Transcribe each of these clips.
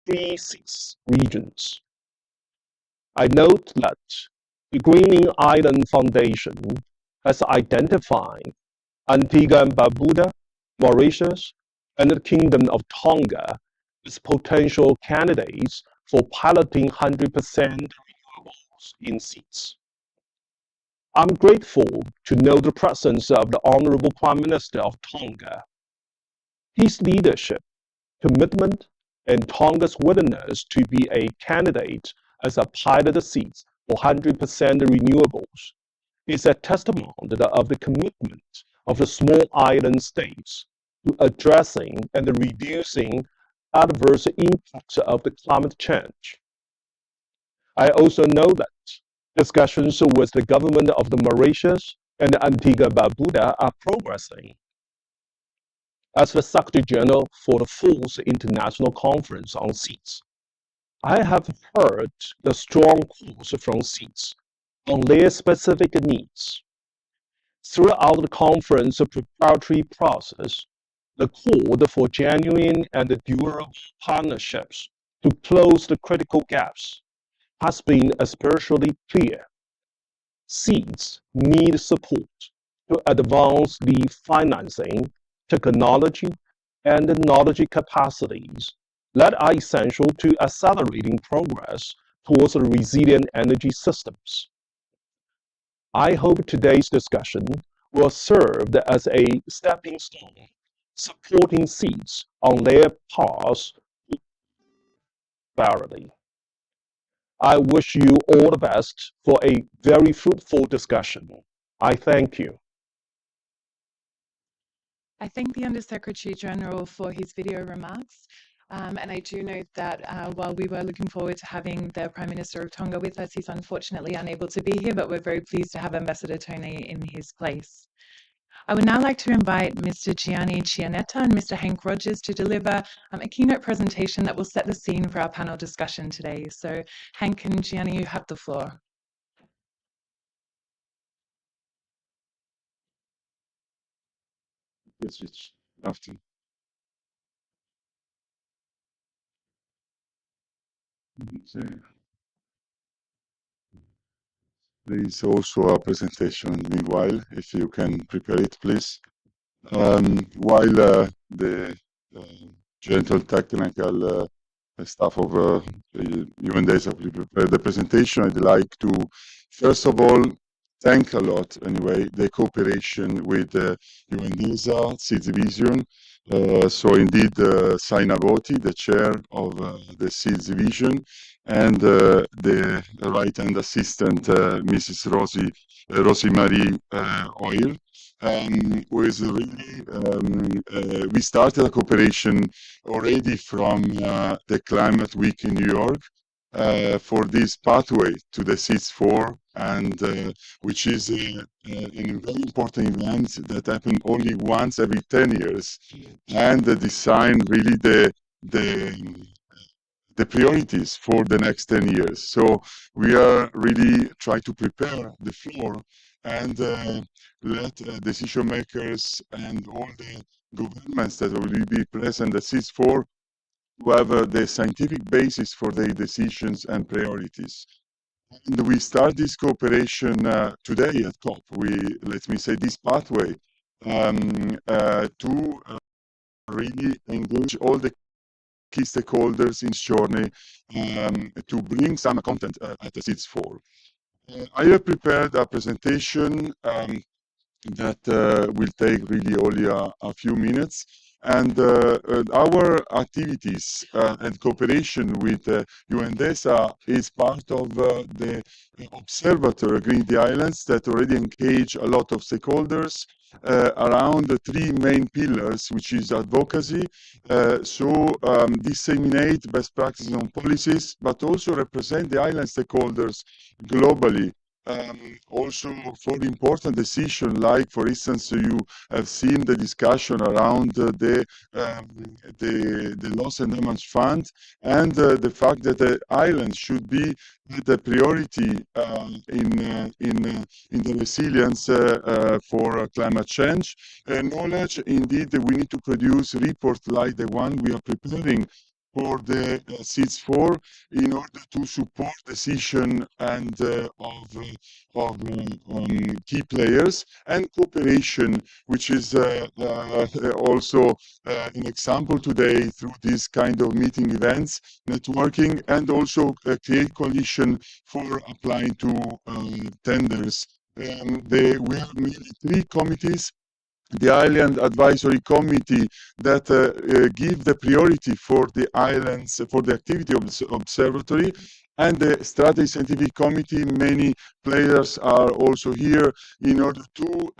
3 seas regions. I note that the Greening Island Foundation has identified Antigua and Barbuda, Mauritius, and the Kingdom of Tonga as potential candidates for piloting 100% renewables in seas. I'm grateful to know the presence of the Honorable Prime Minister of Tonga. His leadership, commitment, and Tonga's willingness to be a candidate as a pilot seat for 100% renewables is a testament of the commitment of the small island states to addressing and reducing adverse impacts of the climate change. I also know that discussions with the government of the Mauritius and Antigua and Barbuda are progressing. As the Secretary General for the 4th International Conference on Seas, I have heard the strong calls from seas on their specific needs. Throughout the conference preparatory process, the call for genuine and durable partnerships to close the critical gaps has been especially clear. Seas need support to advance the financing, technology, and knowledge capacities that are essential to accelerating progress towards resilient energy systems. I hope today's discussion will serve as a stepping stone, supporting seas on their path to prosperity. I wish you all the best for a very fruitful discussion. I thank you. I thank the Undersecretary General for his video remarks. And I do note that while we were looking forward to having the Prime Minister of Tonga with us, he's unfortunately unable to be here, but we're very pleased to have Ambassador Tony in his place. I would now like to invite Mr. Gianni Cianetta and Mr. Hank Rogers to deliver a keynote presentation that will set the scene for our panel discussion today. So Hank and Gianni, you have the floor. Yes, it's after. There is also a presentation meanwhile, if you can prepare it, please. While the gentle technical staff of DESA prepare the presentation, I'd like to, first of all, thank a lot, anyway, the cooperation with DESA, SEED Division. So indeed, Saina Voti, the chair of the SEED Division, and the right-hand assistant, Mrs. Rosie Marie Oil, who is really, we started a cooperation already from the Climate Week in New York for this pathway to the SEED4, and which is a very important event that happens only once every 10 years, and design really the priorities for the next 10 years. So we are really trying to prepare the floor and let decision makers and all the governments that will be present at SEED4 to have the scientific basis for their decisions and priorities. And we start this cooperation today at COP. Let me say, this pathway to really engage all the key stakeholders in this journey to bring some content at the SEED4. I have prepared a presentation that will take really only a few minutes. And our activities and cooperation with UNDESA is part of the Observatory Green the Islands that already engage a lot of stakeholders around the 3 main pillars, which is advocacy, disseminate best practices on policies, but also represent the island stakeholders globally. Also for important decisions, like for instance, you have seen the discussion around the loss and damage fund, and the fact that the islands should be the priority in the resilience for climate change. Knowledge, indeed, we need to produce reports like the one we are preparing for the SIDS4 in order to support decision and of key players, and cooperation, which is also an example today through this kind of meeting events, networking, and also create coalition for applying to tenders. We have mainly three committees: the Island Advisory Committee that give the priority for the islands, for the activity of the observatory, and the Strategy Scientific Committee. Many players are also here in order to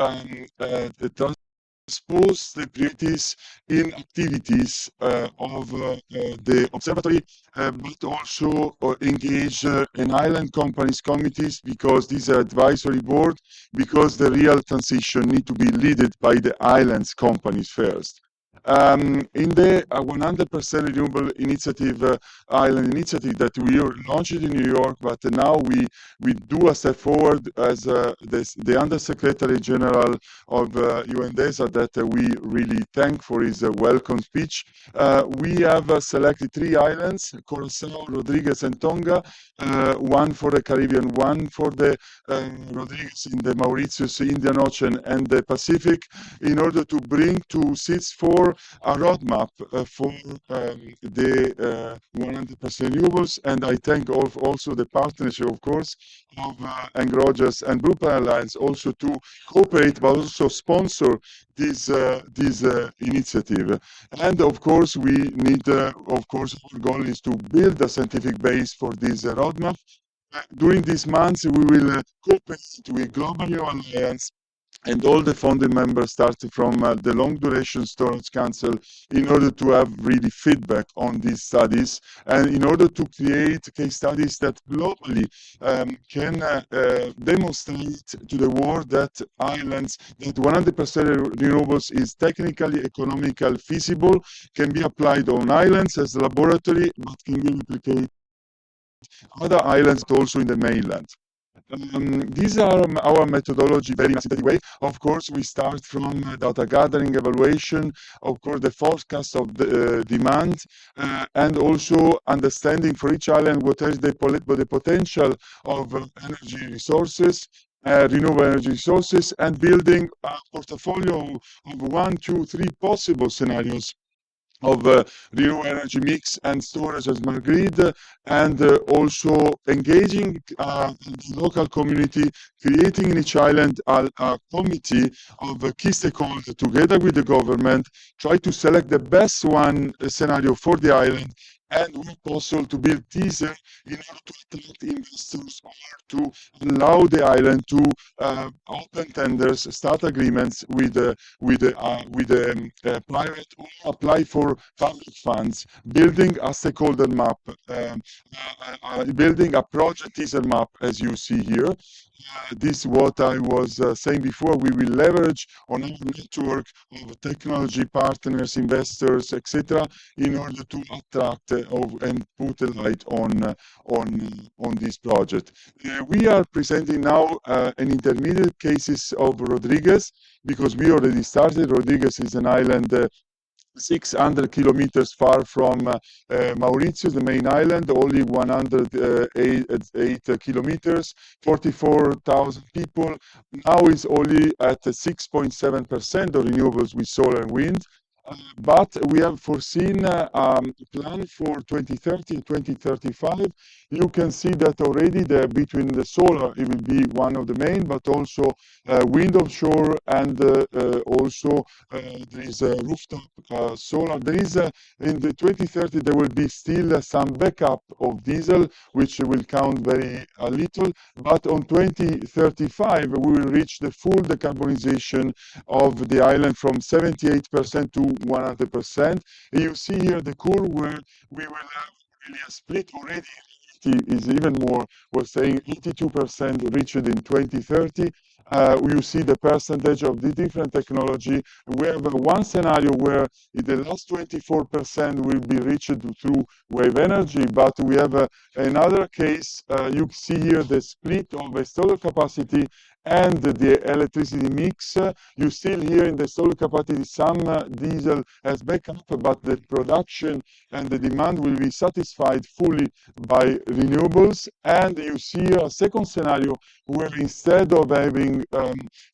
transpose the priorities in activities of the observatory, but also engage an island companies committees, because these are advisory board, because the real transition need to be led by the islands companies first. In the 100% renewable initiative, island initiative that we launched in New York, but now we do a step forward as the Undersecretary General of UN DESA, that we really thank for his welcome speech. We have selected three islands: Curacao, Rodriguez, and Tonga, one for the Caribbean, one for the Rodriguez in the Mauritius, Indian Ocean, and the Pacific, in order to bring to SIDS4 a roadmap for the 100% renewables. And I thank also the partnership, of course, of Rogers and Blue Alliance, also to cooperate but also sponsor this initiative. And of course, we need, of course, our goal is to build a scientific base for this roadmap. During these months, we will cooperate with Global New Alliance and all the founding members, starting from the Long Duration Storage Council, in order to have really feedback on these studies, and in order to create case studies that globally can demonstrate to the world that islands, that 100% renewables is technically, economically feasible, can be applied on islands as a laboratory, but can be replicated other islands, also in the mainland. These are our methodology, very in a synthetic way. Of course, we start from data gathering, evaluation, of course, the forecast of the demand, and also understanding for each island what is the potential of energy resources, renewable energy resources, and building a portfolio of 1, 2, 3 possible scenarios of renewable energy mix and storage as smart grid, and also engaging the local community, creating in each island a committee of key stakeholders together with the government, try to select the best one scenario for the island, and when possible to build teaser in order to attract investors, or to allow the island to open tenders, start agreements with private, or apply for public funds, building a stakeholder map, building a project teaser map, as you see here. This is what I was saying before. We will leverage on our network of technology partners, investors, etc., in order to attract and put a light on this project. We are presenting now an intermediate cases of Rodriguez, because we already started. Rodriguez is an island 600 kilometers far from Mauritius, the main island, only 108 kilometers, 44,000 people. Now is only at 6.7% of renewables with solar and wind. But we have foreseen a plan for 2030 and 2035. You can see that already between the solar, it will be one of the main, but also wind offshore, and also there is a rooftop solar. There is in the 2030, there will be still some backup of diesel, which will count very little. But on 2035, we will reach the full decarbonization of the island from 78% to 100%. You see here the curve where we will have really a split already. Is even more. We're saying 82% reached in 2030, you see the percentage of the different technology. We have one scenario where in the last 24% will be reached through wave energy, but we have another case. You see here the split of the solar capacity and the electricity mix. You still hear in the solar capacity some diesel as backup, but the production and the demand will be satisfied fully by renewables. And you see a second scenario where instead of having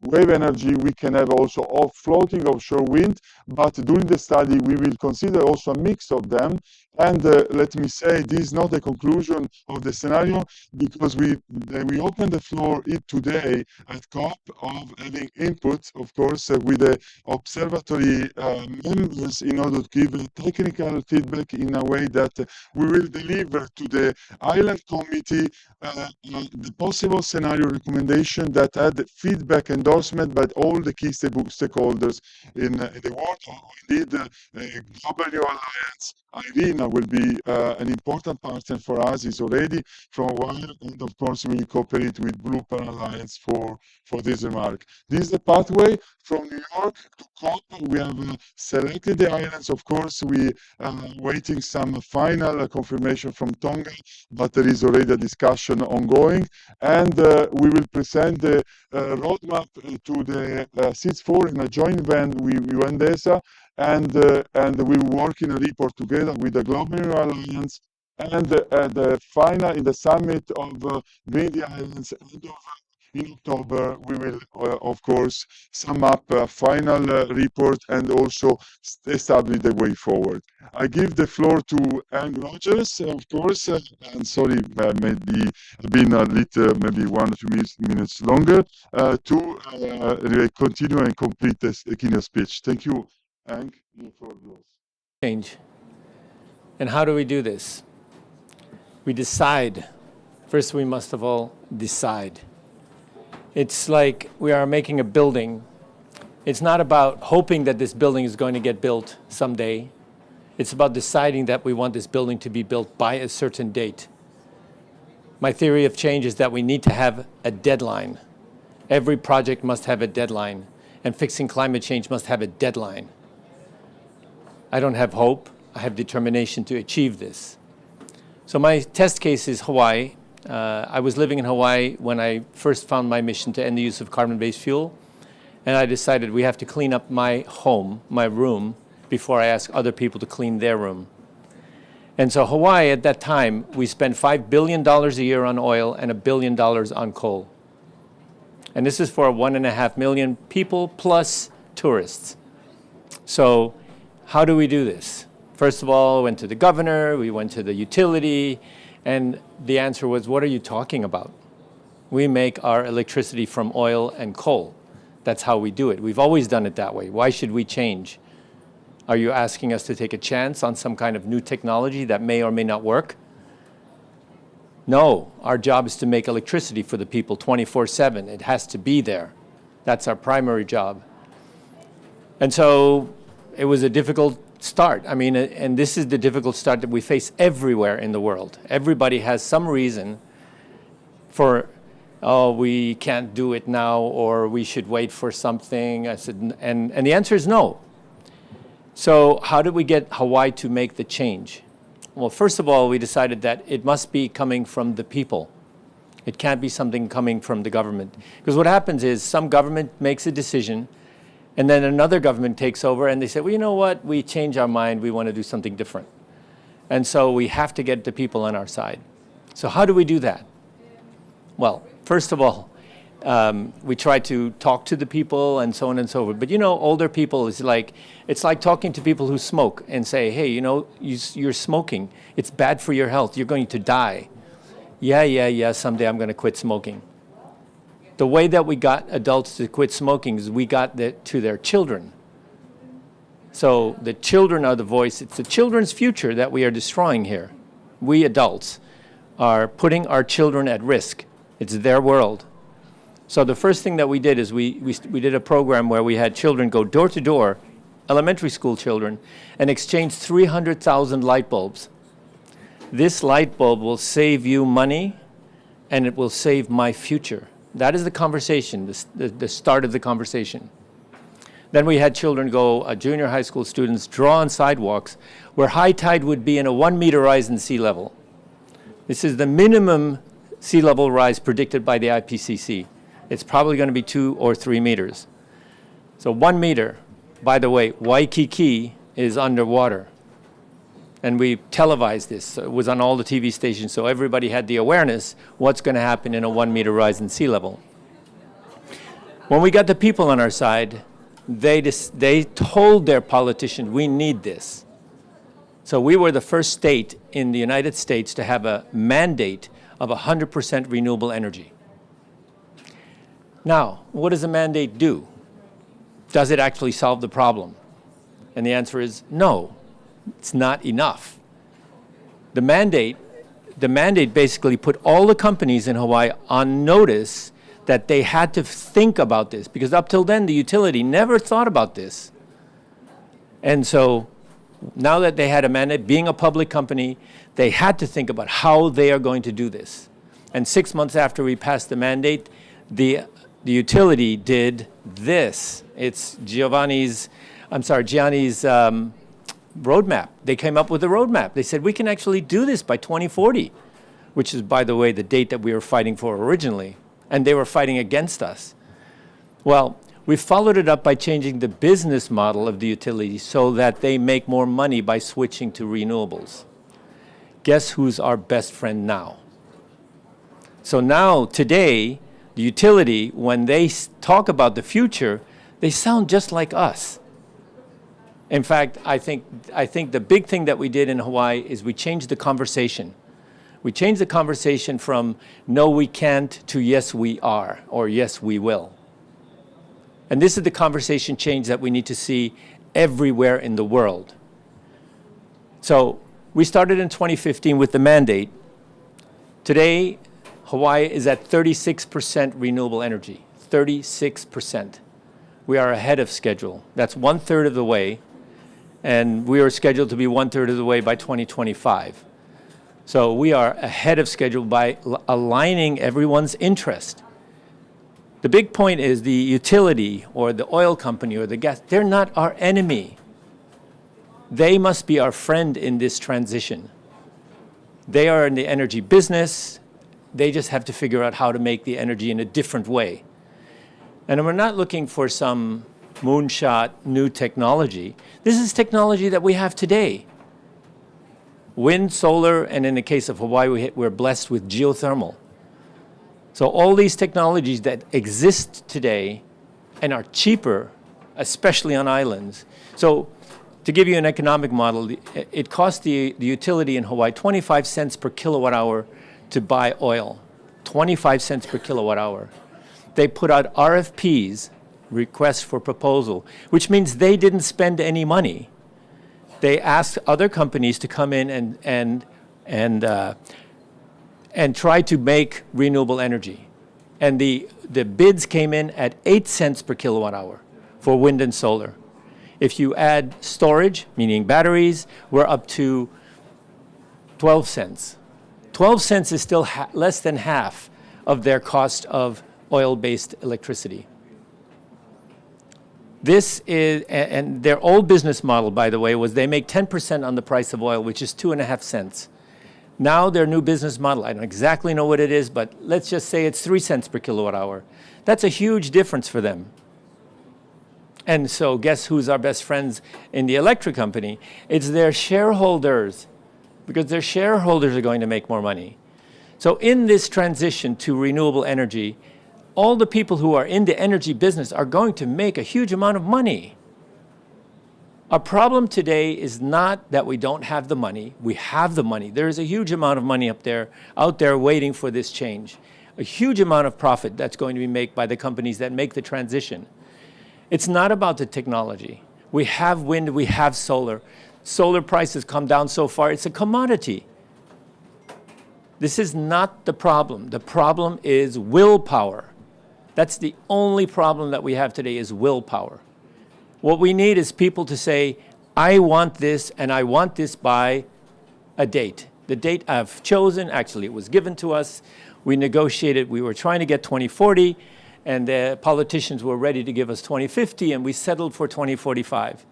wave energy, we can have also floating offshore wind. But during the study, we will consider also a mix of them. And let me say, this is not the conclusion of the scenario, because we open the floor today at COP of having input, of course, with the observatory members in order to give technical feedback in a way that we will deliver to the island committee the possible scenario recommendation that had feedback endorsement by all the key stakeholders in the world, or indeed Global New Alliance. IRENA will be an important partner for us, is already from a while, and of course we cooperate with Blue Pan Alliance for this remark. This is the pathway from New York to COP. We have selected the islands. Of course, we are waiting some final confirmation from Tonga, but there is already a discussion ongoing, and we will present the roadmap to the CIS4 in a joint event with DESA, and we will work in a report together with the Global Alliance, and the final in the summit of Green the Islands in October, we will of course sum up a final report and also establish the way forward. I give the floor to Anne Rogers, of course, and sorry, maybe been a little, maybe 1 or 2 minutes longer, to continue and complete this keynote speech. Thank you. And change. And how do we do this? We decide. First, we must of all decide. It's like we are making a building. It's not about hoping that this building is going to get built someday. It's about deciding that we want this building to be built by a certain date. My theory of change is that we need to have a deadline. Every project must have a deadline, and fixing climate change must have a deadline. I don't have hope. I have determination to achieve this. So my test case is Hawaii. I was living in Hawaii when I first found my mission to end the use of carbon-based fuel. And I decided we have to clean up my home, my room, before I ask other people to clean their room. And so Hawaii, at that time, we spent $5 billion a year on oil and $1 billion on coal. And this is for 1.5 million people plus tourists. So how do we do this? First of all, we went to the governor, we went to the utility, and the answer was, what are you talking about? We make our electricity from oil and coal. That's how we do it. We've always done it that way. Why should we change? Are you asking us to take a chance on some kind of new technology that may or may not work? No, our job is to make electricity for the people 24/7. It has to be there. That's our primary job. And so it was a difficult start. I mean, and this is the difficult start that we face everywhere in the world. Everybody has some reason for, oh, we can't do it now, or we should wait for something. I said, and the answer is no. So how did we get Hawaii to make the change? Well, first of all, we decided that it must be coming from the people. It can't be something coming from the government. Because what happens is some government makes a decision, and then another government takes over, and they say, well, you know what? We change our mind. We want to do something different. And so we have to get the people on our side. So how do we do that? Well, first of all, we try to talk to the people and so on and so forth. But you know, older people, it's like talking to people who smoke and say, hey, you know, you're smoking. It's bad for your health. You're going to die. Yeah, someday I'm going to quit smoking. The way that we got adults to quit smoking is we got to their children. So the children are the voice. It's the children's future that we are destroying here. We adults are putting our children at risk. It's their world. So the first thing that we did is we did a program where we had children go door to door, elementary school children, and exchange 300,000 light bulbs. This light bulb will save you money, and it will save my future. That is the conversation, the start of the conversation. Then we had children go, junior high school students, draw on sidewalks where high tide would be in a 1 meter rise in sea level. This is the minimum sea level rise predicted by the IPCC. It's probably going to be 2 or 3 meters. So 1 meter, by the way, Waikiki is underwater. And we televised this. So it was on all the TV stations, so everybody had the awareness what's going to happen in a 1 meter rise in sea level. When we got the people on our side, they told their politicians, we need this. So we were the first state in the United States to have a mandate of 100% renewable energy. Now, what does a mandate do? Does it actually solve the problem? And the answer is no, it's not enough. The mandate basically put all the companies in Hawaii on notice that they had to think about this, because up till then, the utility never thought about this. And so now that they had a mandate, being a public company, they had to think about how they are going to do this. And 6 months after we passed the mandate, the utility did this. It's Gianni's roadmap. They came up with a roadmap. They said, we can actually do this by 2040, which is, by the way, the date that we were fighting for originally. And they were fighting against us. Well, we followed it up by changing the business model of the utility so that they make more money by switching to renewables. Guess who's our best friend now? So now, today, the utility, when they talk about the future, they sound just like us. In fact, I think the big thing that we did in Hawaii is we changed the conversation. We changed the conversation from no, we can't to yes, we are, or yes, we will. And this is the conversation change that we need to see everywhere in the world. So we started in 2015 with the mandate. Today, Hawaii is at 36% renewable energy, 36%. We are ahead of schedule. That's 1/3 of the way, and we are scheduled to be 1/3 of the way by 2025. So we are ahead of schedule by aligning everyone's interest. The big point is the utility or the oil company or the gas, they're not our enemy. They must be our friend in this transition. They are in the energy business. They just have to figure out how to make the energy in a different way. And we're not looking for some moonshot new technology. This is technology that we have today. Wind, solar, and in the case of Hawaii, we're blessed with geothermal. So all these technologies that exist today and are cheaper, especially on islands. So to give you an economic model, it costs the utility in Hawaii 25 cents per kilowatt hour to buy oil, 25 cents per kilowatt hour. They put out RFPs, requests for proposal, which means they didn't spend any money. They asked other companies to come in and try to make renewable energy. And the bids came in at 8 cents per kilowatt hour for wind and solar. If you add storage, meaning batteries, we're up to 12 cents. 12 cents is still less than half of their cost of oil-based electricity. This is, and their old business model, by the way, was they make 10% on the price of oil, which is 2.5 cents. Now their new business model, I don't exactly know what it is, but let's just say it's 3 cents per kilowatt hour. That's a huge difference for them. And so guess who's our best friends in the electric company? It's their shareholders, because their shareholders are going to make more money. So in this transition to renewable energy, all the people who are in the energy business are going to make a huge amount of money. Our problem today is not that we don't have the money. We have the money. There is a huge amount of money out there waiting for this change. A huge amount of profit that's going to be made by the companies that make the transition. It's not about the technology. We have wind, we have solar. Solar prices come down so far, it's a commodity. This is not the problem. The problem is willpower. That's the only problem that we have today is willpower. What we need is people to say, I want this and I want this by a date. The date I've chosen, actually it was given to us. We negotiated, we were trying to get 2040, and the politicians were ready to give us 2050, and we settled for 2045.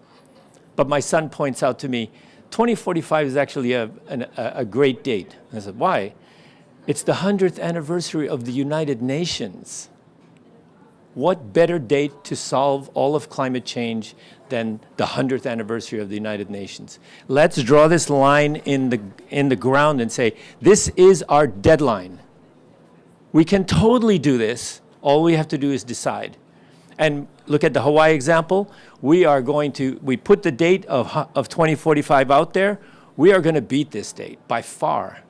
But my son points out to me, 2045 is actually a great date. I said, why? It's the 100th anniversary of the United Nations. What better date to solve all of climate change than the 100th anniversary of the United Nations? Let's draw this line in the ground and say, this is our deadline. We can totally do this. All we have to do is decide. And look at the Hawaii example. We put the date of 2045 out there. We are going to beat this date by far,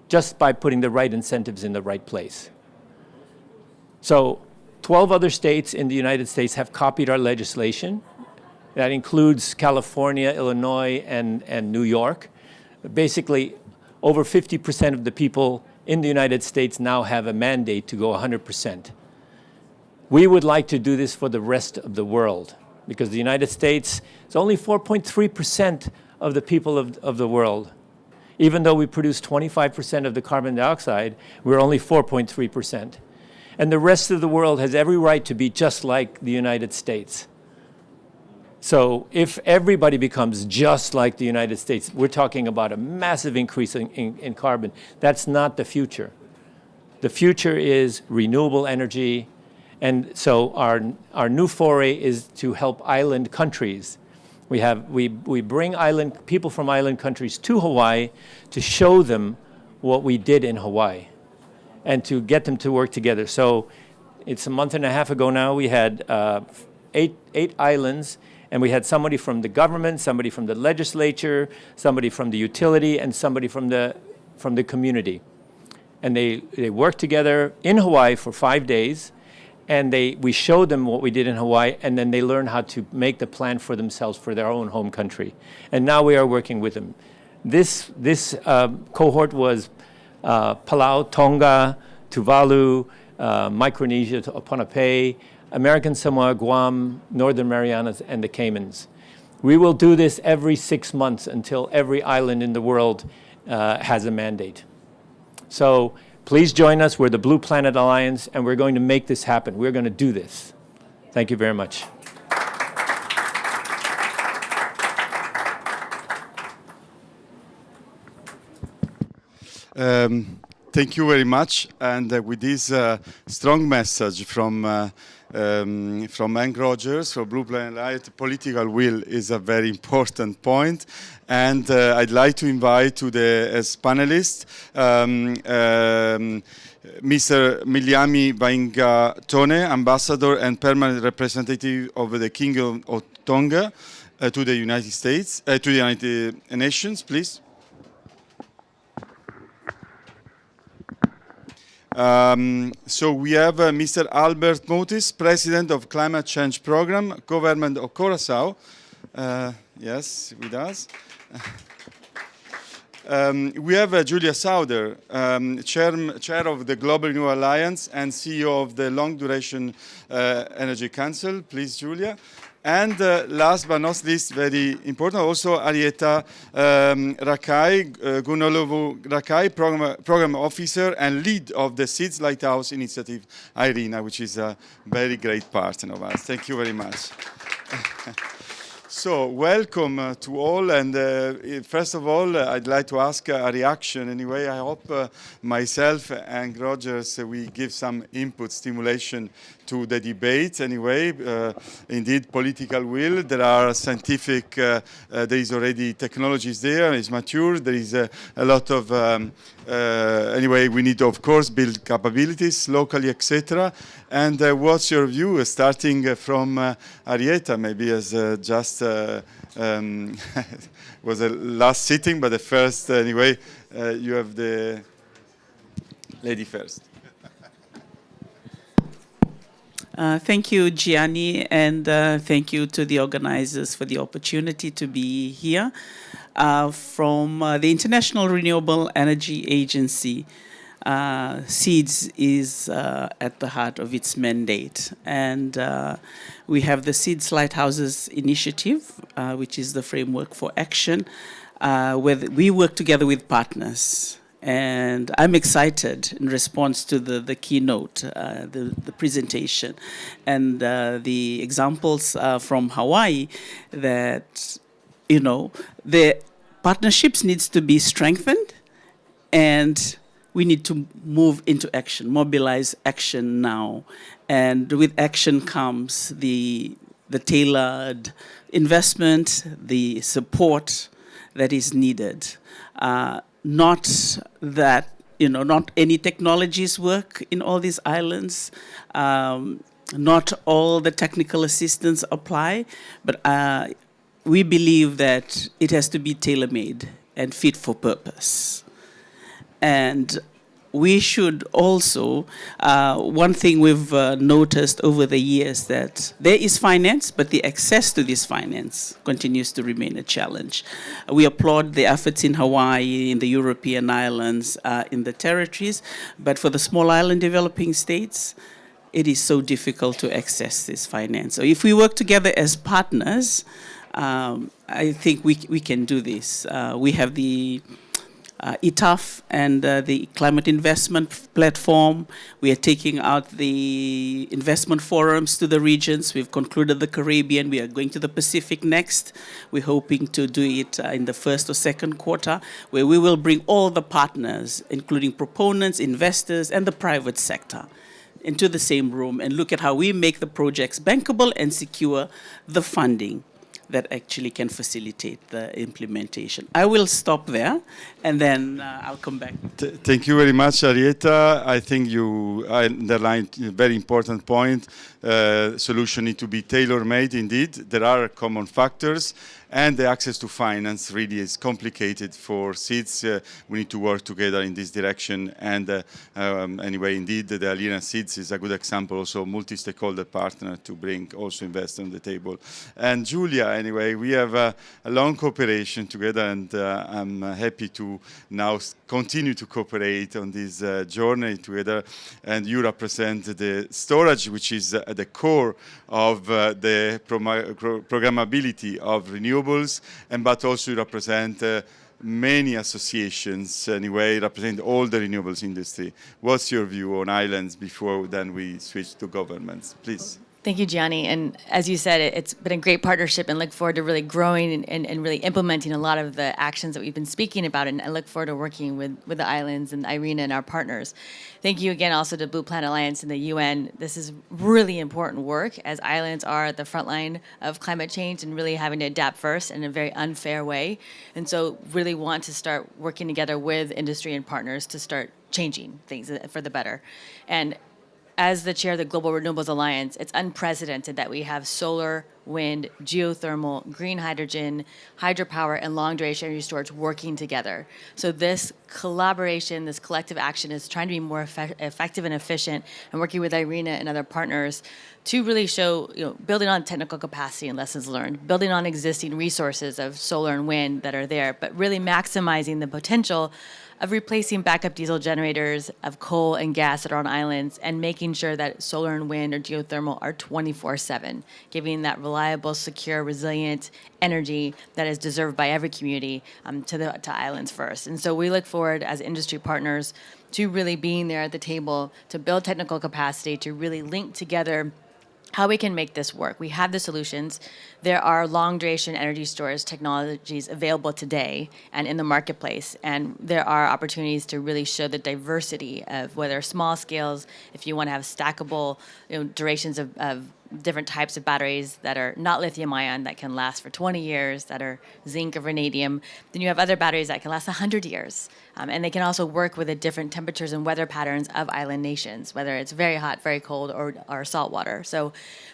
just by putting the right incentives in the right place. So 12 other states in the United States have copied our legislation. That includes California, Illinois, and New York. Basically, over 50% of the people in the United States now have a mandate to go 100%. We would like to do this for the rest of the world, because the United States is only 4.3% of the people of the world. Even though we produce 25% of the carbon dioxide, we're only 4.3%. And the rest of the world has every right to be just like the United States. So if everybody becomes just like the United States, we're talking about a massive increase in carbon. That's not the future. The future is renewable energy. And so our new foray is to help island countries. We bring people from island countries to Hawaii to show them what we did in Hawaii and to get them to work together. So it's a month and a half ago now, we had eight islands, and we had somebody from the government, somebody from the legislature, somebody from the utility, and somebody from the community. And they worked together in Hawaii for 5 days, and we showed them what we did in Hawaii, and then they learned how to make the plan for themselves for their own home country. And now we are working with them. This cohort was Palau, Tonga, Tuvalu, Micronesia, Pohnpei, American Samoa, Guam, Northern Marianas, and the Caymans. We will do this every 6 months until every island in the world has a mandate. So please join us. We're the Blue Planet Alliance, and we're going to make this happen. We're going to do this. Thank you very much. Thank you very much. And with this strong message from Hank Rogers, from Blue Planet Alliance, political will is a very important point. And I'd like to invite to as panelists Mr. Miliami Vainga Tone, Ambassador and Permanent Representative of the Kingdom of Tonga to the United States, to the United Nations, please. So we have Mr. Albert Motis, President of Climate Change Program, Government of Curaçao. Yes, with us. We have Julia Sauder, Chair of the Global Renewable Alliance and CEO of the Long Duration Energy Council. Please, Julia. And last but not least, very important, also Arieta Rakai, Gunolovu Rakai, Program Officer and lead of the Seeds Lighthouse Initiative, Irina, which is a very great partner of ours. Thank you very much. So, welcome to all, and first of all, I'd like to ask a reaction. Anyway, I hope myself and Rogers, we give some input, stimulation to the debate. Anyway, indeed, political will. There are scientific, there is already technologies there, it's mature. There is a lot of, anyway, we need to, of course, build capabilities locally, etc. And what's your view, starting from Arieta, maybe as just was the last sitting, but the first, anyway, you have the lady first. Thank you, Gianni, and thank you to the organizers for the opportunity to be here. From the International Renewable Energy Agency, SEEDS is at the heart of its mandate. And we have the SEEDS Lighthouses Initiative, which is the framework for action, where we work together with partners. And I'm excited in response to the keynote, the presentation, and the examples from Hawaii that, the partnerships needs to be strengthened, and we need to move into action, mobilize action now. And with action comes the tailored investment, the support that is needed. Not that, not any technologies work in all these islands. Not all the technical assistance apply, but we believe that it has to be tailor-made and fit for purpose. And we should also, one thing we've noticed over the years, that there is finance, but the access to this finance continues to remain a challenge. We applaud the efforts in Hawaii, in the European islands, in the territories, but for the small island developing states, it is so difficult to access this finance. So if we work together as partners, I think we can do this. We have the ETAF and the Climate Investment Platform. We are taking out the investment forums to the regions. We've concluded the Caribbean. We are going to the Pacific next. We're hoping to do it in the first or second quarter, where we will bring all the partners, including proponents, investors, and the private sector, into the same room and look at how we make the projects bankable and secure the funding that actually can facilitate the implementation. I will stop there, and then I'll come back. Thank you very much, Arietta. I think you underlined a very important point. Solution need to be tailor-made indeed. There are common factors, and the access to finance really is complicated for seeds. We need to work together in this direction. And anyway, indeed, the Alina Seeds is a good example, also multi-stakeholder partner to bring also investors on the table. And Julia, anyway, we have a long cooperation together, and I'm happy to now continue to cooperate on this journey together. And you represent the storage, which is at the core of the programmability of renewables, but also you represent many associations, anyway, represent all the renewables industry. What's your view on islands before then we switch to governments? Please. Thank you, Gianni. And as you said, it's been a great partnership, and look forward to really growing and really implementing a lot of the actions that we've been speaking about. And I look forward to working with the islands and Irina and our partners. Thank you again also to Blue Planet Alliance and the UN. This is really important work, as islands are at the front line of climate change and really having to adapt first in a very unfair way. And so really want to start working together with industry and partners to start changing things for the better. And as the chair of the Global Renewables Alliance, it's unprecedented that we have solar, wind, geothermal, green hydrogen, hydropower, and long-duration energy storage working together. So this collaboration, this collective action is trying to be more effective and efficient, and working with Irina and other partners to really show, building on technical capacity and lessons learned, building on existing resources of solar and wind that are there, but really maximizing the potential of replacing backup diesel generators of coal and gas that are on islands, and making sure that solar and wind or geothermal are 24/7, giving that reliable, secure, resilient energy that is deserved by every community to islands first. And so we look forward as industry partners to really being there at the table to build technical capacity, to really link together how we can make this work. We have the solutions. There are long-duration energy storage technologies available today and in the marketplace, and there are opportunities to really show the diversity of whether small scales, if you want to have stackable durations of different types of batteries that are not lithium-ion that can last for 20 years, that are zinc or vanadium. Then you have other batteries that can last 100 years. And they can also work with the different temperatures and weather patterns of island nations, whether it's very hot, very cold, or salt water. So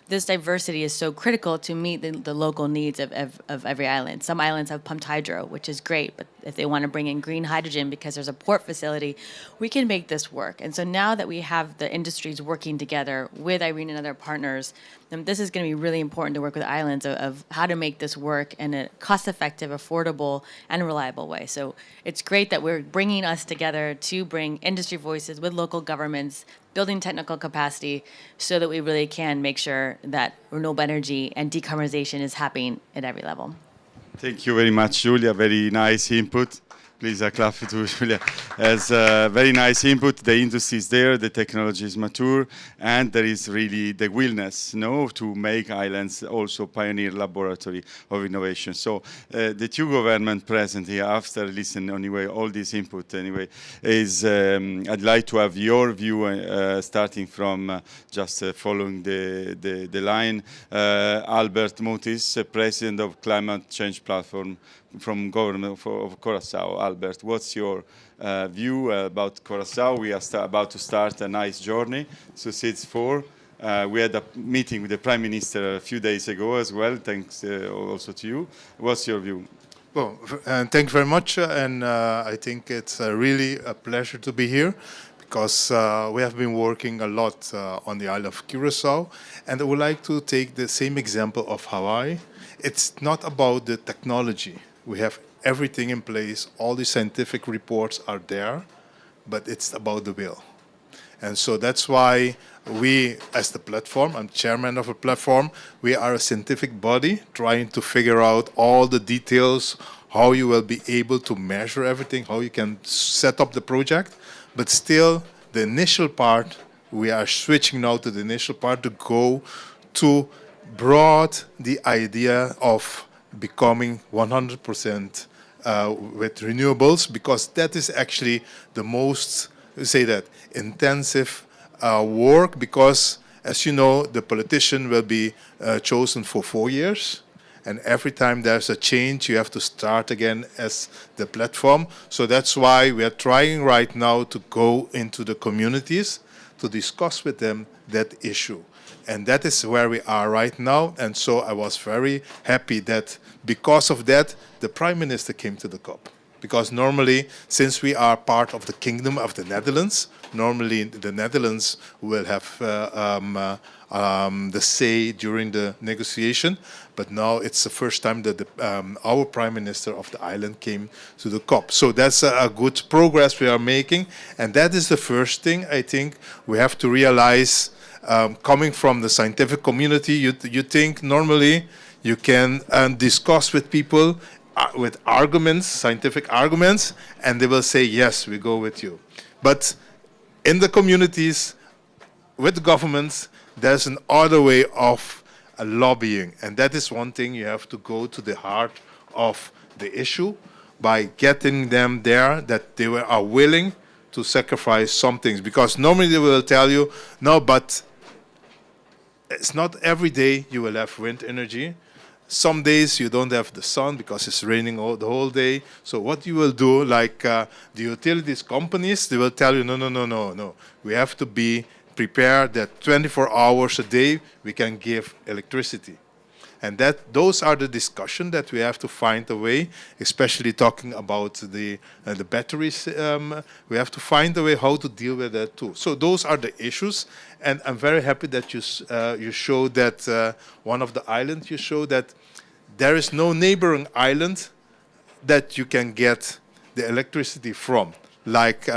this diversity is so critical to meet the local needs of every island. Some islands have pumped hydro, which is great, but if they want to bring in green hydrogen because there's a port facility, we can make this work. And so now that we have the industries working together with Irene and other partners, this is going to be really important to work with islands of how to make this work in a cost-effective, affordable, and reliable way. So it's great that we're bringing us together to bring industry voices with local governments, building technical capacity so that we really can make sure that renewable energy and decarbonization is happening at every level. Thank you very much, Julia. Very nice input. Please, a clap to Julia. As very nice input. The industry is there, the technology is mature, and there is really the willingness, to make islands also pioneer laboratory of innovation. So the two government present here, after listening anyway all this input anyway, is I'd like to have your view, starting from just following the line. Albert Mutis, President of Climate Change Platform from government of Curaçao. Albert, what's your view about Curaçao? We are about to start a nice journey. So SIDS 4. We had a meeting with the Prime Minister a few days ago as well. Thanks also to you. What's your view? Well, thank you very much. And I think it's really a pleasure to be here because we have been working a lot on the island of Curaçao. And I would like to take the same example of Hawaii. It's not about the technology. We have everything in place. All the scientific reports are there, but it's about the will. And so that's why we, as the platform, I'm chairman of a platform, we are a scientific body trying to figure out all the details, how you will be able to measure everything, how you can set up the project. But still, the initial part, we are switching now to the initial part to go to broad the idea of becoming 100% with renewables, because that is actually the most, say that, intensive work, because as you know, the politician will be chosen for 4 years, and every time there's a change, you have to start again as the platform. So that's why we are trying right now to go into the communities to discuss with them that issue. And that is where we are right now. And so I was very happy that because of that, the Prime Minister came to the COP. Because normally, since we are part of the Kingdom of the Netherlands, normally the Netherlands will have the say during the negotiation. But now it's the first time that our Prime Minister of the island came to the COP. So that's a good progress we are making. And that is the first thing I think we have to realize. Coming from the scientific community, you think normally you can discuss with people with arguments, scientific arguments, and they will say, yes, we go with you. But in the communities, with the governments, there's an other way of lobbying. And that is one thing you have to go to the heart of the issue by getting them there, that they are willing to sacrifice some things. Because normally they will tell you, no, but it's not every day you will have wind energy. Some days you don't have the sun because it's raining the whole day. So what you will do, like the utilities companies, they will tell you, no. We have to be prepared that 24 hours a day we can give electricity. And those are the discussion that we have to find a way, especially talking about the batteries. We have to find a way how to deal with that too. So those are the issues. And I'm very happy that you showed that one of the islands, you showed that there is no neighboring island that you can get the electricity from. Like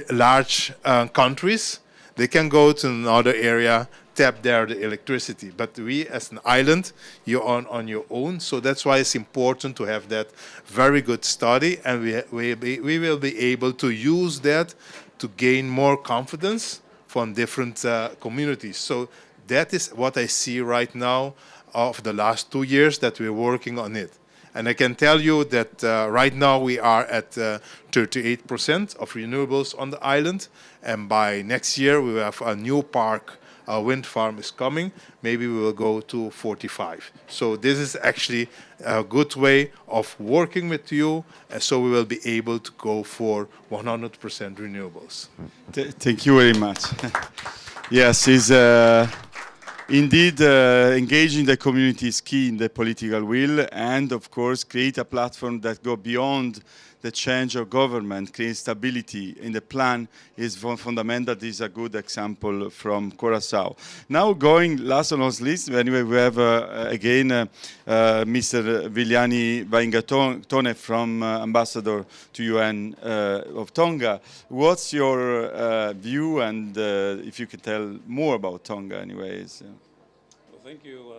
large countries, they can go to another area, tap there the electricity. But we, as an island, you're on your own. So that's why it's important to have that very good study. And we will be able to use that to gain more confidence from different communities. So that is what I see right now of the last 2 years that we're working on it. And I can tell you that right now we are at 38% of renewables on the island. And by next year, we will have a new park, a wind farm is coming. Maybe we will go to 45. So this is actually a good way of working with you. And so we will be able to go for 100% renewables. Thank you very much. Yes, indeed, engaging the community is key in the political will, and of course, create a platform that go beyond the change of government, create stability in the plan is fundamental. This is a good example from Curaçao. Now going last on our list, anyway, we have again Mr. Viliani Vaingatone from Ambassador to UN of Tonga. What's your view, and if you could tell more about Tonga anyways? Well, thank you.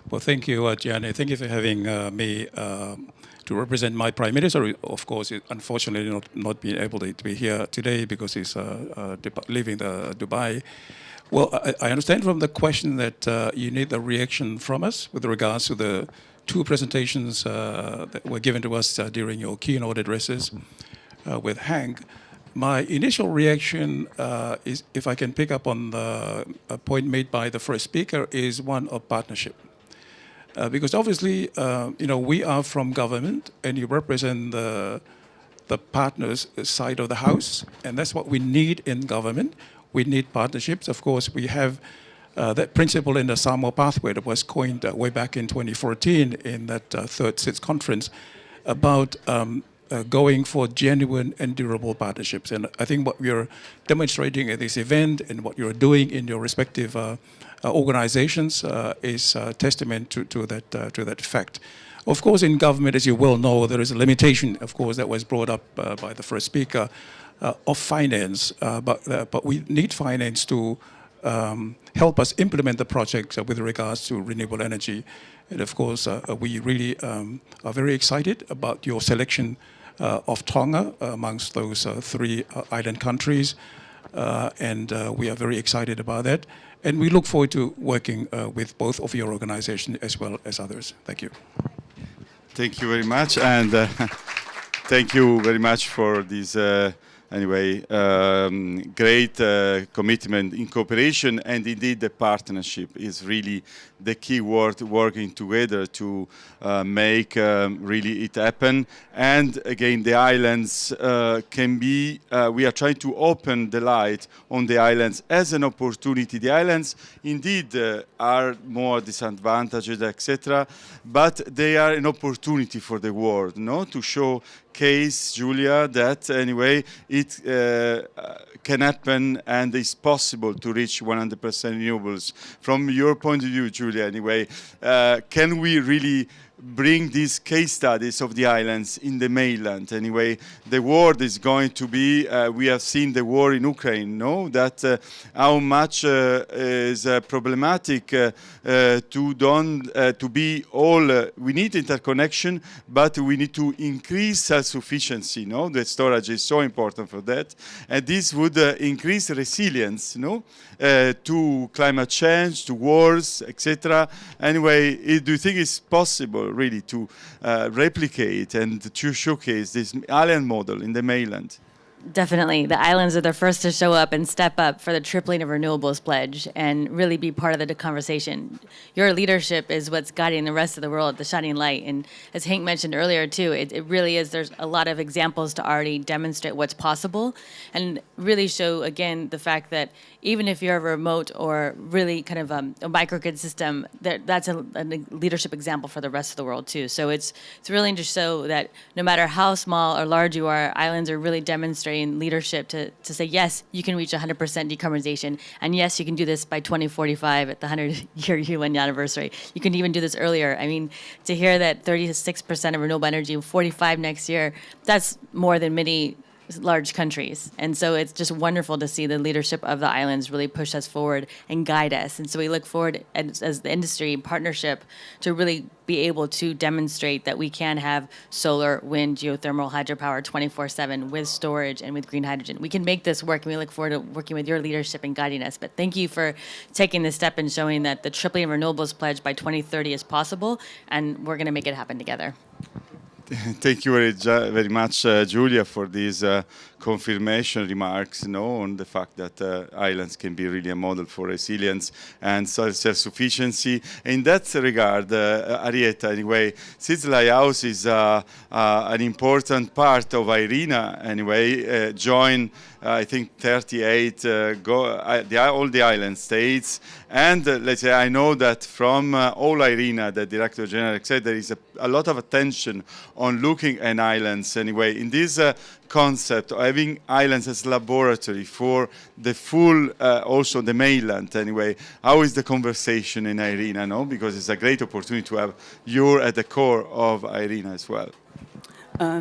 Well, thank you, Gianni. Thank you for having me to represent my Prime Minister. Of course, unfortunately, not being able to be here today because he's leaving Dubai. Well, I understand from the question that you need a reaction from us with regards to the two presentations that were given to us during your keynote addresses with Hank. My initial reaction is, if I can pick up on the point made by the first speaker, is one of partnership. Because obviously, we are from government, and you represent the partners side of the house, and that's what we need in government. We need partnerships. Of course, we have that principle in the Samoa pathway that was coined way back in 2014 in that third SITS conference about going for genuine and durable partnerships. And I think what we are demonstrating at this event and what you're doing in your respective organizations is testament to that fact. Of course, in government, as you well know, there is a limitation, of course, that was brought up by the first speaker of finance, but we need finance to help us implement the projects with regards to renewable energy. And of course, we really are very excited about your selection of Tonga amongst those three island countries. And we are very excited about that. And we look forward to working with both of your organizations as well as others. Thank you. Thank you very much. And thank you very much for this great commitment in cooperation, and indeed the partnership is really the key word, working together to make really it happen. And again, the islands can be, we are trying to open the light on the islands as an opportunity. The islands indeed are more disadvantaged, etc., but they are an opportunity for the world, to showcase, Julia, that anyway it can happen and it's possible to reach 100% renewables. From your point of view, Julia, anyway, can we really bring these case studies of the islands in the mainland? Anyway, the world is going to be, we have seen the war in Ukraine, that how much is problematic to be all, we need interconnection, but we need to increase self-sufficiency, the storage is so important for that. And this would increase resilience, to climate change, to wars, etc. Anyway, do you think it's possible really to replicate and to showcase this island model in the mainland? Definitely. The islands are the first to show up and step up for the tripling of renewables pledge and really be part of the conversation. Your leadership is what's guiding the rest of the world, the shining light. And as Hank mentioned earlier, too, it really is, there's a lot of examples to already demonstrate what's possible and really show, again, the fact that even if you're a remote or really kind of a microgrid system, that's a leadership example for the rest of the world, too. So it's really to show that no matter how small or large you are, islands are really demonstrating leadership to say, yes, you can reach 100% decarbonization, and yes, you can do this by 2045 at the 100-year UN anniversary. You can even do this earlier. I mean, to hear that 36% of renewable energy, 45 next year, that's more than many large countries. And so it's just wonderful to see the leadership of the islands really push us forward and guide us. And so we look forward as the industry partnership to really be able to demonstrate that we can have solar, wind, geothermal, hydropower 24/7 with storage and with green hydrogen. We can make this work, and we look forward to working with your leadership and guiding us. But thank you for taking this step and showing that the tripling of renewables pledge by 2030 is possible, and we're going to make it happen together. Thank you very much, Julia, for these confirmation remarks, on the fact that islands can be really a model for resilience and self-sufficiency. In that regard, Arietta, anyway, SITS Lighthouse is an important part of IRENA, anyway, join, I think, 38, all the island states. And let's say, I know that from all IRENA, the Director General said there is a lot of attention on looking at islands, anyway, in this concept of having islands as laboratory for the full, also the mainland, anyway. How is the conversation in IRENA, Because it's a great opportunity to have you at the core of IRENA as well.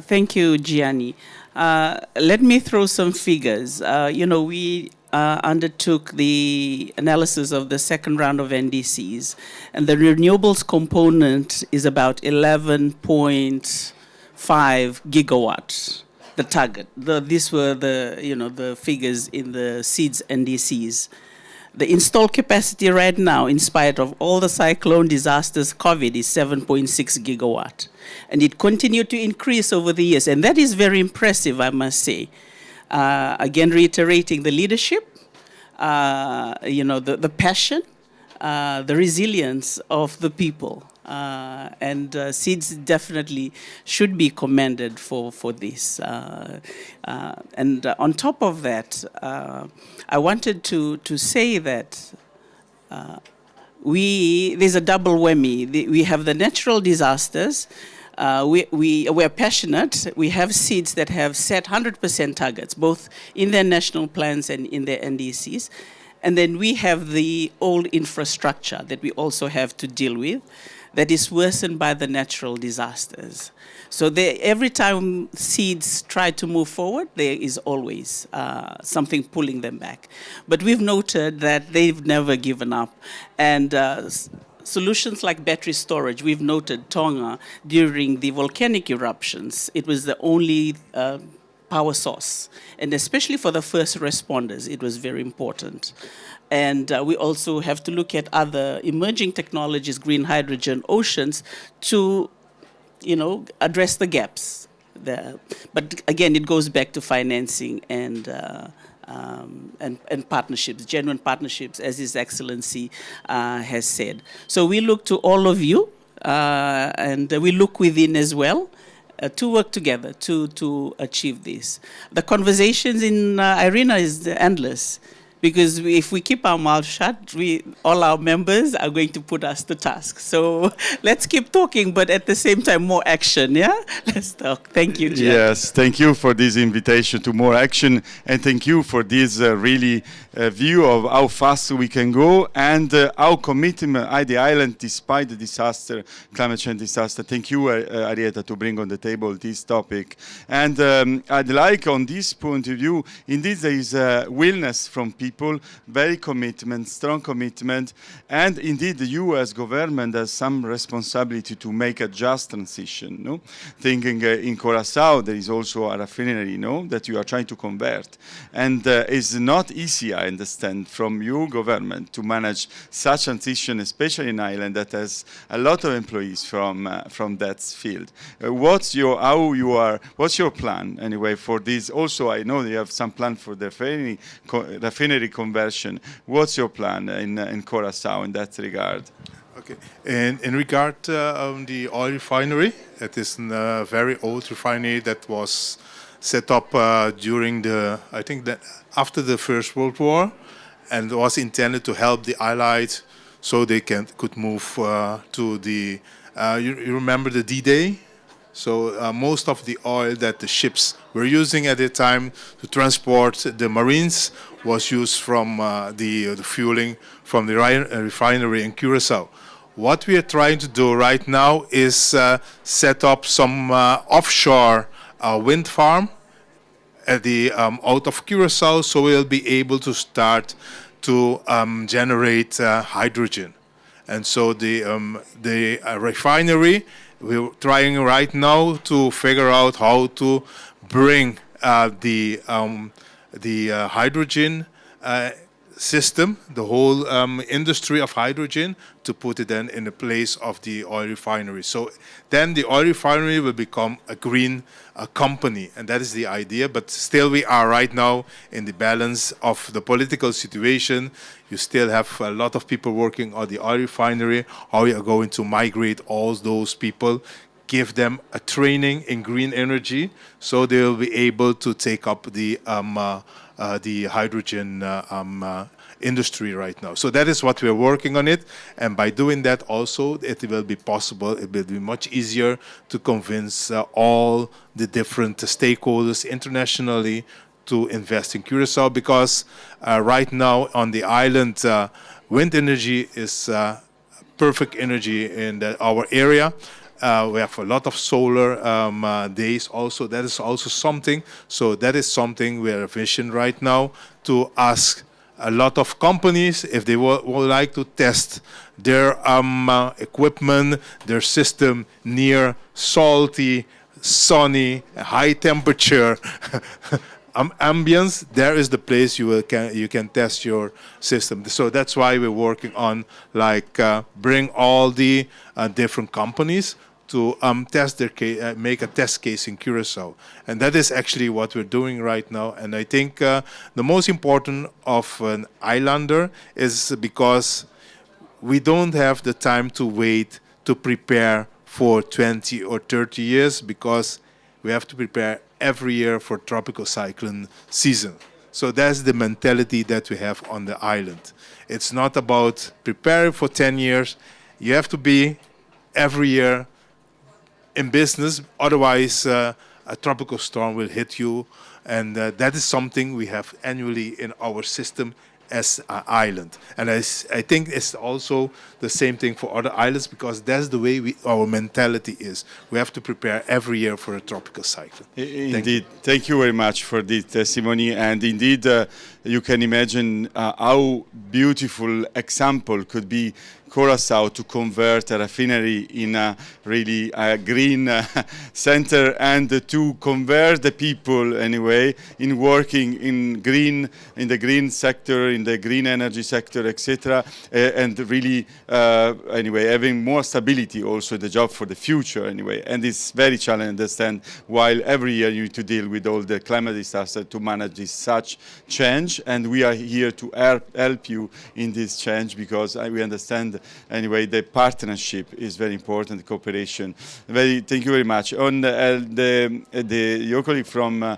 Thank you, Gianni. Let me throw some figures. We undertook the analysis of the second round of NDCs, and the renewables component is about 11.5 gigawatts. The target. These were the figures in the seeds NDCs. The installed capacity right now, in spite of all the cyclone disasters, COVID, is 7.6 gigawatt. And it continued to increase over the years. And that is very impressive, I must say. Again, reiterating the leadership, the passion, the resilience of the people. And seeds definitely should be commended for this. And on top of that, I wanted to say that there's a double whammy. We have the natural disasters. We're passionate. We have seeds that have set 100% targets, both in their national plans and in their NDCs. And then we have the old infrastructure that we also have to deal with, that is worsened by the natural disasters. So every time seeds try to move forward, there is always something pulling them back. But we've noted that they've never given up. And solutions like battery storage, we've noted Tonga during the volcanic eruptions, it was the only power source. And especially for the first responders, it was very important. And we also have to look at other emerging technologies, green hydrogen, oceans, to, address the gaps there. But again, it goes back to financing and partnerships, genuine partnerships, as His Excellency has said. So we look to all of you, and we look within as well, to work together to achieve this. The conversations in IRENA is endless. Because if we keep our mouths shut, all our members are going to put us to task. So let's keep talking, but at the same time, more action, yeah? Let's talk. Thank you, Jeff. Yes, thank you for this invitation to more action, and thank you for this really view of how fast we can go and our commitment at the island, despite the disaster, climate change disaster. Thank you, Arietta, to bring on the table this topic. And I'd like, on this point of view, indeed there is a willingness from people, very commitment, strong commitment, and indeed the US government has some responsibility to make a just transition. No? Thinking in Curaçao, there is also a refinery, that you are trying to convert. And it's not easy, I understand, from your government to manage such transition, especially in Ireland that has a lot of employees from that field. What's your plan anyway for this? Also, I know you have some plan for the refinery conversion. What's your plan in Curaçao in that regard? Okay, and in regard the oil refinery, it is a very old refinery that was set up during I think that after the First World War, and was intended to help the Allies so they could move to the. You remember the D-Day? So most of the oil that the ships were using at the time to transport the Marines was used from the fueling from the refinery in Curaçao. What we are trying to do right now is set up some offshore wind farm at the out of Curaçao, so we'll be able to start to generate hydrogen. And so the refinery, we're trying right now to figure out how to bring the hydrogen system, the whole industry of hydrogen, to put it then in the place of the oil refinery. So then the oil refinery will become a green company, and that is the idea. But still we are right now in the balance of the political situation. You still have a lot of people working on the oil refinery, how you are going to migrate all those people, give them a training in green energy, so they will be able to take up the hydrogen industry right now. So that is what we are working on it, and by doing that also it will be possible, it will be much easier to convince all the different stakeholders internationally to invest in Curaçao, because right now on the island wind energy is perfect energy in our area. We have a lot of solar days also. That is also something. So that is something we are vision right now to ask a lot of companies if they would like to test their equipment, their system near salty, sunny, high temperature ambience. There is the place you can test your system. So that's why we're working on bring all the different companies to test their make a test case in Curacao, and that is actually what we're doing right now. And I think the most important of an islander is because we don't have the time to wait to prepare for 20 or 30 years, because we have to prepare every year for tropical cyclone season. So that's the mentality that we have on the island. It's not about preparing for 10 years. You have to be every year in business, otherwise a tropical storm will hit you. And that is something we have annually in our system as an island. And I think it's also the same thing for other islands, because that's the way our mentality is. We have to prepare every year for a tropical cyclone. Indeed. Thank you very much for this testimony. And indeed, you can imagine how beautiful example could be Curacao to convert a refinery in a really green center, and to convert the people anyway in working in the green sector, in the green energy sector, etc. And really anyway having more stability also the job for the future anyway. And it's very challenging to understand, while every year you need to deal with all the climate disaster to manage this such change. And we are here to help you in this change, because we understand anyway the partnership is very important, the cooperation. Thank you very much. On your colleague from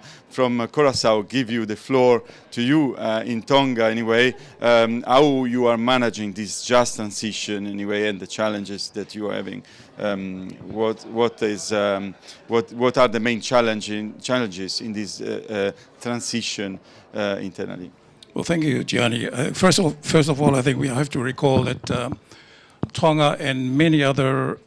Curacao give you the floor to you in Tonga anyway, how you are managing this just transition anyway, and the challenges that you are having. What are the main challenges in this transition internally? Well, thank you, Gianni. First of all, I think we have to recall that Tonga and many other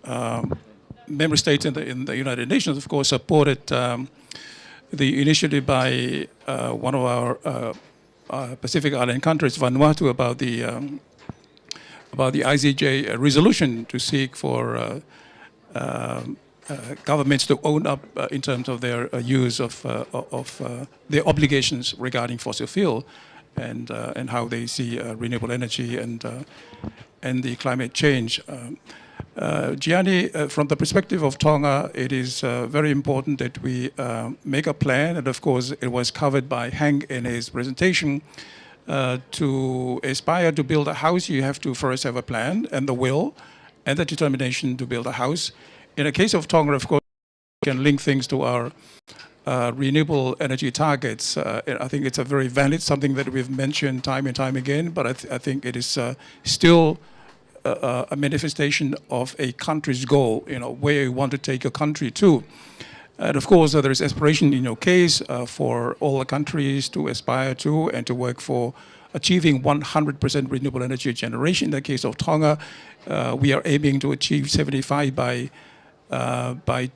member states in the United Nations, of course, supported the initiative by one of our Pacific Island countries, Vanuatu, about the ICJ resolution to seek for governments to own up in terms of their use of their obligations regarding fossil fuel, and how they see renewable energy and the climate change. Gianni, from the perspective of Tonga, it is very important that we make a plan, and of course it was covered by Hank in his presentation. To aspire to build a house, you have to first have a plan and the will and the determination to build a house. In the case of Tonga, of course, we can link things to our renewable energy targets. I think it's a very valid, something that we've mentioned time and time again, but I think it is still a manifestation of a country's goal, where you want to take a country to. And of course, there is aspiration in your case for all the countries to aspire to and to work for achieving 100% renewable energy generation. In the case of Tonga, we are aiming to achieve 75 by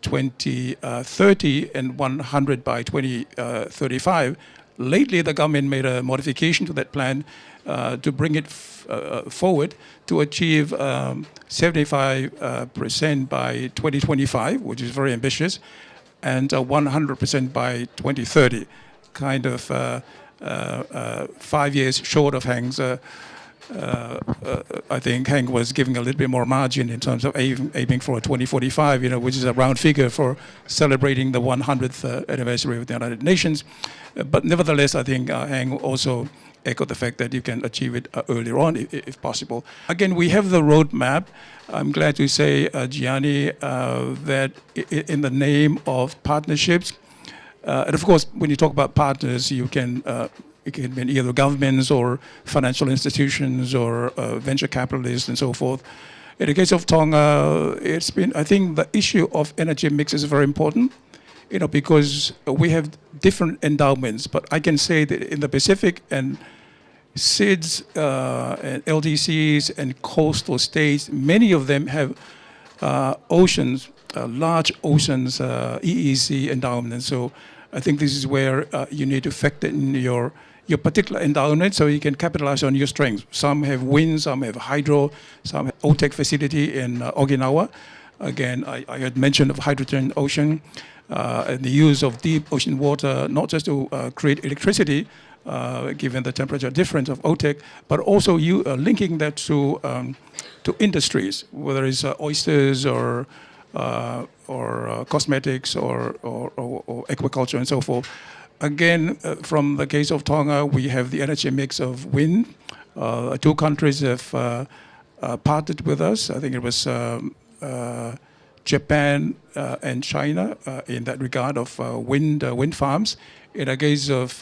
2030 and 100 by 2035. Lately, the government made a modification to that plan to bring it forward to achieve 75% by 2025, which is very ambitious, and 100% by 2030, kind of 5 years short of Hank's. I think Hank was giving a little bit more margin in terms of aiming for a 2045, which is a round figure for celebrating the 100th anniversary of the United Nations. But nevertheless, I think Hank also echoed the fact that you can achieve it earlier on, if possible. Again, we have the roadmap. I'm glad to say, Gianni, that in the name of partnerships, and of course, when you talk about partners, it can mean either governments or financial institutions or venture capitalists and so forth. In the case of Tonga, I think the issue of energy mix is very important, because we have different endowments. But I can say that in the Pacific and SIDS and LDCs and coastal states, many of them have oceans, large oceans EEC endowment. So I think this is where you need to factor in your particular endowment so you can capitalize on your strengths. Some have wind, some have hydro, some have OTEC facility in Okinawa. Again, I had mentioned of hydrogen ocean and the use of deep ocean water, not just to create electricity, given the temperature difference of OTEC, but also you linking that to industries, whether it's oysters or cosmetics or aquaculture and so forth. Again, from the case of Tonga, we have the energy mix of wind. Two countries have partnered with us. I think it was Japan and China in that regard of wind farms. In a case of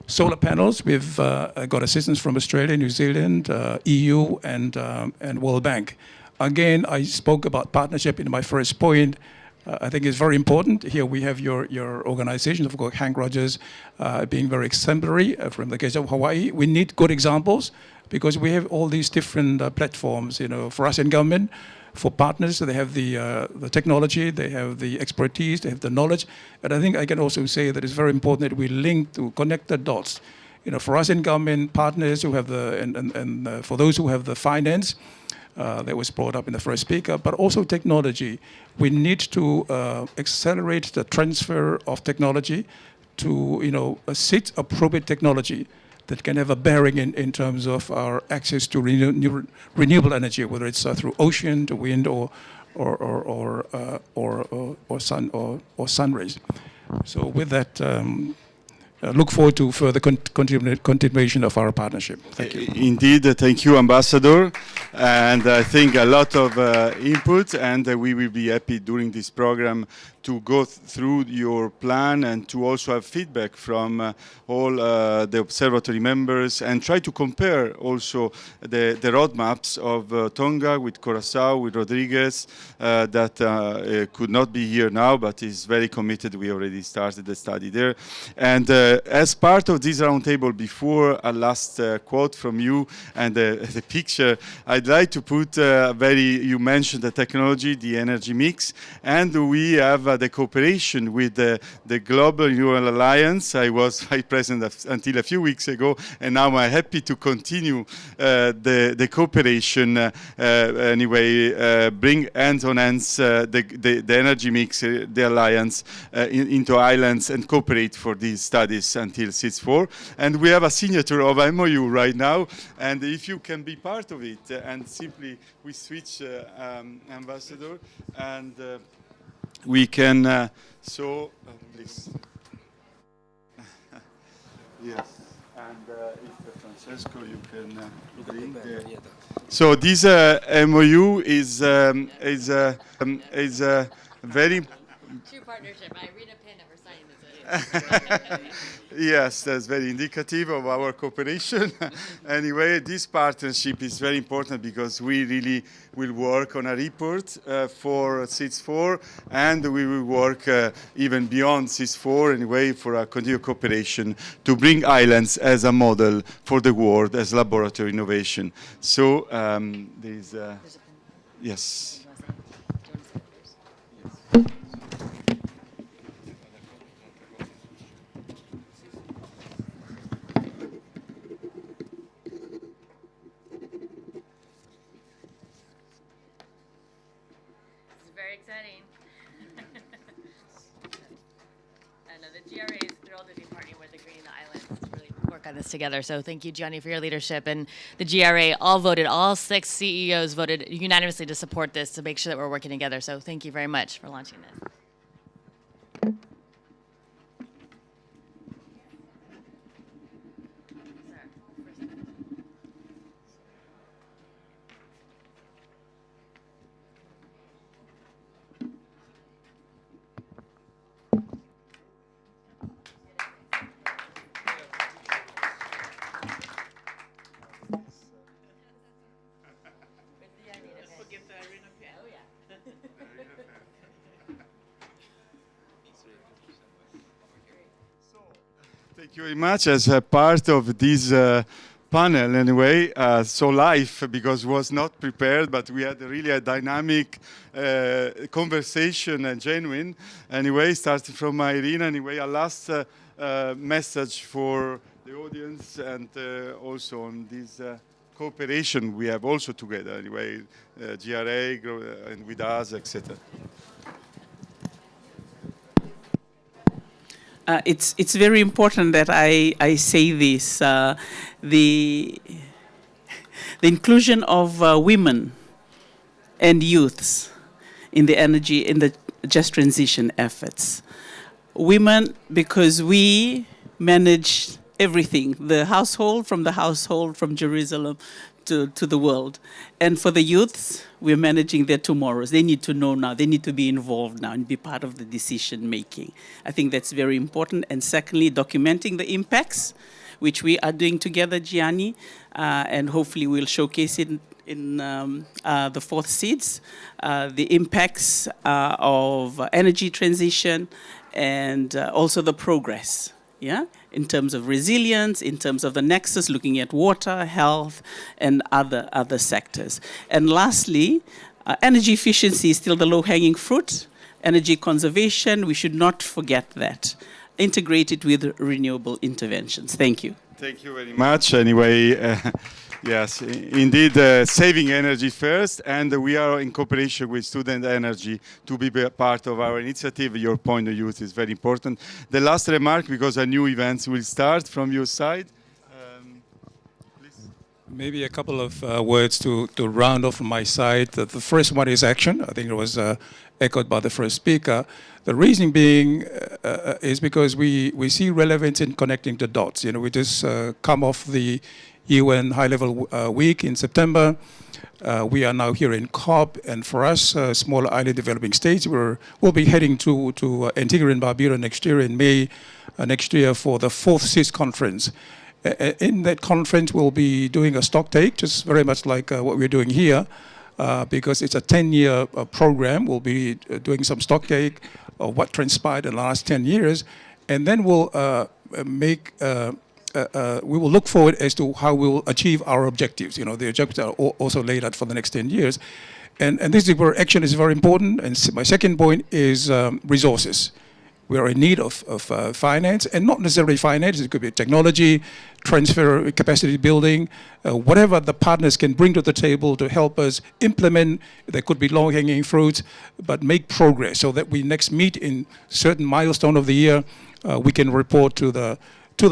solar panels, we've got assistance from Australia, New Zealand, EU, and World Bank. Again, I spoke about partnership in my first point. I think it's very important. Here we have your organization, of course, Hank Rogers, being very exemplary from the case of Hawaii. We need good examples because we have all these different platforms, for us in government, for partners. So they have the technology, they have the expertise, they have the knowledge. And I think I can also say that it's very important that we link to connect the dots. For us in government, partners who have and for those who have the finance, that was brought up in the first speaker, but also technology. We need to accelerate the transfer of technology to, seek appropriate technology that can have a bearing in terms of our access to renewable energy, whether it's through ocean, to wind, or sun rays. So with that, look forward to further continuation of our partnership. Thank you. Indeed, thank you, Ambassador. And I think a lot of input, and we will be happy during this program to go through your plan and to also have feedback from all the observatory members and try to compare also the roadmaps of Tonga with Curaçao, with Rodriguez, that could not be here now, but is very committed. We already started the study there. And as part of this roundtable, before a last quote from you and the picture, I'd like to put you mentioned the technology, the energy mix, and we have the cooperation with the Global Renewable Alliance. I was vice president until a few weeks ago, and now I'm happy to continue the cooperation. Anyway, bring hands on hands the energy mix, the alliance into islands and cooperate for these studies until SIDS4. And we have a signature of MOU right now, and if you can be part of it, and simply we switch ambassador, and we can please. Yes, and if Francesco, you can bring the. So this MOU is a very true partnership. Irina Pin never signed this. Yes, that's very indicative of our cooperation. Anyway, this partnership is very important because we really will work on a report for SIDS4, and we will work even beyond SIDS4 anyway for a continued cooperation to bring islands as a model for the world as laboratory innovation. So there's yes. Exciting. I know the GRA is thrilled to be partnering with the Green Islands to really work on this together. So thank you, Gianni, for your leadership. And the GRA all 6 CEOs voted unanimously to support this to make sure that we're working together. So thank you very much for launching this. Thank you very much. As a part of this panel anyway, so live, because was not prepared, but we had really a dynamic conversation and genuine. Anyway, starting from Irina, anyway, a last message for the audience and also on this cooperation we have also together, anyway, GRA and with us, etc. It's very important that I say this. The inclusion of women and youths in the just transition efforts. Women, because we manage everything, the household, from Jerusalem to the world. And for the youths, we're managing their tomorrows. They need to know now. They need to be involved now and be part of the decision making. I think that's very important. And secondly, documenting the impacts, which we are doing together, Gianni, and hopefully we'll showcase it in the fourth seeds, the impacts of energy transition and also the progress. Yeah, in terms of resilience, in terms of the nexus, looking at water, health, and other sectors. And lastly, energy efficiency is still the low-hanging fruit. Energy conservation, we should not forget that. Integrate it with renewable interventions. Thank you. Thank you very much. Anyway, yes, indeed, saving energy first, and we are in cooperation with Student Energy to be part of our initiative. Your point of view is very important. The last remark, because a new events will start from your side. Please. Maybe a couple of words to round off from my side. The first one is action. I think it was echoed by the first speaker. The reason being is because we see relevance in connecting the dots. You know, we just come off the UN high-level week in September. We are now here in COP, and for us, small island developing states, we'll be heading to Antigua and Barbuda next year in May next year for the fourth CIS conference. In that conference, we'll be doing a stock take, just very much like what we're doing here, because it's a 10-year program. We'll be doing some stock take of what transpired in the last 10 years, and then we'll we will look forward as to how we will achieve our objectives. You know, the objectives are also laid out for the next 10 years. And this is where action is very important. And my second point is resources. We are in need of finance, and not necessarily finance. It could be technology, transfer, capacity building, whatever the partners can bring to the table to help us implement. There could be low-hanging fruits, but make progress so that we next meet in certain milestone of the year, we can report to the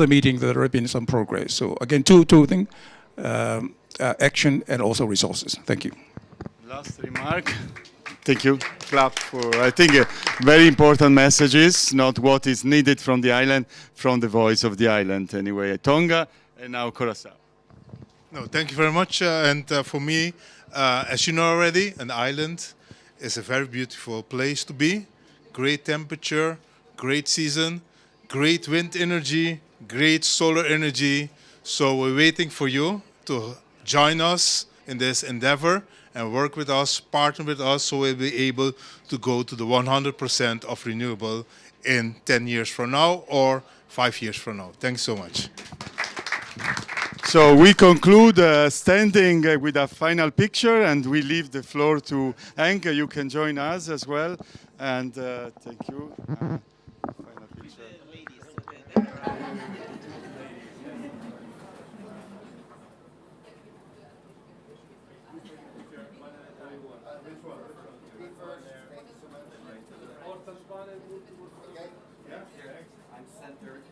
meeting that there have been some progress. So again, two things, action and also resources. Thank you. Last remark. Thank you. Clap for, I think, very important messages, not what is needed from the island, from the voice of the island. Anyway, Tonga and now Curaçao. No, thank you very much. And for me, as you know already, an island is a very beautiful place to be. Great temperature, great season, great wind energy, great solar energy. So we're waiting for you to join us in this endeavor and work with us, partner with us, so we'll be able to go to the 100% of renewable in 10 years from now or 5 years from now. Thanks so much. So we conclude standing with a final picture, and we leave the floor to Henk. You can join us as well. And thank you. Final picture. I'm centered.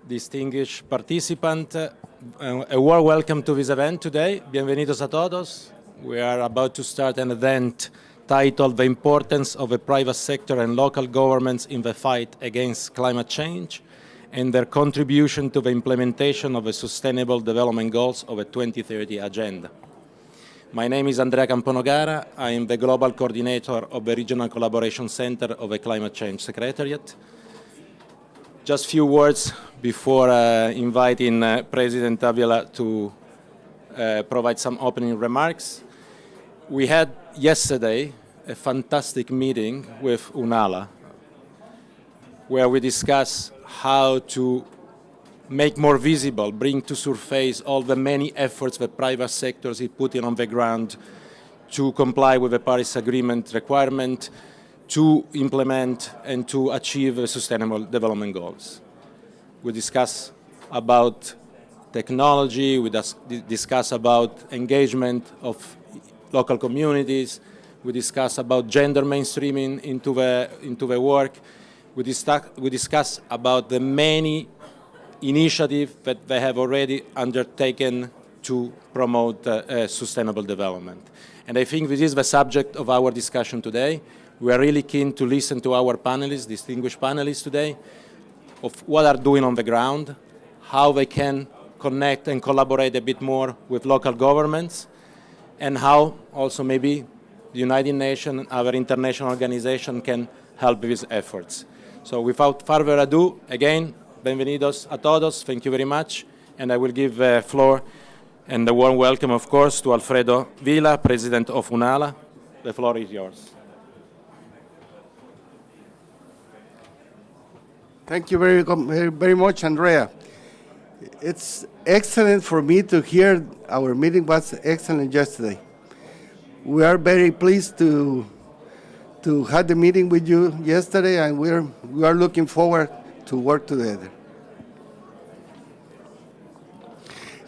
distinguished participant, a warm welcome to this event today. Bienvenidos a todos. We are about to start an event titled The Importance of the Private Sector and Local Governments in the Fight Against Climate Change and their contribution to the implementation of the Sustainable Development Goals of the 2030 Agenda. My name is Andrea Camponogara. I am the Global Coordinator of the Regional Collaboration Center of the Climate Change Secretariat. Just a few words before inviting President Avila to provide some opening remarks. We had yesterday a fantastic meeting with UNALA, where we discussed how to make more visible, bring to surface all the many efforts the private sector is putting on the ground to comply with the Paris Agreement requirement, to implement and to achieve the Sustainable Development Goals. We discuss about technology, we discuss about engagement of local communities, we discuss about gender mainstreaming into the work, we discuss about the many initiatives that they have already undertaken to promote sustainable development. And I think this is the subject of our discussion today. We are really keen to listen to our panelists, distinguished panelists today, of what are doing on the ground, how they can connect and collaborate a bit more with local governments, and how also maybe the United Nations and other international organizations can help with these efforts. So without further ado, again, bienvenidos a todos, thank you very much, and I will give the floor and a warm welcome, of course, to Alfredo Vila, President of UNALA. The floor is yours. Thank you very much, Andrea. It's excellent for me to hear our meeting was excellent yesterday. We are very pleased to have the meeting with you yesterday, and we are looking forward to work together.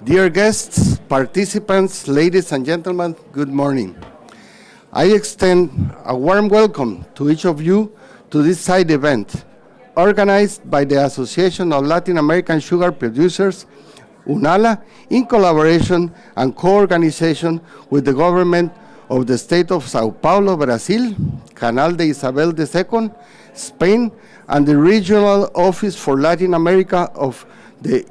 Dear guests, participants, ladies and gentlemen, good morning. I extend a warm welcome to each of you to this side event, organized by the Association of Latin American Sugar Producers, UNALA, in collaboration and co-organization with the government of the state of Sao Paulo, Brazil, Canal de Isabel II, Spain, and the Regional Office for Latin America of the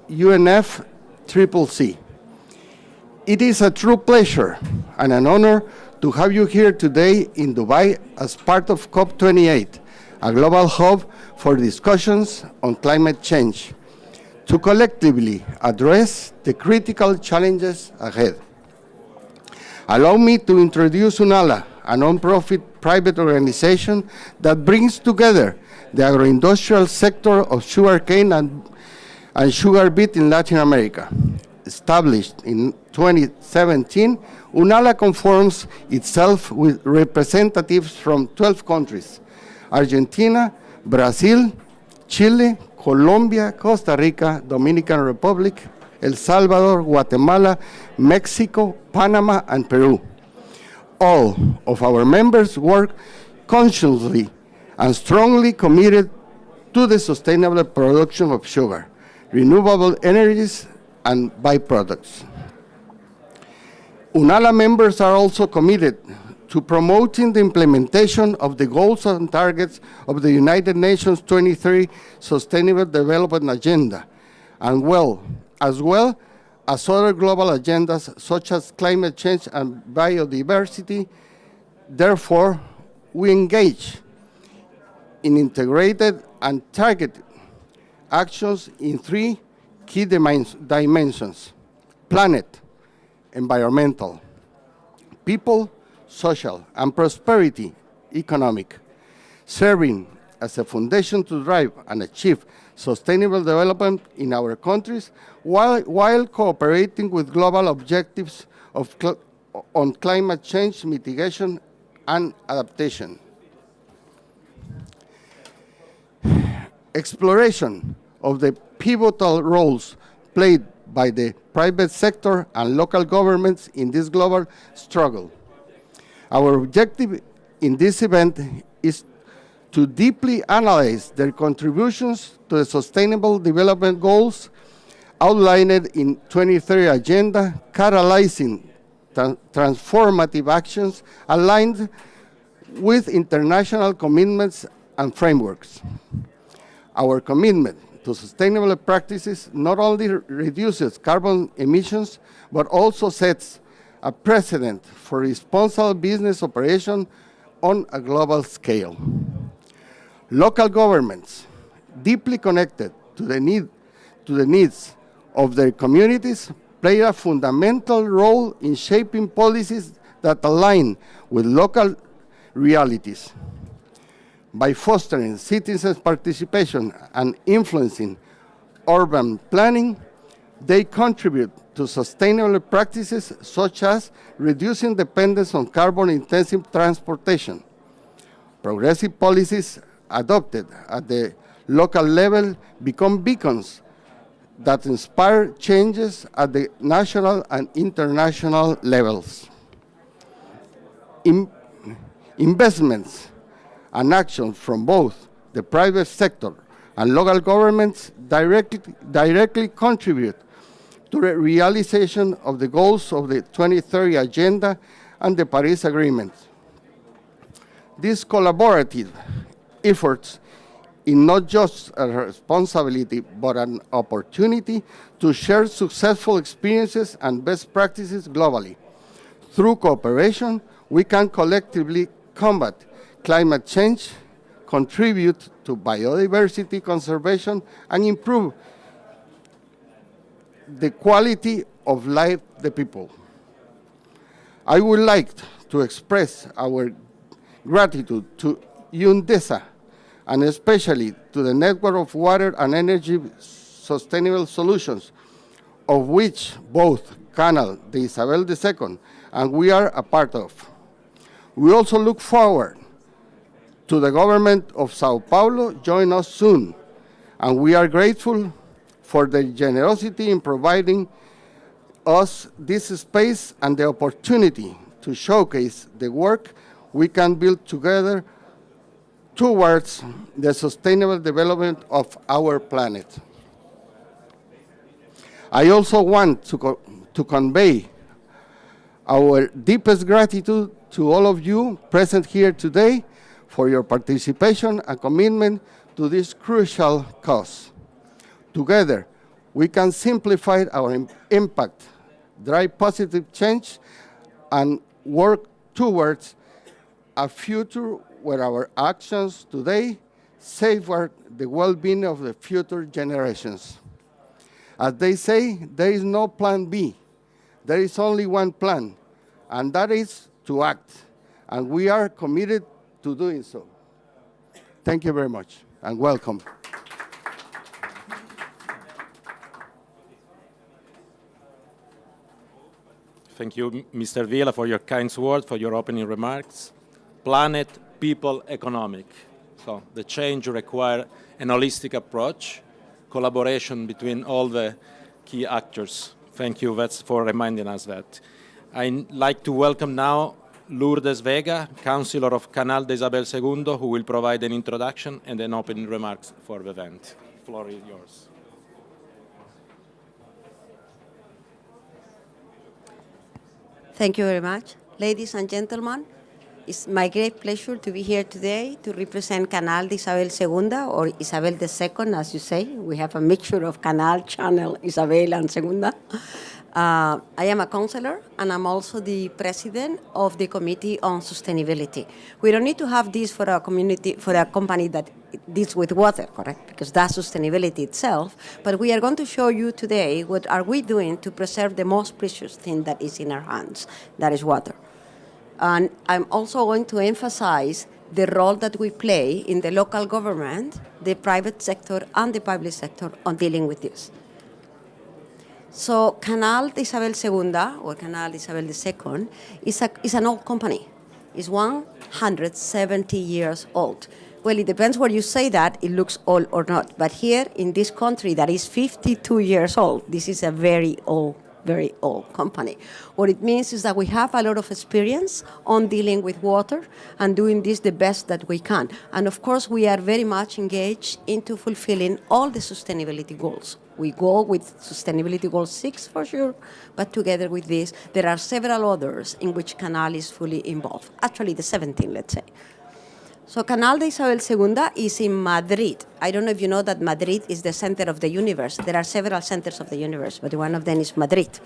UNFCCC. It is a true pleasure and an honor to have you here today in Dubai as part of COP28, a global hub for discussions on climate change, to collectively address the critical challenges ahead. Allow me to introduce UNALA, a non-profit private organization that brings together the agro-industrial sector of sugarcane and sugar beet in Latin America. Established in 2017, UNALA conforms itself with representatives from 12 countries: Argentina, Brazil, Chile, Colombia, Costa Rica, Dominican Republic, El Salvador, Guatemala, Mexico, Panama, and Peru. All of our members work consciously and strongly committed to the sustainable production of sugar, renewable energies, and byproducts. UNALA members are also committed to promoting the implementation of the goals and targets of the United Nations 2030 Sustainable Development Agenda, and as well as other global agendas such as climate change and biodiversity. Therefore, we engage in integrated and targeted actions in three key dimensions: planet, environmental; people, social; and prosperity, economic, serving as a foundation to drive and achieve sustainable development in our countries while cooperating with global objectives on climate change mitigation and adaptation. Exploration of the pivotal roles played by the private sector and local governments in this global struggle. Our objective in this event is to deeply analyze their contributions to the Sustainable Development Goals outlined in 2030 Agenda, catalyzing transformative actions aligned with international commitments and frameworks. Our commitment to sustainable practices not only reduces carbon emissions, but also sets a precedent for responsible business operation on a global scale. Local governments, deeply connected to the needs of their communities, play a fundamental role in shaping policies that align with local realities. By fostering citizens' participation and influencing urban planning, they contribute to sustainable practices such as reducing dependence on carbon-intensive transportation. Progressive policies adopted at the local level become beacons that inspire changes at the national and international levels. Investments and actions from both the private sector and local governments directly contribute to the realization of the goals of the 2030 Agenda and the Paris Agreement. These collaborative efforts is not just a responsibility, but an opportunity to share successful experiences and best practices globally. Through cooperation, we can collectively combat climate change, contribute to biodiversity conservation, and improve the quality of life of the people. I would like to express our gratitude to DESA, and especially to the Network of Water and Energy Sustainable Solutions, of which both Canal de Isabel II and we are a part of. We also look forward to the government of Sao Paulo join us soon, and we are grateful for their generosity in providing us this space and the opportunity to showcase the work we can build together towards the sustainable development of our planet. I also want to convey our deepest gratitude to all of you present here today for your participation and commitment to this crucial cause. Together, we can simplify our impact, drive positive change, and work towards a future where our actions today safeguard the well-being of the future generations. As they say, there is no plan B. There is only one plan, and that is to act, and we are committed to doing so. Thank you very much, and welcome. Thank you, Mr. Vila, for your kind words, for your opening remarks. Planet, people, economic. So the change requires an holistic approach, collaboration between all the key actors. Thank you for reminding us that. I'd like to welcome now Lourdes Vega, Councillor of Canal de Isabel II, who will provide an introduction and then opening remarks for the event. The floor is yours. Thank you very much. Ladies and gentlemen, it's my great pleasure to be here today to represent Canal de Isabel II, or Isabel II, as you say. We have a mixture of Canal, Channel, Isabel, and Segunda. I am a councillor, and I'm also the president of the Committee on Sustainability. We don't need to have this for a company that deals with water, correct? Because that's sustainability itself. But we are going to show you today what are we doing to preserve the most precious thing that is in our hands, that is water. And I'm also going to emphasize the role that we play in the local government, the private sector, and the public sector on dealing with this. So Canal de Isabel II, or Canal de Isabel II, is an old company. It's 170 years old. Well, it depends where you say that, it looks old or not. But here in this country that is 52 years old, this is a very old very old company. What it means is that we have a lot of experience on dealing with water and doing this the best that we can. And of course, we are very much engaged into fulfilling all the sustainability goals. We go with Sustainability Goal 6 for sure, but together with this, there are several others in which Canal is fully involved. Actually, the 17, let's say. So Canal de Isabel II is in Madrid. I don't know if you know that Madrid is the center of the universe. There are several centers of the universe, but one of them is Madrid.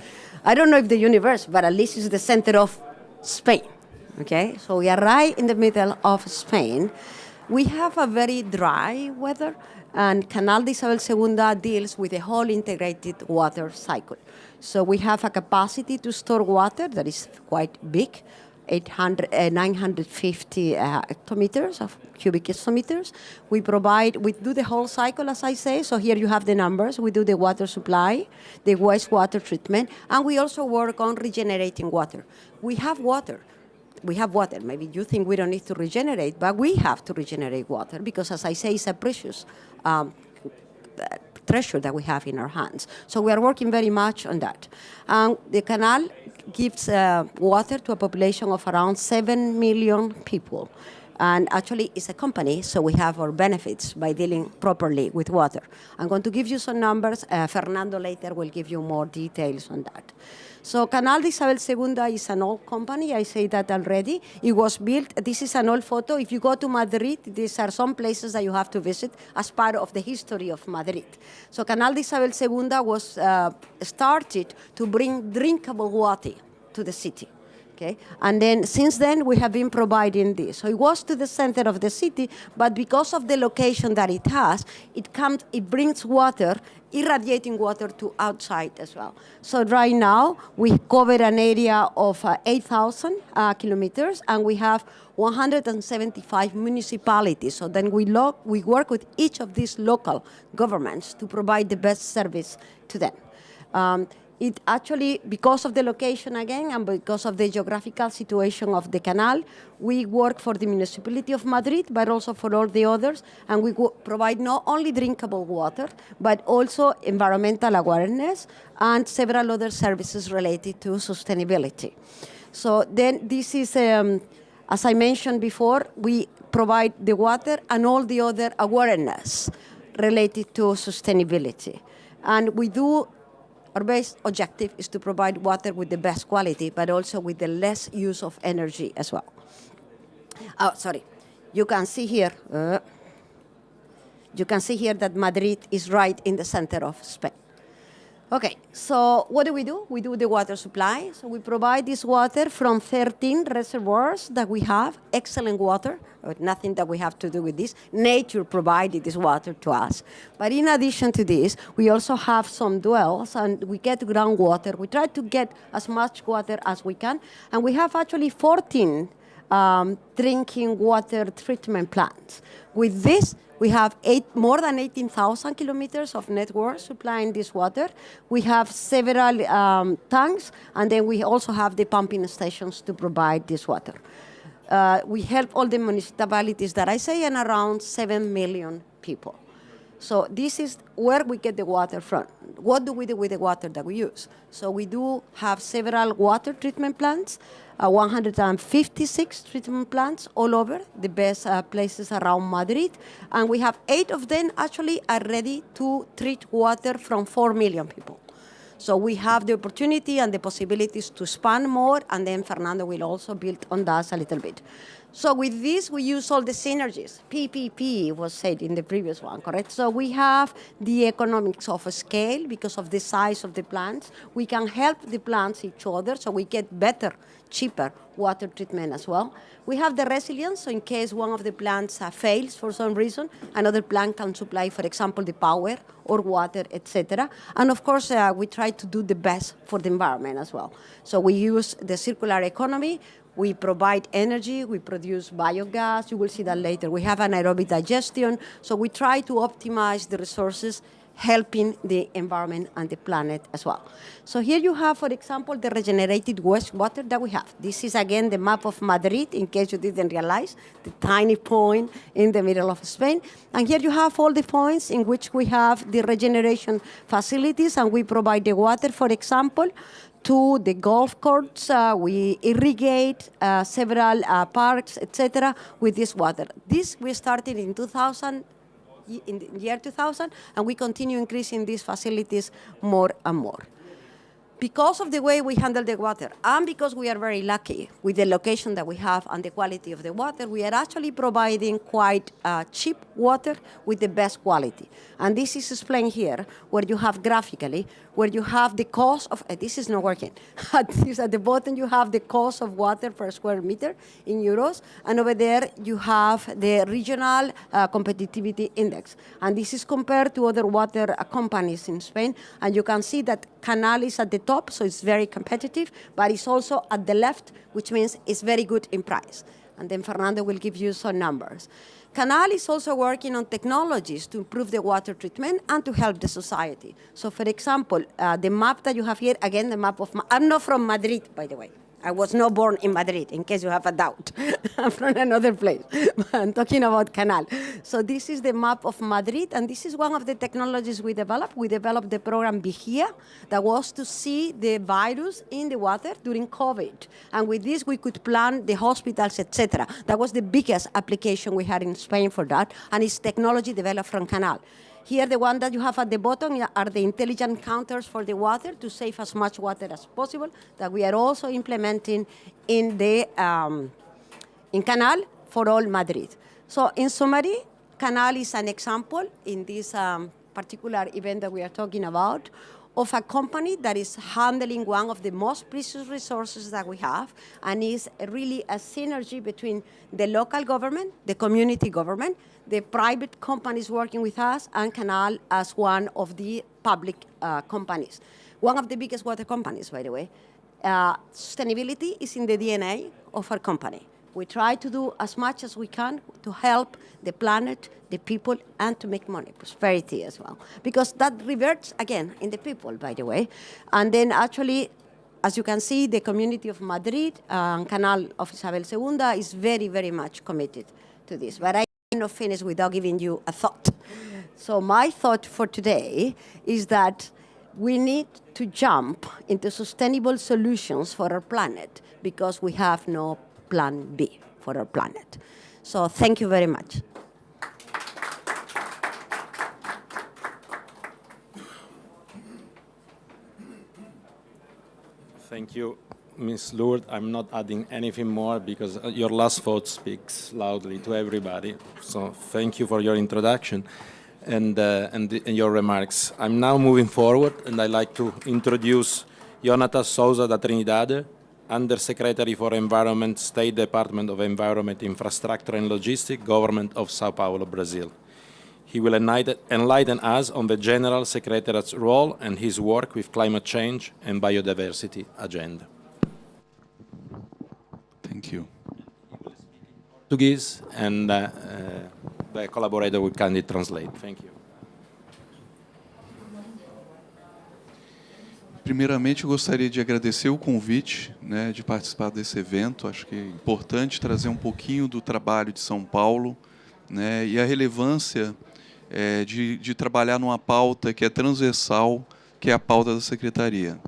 I don't know if the universe, but at least it's the center of Spain. Okay, so we are right in the middle of Spain. We have a very dry weather, and Canal de Isabel II deals with a whole integrated water cycle. So we have a capacity to store water that is quite big, 950 hectometers of cubic hectometers. We do the whole cycle, as I say. So here you have the numbers. We do the water supply, the wastewater treatment, and we also work on regenerating water. We have water. Maybe you think we don't need to regenerate, but we have to regenerate water because, as I say, it's a precious treasure that we have in our hands. So we are working very much on that. The canal gives water to a population of around 7 million people. And actually, it's a company, so we have our benefits by dealing properly with water. I'm going to give you some numbers. Fernando later will give you more details on that. So Canal de Isabel II is an old company. I say that already. It was built. This is an old photo. If you go to Madrid, these are some places that you have to visit as part of the history of Madrid. So Canal de Isabel II was started to bring drinkable water to the city. Okay. And then since then, we have been providing this. So it was to the center of the city, but because of the location that it has, it brings water, irradiating water to outside as well. So right now, we cover an area of 8,000 kilometers, and we have 175 municipalities. So then we work with each of these local governments to provide the best service to them. It actually, because of the location again, and because of the geographical situation of the canal, we work for the municipality of Madrid, but also for all the others, and we provide not only drinkable water, but also environmental awareness and several other services related to sustainability. So then this is, as I mentioned before, we provide the water and all the other awareness related to sustainability. And we do. Our base objective is to provide water with the best quality, but also with the less use of energy as well. Oh, sorry. You can see here that Madrid is right in the center of Spain. Okay, so what do? We do the water supply. So we provide this water from 13 reservoirs that we have, excellent water, but nothing that we have to do with this. Nature provided this water to us. But in addition to this, we also have some wells, and we get groundwater. We try to get as much water as we can, and we have actually 14 drinking water treatment plants. With this, we have more than 18,000 kilometers of network supplying this water. We have several tanks, and then we also have the pumping stations to provide this water. We help all the municipalities that I say, and around 7 million people. So this is where we get the water from. What do we do with the water that we use? So we do have several water treatment plants, 156 treatment plants all over the best places around Madrid. And we have 8 of them actually are ready to treat water from 4 million people. So we have the opportunity and the possibilities to expand more, and then Fernando will also build on that a little bit. So with this, we use all the synergies. PPP was said in the previous one, correct? So we have the economics of scale because of the size of the plants. We can help the plants each other, so we get better, cheaper water treatment as well. We have the resilience, so in case one of the plants fails for some reason, another plant can supply, for example, the power or water, etc. And of course, we try to do the best for the environment as well. So we use the circular economy. We provide energy, we produce biogas, you will see that later. We have anaerobic digestion, so we try to optimize the resources helping the environment and the planet as well. So here you have, for example, the regenerated wastewater that we have. This is, again, the map of Madrid, in case you didn't realize, the tiny point in the middle of Spain. And here you have all the points in which we have the regeneration facilities, and we provide the water, for example, to the golf courts. We irrigate several parks, etc., with this water. This we started in the year 2000, and we continue increasing these facilities more and more. Because of the way we handle the water, and because we are very lucky with the location that we have and the quality of the water, we are actually providing quite cheap water with the best quality. And this is explained here, where you have graphically, where you have the cost of, this is not working. At the bottom, you have the cost of water per square meter in euros, and over there, you have the regional competitivity index. And this is compared to other water companies in Spain, and you can see that Canal is at the top, so it's very competitive, but it's also at the left, which means it's very good in price. And then Fernando will give you some numbers. Canal is also working on technologies to improve the water treatment and to help the society. So, for example, the map that you have here, again, the map of, I'm not from Madrid, by the way. I was not born in Madrid, in case you have a doubt. I'm from another place. I'm talking about Canal. So this is the map of Madrid, and this is one of the technologies we developed. We developed the program Vigía, that was to see the virus in the water during COVID. And with this, we could plan the hospitals, etc. That was the biggest application we had in Spain for that, and it's technology developed from Canal. Here, the one that you have at the bottom are the intelligent counters for the water to save as much water as possible, that we are also implementing in the in Canal for all Madrid. So in summary, Canal is an example in this particular event that we are talking about of a company that is handling one of the most precious resources that we have, and is really a synergy between the local government, the community government, the private companies working with us, and Canal as one of the public companies. One of the biggest water companies, by the way. Sustainability is in the DNA of our company. We try to do as much as we can to help the planet, the people, and to make money, prosperity as well. Because that reverts, again, in the people, by the way. And then actually, as you can see, the community of Madrid, Canal of Isabel II, is very, very much committed to this. But I cannot finish without giving you a thought. So my thought for today is that we need to jump into sustainable solutions for our planet, because we have no plan B for our planet. So thank you very much. Thank you, Ms. Lourdes. I'm not adding anything more because your last thought speaks loudly to everybody. So thank you for your introduction and your remarks. I'm now moving forward, and I'd like to introduce Jonatas Souza da Trinidade, Undersecretary for Environment, State Department of Environment, Infrastructure and Logistics, Government of São Paulo, Brazil. He will enlighten us on the General Secretariat's role and his work with climate change and biodiversity agenda. Thank you. Portuguese, and the collaborator will kindly translate. Thank you. Primeiramente, eu gostaria de agradecer o convite, né, de participar desse evento. Acho que é importante trazer um pouquinho do trabalho de São Paulo, né, e a relevância de trabalhar numa pauta que é transversal, que é a pauta da Secretaria.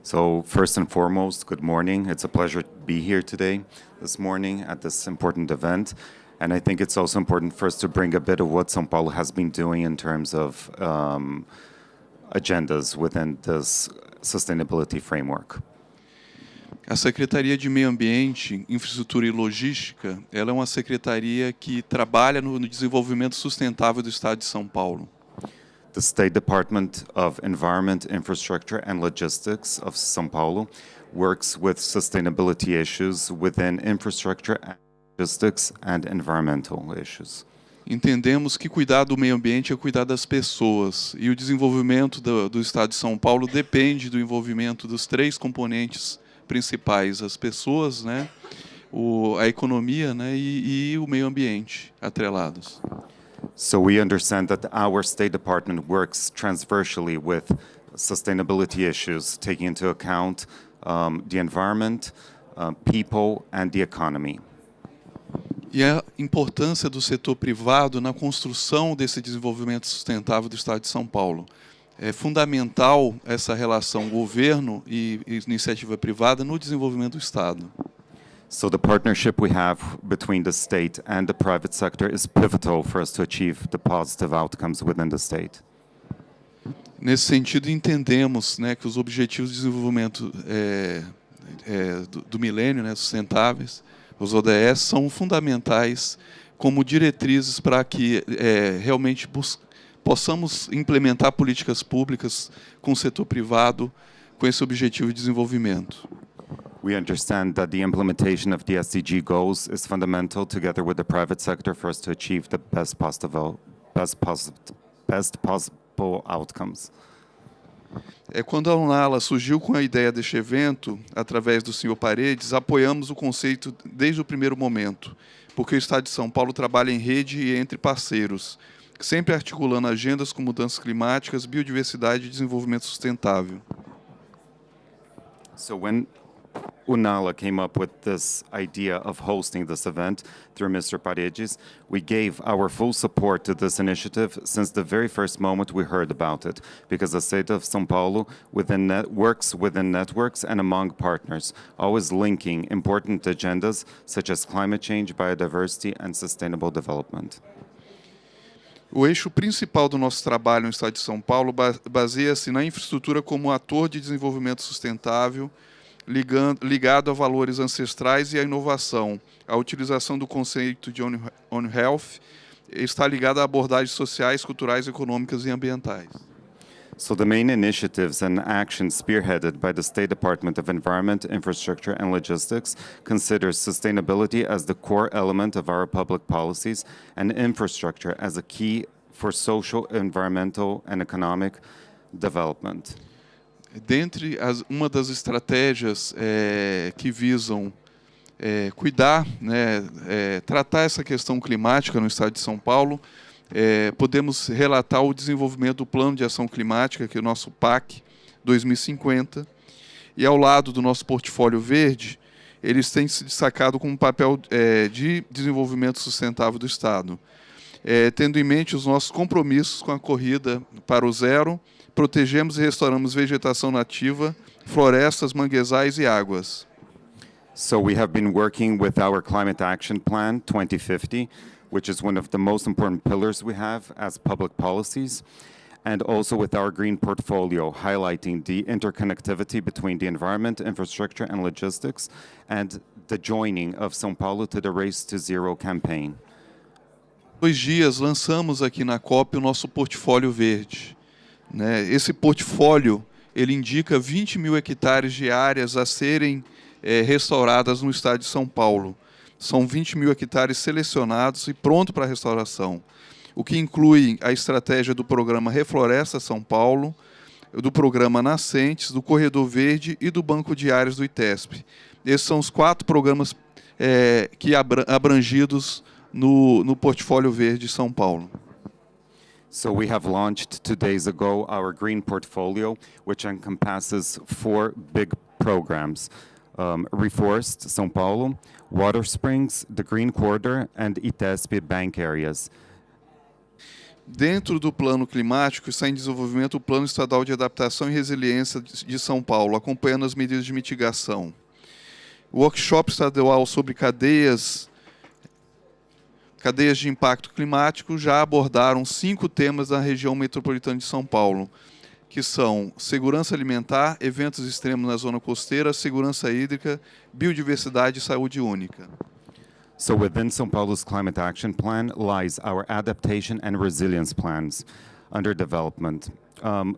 So first and foremost, good morning. It's a pleasure to be here today, this morning, at this important event. And I think it's also important for us to bring a bit of what São Paulo has been doing in terms of agendas within this sustainability framework. A Secretaria de Meio Ambiente, Infraestrutura e Logística, ela é uma secretaria que trabalha no desenvolvimento sustentável do Estado de São Paulo. The State Department of Environment, Infrastructure and Logistics of São Paulo works with sustainability issues within infrastructure, logistics and environmental issues. Entendemos que cuidar do meio ambiente é cuidar das pessoas, e o desenvolvimento do Estado de São Paulo depende do envolvimento dos três componentes principais: as pessoas, né, a economia, né, e o meio ambiente atrelados. So we understand that our State Department works transversally with sustainability issues, taking into account the environment, people, and the economy. E a importância do setor privado na construção desse desenvolvimento sustentável do Estado de São Paulo. É fundamental essa relação governo e iniciativa privada no desenvolvimento do Estado. So the partnership we have between the state and the private sector is pivotal for us to achieve the positive outcomes within the state. Nesse sentido, entendemos, né, que os objetivos de desenvolvimento do milênio, né, sustentáveis, os ODS, são fundamentais como diretrizes para que realmente possamos implementar políticas públicas com o setor privado com esse objetivo de desenvolvimento. We understand that the implementation of the SDG goals is fundamental together with the private sector for us to achieve the best possible outcomes. Quando a UNALA surgiu com a ideia deste evento, através do senhor Paredes, apoiamos o conceito desde o primeiro momento, porque o Estado de São Paulo trabalha em rede e entre parceiros, sempre articulando agendas com mudanças climáticas, biodiversidade e desenvolvimento sustentável. So when UNALA came up with this idea of hosting this event through Mr. Paredes, we gave our full support to this initiative since the very first moment we heard about it, because the state of São Paulo works within networks and among partners, always linking important agendas such as climate change, biodiversity, and sustainable development. O eixo principal do nosso trabalho no Estado de São Paulo baseia-se na infraestrutura como ator de desenvolvimento sustentável, ligado a valores ancestrais e à inovação. A utilização do conceito de On Health está ligada a abordagens sociais, culturais, econômicas e ambientais. So the main initiatives and actions spearheaded by the State Department of Environment, Infrastructure and Logistics considers sustainability as the core element of our public policies and infrastructure as a key for social, environmental and economic development. Dentre uma das estratégias que visam cuidar, né, tratar essa questão climática no Estado de São Paulo, podemos relatar o desenvolvimento do Plano de Ação Climática, que é o nosso PAC 2050, e ao lado do nosso portfólio verde, eles têm se destacado como um papel de desenvolvimento sustentável do Estado, tendo em mente os nossos compromissos com a corrida para o zero. Protegemos e restauramos vegetação nativa, florestas, manguezais e águas. So we have been working with our Climate Action Plan 2050, which is one of the most important pillars we have as public policies, and also with our green portfolio, highlighting the interconnectivity between the environment, infrastructure, and logistics, and the joining of São Paulo to the Race to Zero campaign. 2 dias lançamos aqui na COP o nosso portfólio verde. Esse portfólio ele indica 20 mil hectares de áreas a serem restauradas no Estado de São Paulo. São 20 mil hectares selecionados e prontos para restauração, o que inclui a estratégia do programa Refloresta São Paulo, do programa Nascentes, do Corredor Verde e do Banco de Áreas do ITESP. Esses são os 4 programas que abrangidos no portfólio verde de São Paulo. So we have launched 2 days ago our green portfolio, which encompasses 4 big programs: Reforest São Paulo, Water Springs, the Green Corridor, and ITESP bank areas. Dentro do plano climático está em desenvolvimento o Plano Estadual de Adaptação e Resiliência de São Paulo, acompanhando as medidas de mitigação. O workshop estadual sobre cadeias de impacto climático já abordaram 5 temas da região metropolitana de São Paulo, que são segurança alimentar, eventos extremos na zona costeira, segurança hídrica, biodiversidade e saúde única. So within São Paulo's Climate Action Plan lies our adaptation and resilience plans under development.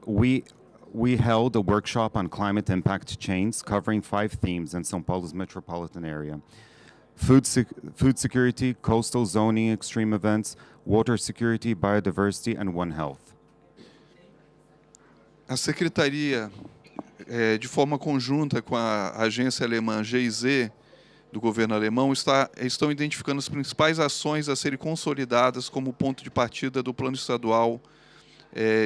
We held a workshop on climate impact chains covering 5 themes in São Paulo's metropolitan area: food security, coastal zoning extreme events, water security, biodiversity, and One Health. A Secretaria, de forma conjunta com a agência alemã GIZ, do governo alemão estão identificando as principais ações a serem consolidadas como ponto de partida do Plano Estadual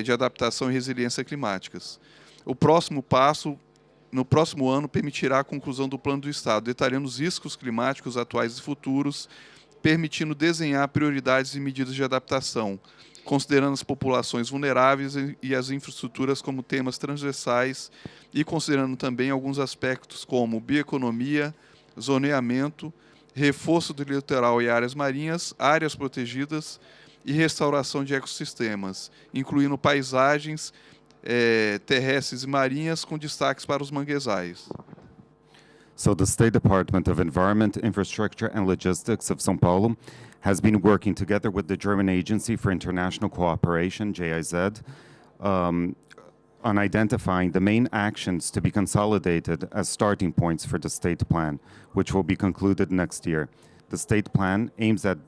de Adaptação e Resiliência Climáticas. O próximo passo, no próximo ano, permitirá a conclusão do Plano do Estado, detalhando os riscos climáticos atuais e futuros, permitindo desenhar prioridades e medidas de adaptação, considerando as populações vulneráveis e as infraestruturas como temas transversais e considerando também alguns aspectos como bioeconomia, zoneamento, reforço do litoral e áreas marinhas, áreas protegidas e restauração de ecossistemas, incluindo paisagens terrestres e marinhas com destaques para os manguezais. So the State Department of Environment, Infrastructure and Logistics of São Paulo has been working together with the German Agency for International Cooperation, GIZ, on identifying the main actions to be consolidated as starting points for the state plan, which will be concluded next year. The state plan aims at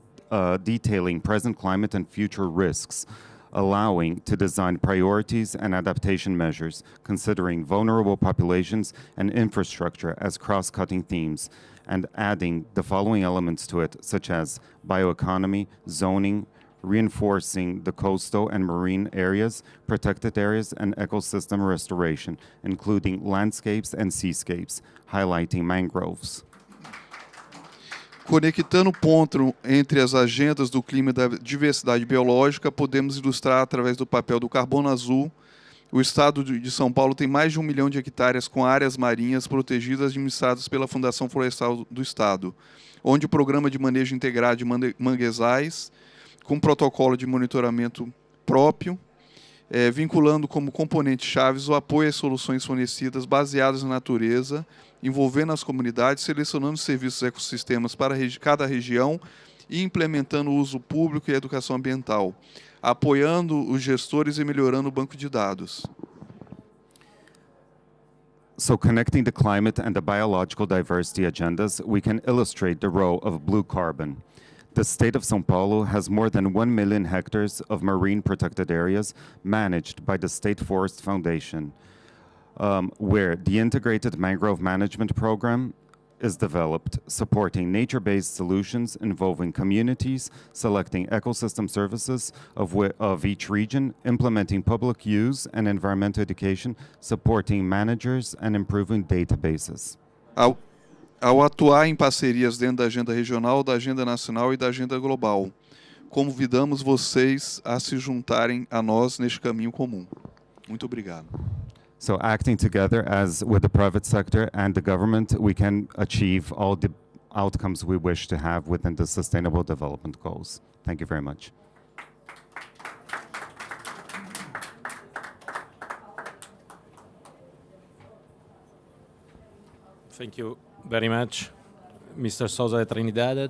detailing present climate and future risks, allowing to design priorities and adaptation measures, considering vulnerable populations and infrastructure as cross-cutting themes, and adding the following elements to it, such as bioeconomy, zoning, reinforcing the coastal and marine areas, protected areas, and ecosystem restoration, including landscapes and seascapes, highlighting mangroves. Conectando o ponto entre as agendas do clima e da diversidade biológica, podemos ilustrar através do papel do carbono azul. O estado de São Paulo tem mais de 1 milhão de hectares com áreas marinhas protegidas administradas pela Fundação Florestal do Estado, onde o programa de manejo integrado de manguezais, com protocolo de monitoramento próprio, vinculando como componentes chaves o apoio às soluções fornecidas baseadas na natureza, envolvendo as comunidades, selecionando serviços e ecossistemas para cada região e implementando o uso público e a educação ambiental, apoiando os gestores e melhorando o banco de dados. So connecting the climate and the biological diversity agendas, we can illustrate the role of blue carbon. The state of São Paulo has more than 1 million hectares of marine protected areas managed by the State Forest Foundation, where the Integrated Mangrove Management Program is developed, supporting nature-based solutions involving communities, selecting ecosystem services of each region, implementing public use and environmental education, supporting managers, and improving databases. Ao atuar em parcerias dentro da agenda regional, da agenda nacional e da agenda global, convidamos vocês a se juntarem a nós neste caminho comum. Muito obrigado. So acting together as with the private sector and the government, we can achieve all the outcomes we wish to have within the Sustainable Development Goals. Thank you very much. Thank you very much, Mr. Sousa de Trinidad.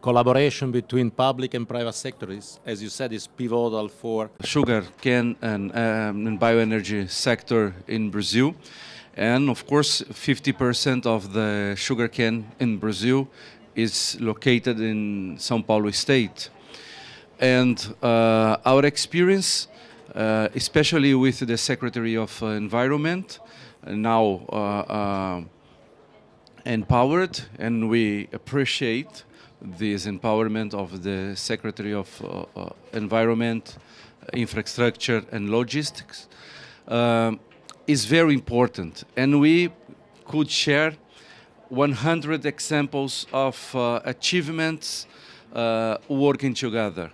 Collaboration between public and private sector is, as you said, is pivotal for sugar cane and bioenergy sector in Brazil. And of course, 50% of the sugar cane in Brazil is located in São Paulo state. And our experience, especially with the Secretary of Environment, now empowered, and we appreciate this empowerment of the Secretary of Environment, Infrastructure and Logistics, is very important. And we could share 100 examples of achievements working together.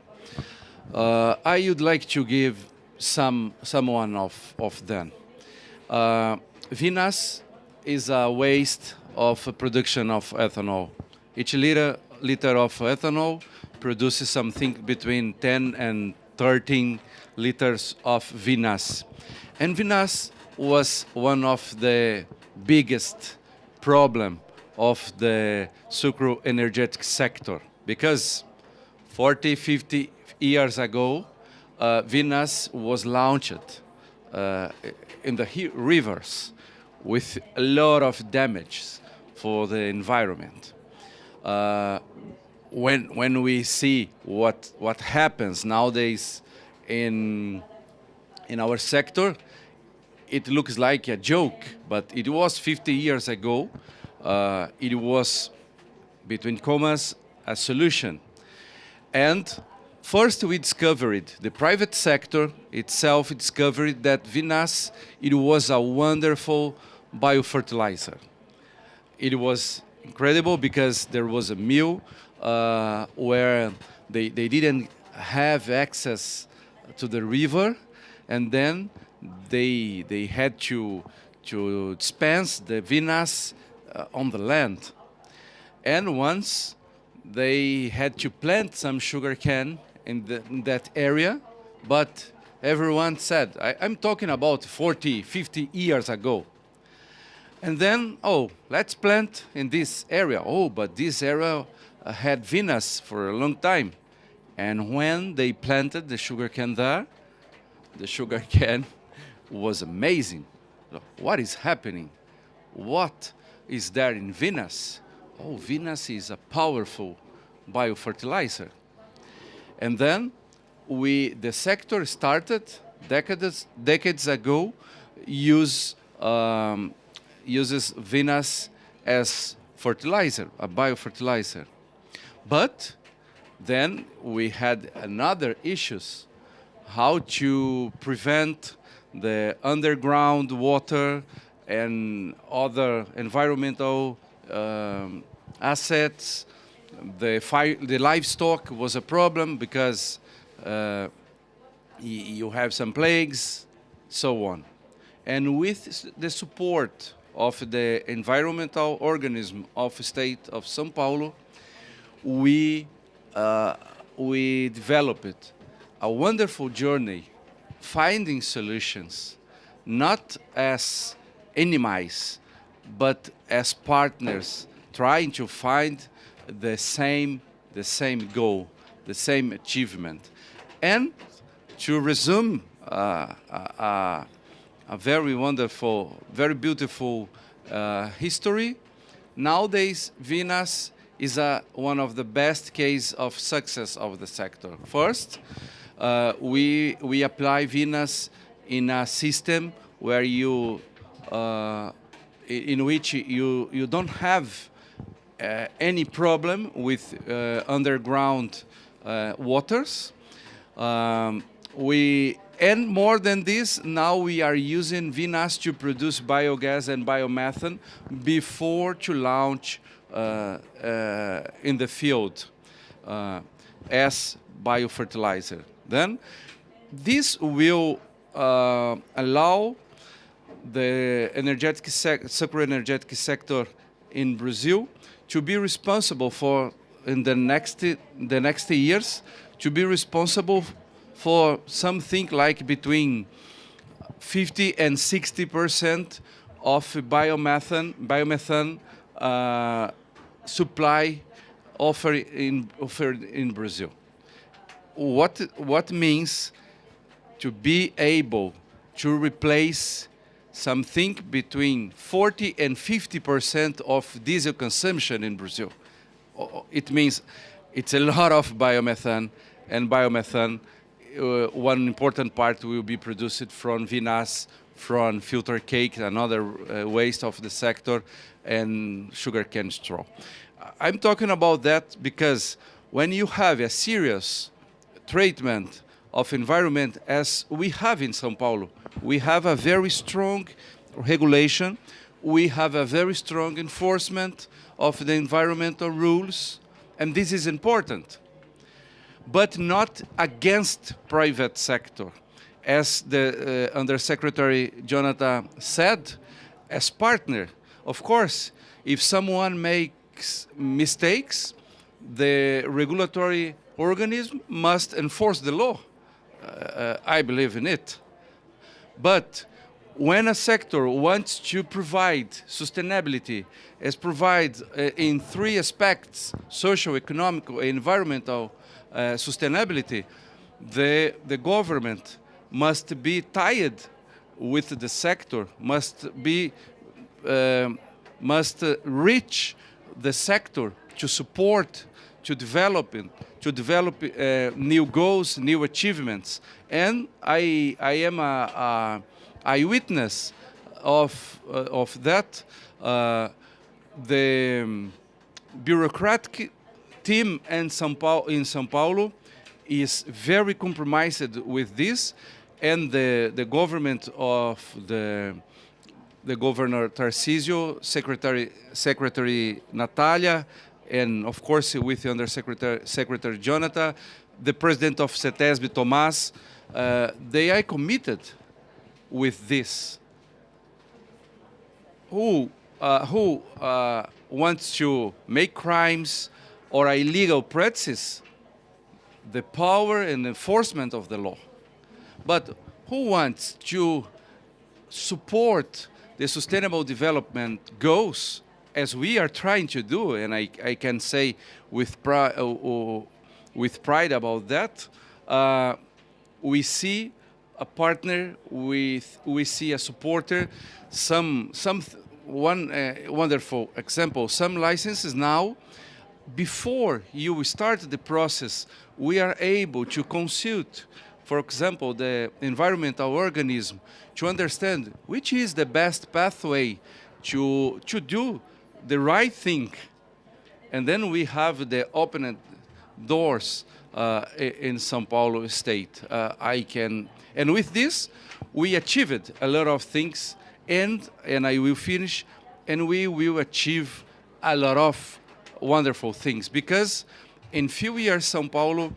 I would like to give some one of them. Vinasse is a waste of production of ethanol. Each liter of ethanol produces something between 10 and 13 liters of vinasse. And vinasse was one of the biggest problem of the sucro-energetic sector, because 40, 50 years ago, vinasse was launched in the rivers with a lot of damage for the environment. When we see what happens nowadays in our sector, it looks like a joke, but it was 50 years ago it was, between commas, a solution. And first we discovered, the private sector itself discovered that vinasse, it was a wonderful biofertilizer. It was incredible because there was a mill where they didn't have access to the river, and then they had to dispense the vinasse on the land. And once they had to plant some sugarcane in that area, but everyone said, I'm talking about 40, 50 years ago. And then, oh, let's plant in this area. Oh, but this area had vinasse for a long time. And when they planted the sugarcane there, the sugarcane was amazing. What is happening? What is there in vinasse? Oh, vinasse is a powerful biofertilizer. And then the sector started decades ago uses vinasse as fertilizer, a biofertilizer. But then we had another issues, how to prevent the underground water and other environmental assets. The livestock was a problem because you have some plagues, so on. And with the support of the environmental organism of the state of São Paulo, we developed a wonderful journey finding solutions, not as enemies, but as partners, trying to find the same goal, the same achievement. And to resume a very wonderful, very beautiful history, nowadays vinasse is one of the best cases of success of the sector. First, we apply vinasse in a system where in which you don't have any problem with underground waters. And more than this, now we are using vinasse to produce biogas and biomethane before to launch in the field as biofertilizer. Then this will allow the circular energetic sector in Brazil to be responsible for, in the next years, to be responsible for something like between 50 and 60% of biomethane supply offered in Brazil. What means to be able to replace something between 40 and 50% of diesel consumption in Brazil. It means it's a lot of biomethane, and biomethane, one important part will be produced from vinasse, from filter cake, another waste of the sector, and sugarcane straw. I'm talking about that because when you have a serious treatment of environment, as we have in São Paulo, we have a very strong regulation, we have a very strong enforcement of the environmental rules, and this is important, but not against private sector. As the Undersecretary Jonathan said, as partner, of course, if someone makes mistakes, the regulatory organism must enforce the law. I believe in it. But when a sector wants to provide sustainability, as provide in three aspects, social, economic, environmental sustainability, the government must be tied with the sector, must reach the sector to support, to develop new goals, new achievements. And I am a witness of that. the bureaucratic team in São Paulo is very compromised with this, and the government of the Governor Tarcísio, Secretary Natalia, and of course with the Secretary Jonathan, the President of CETESB, Tomás, they are committed with this. Who wants to make crimes or illegal practices, the power and enforcement of the law. But who wants to support the sustainable development goals, as we are trying to do, and I can say with pride about that, we see a partner, we see a supporter, one wonderful example, some licenses now, before you start the process, we are able to consult, for example, the environmental organism to understand which is the best pathway to do the right thing. And then we have the open doors in São Paulo state. And with this, we achieved a lot of things, and I will finish, and we will achieve a lot of wonderful things, because in few years São Paulo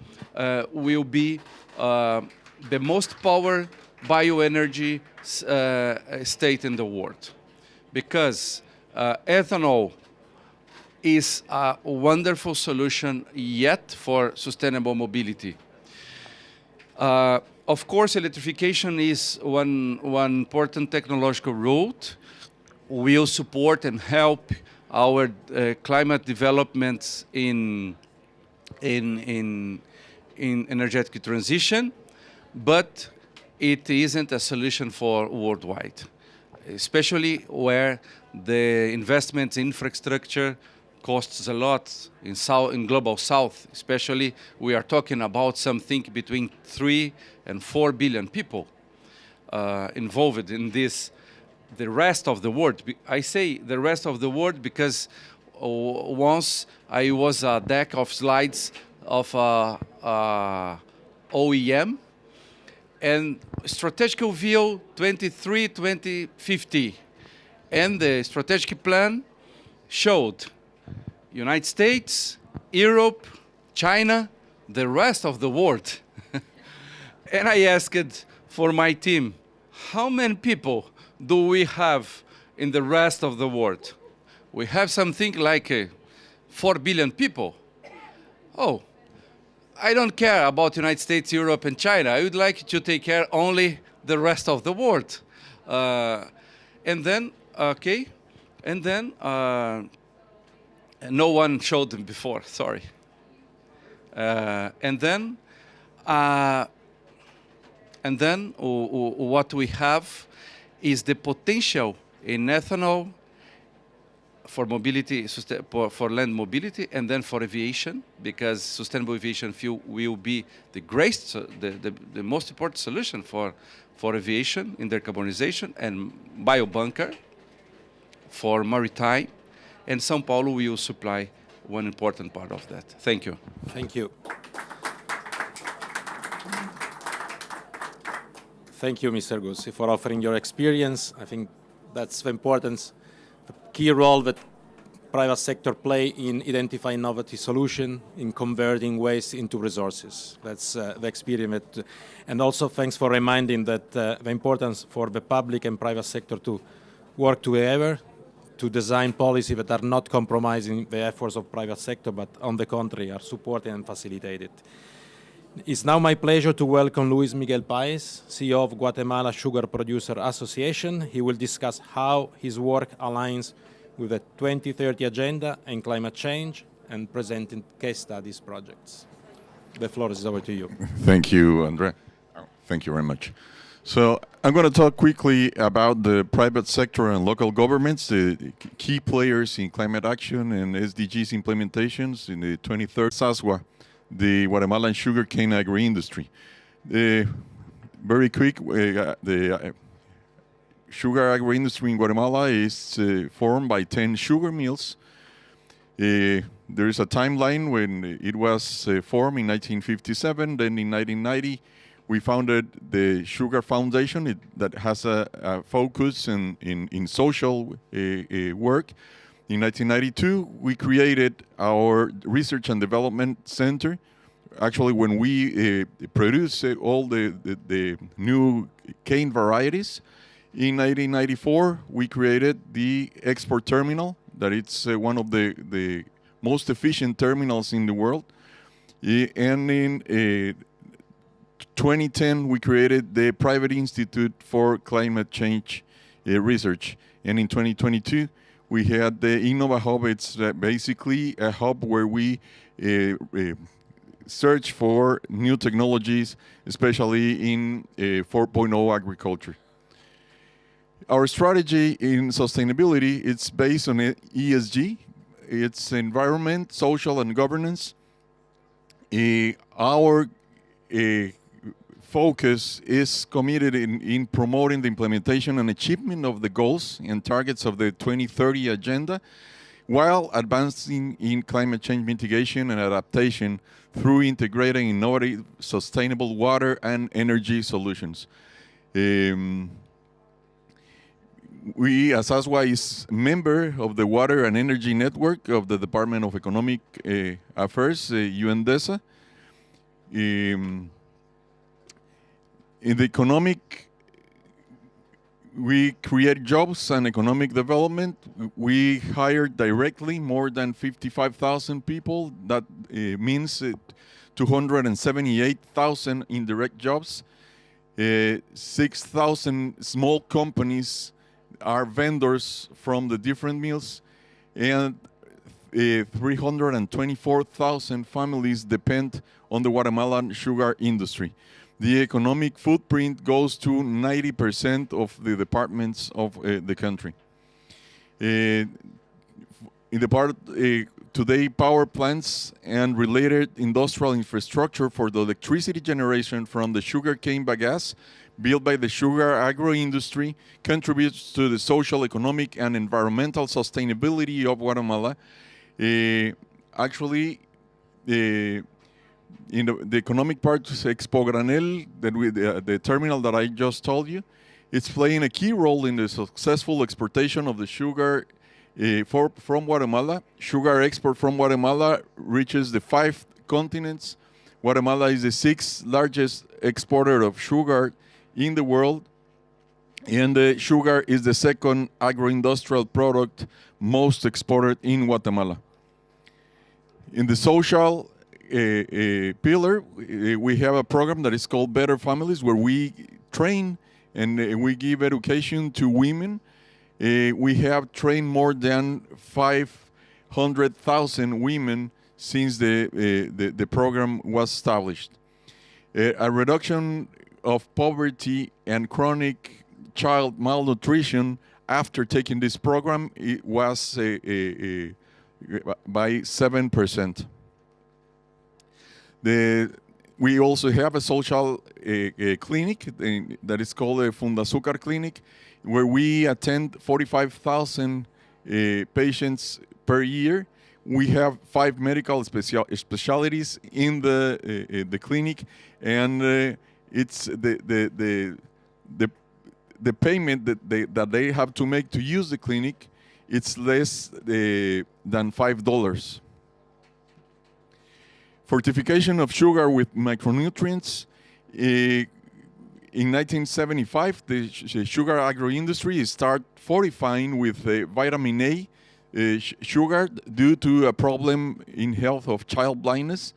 will be the most power bioenergy state in the world, because ethanol is a wonderful solution yet for sustainable mobility. Of course, electrification is one important technological route. We'll support and help our climate developments in energetic transition, but it isn't a solution for worldwide, especially where the investment in infrastructure costs a lot in global south. Especially, we are talking about something between 3 and 4 billion people involved in this. The rest of the world, I say the rest of the world because once I was a deck of slides of OEM and strategic view 2050, and the strategic plan showed United States, Europe, China, the rest of the world. And I asked for my team, how many people do we have in the rest of the world? We have something like 4 billion people. Oh, I don't care about United States, Europe, and China. I would like to take care only the rest of the world. And then, okay, and then no one showed them before. Sorry. And then what we have is the potential in ethanol for mobility, for land mobility, and then for aviation, because sustainable aviation fuel will be the most important solution for aviation in decarbonization, and biobunker for maritime, and São Paulo will supply one important part of that. Thank you. Thank you. Thank you, Mr. Gussi, for offering your experience. I think that's the importance, the key role that private sector play in identifying innovative solution, in converting waste into resources. That's the experience. And also thanks for reminding that the importance for the public and private sector to work together to design policy that are not compromising the efforts of private sector, but on the contrary, are supported and facilitated. It's now my pleasure to welcome Luis Miguel Paez, CEO of Guatemala Sugar Producer Association. He will discuss how his work aligns with the 2030 agenda and climate change, and presenting case studies projects. The floor is over to you. Thank you, Andre. Thank you very much. So I'm going to talk quickly about the private sector and local governments, the key players in climate action and SDGs implementations in the 2030 SASWA, the Guatemalan sugarcane agri-industry. Very quick, sugar agro-industry in Guatemala is formed by 10 sugar mills. There is a timeline when it was formed in 1957. Then in 1990, we founded the Sugar Foundation that has a focus in social work. In 1992, we created our Research and Development Center. Actually, when we produce all the new cane varieties, in 1994, we created the export terminal, that it's one of the most efficient terminals in the world. And in 2010, we created the Private Institute for Climate Change Research. And in 2022, we had the Innova Hub. It's basically a hub where we search for new technologies, especially in 4.0 agriculture. Our strategy in sustainability, it's based on ESG. It's environment, social, and governance. Our focus is committed in promoting the implementation and achievement of the goals and targets of the 2030 agenda, while advancing in climate change mitigation and adaptation through integrating innovative, sustainable water and energy solutions. We, as ASWA, is member of the Water and Energy Network of the Department of Economic Affairs, DESA. In the economic, we create jobs and economic development. We hire directly more than 55,000 people. That means 278,000 indirect jobs. 6,000 small companies are vendors from the different mills, and 324,000 families depend on the Guatemalan sugar industry. The economic footprint goes to 90% of the departments of the country. In the part today, power plants and related industrial infrastructure for the electricity generation from the sugarcane bagasse built by the sugar agro-industry contributes to the social, economic, and environmental sustainability of Guatemala. Actually, in the economic part, Expo Granel, the terminal that I just told you, it's playing a key role in the successful exportation of the sugar from Guatemala. Sugar export from Guatemala reaches the 5 continents. Guatemala is the 6th largest exporter of sugar in the world, and sugar is the 2nd agro-industrial product most exported in Guatemala. In the social pillar, we have a program that is called Better Families, where we train and we give education to women. We have trained more than 500,000 women since the program was established. A reduction of poverty and chronic child malnutrition after taking this program, it was by 7%. We also have a social clinic that is called a Fundazucar Clinic, where we attend 45,000 patients per year. We have 5 medical specialties in the clinic, and it's the payment that they have to make to use the clinic. It's less than $5. Fortification of sugar with micronutrients. In 1975, the sugar agro-industry started fortifying with vitamin A sugar due to a problem in health of child blindness.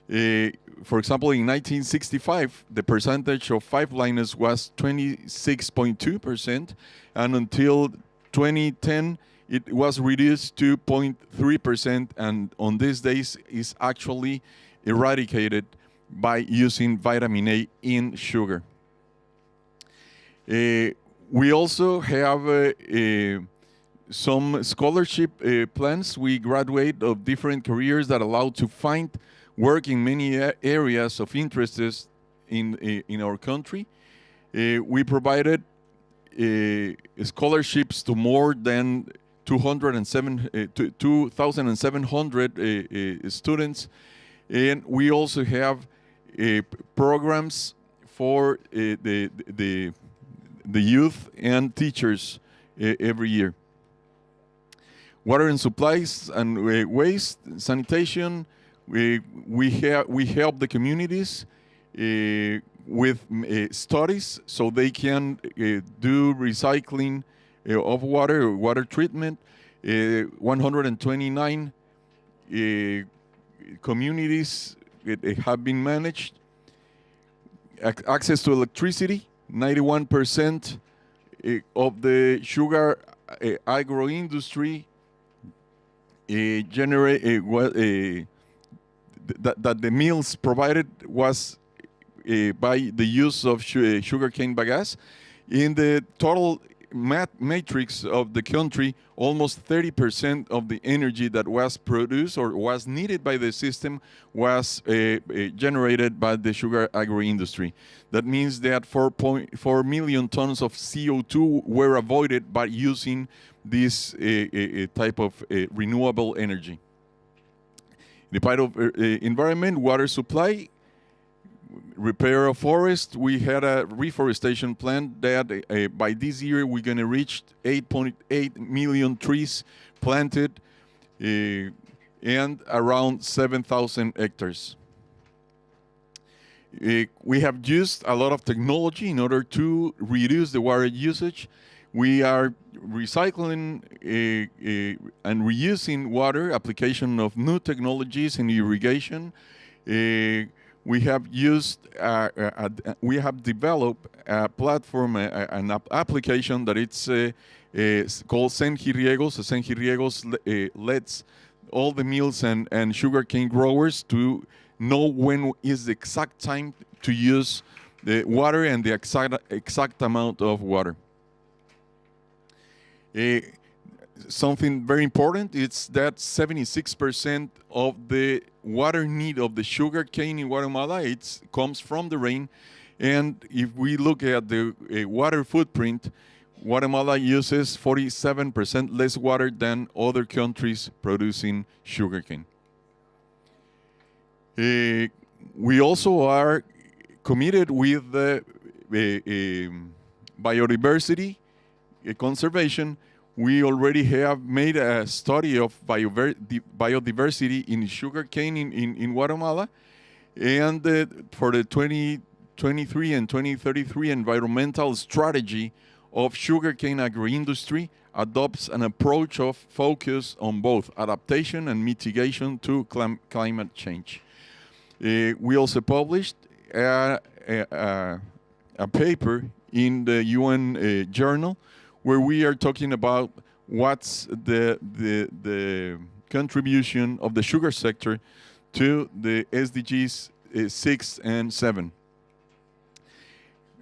For example, in 1965, the percentage of 5 blindness was 26.2%, and until 2010, it was reduced to 0.3%, and on these days is actually eradicated by using vitamin A in sugar. We also have some scholarship plans. We graduate of different careers that allow to find work in many areas of interest in our country. We provided scholarships to more than 2,700 students, and we also have programs for the youth and teachers every year. Water and supplies and waste sanitation. We help the communities with studies so they can do recycling of water treatment. 129 communities have been managed. Access to electricity. 91% of the sugar agro-industry that the mills provided was by the use of sugarcane bagasse. In the total matrix of the country, almost 30% of the energy that was produced or was needed by the system was generated by the sugar agro-industry. That means that 4.4 million tons of CO2 were avoided by using this type of renewable energy. The part of environment, water supply, repair of forest. We had a reforestation plan that by this year we're going to reach 8.8 million trees planted and around 7,000 hectares. We have used a lot of technology in order to reduce the water usage. We are recycling and reusing water, application of new technologies in irrigation. We have we have developed a platform, an application that it's called Senjiriegos. Senjiriegos lets all the mills and sugarcane growers to know when is the exact time to use the water and the exact amount of water. Something very important is that 76% of the water need of the sugar cane in Guatemala comes from the rain, and if we look at the water footprint, Guatemala uses 47% less water than other countries producing sugarcane. We also are committed with the biodiversity conservation. We already have made a study of biodiversity in sugarcane in Guatemala, and for the 2023 and 2033 environmental strategy of sugarcane agro-industry adopts an approach of focus on both adaptation and mitigation to climate change. We also published a paper in the UN journal where we are talking about what's the contribution of the sugar sector to the SDGs 6 and 7.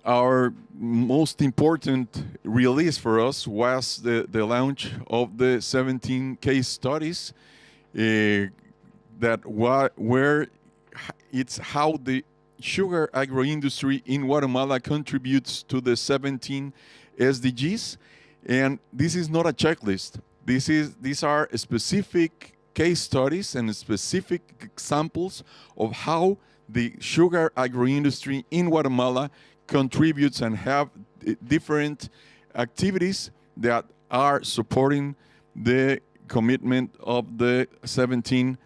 Our most important release for us was the launch of the 17 case studies where it's how the sugar agro-industry in Guatemala contributes to the 17 SDGs. And this is not a checklist. These are specific case studies and specific examples of how the sugar agro-industry in Guatemala contributes and have different activities that are supporting the commitment of the 17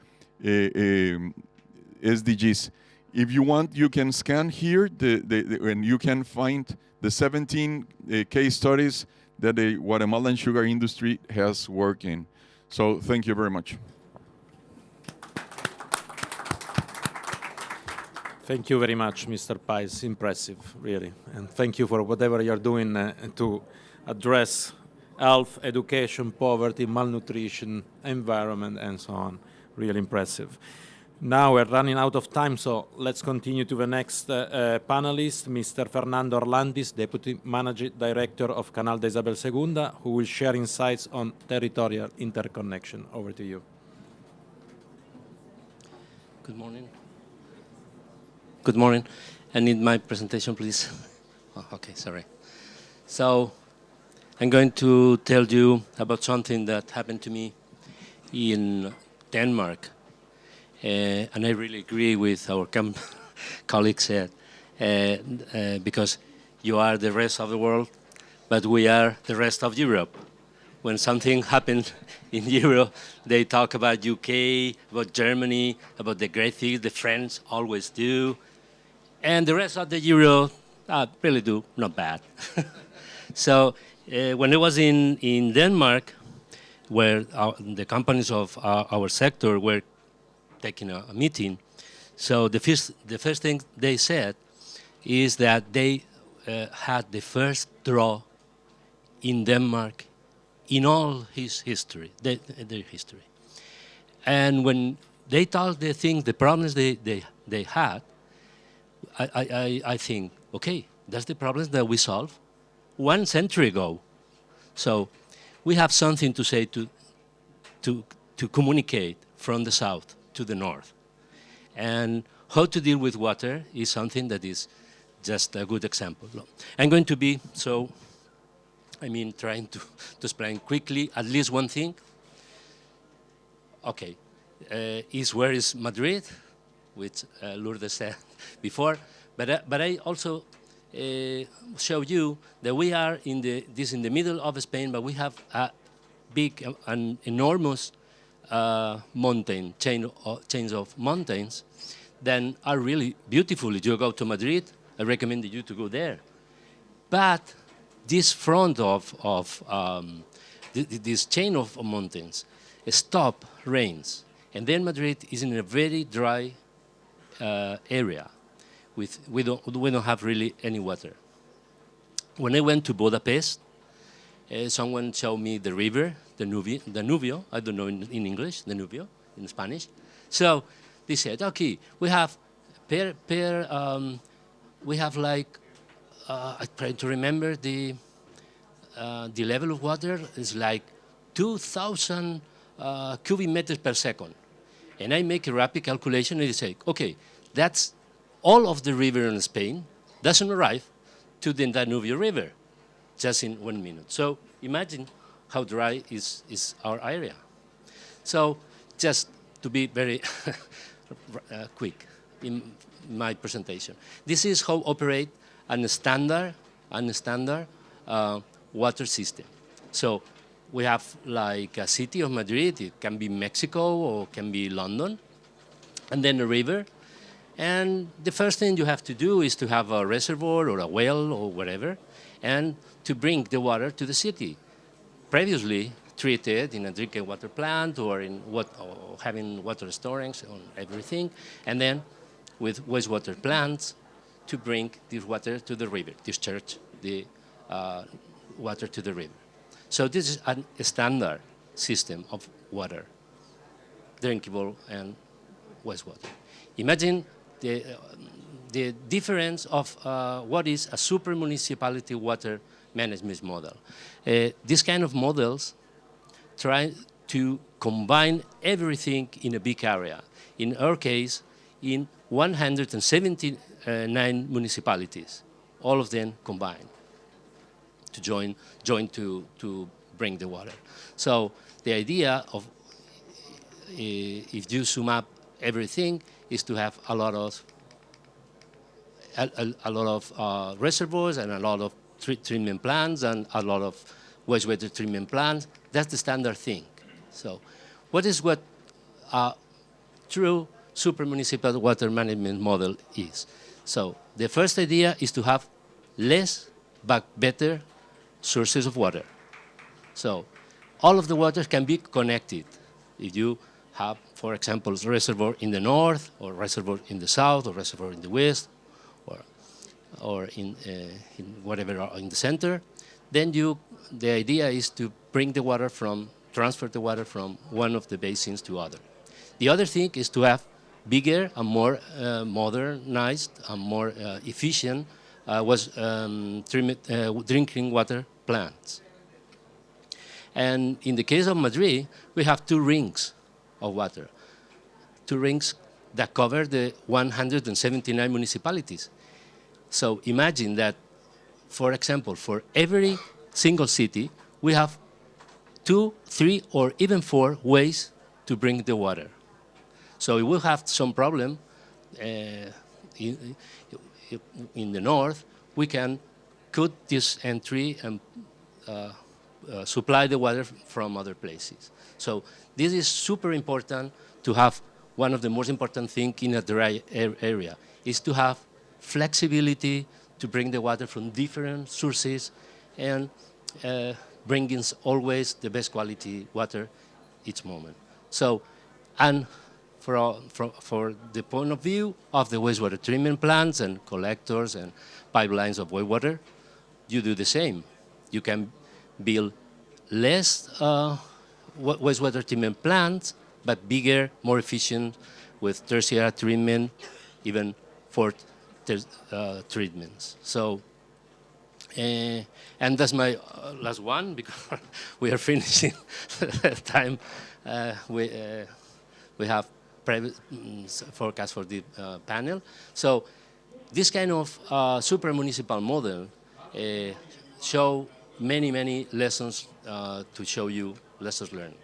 SDGs. If you want, you can scan here and you can find the 17 case studies that the Guatemalan sugar industry has worked in. So thank you very much. Thank you very much, Mr. Pais. Impressive, really. And thank you for whatever you're doing to address health, education, poverty, malnutrition, environment, and so on. Really impressive. Now we're running out of time, so let's continue to the next panelist, Mr. Fernando Orlandis, Deputy Managing Director of Canal de Isabel II, who will share insights on territorial interconnection. Over to you. Good morning. Good morning. I need my presentation, please. Oh, okay, sorry. So I'm going to tell you about something that happened to me in Denmark. And I really agree with our colleague said, because you are the rest of the world, but we are the rest of Europe. When something happened in Europe, they talk about UK, about Germany, about the great things the French always do. And the rest of the Euro really do not bad. So when I was in Denmark, where the companies of our sector were taking a meeting, so the first thing they said is that they had the first drought in Denmark in all his history, their history. And when they told the problems they had, I think, okay, that's the problems that we solved 1 century ago. So we have something to say to communicate from the south to the north. And how to deal with water is something that is just a good example. I'm going to be, trying to explain quickly at least one thing. Okay, where is Madrid, which Lourdes said before, but I also show you that we are in the middle of Spain, but we have a big, an enormous mountain chains of mountains that are really beautiful. If you go to Madrid, I recommend you to go there. But this front of this chain of mountains stop rains, and then Madrid is in a very dry area. We don't have really any water. When I went to Budapest, someone showed me the river, the Danubio. I don't know in English, Danubio in Spanish. So they said, okay, we have we have like I try to remember the level of water is like 2,000 cubic meters per second, and I make a rapid calculation and I say, okay, that's all of the river in Spain doesn't arrive to the Danube River just in 1 minute. So imagine how dry is our area. So just to be very quick in my presentation, this is how operate a standard water system. So we have like a city of Madrid, it can be Mexico or can be London, and then a river. And the first thing you have to do is to have a reservoir or a well or whatever, and to bring the water to the city. Previously treated in a drinking water plant or having water storage on everything, and then with wastewater plants to bring this water to the river, discharge the water to the river. So this is a standard system of water, drinkable and wastewater. Imagine the difference of what is a super municipality water management model. These kind of models try to combine everything in a big area. In our case, in 179 municipalities, all of them combined to join to bring the water. So the idea of if you sum up everything is to have a lot of reservoirs and a lot of treatment plants and a lot of wastewater treatment plants. That's the standard thing. So what a true super municipal water management model is? So the first idea is to have less but better sources of water. So all of the water can be connected. If you have, for example, a reservoir in the north, or reservoir in the south, or reservoir in the west, or in whatever in the center, then the idea is to bring the water transfer the water from one of the basins to other. The other thing is to have bigger and more modernized and more efficient drinking water plants. And in the case of Madrid, we have 2 rings of water, 2 rings that cover the 179 municipalities. So imagine that, for example, for every single city, we have 2, 3, or even 4 ways to bring the water. So if we have some problem in the north, we can cut this entry and supply the water from other places. So this is super important to have. One of the most important things in a dry area is to have flexibility to bring the water from different sources and bringing always the best quality water each moment. So, and for the point of view of the wastewater treatment plants and collectors and pipelines of wastewater, you do the same. You can build less wastewater treatment plants, but bigger, more efficient, with tertiary treatment, even fourth treatments. So, and that's my last one, because we are finishing time. We have private forecast for the panel. So this kind of super municipal model show many lessons to show you lessons learned.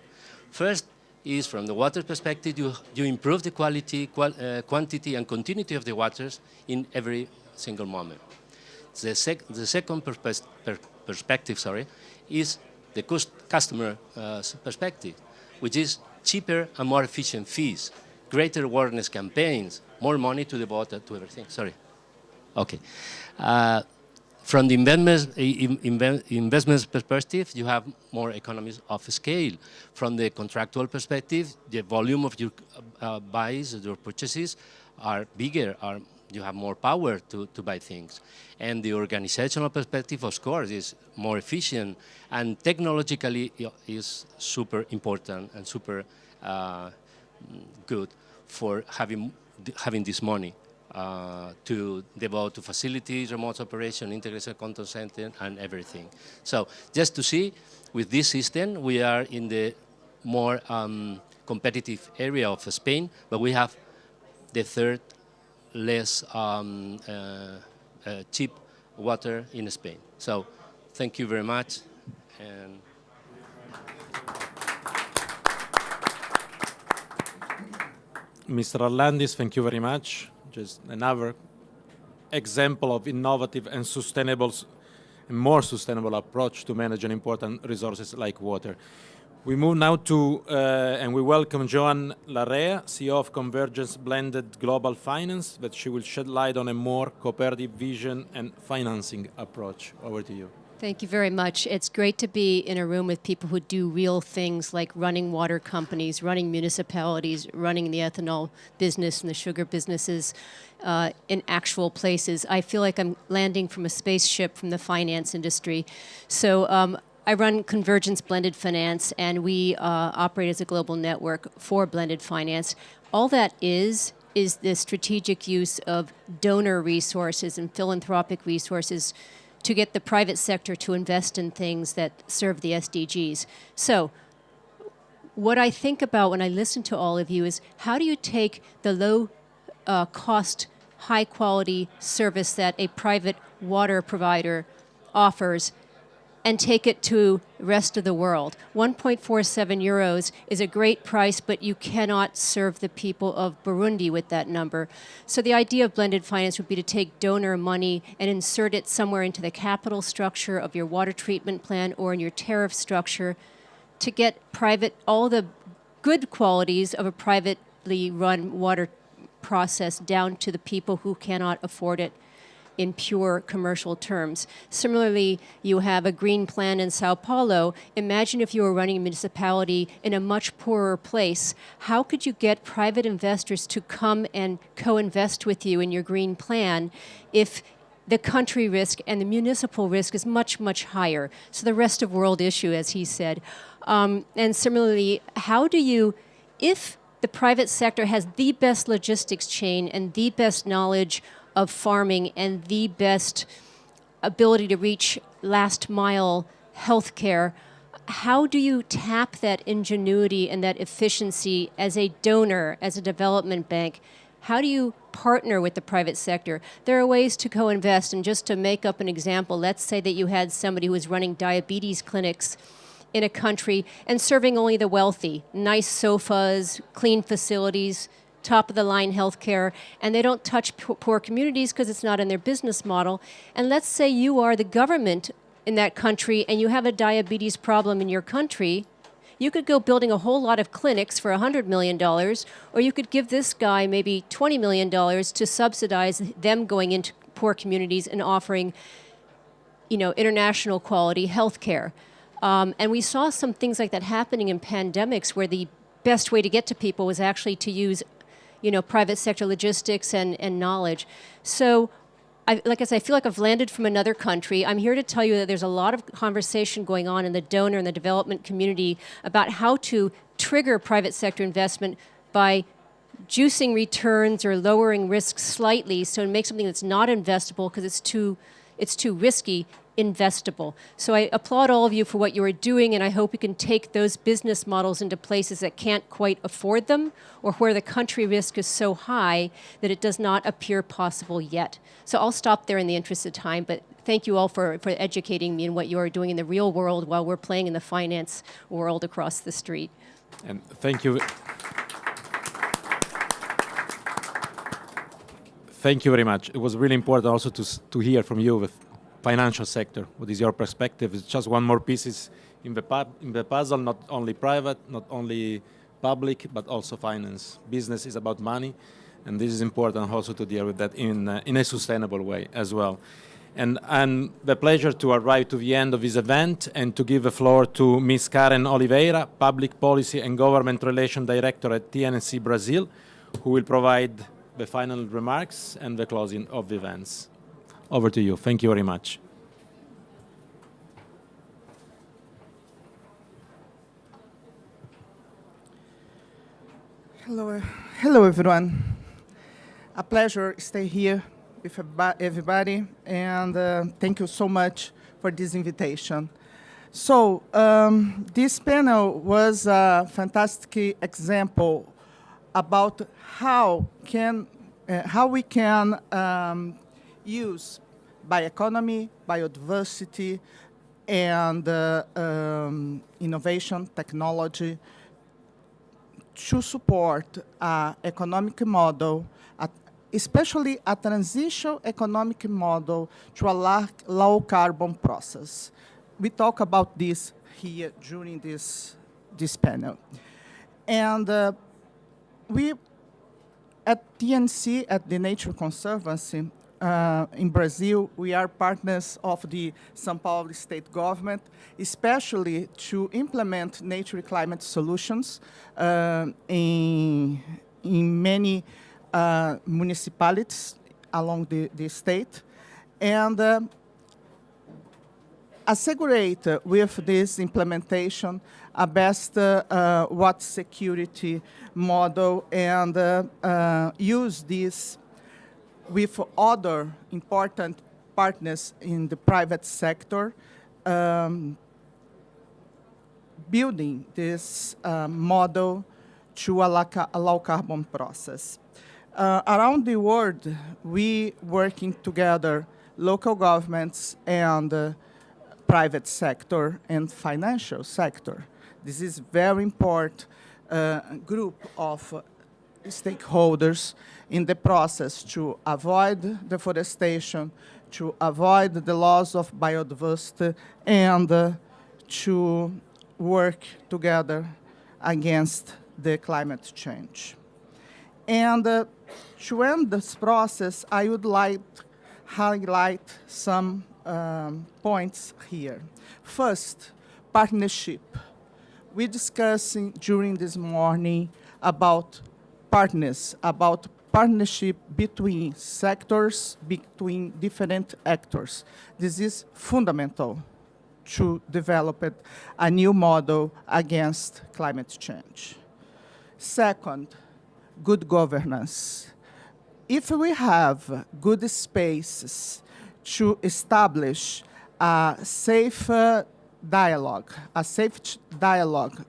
First is from the water perspective, you improve the quality, quantity and continuity of the waters in every single moment. The second perspective, is the customer perspective, which is cheaper and more efficient fees, greater awareness campaigns, more money to devote to everything. Sorry. Okay. From the investment perspective, you have more economies of scale. From the contractual perspective, the volume of your buys, your purchases are bigger, you have more power to buy things. And the organizational perspective, of course, is more efficient, and technologically is super important and super good for having this money to devote to facilities, remote operation, integrated control center, and everything. So just to see, with this system, we are in the more competitive area of Spain, but we have the third less cheap water in Spain. So thank you very much. And Mr. Arlandis, thank you very much. Just another example of innovative and sustainable, more sustainable approach to managing important resources like water. We move now to, and we welcome Joan Larrea, CEO of Convergence Blended Global Finance, that she will shed light on a more cooperative vision and financing approach. Over to you. Thank you very much. It's great to be in a room with people who do real things like running water companies, running municipalities, running the ethanol business and the sugar businesses in actual places. I feel like I'm landing from a spaceship from the finance industry. So I run Convergence Blended Finance, and we operate as a global network for blended finance. All that is the strategic use of donor resources and philanthropic resources to get the private sector to invest in things that serve the SDGs. So what I think about when I listen to all of you is, how do you take the low cost, high quality service that a private water provider offers and take it to the rest of the world? 1.47 euros is a great price, but you cannot serve the people of Burundi with that number. So the idea of blended finance would be to take donor money and insert it somewhere into the capital structure of your water treatment plant or in your tariff structure to get all the good qualities of a privately run water process down to the people who cannot afford it in pure commercial terms. Similarly, you have a green plan in Sao Paulo. Imagine if you were running a municipality in a much poorer place. How could you get private investors to come and co-invest with you in your green plan if the country risk and the municipal risk is much, much higher? So the rest of world issue, as he said. And similarly, how do you, if the private sector has the best logistics chain and the best knowledge of farming and the best ability to reach last mile healthcare, how do you tap that ingenuity and that efficiency as a donor, as a development bank? How do you partner with the private sector? There are ways to co-invest, and just to make up an example, let's say that you had somebody who was running diabetes clinics in a country and serving only the wealthy, nice sofas, clean facilities, top-of-the-line healthcare, and they don't touch poor communities because it's not in their business model. And let's say you are the government in that country and you have a diabetes problem in your country. You could go building a whole lot of clinics for $100 million, or you could give this guy maybe $20 million to subsidize them going into poor communities and offering, international quality health care. And we saw some things like that happening in pandemics where the best way to get to people was actually to use, private sector logistics and knowledge. So like I said, I feel like I've landed from another country. I'm here to tell you that there's a lot of conversation going on in the donor and the development community about how to trigger private sector investment by juicing returns or lowering risks slightly so to make something that's not investable because it's too risky investable. So I applaud all of you for what you are doing, and I hope we can take those business models into places that can't quite afford them or where the country risk is so high that it does not appear possible yet. So I'll stop there in the interest of time, but thank you all for educating me in what you are doing in the real world while we're playing in the finance world across the street. And thank you. Thank you very much. It was really important also to hear from you with financial sector. What is your perspective? It's just one more piece in the puzzle, not only private, not only public, but also finance. Business is about money, and this is important also to deal with that in a sustainable way as well. And the pleasure to arrive to the end of this event and to give the floor to Ms. Karen Oliveira, Public Policy and Government Relations Director at TNC Brazil, who will provide the final remarks and the closing of the events. Over to you. Thank you very much. Hello everyone. A pleasure to stay here with everybody, and thank you so much for this invitation. So this panel was a fantastic example about how we can use bioeconomy, biodiversity, and innovation technology to support an economic model, especially a transition economic model to a low carbon process. We talk about this here during this panel. And we at TNC, at the Nature Conservancy in Brazil, we are partners of the São Paulo state government, especially to implement nature climate solutions in many municipalities along the state. And assegurate with this implementation a best water security model and use this with other important partners in the private sector, building this model to a low carbon process. Around the world, we working together, local governments and private sector and financial sector. This is very important group of stakeholders in the process to avoid deforestation, to avoid the loss of biodiversity, and to work together against the climate change. And to end this process, I would like to highlight some points here. First, partnership. We're discussing during this morning about partnership between sectors, between different actors. This is fundamental to develop a new model against climate change. Second, good governance. If we have good spaces to establish a safe dialogue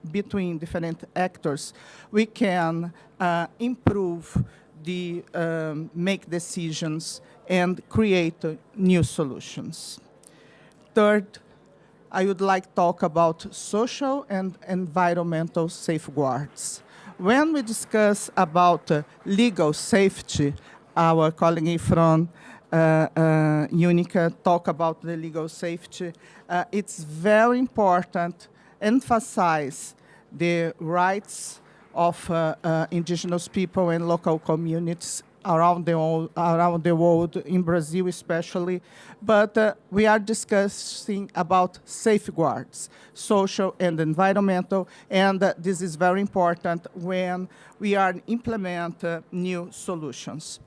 between different actors, we can improve make decisions and create new solutions. Third, I would like to talk about social and environmental safeguards. When we discuss about legal safety, our colleague from UNICA talk about the legal safety. It's very important to emphasize the rights of indigenous people and local communities around the world, in Brazil especially, but we are discussing about safeguards, social and environmental, and this is very important when we are implement new solutions.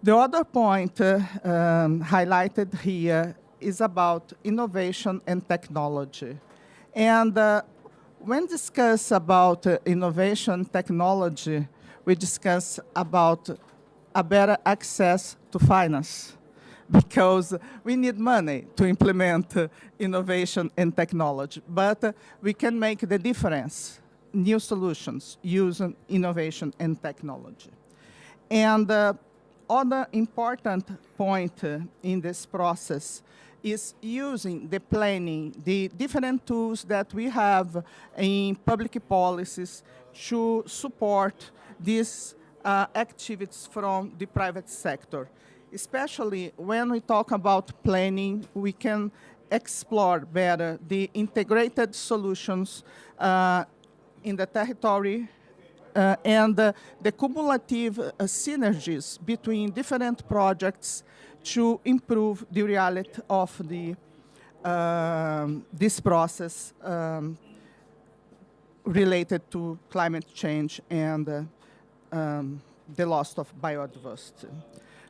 The other point highlighted here is about innovation and technology. And when discuss about innovation technology, we discuss about a better access to finance, because we need money to implement innovation and technology. But we can make the difference, new solutions using innovation and technology. And other important point in this process is using the planning, the different tools that we have in public policies to support these activities from the private sector. Especially when we talk about planning, we can explore better the integrated solutions in the territory and the cumulative synergies between different projects to improve the reality of this process related to climate change and the loss of biodiversity.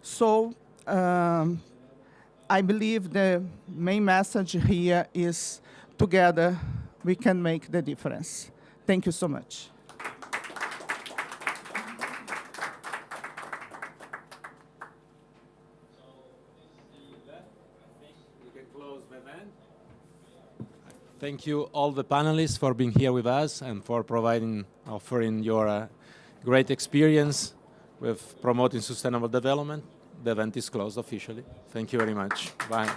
So I believe the main message here is together we can make the difference. Thank you so much. Thank you all the panelists for being here with us and for offering your great experience with promoting sustainable development. The event is closed officially. Thank you very much. Bye.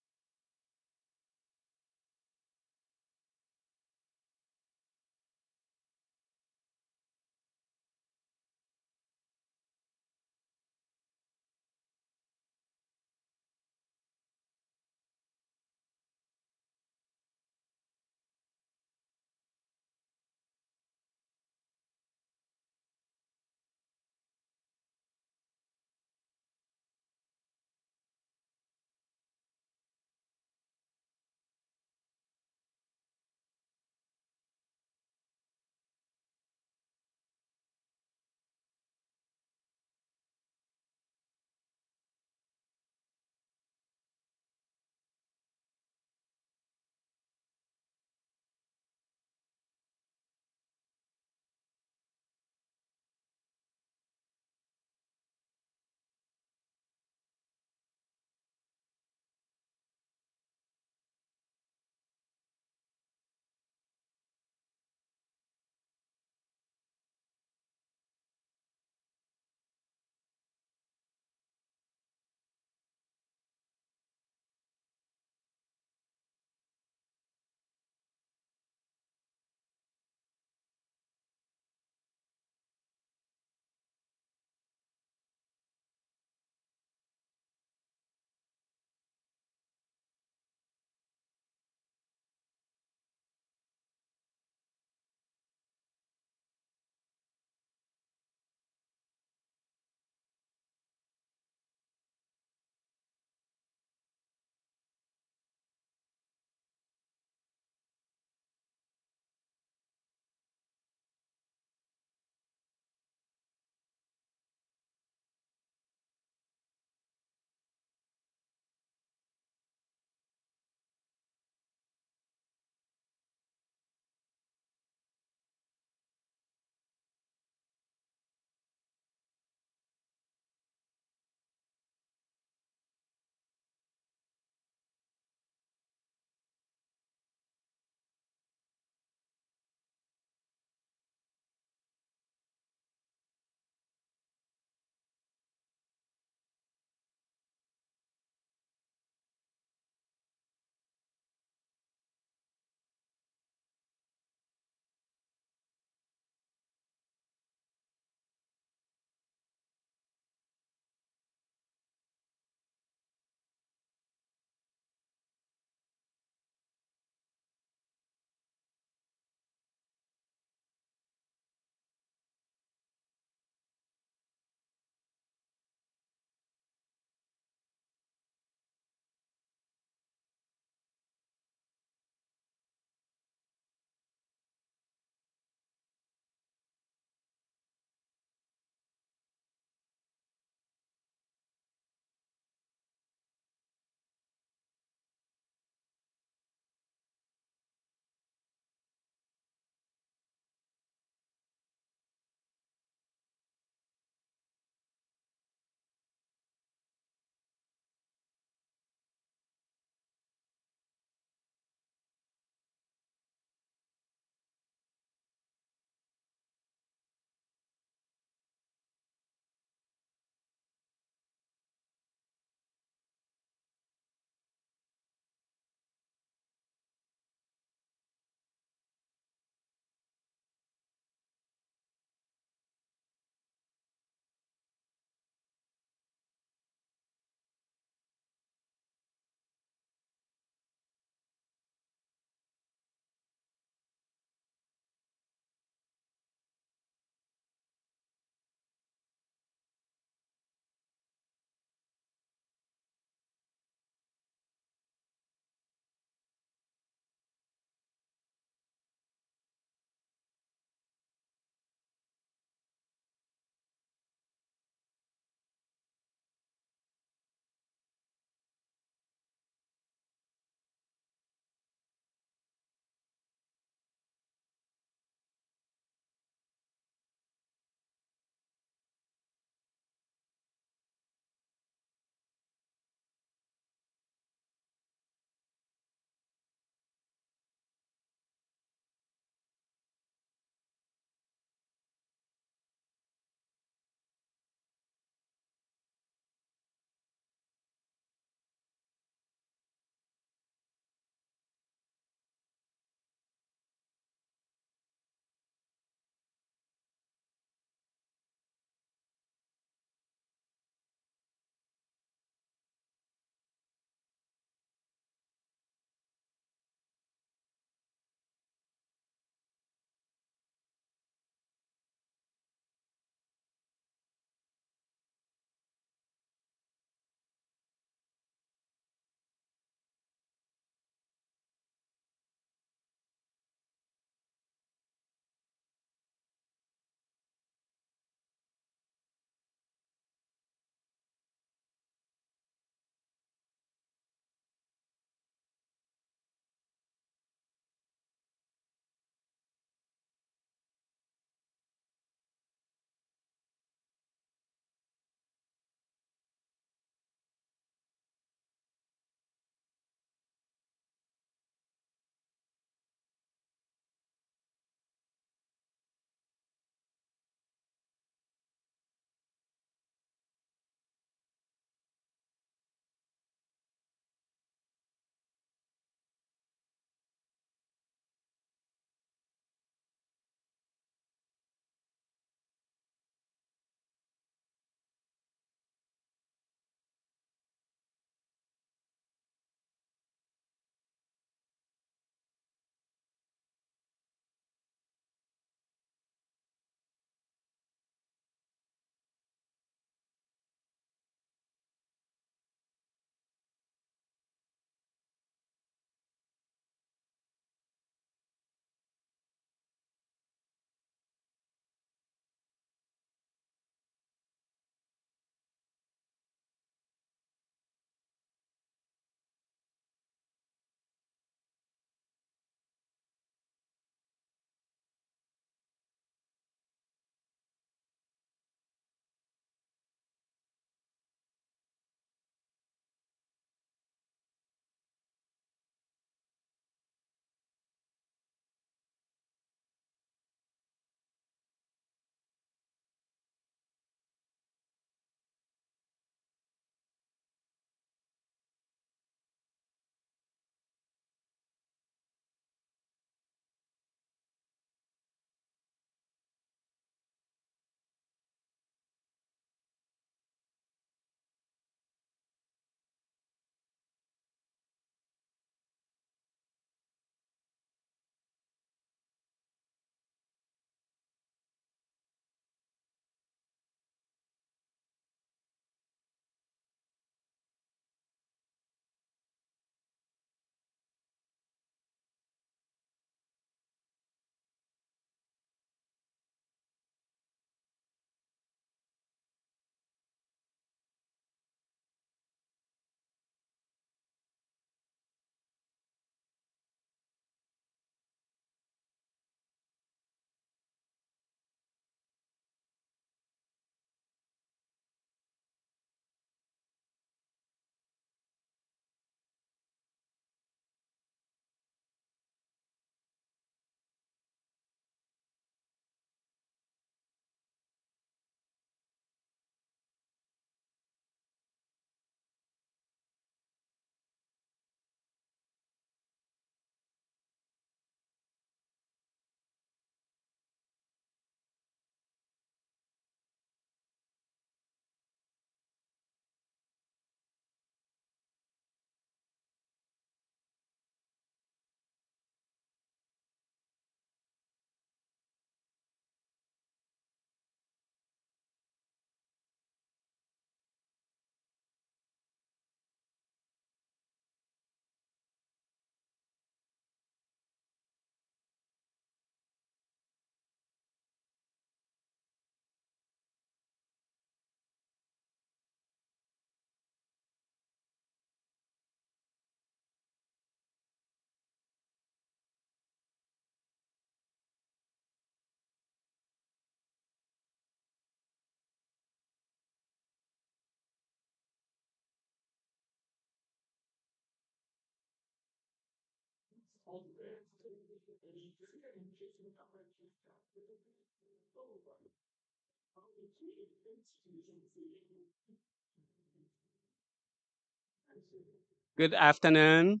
Good afternoon.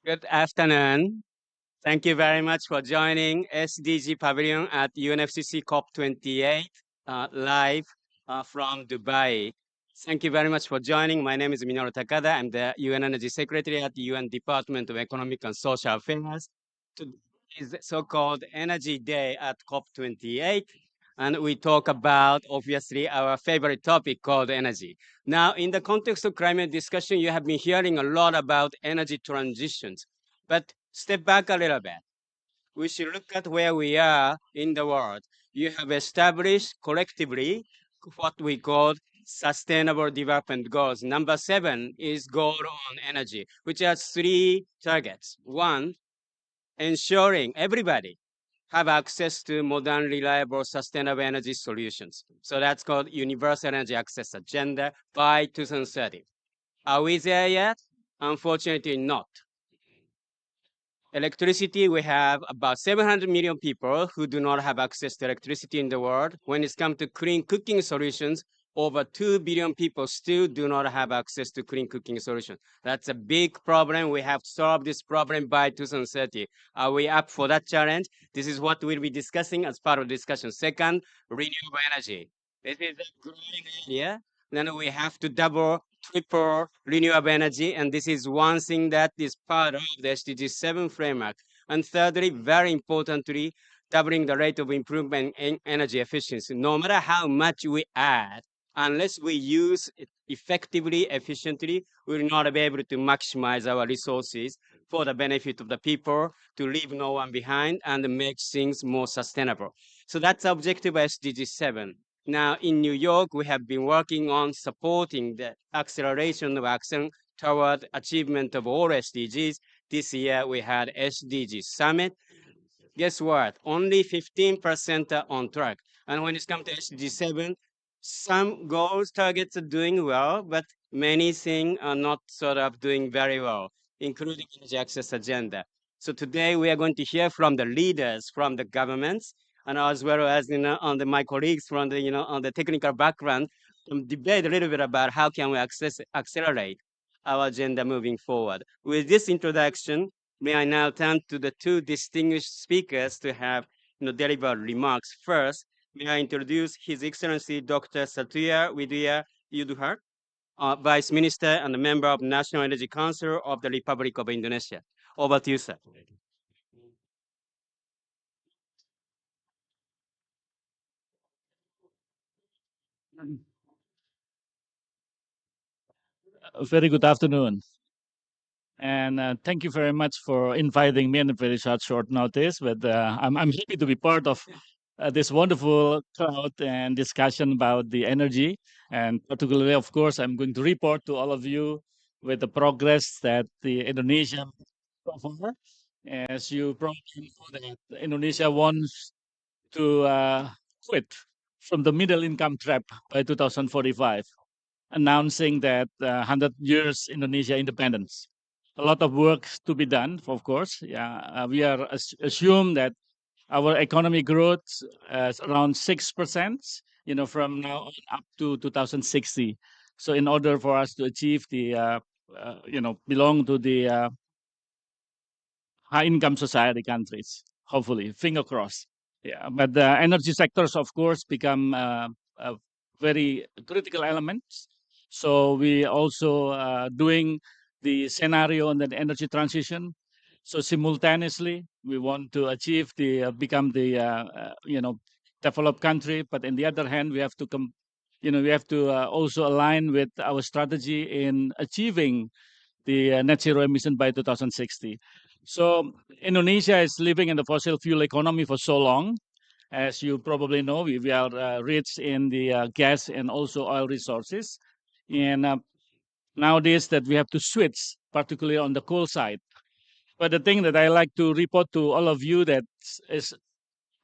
Good afternoon. Thank you very much for joining SDG Pavilion at UNFCCC COP28 live from Dubai. Thank you very much for joining. My name is Minoru Takada. I'm the UN Energy Secretary at the UN Department of Economic and Social Affairs. Today is the so-called Energy Day at COP28. And we talk about, obviously, our favorite topic called energy. Now, in the context of climate discussion, you have been hearing a lot about energy transitions. But step back a little bit. We should look at where we are in the world. You have established collectively what we call sustainable development goals. Number 7 is goal on energy, which has 3 targets. 1, ensuring everybody have access to modern, reliable, sustainable energy solutions. So that's called Universal Energy Access Agenda by 2030. Are we there yet? Unfortunately not. Electricity, we have about 700 million people who do not have access to electricity in the world. When it's come to clean cooking solutions, over 2 billion people still do not have access to clean cooking solutions. That's a big problem. We have to solve this problem by 2030. Are we up for that challenge? This is what we'll be discussing as part of the discussion. Second, renewable energy. This is a growing area. Then we have to double, triple renewable energy, and this is one thing that is part of the SDG 7 framework. And thirdly, very importantly, doubling the rate of improvement in energy efficiency. No matter how much we add, unless we use it effectively, efficiently, we will not be able to maximize our resources for the benefit of the people, to leave no one behind, and make things more sustainable. So that's the objective of SDG 7. Now, in New York, we have been working on supporting the acceleration of action toward achievement of all SDGs. This year, we had SDG Summit. Guess what? Only 15% are on track. And when it comes to SDG 7, some goals, targets are doing well, but many things are not sort of doing very well, including energy access agenda. So today, we are going to hear from the leaders from the governments, and as well as my colleagues from the on the technical background, debate a little bit about how can we accelerate our agenda moving forward. With this introduction, may I now turn to the 2 distinguished speakers to have deliver remarks. First, may I introduce His Excellency Dr. Satya Widya Yudhar, Vice Minister and a member of National Energy Council of the Republic of Indonesia. Over to you, sir. Very good afternoon. And thank you very much for inviting me on a very short notice. But I'm happy to be part of this wonderful crowd and discussion about the energy. And particularly, of course, I'm going to report to all of you with the progress that the Indonesia so far. As you probably know, that Indonesia wants to quit from the middle income trap by 2045, announcing that 100 years Indonesia independence. A lot of work to be done, of course. Yeah, we are assume that our economic growth is around 6%, from now on up to 2060. So in order for us to achieve the, belong to the high income society countries, hopefully, finger crossed. Yeah, but the energy sectors, of course, become a very critical elements. So we also doing the scenario on the energy transition. So simultaneously, we want to achieve the become the developed country. But on the other hand, we have to we have to also align with our strategy in achieving the net zero emission by 2060. So Indonesia is living in the fossil fuel economy for so long. As you probably know, we are rich in the gas and also oil resources. And nowadays that we have to switch, particularly on the coal side. But the thing that I like to report to all of you that is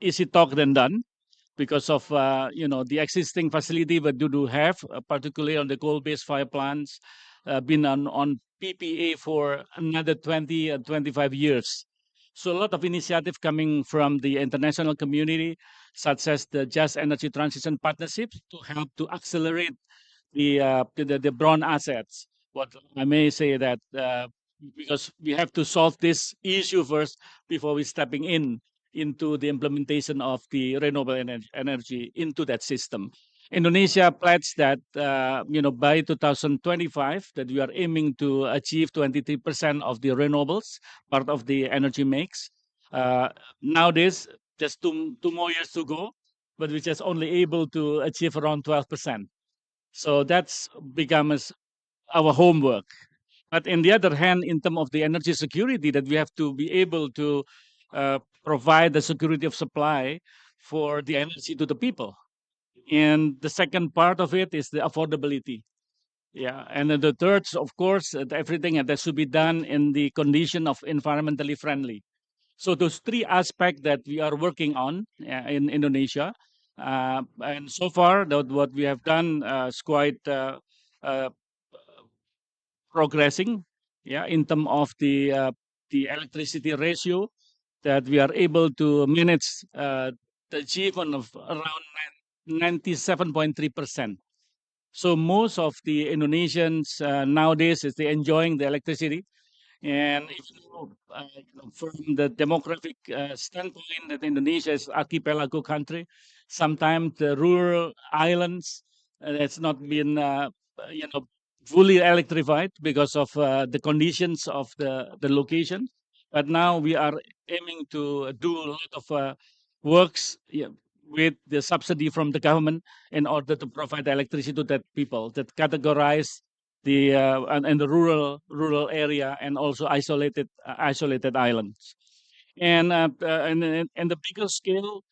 easy talk than done. because of the existing facility that we do have, particularly on the coal-based fire plants, been on PPA for another 20 and 25 years. So a lot of initiative coming from the international community, such as the Just Energy Transition Partnerships, to help to accelerate the brown assets. What I may say that because we have to solve this issue first before we stepping into the implementation of the renewable energy into that system. Indonesia pledged that by 2025 that we are aiming to achieve 23% of the renewables, part of the energy mix. Nowadays, just two more years to go, but we're just only able to achieve around 12%. So that's becomes our homework. But on the other hand, in terms of the energy security, that we have to be able to provide the security of supply for the energy to the people. And the second part of it is the affordability. Yeah, and then the third, of course, everything that should be done in the condition of environmentally friendly. So those three aspects that we are working on in Indonesia, and so far what we have done is quite uh, progressing. Yeah, in terms of the electricity ratio that we are able to manage the achievement of around 97.3%. So most of the Indonesians nowadays is they enjoying the electricity. And if from the demographic standpoint, that Indonesia is archipelago country, sometimes the rural islands it's not been fully electrified because of the conditions of the location. But now we are aiming to do a lot of works, with the subsidy from the government in order to provide electricity to that people that categorize the and the rural area and also isolated islands. And the bigger scale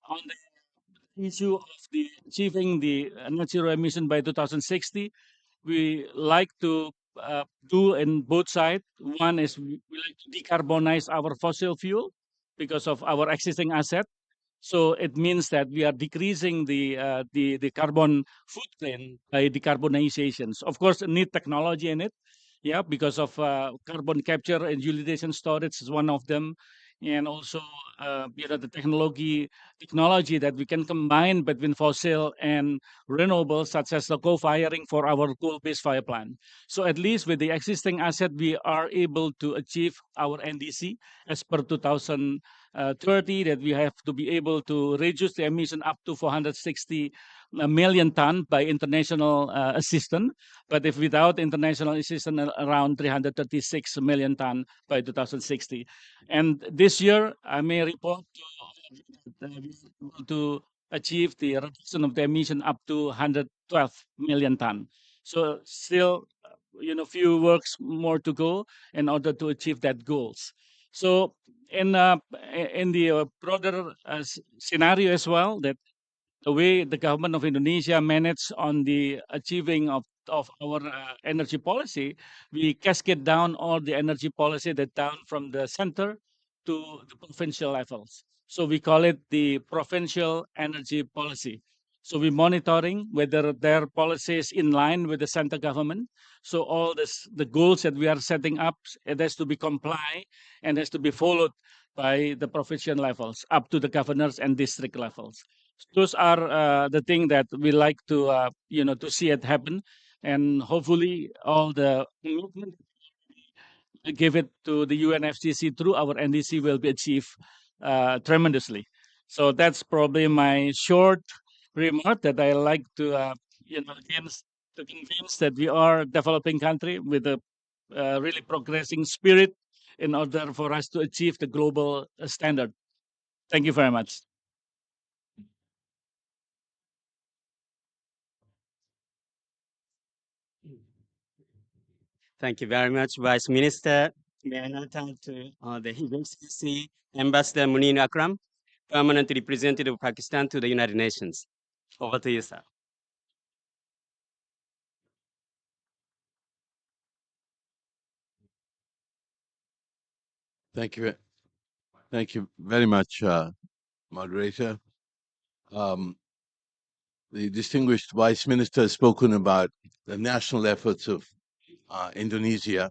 on the issue of the achieving the net zero emission by 2060, we like to do in both sides. One is we like to decarbonize our fossil fuel because of our existing asset. So it means that we are decreasing the carbon footprint by decarbonizations. Of course, need technology in it, yeah, because of carbon capture and utilization storage is one of them, and also the technology that we can combine between fossil and renewables, such as the co-firing for our coal-based fire plant. So at least with the existing asset, we are able to achieve our NDC as per 2030, that we have to be able to reduce the emission up to 460 million ton by international assistance. But if without international assistance, around 336 million ton by 2060. And this year, I may report to achieve the reduction of the emission up to 112 million ton. So still, few works more to go in order to achieve that goals. So in the broader scenario as well, that the way the government of Indonesia managed on the achieving of our energy policy, we cascade down all the energy policy that down from the center to the provincial levels. So we call it the provincial energy policy. So we're monitoring whether their policy is in line with the center government. So all the goals that we are setting up, it has to be comply and has to be followed by the provincial levels up to the governors and district levels. Those are the thing that we like to to see it happen, and hopefully all the commitment give it to the UNFCCC through our NDC will be achieved tremendously. So that's probably my short remark that I like to again to convince that we are a developing country with a really progressing spirit in order for us to achieve the global standard. Thank you very much. Thank you very much, Vice Minister. May I now turn to the His Excellency Ambassador Munir Akram, Permanent Representative of Pakistan to the United Nations. Over to you, sir. Thank you. Thank you very much, moderator. The distinguished Vice Minister has spoken about the national efforts of Indonesia,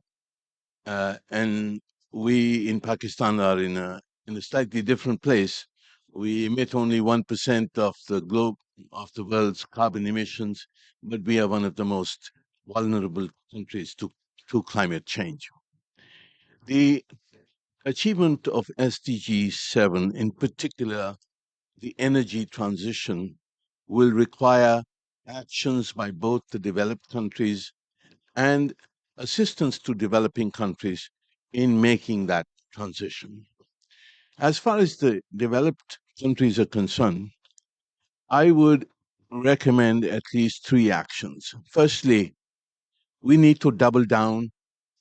and we in Pakistan are in a slightly different place. We emit only 1% of the world's carbon emissions, but we are one of the most vulnerable countries to climate change. The achievement of SDG 7, in particular, the energy transition, will require actions by both the developed countries and assistance to developing countries in making that transition. As far as the developed countries are concerned, I would recommend at least 3 actions. Firstly, we need to double down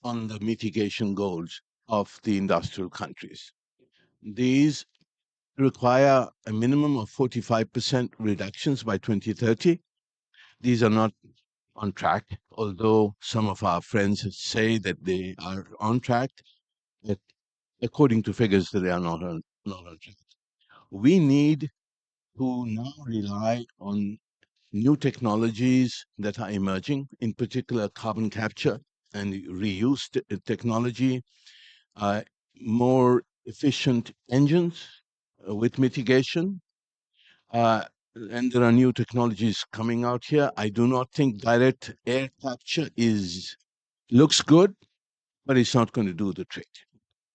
on the mitigation goals of the industrial countries. These require a minimum of 45% reductions by 2030. These are not on track, although some of our friends say that they are on track. But according to figures, they are not on track. We need to now rely on new technologies that are emerging, in particular carbon capture and reuse technology, more efficient engines with mitigation. And there are new technologies coming out here. I do not think direct air capture looks good, but it's not going to do the trick.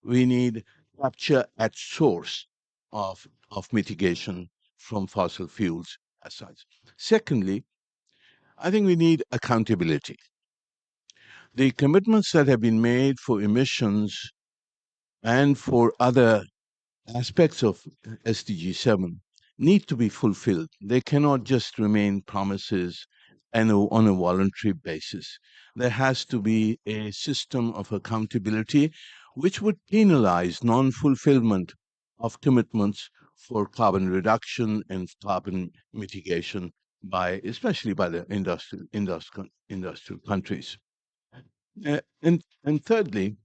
We need capture at source of mitigation from fossil fuels as such. Secondly, I think we need accountability. The commitments that have been made for emissions and for other aspects of SDG 7 need to be fulfilled. They cannot just remain promises and on a voluntary basis. There has to be a system of accountability which would penalize non-fulfillment of commitments for carbon reduction and carbon mitigation especially by the industrial countries. And thirdly,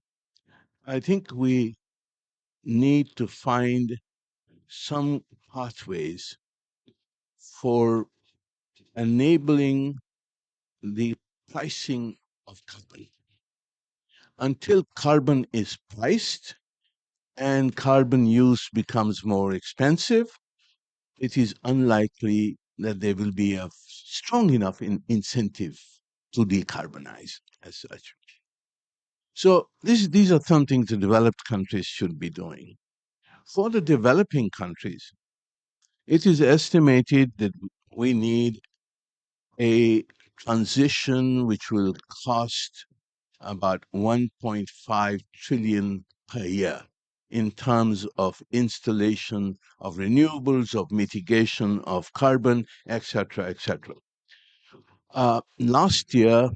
I think we need to find some pathways for enabling the pricing of carbon. Until carbon is priced and carbon use becomes more expensive, it is unlikely that there will be a strong enough incentive to decarbonize as such. So these are some things the developed countries should be doing. For the developing countries, it is estimated that we need a transition which will cost about 1.5 trillion per year in terms of installation of renewables, of mitigation of carbon, etc., etc. Last year,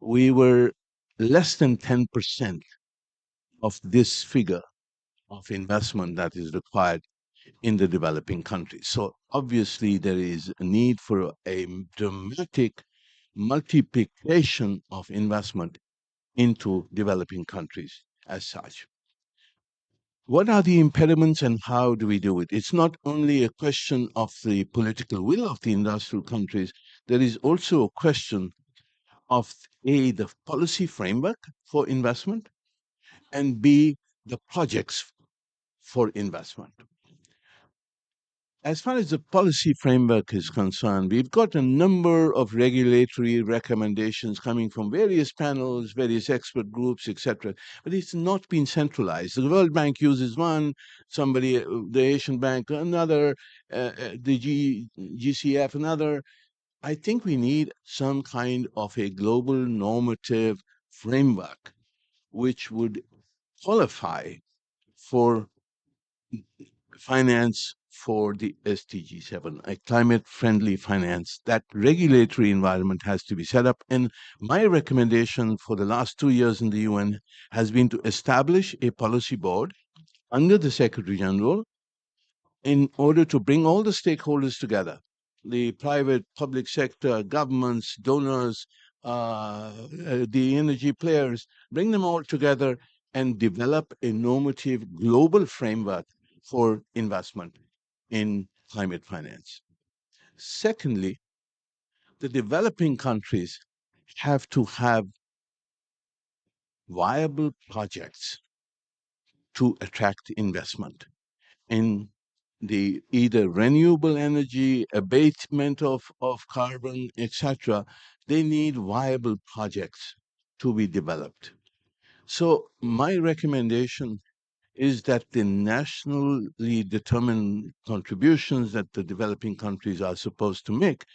we were less than 10% of this figure of investment that is required in the developing countries. So obviously there is a need for a dramatic multiplication of investment into developing countries as such. What are the impediments and how do we do it? It's not only a question of the political will of the industrial countries, there is also a question of A, the policy framework for investment, and B, the projects for investment. As far as the policy framework is concerned, we've got a number of regulatory recommendations coming from various panels, various expert groups, etc. But it's not been centralized. The World Bank uses one, the Asian Bank another, the GCF another. I think we need some kind of a global normative framework which would qualify for finance for the SDG 7, a climate-friendly finance. That regulatory environment has to be set up. And my recommendation for the last 2 years in the UN has been to establish a policy board under the Secretary General in order to bring all the stakeholders together, the private, public sector, governments, donors, the energy players, bring them all together and develop a normative global framework for investment in climate finance. Secondly, the developing countries have to have viable projects to attract investment in the either renewable energy, abatement of carbon, etc. They need viable projects to be developed. So my recommendation is that the nationally determined contributions that the developing countries are supposed to make,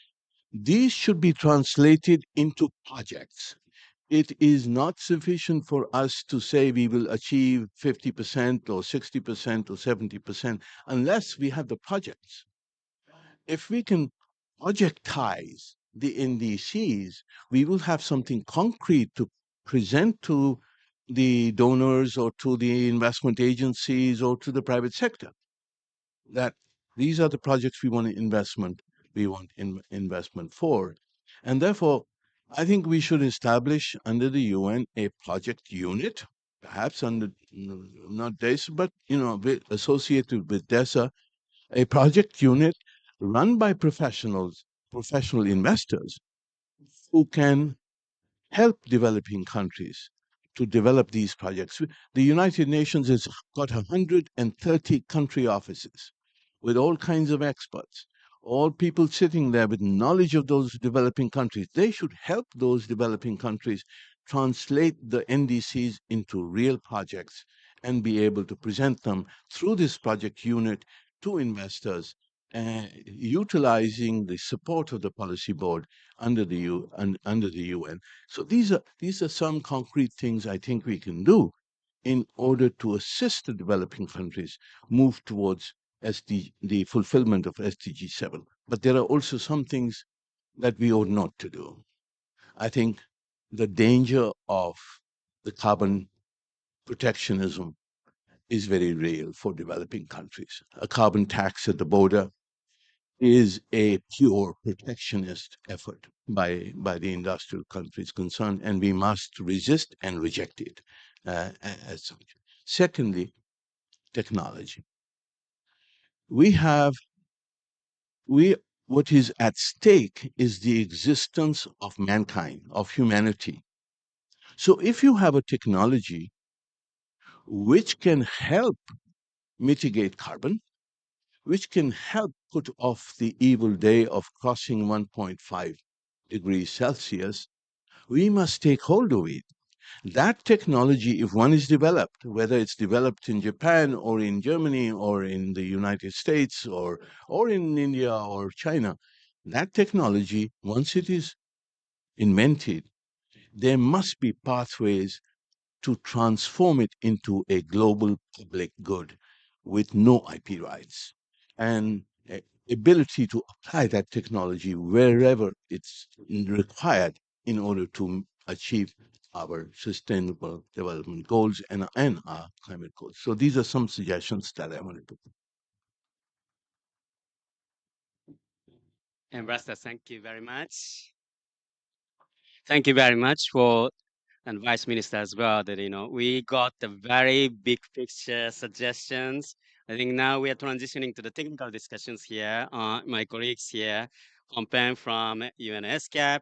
these should be translated into projects. It is not sufficient for us to say we will achieve 50% or 60% or 70% unless we have the projects. If we can projectize the NDCs, we will have something concrete to present to the donors or to the investment agencies or to the private sector, that these are the projects we want investment for. And therefore, I think we should establish under the UN a project unit, perhaps under not DESA, but associated with DESA, a project unit run by professionals, professional investors who can help developing countries to develop these projects. The United Nations has got 130 country offices with all kinds of experts, all people sitting there with knowledge of those developing countries. They should help those developing countries translate the NDCs into real projects and be able to present them through this project unit to investors, utilizing the support of the policy board under the UN. So these are some concrete things I think we can do in order to assist the developing countries move towards the fulfillment of SDG 7. But there are also some things that we ought not to do. I think the danger of the carbon protectionism is very real for developing countries. A carbon tax at the border is a pure protectionist effort by the industrial countries concerned, and we must resist and reject it as such. Secondly, technology. What is at stake is the existence of mankind, of humanity. So if you have a technology which can help mitigate carbon, which can help put off the evil day of crossing 1.5 degrees Celsius, we must take hold of it. That technology, if one is developed, whether it's developed in Japan or in Germany or in the United States or in India or China, that technology, once it is invented, there must be pathways to transform it into a global public good with no IP rights and ability to apply that technology wherever it's required in order to achieve our sustainable development goals and our climate goals. So these are some suggestions that I wanted to put. Ambassador, thank you very much. Thank you very much for, and Vice Minister as well, that, we got the very big picture suggestions. I think now we are transitioning to the technical discussions here. My colleagues here, Compen from UNSCAP,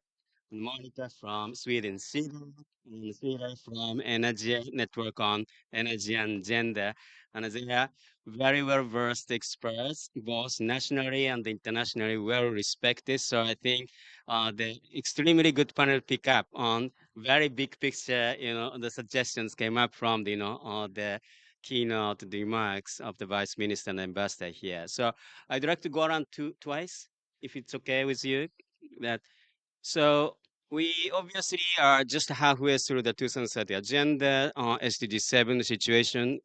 Monica from Sweden, and Sweden from Energy Network on Energy and Gender. And they are very well versed experts, both nationally and internationally well respected. So I think the extremely good panel pick up on very big picture, the suggestions came up from the keynote, the remarks of the Vice Minister and Ambassador here. So I'd like to go around twice, if it's okay with you. So we obviously are just halfway through the 2030 agenda, SDG 7 situation.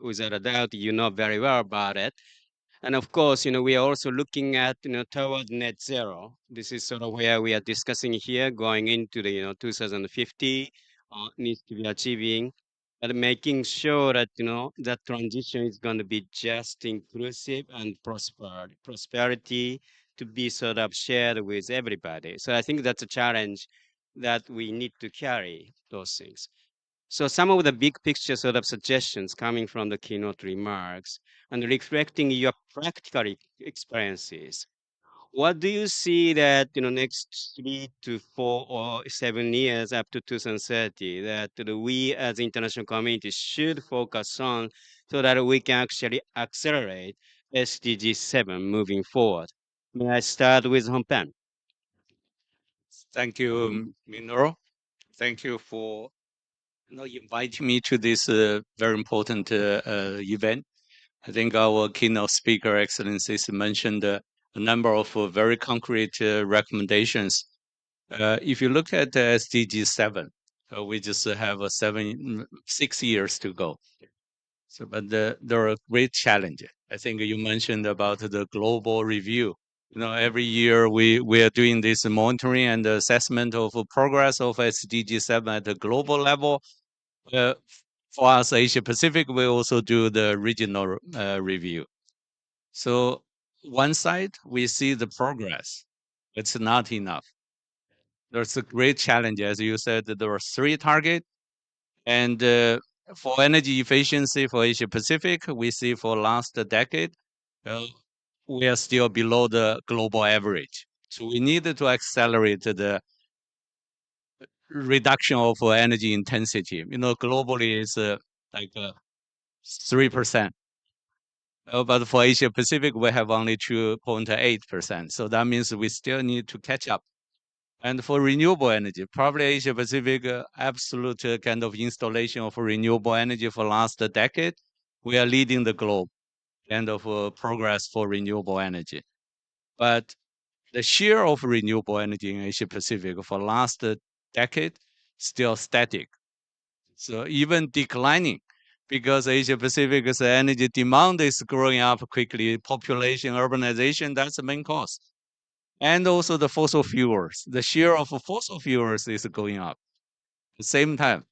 Without a doubt, you know very well about it. And of course, we are also looking at, toward net zero. This is sort of where we are discussing here, going into the, 2050, needs to be achieving, but making sure that, that transition is going to be just inclusive and prosperity to be sort of shared with everybody. So I think that's a challenge that we need to carry those things. So some of the big picture sort of suggestions coming from the keynote remarks and reflecting your practical experiences. What do you see that next 3 to 4 or 7 years up to 2030 that we as international community should focus on so that we can actually accelerate SDG 7 moving forward? May I start with Hompen? Thank you, Minoru. Thank you for inviting me to this very important event. I think our keynote speaker, Excellencies, mentioned a number of very concrete recommendations. If you look at SDG 7, we just have 6 years to go. So, but there are great challenges. I think you mentioned about the global review. Every year we are doing this monitoring and assessment of progress of SDG 7 at the global level. For us, Asia Pacific, we also do the regional review. So one side, we see the progress. It's not enough. There's a great challenge. As you said, there are 3 targets. And for energy efficiency for Asia Pacific, we see for last decade, we are still below the global average. So we need to accelerate the reduction of energy intensity. Globally it's like 3%. But for Asia Pacific, we have only 2.8%. So that means we still need to catch up. And for renewable energy, probably Asia Pacific absolute kind of installation of renewable energy for last decade, we are leading the globe kind of progress for renewable energy. But the share of renewable energy in Asia Pacific for last decade still static. So even declining because Asia Pacific's energy demand is growing up quickly, population, urbanization, that's the main cause. And also the fossil fuels. The share of fossil fuels is going up at the same time.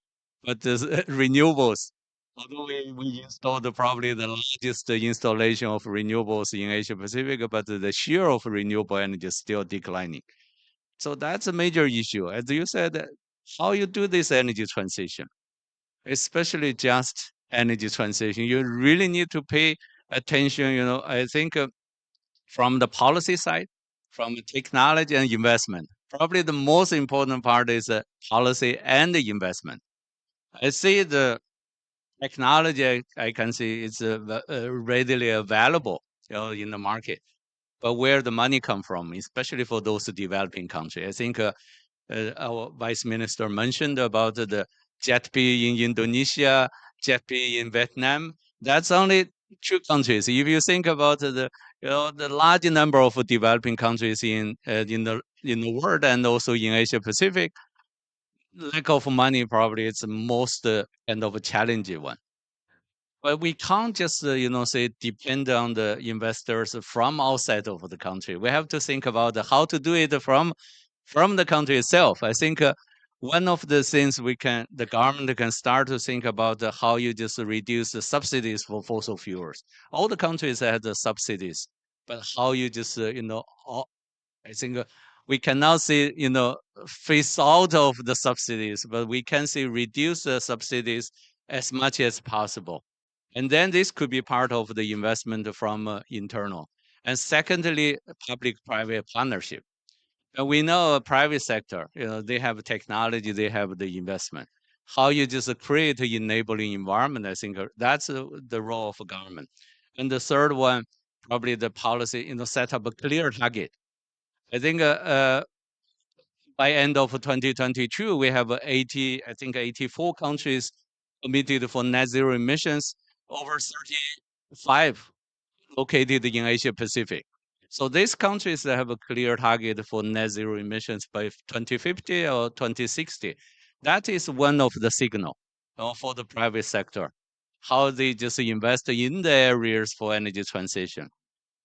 But the renewables, although we installed probably the largest installation of renewables in Asia Pacific, but the share of renewable energy is still declining. So that's a major issue. As you said, how you do this energy transition, especially just energy transition, you really need to pay attention. I think from the policy side, from technology and investment. Probably the most important part is policy and the investment. I see the technology I can see it's readily available in the market, but where the money come from, especially for those developing countries. I think our Vice Minister mentioned about the JETB in Indonesia, JETB in Vietnam. That's only 2 countries. If you think about the large number of developing countries in the world and also in Asia Pacific, lack of money probably is the most kind of a challenging one. But we can't just say depend on the investors from outside of the country. We have to think about how to do it from the country itself. I think one of the things the government can start to think about how you just reduce the subsidies for fossil fuels. All the countries have the subsidies, but how you just I think we cannot say phase out of the subsidies, but we can say reduce the subsidies as much as possible. And then this could be part of the investment from internal. And secondly, public-private partnership. And we know a private sector, they have technology, they have the investment. How you just create an enabling environment, I think that's the role of government. And the third one, probably the policy, set up a clear target. I think by end of 2022, we have 84 countries committed for net zero emissions, over 35 located in Asia Pacific. So these countries have a clear target for net zero emissions by 2050 or 2060. That is one of the signal for the private sector, how they just invest in the areas for energy transition.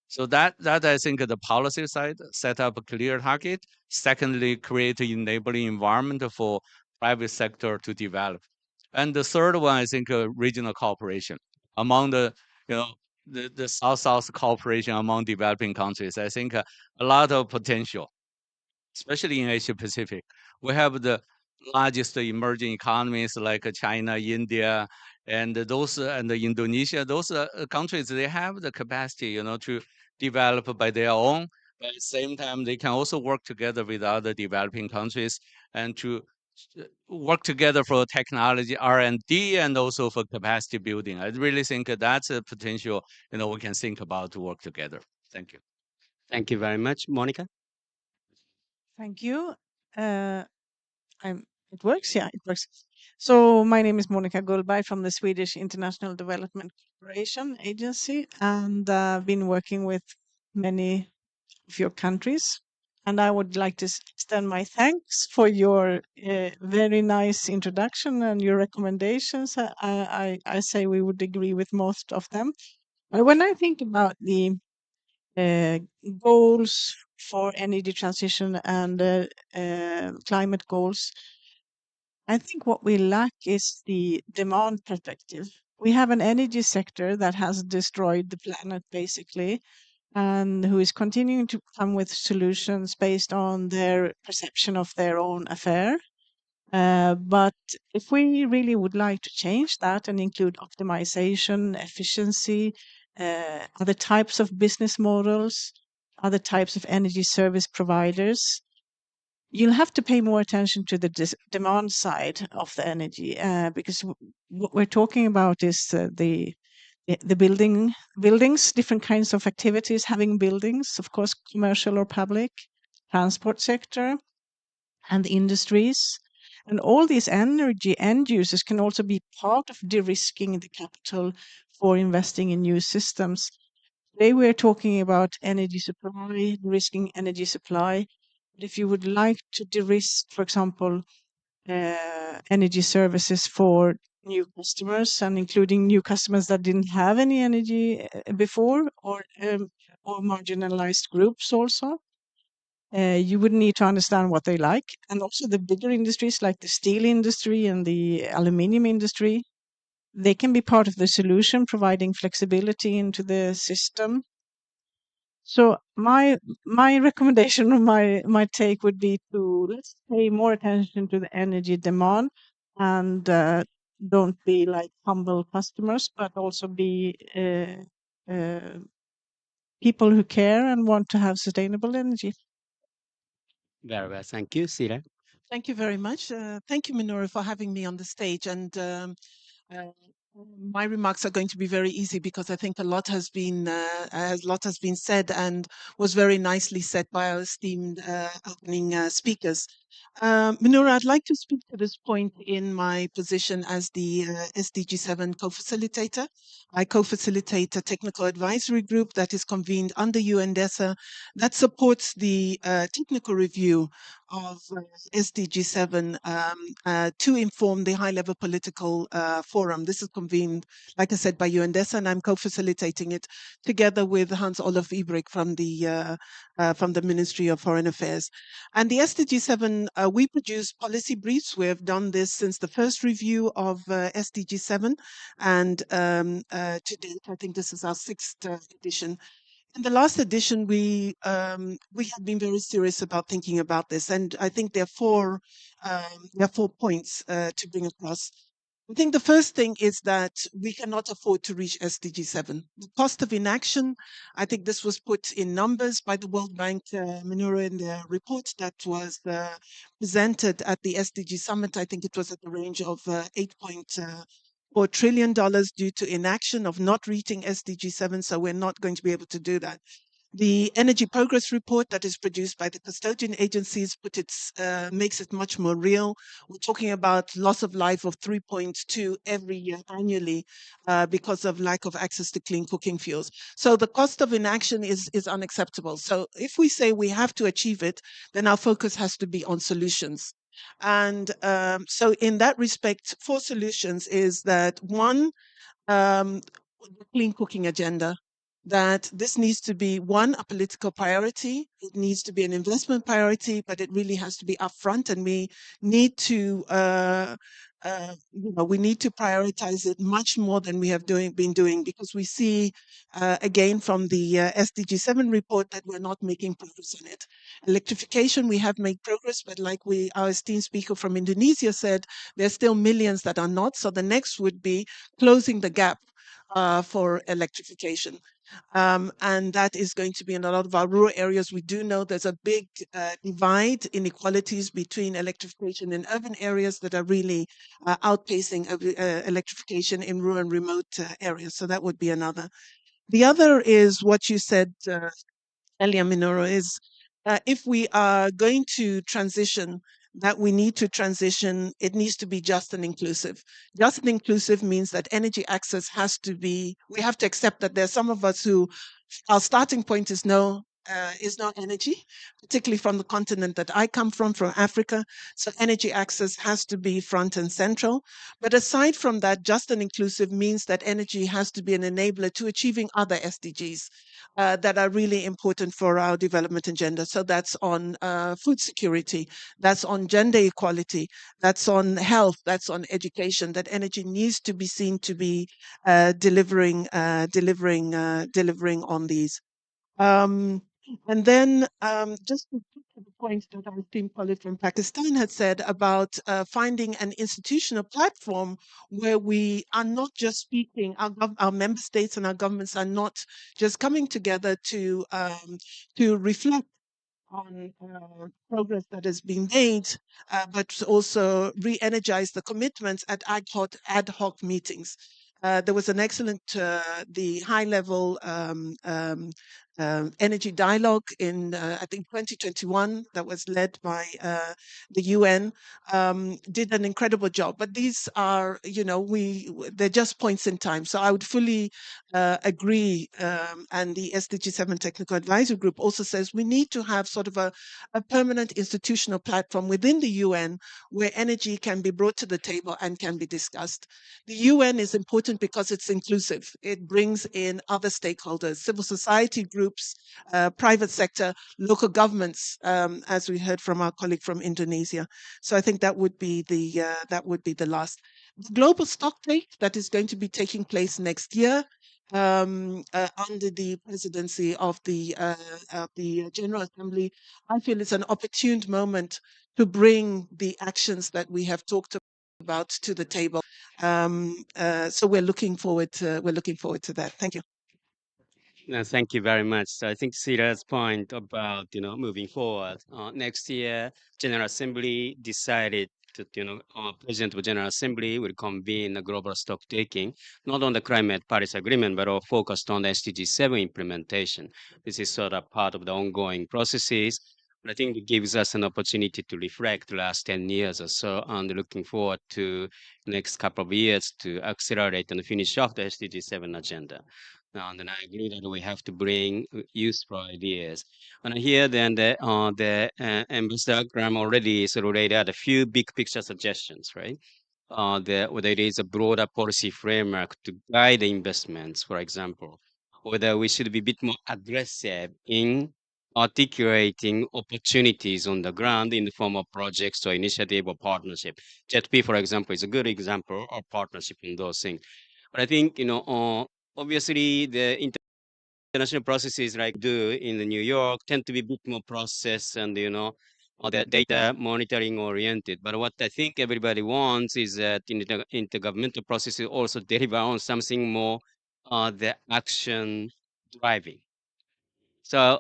So that I think the policy side, set up a clear target. Secondly, create an enabling environment for private sector to develop. And the third one, I think regional cooperation among the South-South cooperation among developing countries. I think a lot of potential, especially in Asia Pacific. We have the largest emerging economies like China, India, and those and Indonesia, those countries, they have the capacity, to develop by their own. But at the same time, they can also work together with other developing countries and to work together for technology R&D and also for capacity building. I really think that's a potential, we can think about to work together. Thank you. Thank you very much. Monica? Thank you. It works? Yeah, it works. So my name is Monica Gullberg from the Swedish International Development Cooperation Agency, and I've been working with many of your countries. And I would like to extend my thanks for your very nice introduction and your recommendations. I say we would agree with most of them. But when I think about the goals for energy transition and climate goals, I think what we lack is the demand perspective. We have an energy sector that has destroyed the planet basically, and who is continuing to come with solutions based on their perception of their own affair. But if we really would like to change that and include optimization, efficiency, other types of business models, other types of energy service providers, you'll have to pay more attention to the demand side of the energy, because what we're talking about is the buildings, different kinds of activities, having buildings, of course, commercial or public, transport sector, and industries. And all these energy end users can also be part of de-risking the capital for investing in new systems. Today we're talking about energy supply, de-risking energy supply. But if you would like to de-risk, for example, energy services for new customers, and including new customers that didn't have any energy before, or marginalized groups also, you would need to understand what they like. And also the bigger industries like the steel industry and the aluminium industry, they can be part of the solution, providing flexibility into the system. So my recommendation or my take would be to let's pay more attention to the energy demand, and don't be like humble customers, but also be people who care and want to have sustainable energy. Very well. Thank you. Sira? Thank you very much. Thank you, Minoru, for having me on the stage. And my remarks are going to be very easy because I think a lot has been said and was very nicely said by our esteemed opening speakers. Minoru, I'd like to speak to this point in my position as the SDG 7 co-facilitator. I co-facilitate a technical advisory group that is convened under UN DESA that supports the technical review of SDG 7 to inform the high-level political forum. This is convened, like I said, by UN DESA, and I'm co-facilitating it together with Hans-Olof Ibrig from the Ministry of Foreign Affairs. And the SDG 7, we produce policy briefs. We have done this since the first review of SDG 7, and to date, I think this is our 6th edition. In the last edition, we have been very serious about thinking about this, and I think there are four points to bring across. I think the first thing is that we cannot afford to reach SDG 7. The cost of inaction, I think this was put in numbers by the World Bank, Minoru, in the report that was presented at the SDG Summit. I think it was at the range of $8.4 trillion due to inaction of not reaching SDG 7, so we're not going to be able to do that. The Energy Progress Report that is produced by the custodian agencies makes it much more real. We're talking about loss of life of 3.2 every year annually because of lack of access to clean cooking fuels. So the cost of inaction is unacceptable. So if we say we have to achieve it, then our focus has to be on solutions. And so in that respect, 4 solutions is that one, the clean cooking agenda, that this needs to be one, a political priority. It needs to be an investment priority, but it really has to be upfront, and we need to we need to prioritize it much more than we have been doing, because we see, again, from the SDG 7 report that we're not making progress on it. Electrification, we have made progress, but like our esteemed speaker from Indonesia said, there's still millions that are not. So the next would be closing the gap for electrification. And that is going to be in a lot of our rural areas. We do know there's a big divide, inequalities between electrification in urban areas that are really outpacing electrification in rural and remote areas. So that would be another. The other is what you said, Elia Minoro, is if we are going to transition, that we need to transition, it needs to be just and inclusive. Just and inclusive means that energy access has to be, we have to accept that there's some of us who, our starting point is no energy, particularly from the continent that I come from Africa. So energy access has to be front and central. But aside from that, just and inclusive means that energy has to be an enabler to achieving other SDGs that are really important for our development agenda. So that's on food security, that's on gender equality, that's on health, that's on education, that energy needs to be seen to be delivering on these. And then just to the point that our esteemed colleague from Pakistan had said about finding an institutional platform where we are not just speaking, our member states and our governments are not just coming together to reflect on progress that has been made, but also re-energize the commitments at ad hoc meetings. There was an excellent, the high-level energy dialogue in, I think, 2021 that was led by the UN, did an incredible job. But these are, they're just points in time. So I would fully agree. And the SDG 7 Technical Advisory Group also says we need to have sort of a permanent institutional platform within the UN where energy can be brought to the table and can be discussed. The UN is important because it's inclusive. It brings in other stakeholders, civil society groups, private sector, local governments, as we heard from our colleague from Indonesia. So I think that would be the last. The global stock take that is going to be taking place next year under the presidency of the General Assembly, I feel it's an opportune moment to bring the actions that we have talked about to the table. So we're looking forward to that. Thank you. No, thank you very much. So I think Sira's point about, moving forward, next year, General Assembly decided that, President of General Assembly will convene a global stock taking, not on the climate Paris Agreement, but all focused on the SDG 7 implementation. This is sort of part of the ongoing processes. But I think it gives us an opportunity to reflect the last 10 years or so, and looking forward to the next couple of years to accelerate and finish off the SDG 7 agenda. And then I agree that we have to bring useful ideas. And here, then the Ambassador Graham already sort of laid out a few big picture suggestions, right? Whether it is a broader policy framework to guide the investments, for example, whether we should be a bit more aggressive in articulating opportunities on the ground in the form of projects or initiative or partnership. JETP, for example, is a good example of partnership in those things. But I think, obviously the international processes like do in New York tend to be a bit more process and, the data monitoring oriented. But what I think everybody wants is that intergovernmental processes also deliver on something more the action driving. So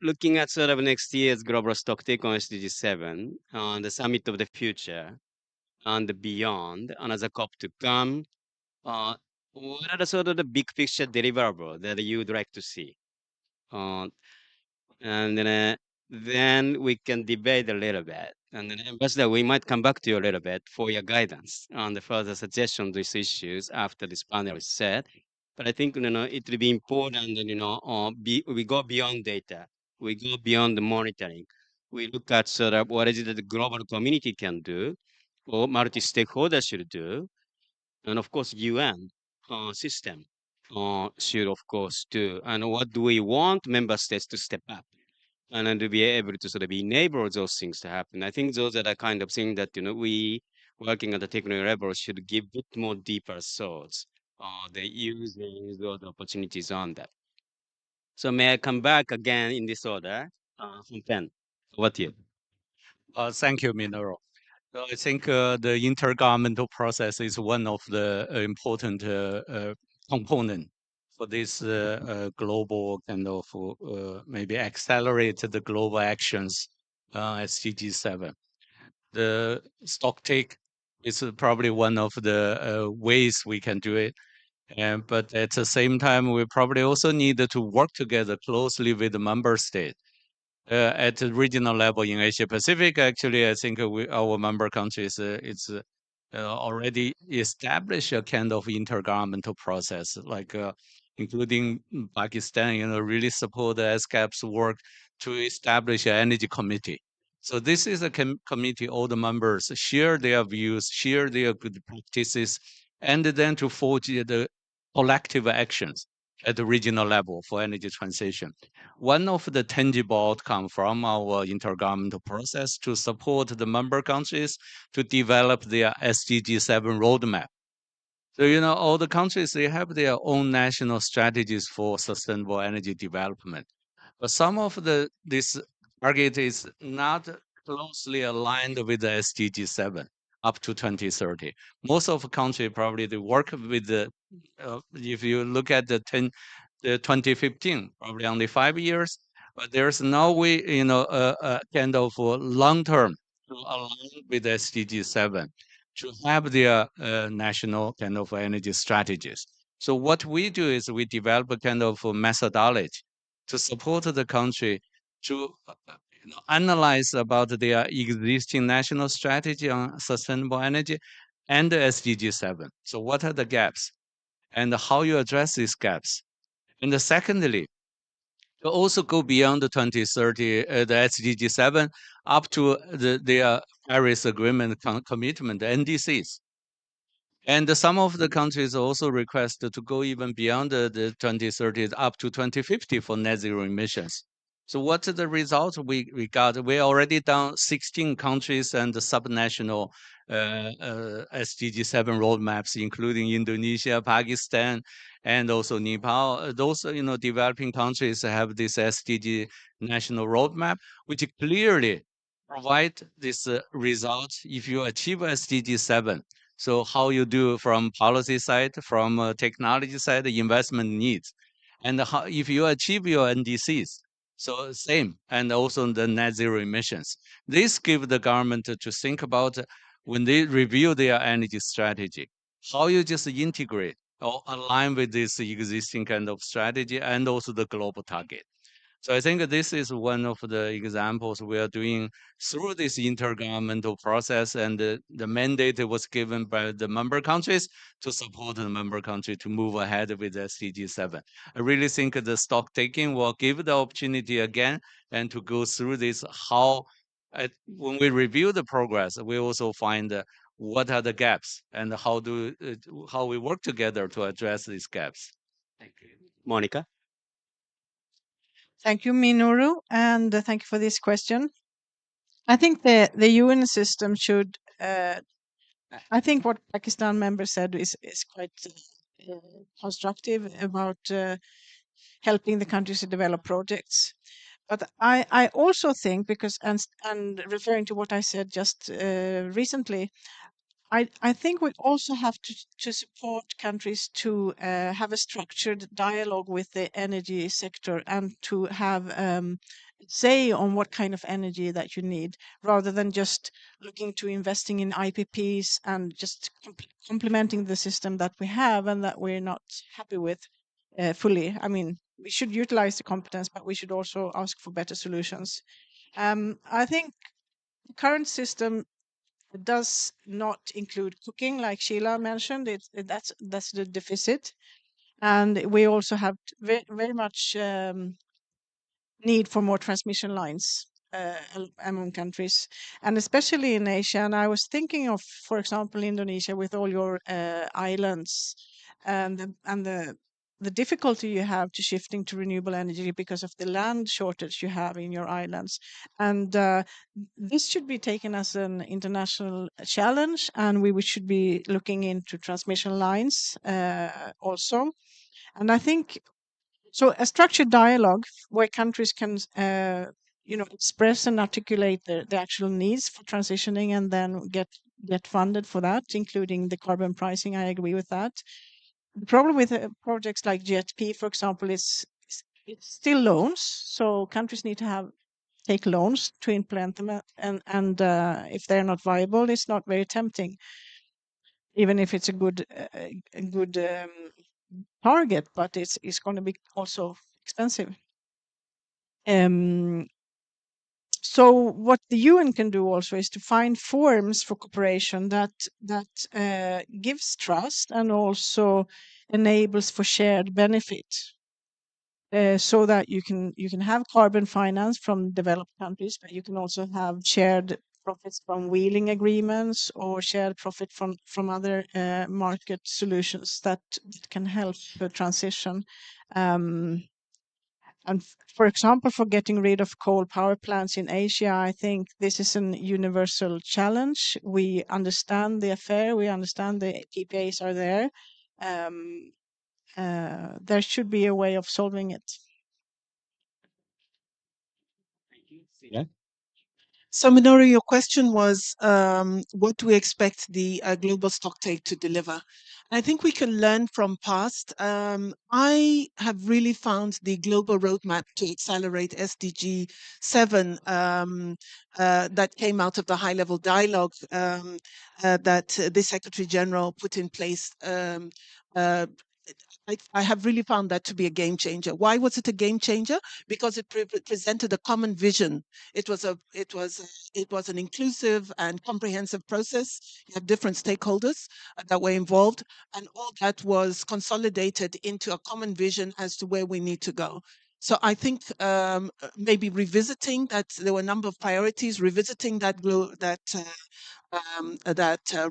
looking at sort of next year's global stocktake on SDG 7, the summit of the future and beyond, another COP to come, what are the sort of the big picture deliverable that you would like to see? And then we can debate a little bit. And then, Ambassador, we might come back to you a little bit for your guidance on the further suggestion on these issues after this panel is set. But I think, it will be important that, we go beyond data. We go beyond the monitoring. We look at sort of what is it that the global community can do or multi-stakeholder should do. And of course, UN system should, of course, do. And what do we want member states to step up and then to be able to sort of enable those things to happen? I think those are the kind of things that, we working at the technical level should give a bit more deeper thoughts. They use those opportunities on that. So may I come back again in this order? From Pen, over to you. Thank you, Minoru. So I think the intergovernmental process is one of the important component for this global kind of maybe accelerate the global actions SDG 7. The stock take is probably one of the ways we can do it. But at the same time, we probably also need to work together closely with the member state. At the regional level in Asia Pacific, actually, I think our member countries already established a kind of intergovernmental process, like including Pakistan, really support the SCAP's work to establish an energy committee. So this is a committee, all the members share their views, share their good practices, and then to forge the collective actions at the regional level for energy transition. One of the tangible outcomes from our intergovernmental process to support the member countries to develop their SDG 7 roadmap. So, all the countries, they have their own national strategies for sustainable energy development. But some of this target is not closely aligned with the SDG 7 up to 2030. Most of the countries probably they work with if you look at the 2015, probably only 5 years, but there's no way, kind of long term to align with SDG 7 to have their national kind of energy strategies. So what we do is we develop a kind of methodology to support the country to analyze about their existing national strategy on sustainable energy and the SDG 7. So what are the gaps and how you address these gaps? And secondly, to also go beyond the 2030, the SDG 7, up to their Paris Agreement commitment, the NDCs. And some of the countries also request to go even beyond the 2030 up to 2050 for net zero emissions. So what's the result we got? We already done 16 countries and the subnational SDG 7 roadmaps, including Indonesia, Pakistan, and also Nepal. Those developing countries have this SDG national roadmap, which clearly provide this result if you achieve SDG 7. So how you do from policy side, from technology side, the investment needs, and how if you achieve your NDCs, so same, and also the net zero emissions. This give the government to think about when they review their energy strategy, how you just integrate or align with this existing kind of strategy and also the global target. So I think this is one of the examples we are doing through this intergovernmental process, and the mandate was given by the member countries to support the member country to move ahead with SDG 7. I really think the stock taking will give the opportunity again and to go through this how when we review the progress, we also find what are the gaps and how we work together to address these gaps. Thank you. Monica? Thank you, Minoru, and thank you for this question. I think the UN system should. I think what Pakistan member said is quite constructive about helping the countries to develop projects. But I also think and referring to what I said just recently, I think we also have to support countries to have a structured dialogue with the energy sector and to have say on what kind of energy that you need, rather than just looking to investing in IPPs and just complementing the system that we have and that we're not happy with fully. I mean, we should utilize the competence, but we should also ask for better solutions. I think the current system does not include cooking, like Sheila mentioned. That's the deficit, and we also have very much need for more transmission lines among countries, and especially in Asia. And I was thinking of, for example, Indonesia with all your islands and the the difficulty you have to shifting to renewable energy because of the land shortage you have in your islands. And this should be taken as an international challenge, and we should be looking into transmission lines also. And I think so a structured dialogue where countries can express and articulate the actual needs for transitioning and then get funded for that, including the carbon pricing. I agree with that. The problem with projects like GHP, for example, is it's still loans. So countries need to take loans to implement them, and if they're not viable, it's not very tempting, even if it's a good target, but it's going to be also expensive. So what the UN can do also is to find forms for cooperation that gives trust and also enables for shared benefit, so that you can have carbon finance from developed countries, but you can also have shared profits from wheeling agreements or shared profit from other market solutions that can help the transition. And for example, for getting rid of coal power plants in Asia, I think this is an universal challenge. We understand the affair, we understand the PPAs are there. There should be a way of solving it. Yeah. So, Minoru, your question was, what do we expect the global stocktake to deliver? I think we can learn from past. I have really found the global roadmap to accelerate SDG 7 that came out of the high-level dialogue that the Secretary General put in place. I have really found that to be a game changer. Why was it a game changer? Because it presented a common vision. It was an inclusive and comprehensive process. You have different stakeholders that were involved, and all that was consolidated into a common vision as to where we need to go. So I think maybe revisiting that, there were a number of priorities, revisiting that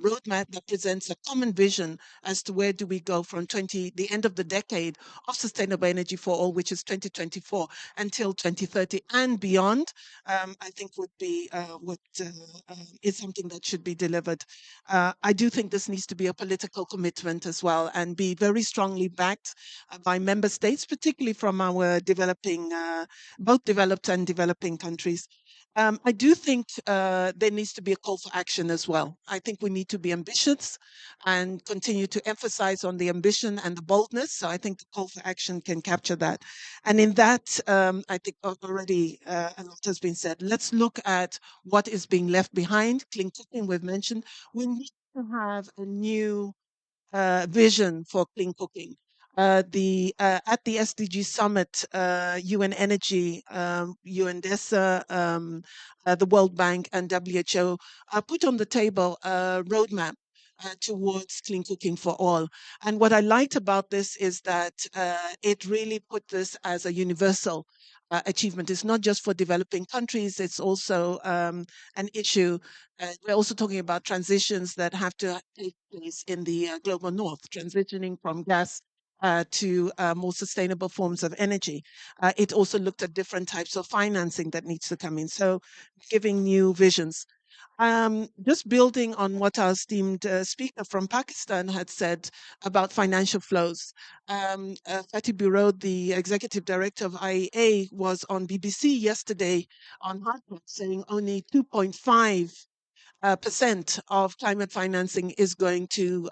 roadmap that presents a common vision as to where do we go from the end of the decade of sustainable energy for all, which is 2024, until 2030 and beyond. I think is something that should be delivered. I do think this needs to be a political commitment as well and be very strongly backed by member states, particularly from our both developed and developing countries. I do think there needs to be a call for action as well. I think we need to be ambitious and continue to emphasize on the ambition and the boldness. So I think the call for action can capture that. And in that, I think already a lot has been said. Let's look at what is being left behind. Clean cooking, we've mentioned. We need to have a new vision for clean cooking. At the SDG Summit, UN Energy, UN DESA, the World Bank, and WHO put on the table a roadmap towards clean cooking for all. And what I liked about this is that it really put this as a universal achievement. It's not just for developing countries, it's also an issue. We're also talking about transitions that have to take place in the global north, transitioning from gas to more sustainable forms of energy. It also looked at different types of financing that needs to come in. So giving new visions. Just building on what our esteemed speaker from Pakistan had said about financial flows. Fatih Birol, the executive director of IEA, was on BBC yesterday on Hard Rock saying only 2.5% of climate financing is going to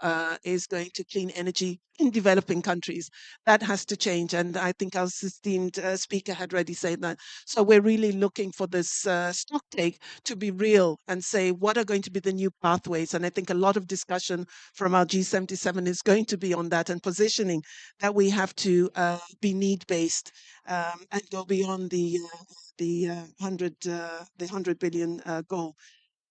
clean energy in developing countries. That has to change, and I think our esteemed speaker had already said that. So we're really looking for this stock take to be real and say what are going to be the new pathways. And I think a lot of discussion from our G77 is going to be on that and positioning that we have to be need-based and go beyond the 100 billion goal.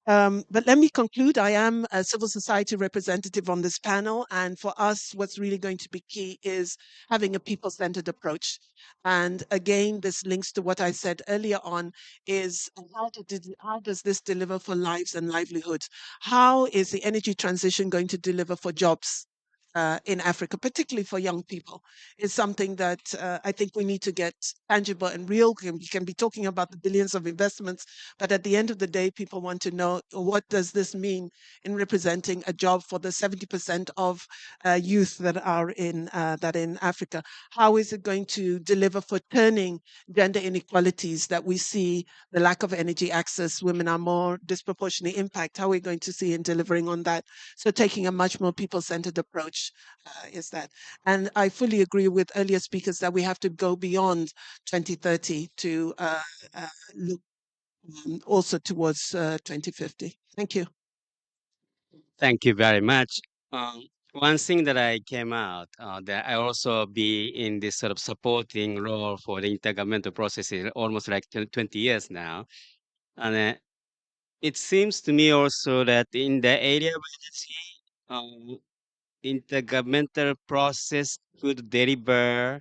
But let me conclude. I am a civil society representative on this panel, and for us, what's really going to be key is having a people-centered approach. And again, this links to what I said earlier on, is how does this deliver for lives and livelihoods? How is the energy transition going to deliver for jobs? in Africa, particularly for young people, is something that I think we need to get tangible and real. We can be talking about the billions of investments, but at the end of the day, people want to know, what does this mean in representing a job for the 70% of youth that are in Africa? How is it going to deliver for turning gender inequalities that we see, the lack of energy access, women are more disproportionately impacted? How are we going to see in delivering on that? So taking a much more people-centered approach is that. And I fully agree with earlier speakers that we have to go beyond 2030 to look also towards 2050. Thank you. Thank you very much. One thing that I came out, that I also be in this sort of supporting role for the intergovernmental processes almost like 20 years now. And it seems to me also that in the area where intergovernmental process could deliver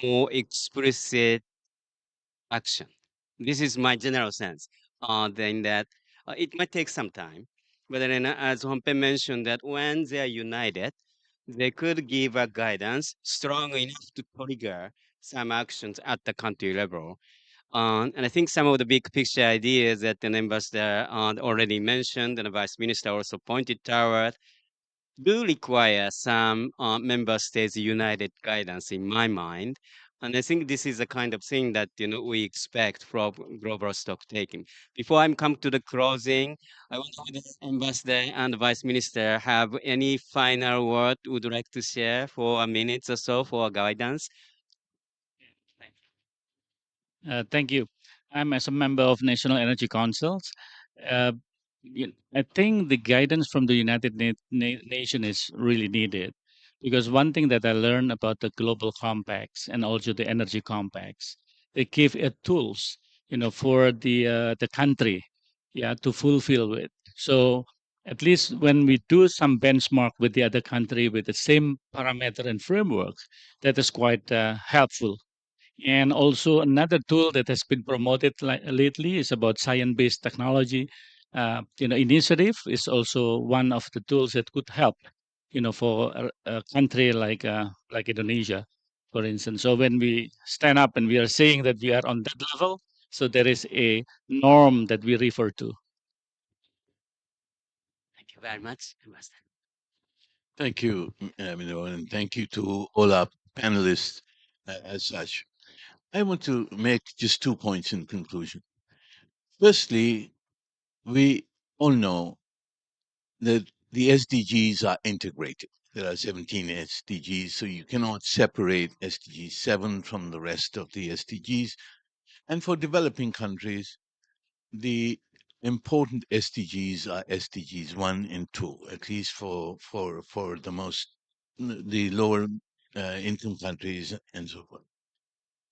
more explicit action. This is my general sense. Then that it might take some time, but then as Hompe mentioned, that when they are united, they could give a guidance strong enough to trigger some actions at the country level. And I think some of the big picture ideas that the ambassador already mentioned and the vice minister also pointed toward do require some member states united guidance in my mind. And I think this is the kind of thing that we expect from global stock taking. Before I come to the closing, I want to know the ambassador and the vice minister have any final word would like to share for a minute or so for guidance. Thank you. I'm as a member of National Energy Councils. Uh, I think the guidance from the United Nations is really needed, because one thing that I learned about the global compacts and also the energy compacts, they give tools, for the country, yeah, to fulfill it. So at least when we do some benchmark with the other country with the same parameter and framework, that is quite helpful. And also another tool that has been promoted lately is about science-based technology. Initiative is also one of the tools that could help, for a country like Indonesia, for instance. So when we stand up and we are saying that we are on that level, so there is a norm that we refer to. Thank you very much, Ambassador. Thank you, and thank you to all our panelists as such. I want to make just 2 points in conclusion. Firstly, we all know that the SDGs are integrated. There are 17 SDGs, so you cannot separate SDG 7 from the rest of the SDGs. And for developing countries, the important SDGs are SDGs 1 and 2, at least for the lower income countries and so forth.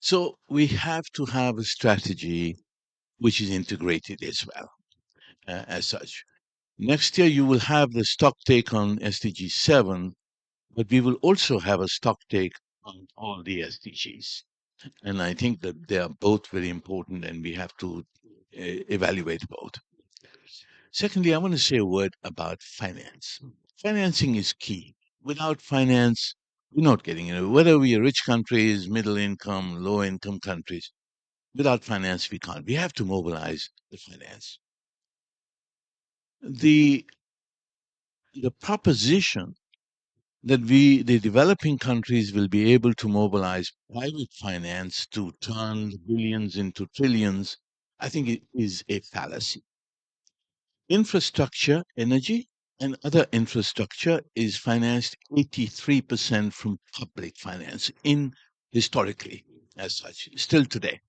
So we have to have a strategy which is integrated as well, as such. Next year, you will have the stock take on SDG 7, but we will also have a stock take on all the SDGs. And I think that they are both very important and we have to evaluate both. Secondly, I want to say a word about finance. Financing is key. Without finance, we're not getting it. Whether we are rich countries, middle income, low income countries, without finance, we can't. We have to mobilize the finance. The proposition that the developing countries will be able to mobilize private finance to turn billions into trillions, I think it is a fallacy. Infrastructure, energy, and other infrastructure is financed 83% from public finance historically as such, still today.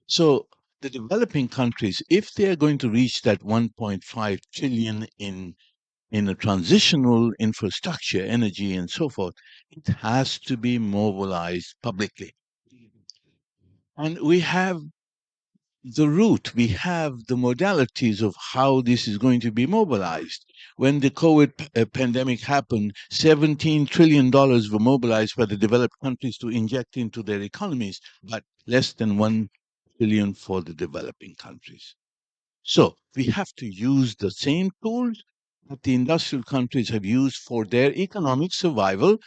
So the developing countries, if they are going to reach that 1.5 trillion in a transitional infrastructure, energy, and so forth, it has to be mobilized publicly. And we have the route, we have the modalities of how this is going to be mobilized. When the COVID pandemic happened, $17 trillion were mobilized by the developed countries to inject into their economies, but less than $1 trillion for the developing countries. So we have to use the same tools, that the industrial countries have used for their economic survival,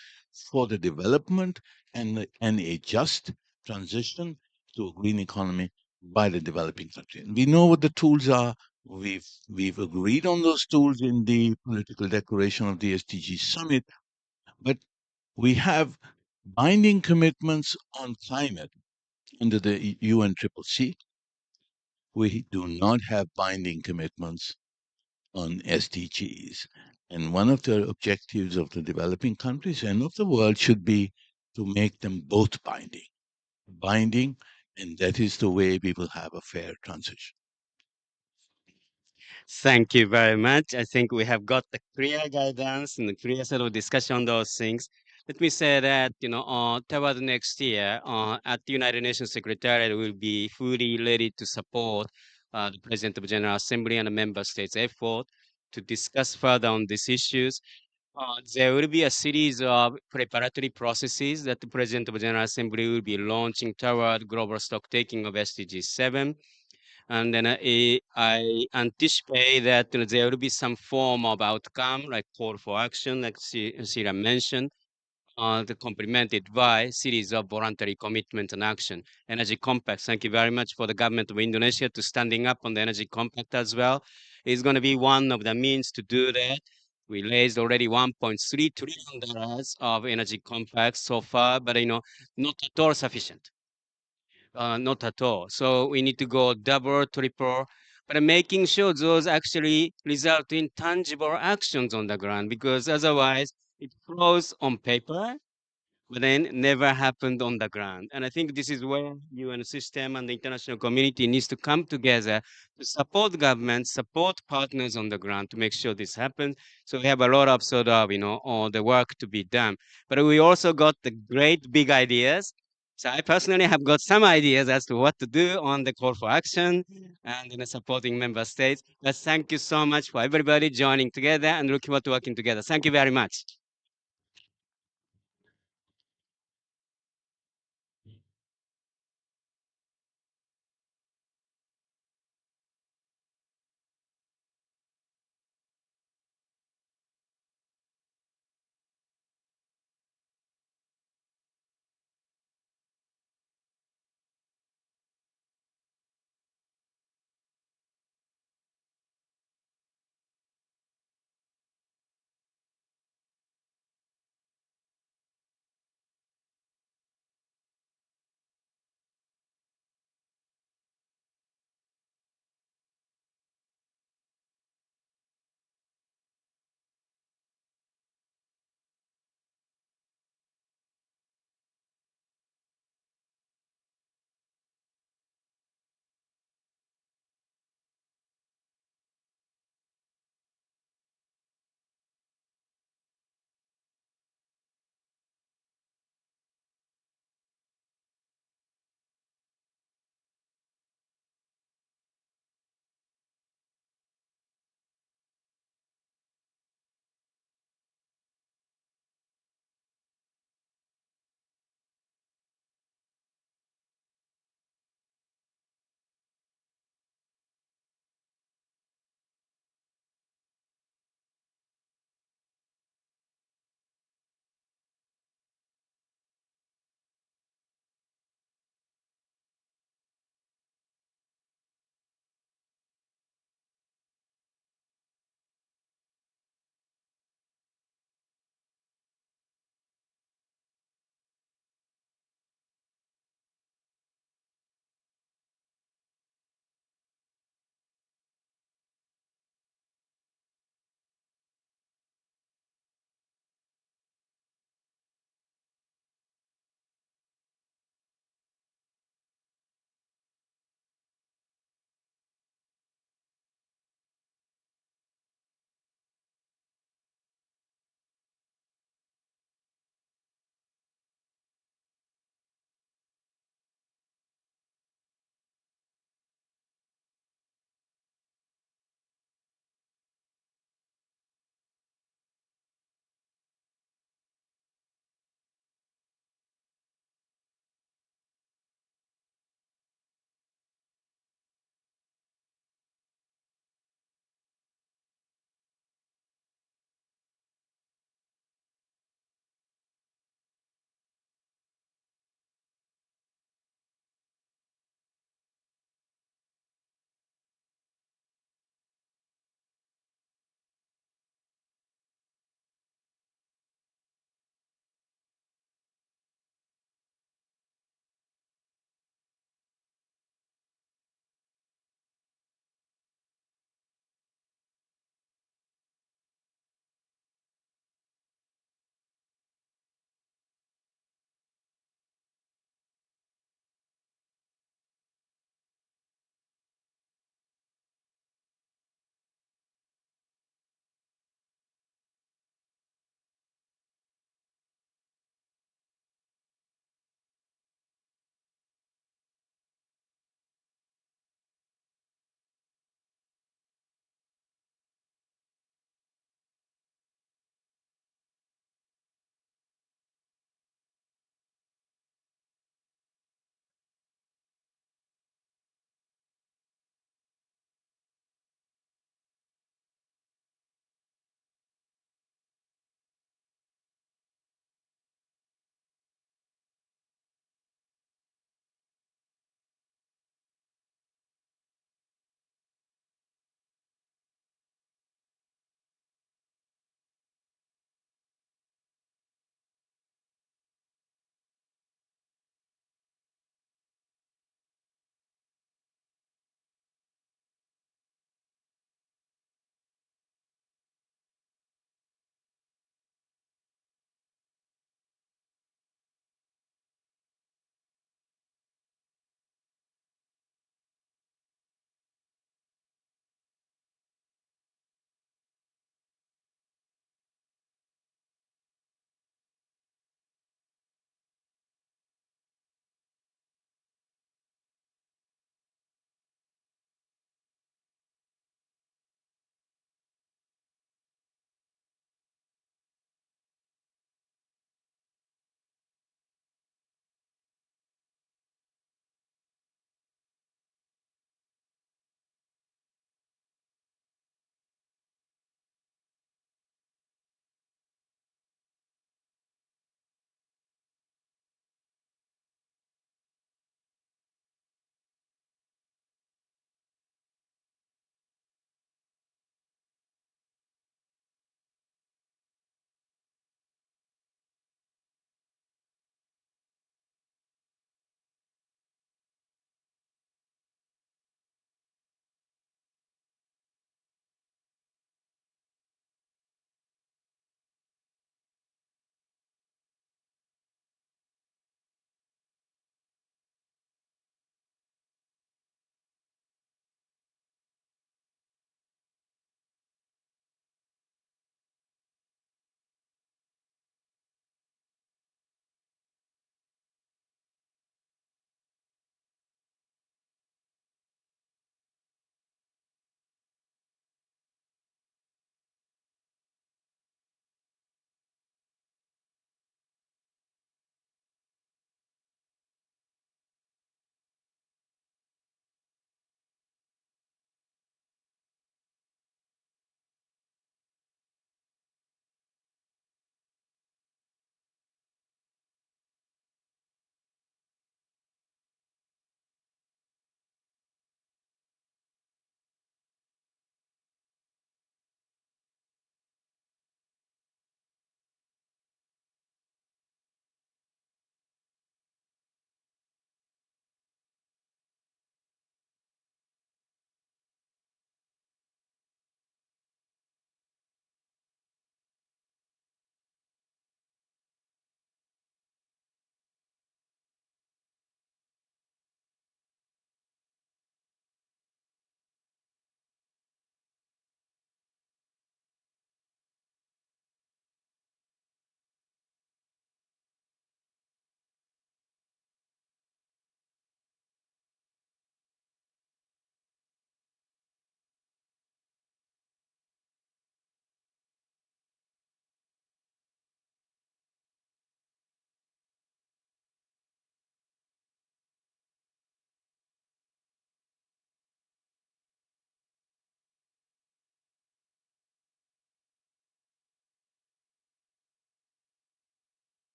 for the development and a just transition to a green economy by the developing country. And we know what the tools are. We've agreed on those tools in the political declaration of the SDG summit, but we have binding commitments on climate under the UNCCC. We do not have binding commitments on SDGs. And one of the objectives of the developing countries and of the world should be to make them both binding. Binding, and that is the way we will have a fair transition. Thank you very much. I think we have got the clear guidance and the clear set of discussion on those things. Let me say that, toward next year, at the United Nations Secretariat, will be fully ready to support the President of the General Assembly and the member states' effort to discuss further on these issues. There will be a series of preparatory processes that the President of the General Assembly will be launching toward global stock taking of SDG 7. And then I anticipate that there will be some form of outcome, like call for action, like Sheila mentioned, complemented by series of voluntary commitment and action. Energy Compact, thank you very much for the government of Indonesia to standing up on the Energy Compact as well. It's going to be one of the means to do that. We raised already $1.3 trillion of Energy Compact so far, but not at all sufficient. Not at all. So we need to go double, triple, but making sure those actually result in tangible actions on the ground, because otherwise it flows on paper, but then never happened on the ground. And I think this is where UN system and the international community needs to come together to support governments, support partners on the ground to make sure this happens. So we have a lot of all the work to be done. But we also got the great big ideas. So I personally have got some ideas as to what to do on the call for action and supporting member states. But thank you so much for everybody joining together and looking forward to working together. Thank you very much.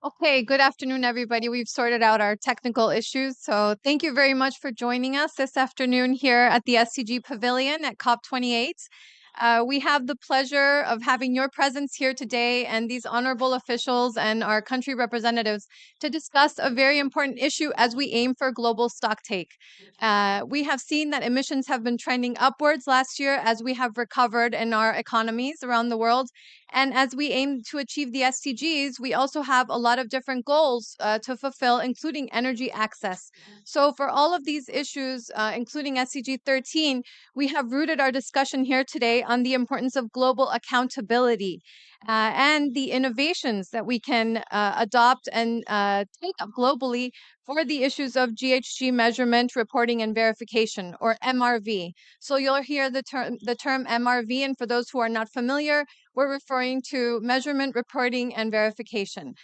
Okay, good afternoon, everybody. We've sorted out our technical issues. So thank you very much for joining us this afternoon here at the SDG Pavilion at COP28. We have the pleasure of having your presence here today and these honorable officials and our country representatives to discuss a very important issue as we aim for global stocktake. We have seen that emissions have been trending upwards last year as we have recovered in our economies around the world. And as we aim to achieve the SDGs, we also have a lot of different goals to fulfill, including energy access. So for all of these issues, including SDG 13, we have rooted our discussion here today on the importance of global accountability and the innovations that we can adopt and take up globally for the issues of GHG measurement, reporting, and verification, or MRV. So you'll hear the term MRV, and for those who are not familiar, we're referring to measurement, reporting, and verification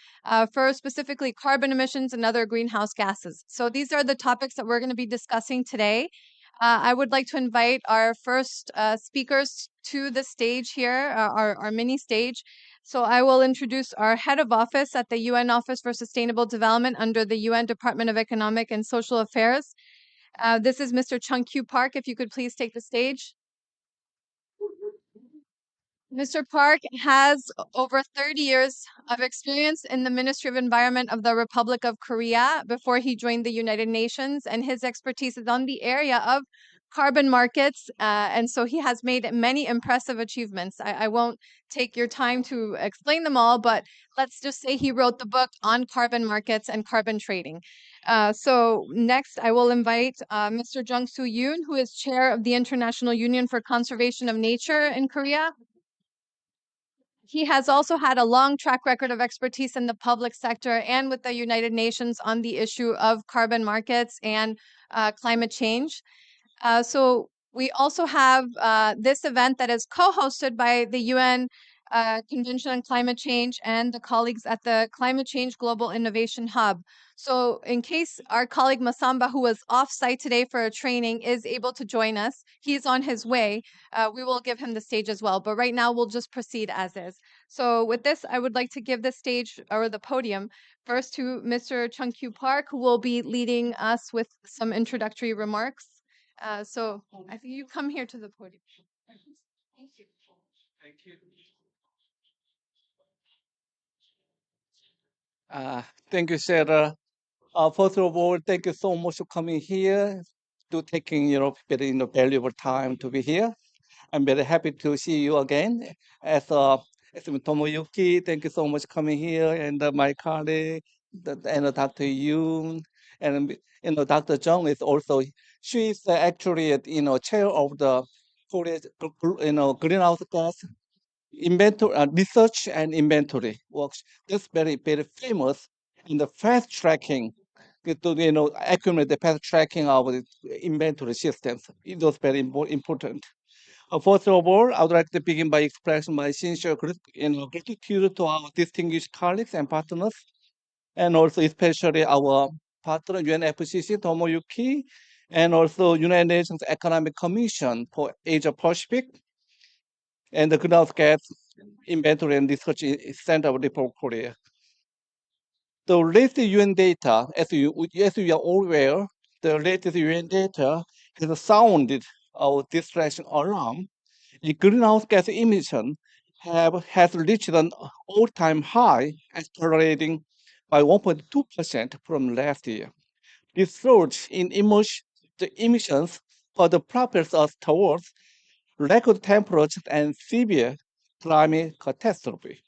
for specifically carbon emissions and other greenhouse gases. So these are the topics that we're going to be discussing today. I would like to invite our first speakers to the stage here, our mini stage. So I will introduce our head of office at the UN Office for Sustainable Development under the UN Department of Economic and Social Affairs. This is Mr. Chung-Kyu Park. If you could please take the stage. Mr. Park has over 30 years of experience in the Ministry of Environment of the Republic of Korea before he joined the United Nations, and his expertise is on the area of carbon markets, and so he has made many impressive achievements. I won't take your time to explain them all, but let's just say he wrote the book on carbon markets and carbon trading. So next, I will invite Mr. Jung Soo Yoon, who is chair of the International Union for Conservation of Nature in Korea. He has also had a long track record of expertise in the public sector and with the United Nations on the issue of carbon markets and climate change. So we also have this event that is co-hosted by the UN Convention on Climate Change and the colleagues at the Climate Change Global Innovation Hub. So in case our colleague Masamba, who was off-site today for a training, is able to join us, he's on his way. We will give him the stage as well. But right now, we'll just proceed as is. So with this, I would like to give the stage or the podium first to Mr. Chung-Kyu Park, who will be leading us with some introductory remarks. So I think you come here to the podium. Thank you. Thank you. Thank you, Sarah. First of all, thank you so much for coming here, to taking very valuable time to be here. I'm very happy to see you again. As Tomoyuki, thank you so much coming here, and my colleague, and Dr. Yoon, and Dr. Jung is also. She is actually chair of the Korea greenhouse gas inventory research and inventory works. That's very famous in the fast tracking to accumulate the fast tracking of the inventory systems. It was very important. First of all, I would like to begin by expressing my sincere gratitude to our distinguished colleagues and partners, and also especially our partner UNFCCC Tomoyuki, and also United Nations Economic Commission for Asia Pacific, and the Greenhouse Gas Inventory and Research Center of Republic of Korea. The latest UN data, as you are all aware, the latest UN data has sounded our distraction alarm. The greenhouse gas emission has reached an all-time high, accelerating by 1.2% from last year. This surge in the emissions further propels us towards record temperatures and severe climate catastrophe.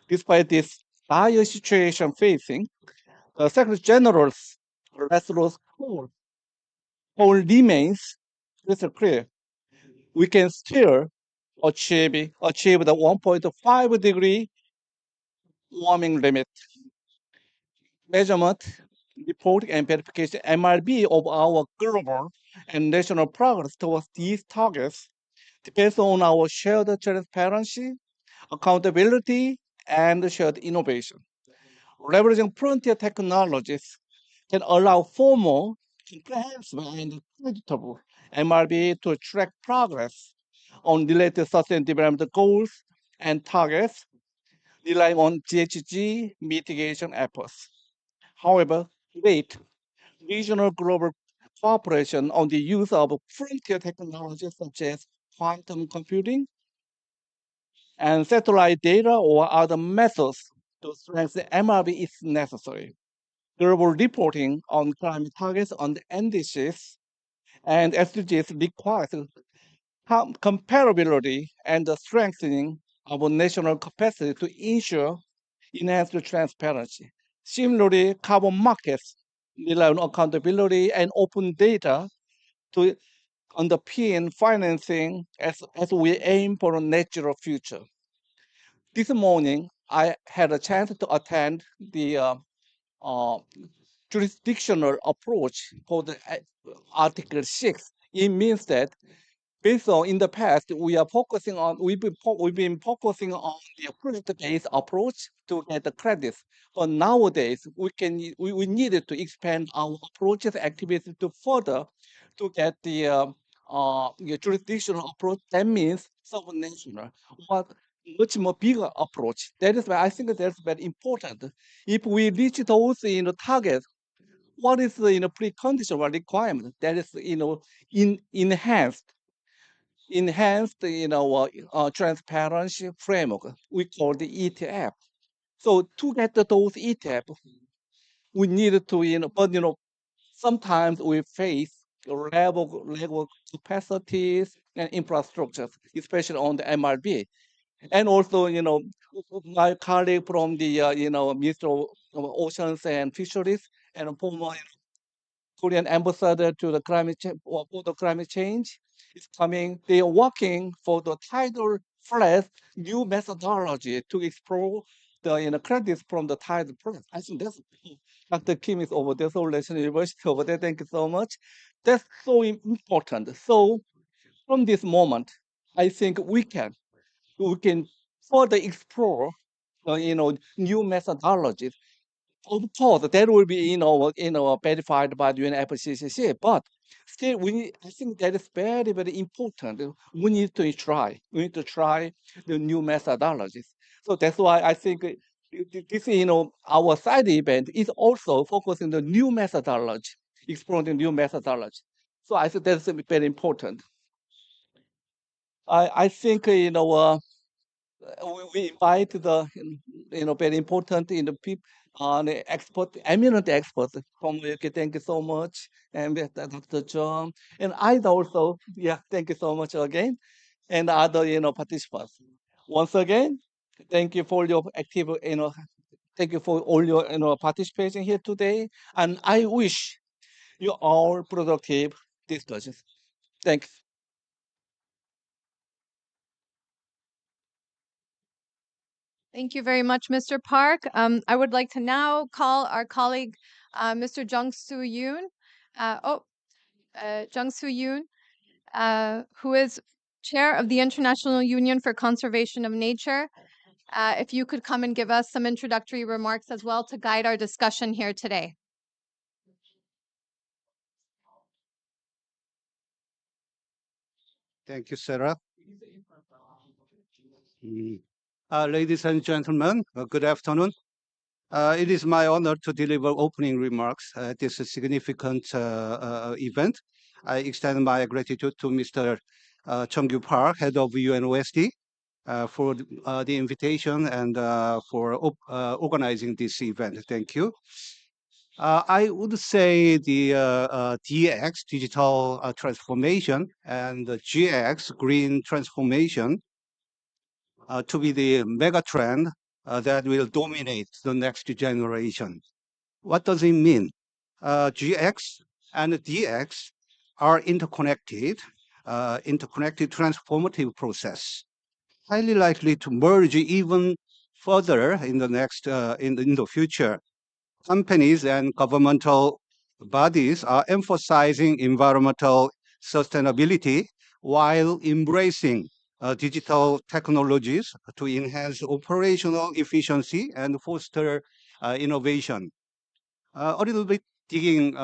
Despite this dire situation facing, the Secretary General's resolute call remains crystal clear. We can still achieve the 1.5 degree warming limit. Measurement reporting and verification MRB of our global and national progress towards these targets depends on our shared transparency, accountability, and shared innovation. Leveraging frontier technologies can allow formal, comprehensive, and predictable MRB to track progress on related sustainable development goals and targets, relying on GHG mitigation efforts. However, wait, regional global cooperation on the use of frontier technologies such as quantum computing and satellite data or other methods to strengthen MRB is necessary. Global reporting on climate targets on the NDCs and SDGs requires comparability and the strengthening of national capacity to ensure enhanced transparency. Similarly, carbon markets rely on accountability and open data to underpin financing as we aim for a net zero future. This morning, I had a chance to attend the jurisdictional approach for the Article 6. It means that based on in the past, we've been focusing on the project-based approach to get the credits. But nowadays, we needed to expand our approaches activities to further to get the jurisdictional approach. That means subnational, but much more bigger approach. That is why I think that's very important. If we reach those targets, what is the precondition or requirement? That is enhanced transparency framework. We call the ETF. So to get those ETF, we need to but sometimes we face level capacities and infrastructures, especially on the MRB. And also, my colleague from the Ministry of Oceans and Fisheries and former Korean ambassador to the climate change is coming. They are working for the tidal floods new methodology to explore the credits from the tidal floods. I think that's Dr. Kim is over there, Seoul National University over there. Thank you so much. That's so important. So from this moment, I think we can further explore new methodologies. Of course, that will be verified by the UNFCCC, but still, I think that is very, very important. We need to try. We need to try the new methodologies. So that's why I think this, our side event is also focusing on the new methodology, exploring the new methodology. So I think that's very important. I think we invite the very important people the eminent experts from UK. Thank you so much, and Dr. John and I also. Yeah, thank you so much again, and other participants. Once again, thank you for your active thank you for all your participation here today, and I wish you all productive discussions. Thanks. Thank you very much, Mr. Park. I would like to now call our colleague, Mr. Jung Soo Yoon. Jung Soo Yoon, who is chair of the International Union for Conservation of Nature. If you could come and give us some introductory remarks as well to guide our discussion here today. Thank you, Sarah. Ladies and gentlemen, good afternoon. It is my honor to deliver opening remarks at this significant event. I extend my gratitude to Mr. Chung-Kyu Park, head of UNOSD, for the invitation and for organizing this event. Thank you. I would say the DX, digital transformation, and the GX, green transformation, to be the mega trend that will dominate the next generation. What does it mean? GX and DX are interconnected transformative process, highly likely to merge even further in the next in the future. companies and governmental bodies are emphasizing environmental sustainability while embracing digital technologies to enhance operational efficiency and foster innovation. A little bit digging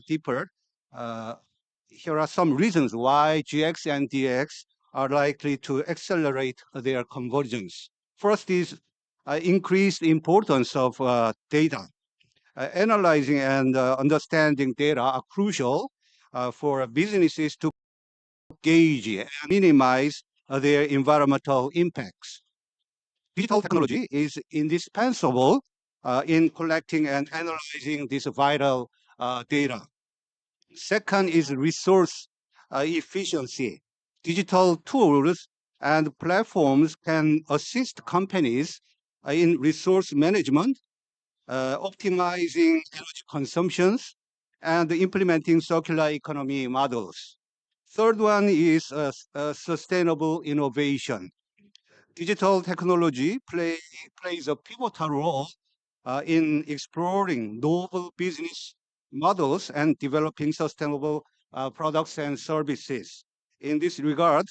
deeper, here are some reasons why GX and DX are likely to accelerate their convergence. First is increased importance of data. Analyzing and understanding data are crucial for businesses to gauge and minimize their environmental impacts. Digital technology is indispensable in collecting and analyzing this vital data. Second is resource efficiency. Digital tools and platforms can assist companies in resource management, optimizing energy consumptions, and implementing circular economy models. Third one is sustainable innovation. Digital technology plays a pivotal role in exploring novel business models and developing sustainable products and services. In this regard,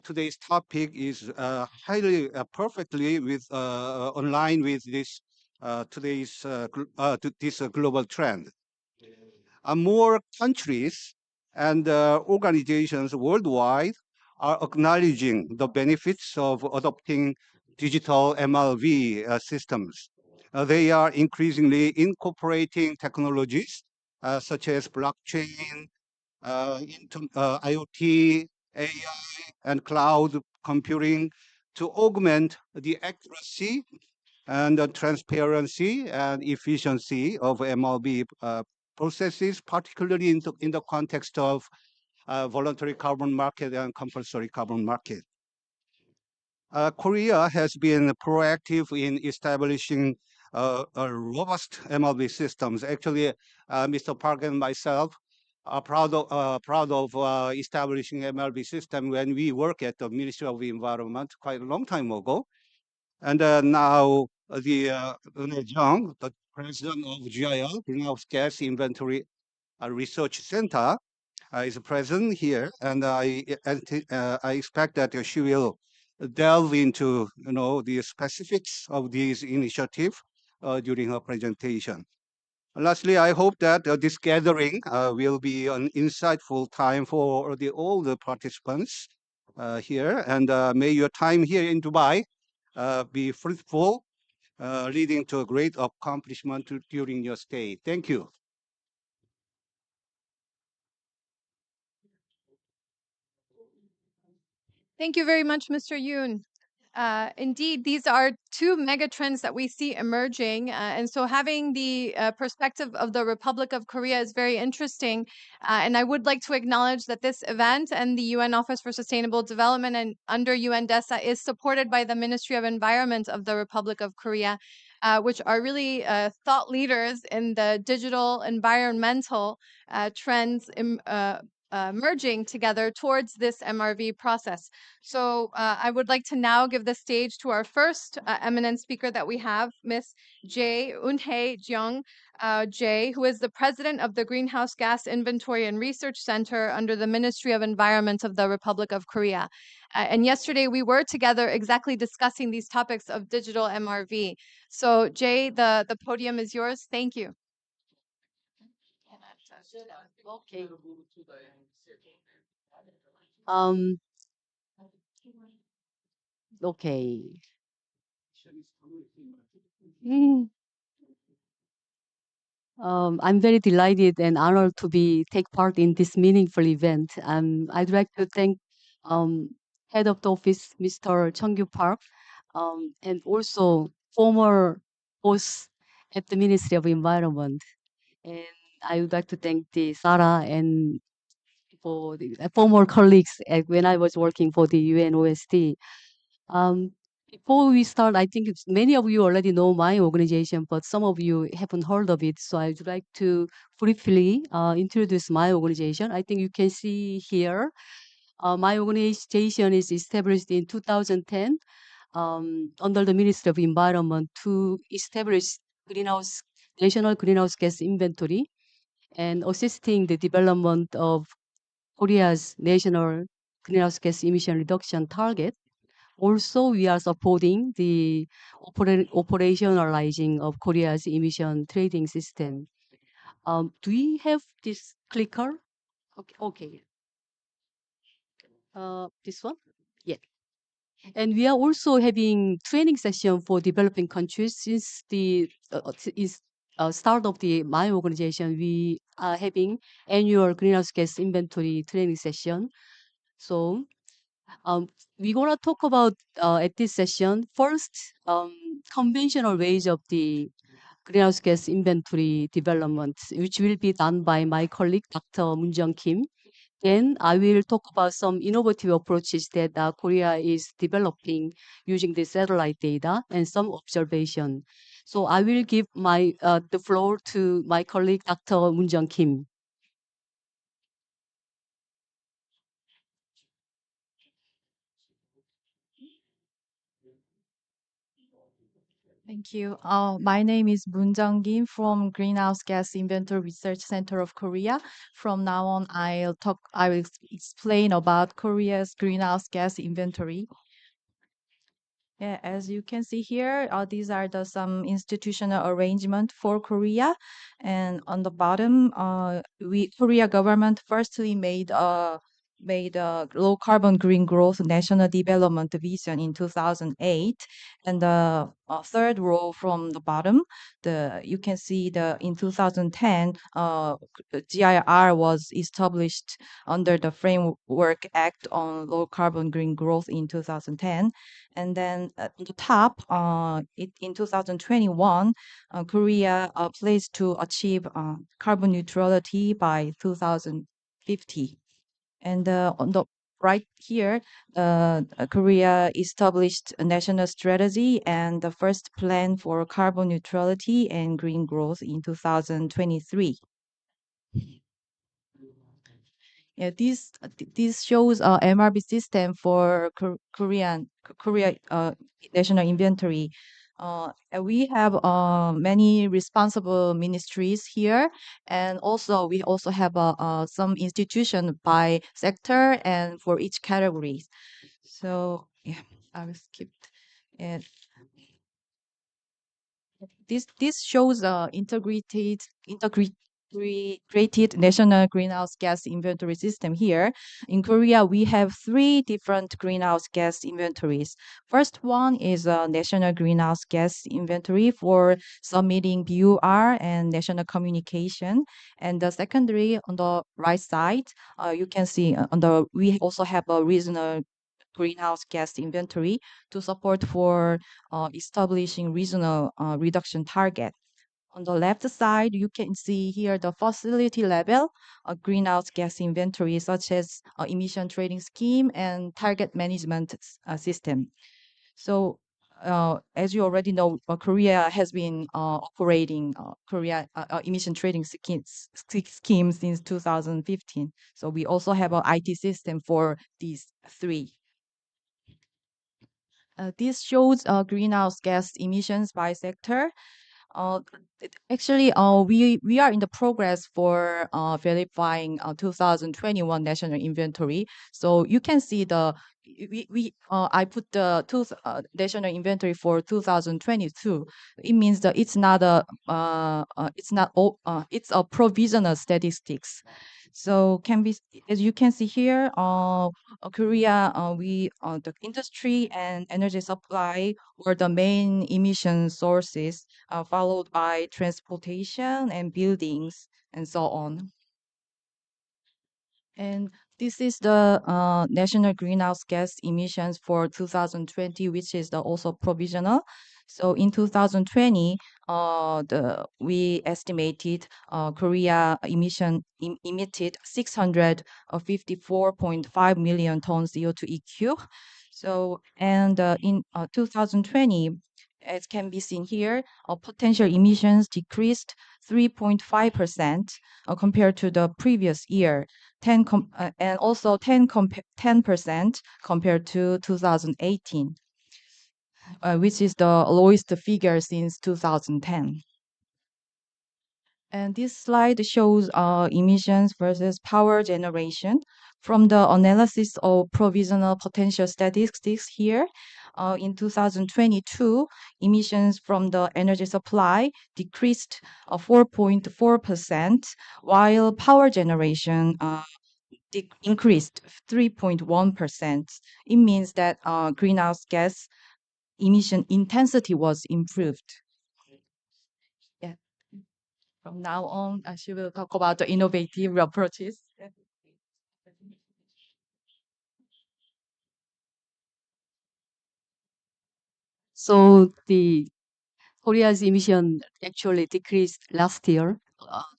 today's topic is highly perfectly online with this this global trend. More countries and organizations worldwide are acknowledging the benefits of adopting digital MLV systems. They are increasingly incorporating technologies such as blockchain, IoT, AI, and cloud computing to augment the accuracy and the transparency and efficiency of MLB processes, particularly in the context of voluntary carbon market and compulsory carbon market. Korea has been proactive in establishing a robust MLB systems. Actually, Mr. Park and myself are proud of establishing MLB system when we work at the Ministry of the Environment quite a long time ago. And now the Eun Jung, the president of GIL, Greenhouse Gas Inventory Research Center, is present here, and I expect that she will delve into the specifics of these initiatives during her presentation. Lastly, I hope that this gathering will be an insightful time for all the participants here, and may your time here in Dubai be fruitful, leading to a great accomplishment during your stay. Thank you. Thank you very much, Mr. Yoon. Indeed, these are two mega trends that we see emerging. And so having the perspective of the Republic of Korea is very interesting. And I would like to acknowledge that this event and the UN Office for Sustainable Development and under UN DESA is supported by the Ministry of Environment of the Republic of Korea, which are really thought leaders in the digital environmental trends merging together towards this MRV process. So I would like to now give the stage to our first eminent speaker that we have, Ms. Jae Eun-hae Jeong Jae, who is the president of the Greenhouse Gas Inventory and Research Center under the Ministry of Environment of the Republic of Korea. And yesterday we were together exactly discussing these topics of digital MRV. So Jae, the podium is yours. Thank you. Okay. Um, okay. Mm. I'm very delighted and honored to take part in this meaningful event. I'd like to thank Head of the Office, Mr. Cheong-kyu Park, and also former boss at the Ministry of Environment. And I would like to thank the Sarah and for the former colleagues when I was working for the UN OSD. Before we start, I think many of you already know my organization, but some of you haven't heard of it. So I would like to briefly introduce my organization. I think you can see here. My organization is established in 2010 under the Ministry of Environment to establish national greenhouse gas inventory and assisting the development of Korea's national greenhouse gas emission reduction target. Also, we are supporting the operationalizing of Korea's emission trading system. Do we have this clicker? Okay. This one? Yeah. And we are also having training session for developing countries since the start of my organization. We are having annual greenhouse gas inventory training session. So we're gonna talk about at this session first conventional ways of the greenhouse gas inventory development, which will be done by my colleague Dr. Moon Jung Kim. Then I will talk about some innovative approaches that Korea is developing using the satellite data and some observation. So I will give the floor to my colleague Dr. Moon Jung Kim. Thank you. My name is Moon Jung-kim from Greenhouse Gas Inventory Research Center of Korea. From now on, I will explain about Korea's greenhouse gas inventory. Yeah, as you can see here, these are some institutional arrangement for Korea, and on the bottom, Korea government firstly made a low carbon green growth national development vision in 2008, and the third row from the bottom, you can see in 2010, GIR was established under the Framework Act on Low Carbon Green Growth in 2010. And then at the top, in 2021, Korea pledged to achieve carbon neutrality by 2050. And on the right here, Korea established a national strategy and the first plan for carbon neutrality and green growth in 2023. Yeah, this shows MRB system for Korea national inventory. And we have many responsible ministries here, and also we also have some institution by sector and for each category. So yeah, I will skip it. This shows integrated national greenhouse gas inventory system here. In Korea, we have 3 different greenhouse gas inventories. First one is a national greenhouse gas inventory for submitting BUR and national communication. And the secondary on the right side, you can see we also have a regional greenhouse gas inventory to support for establishing regional reduction target. On the left side, you can see here the facility level greenhouse gas inventory, such as emission trading scheme and target management system. So, as you already know, Korea has been operating Korea emission trading scheme since 2015. So we also have an IT system for these 3. This shows greenhouse gas emissions by sector. Actually, we are in the progress for verifying 2021 national inventory. So you can see I put the national inventory for 2022. It means that it's not it's a provisional statistics. So as you can see here, Korea, the industry and energy supply were the main emission sources, followed by transportation and buildings and so on. And this is the national greenhouse gas emissions for 2020, which is also provisional. So in 2020, we estimated Korea emitted 654.5 million tons CO2 EQ. So in 2020, as can be seen here, potential emissions decreased 3.5% compared to the previous year, and also 10% compared to 2018, which is the lowest figure since 2010. And this slide shows emissions versus power generation. From the analysis of provisional potential statistics here, in 2022, emissions from the energy supply decreased 4.4%, while power generation increased 3.1%. It means that greenhouse gas emission intensity was improved. Yeah. From now on, she will talk about the innovative approaches. So the Korea's emission actually decreased last year,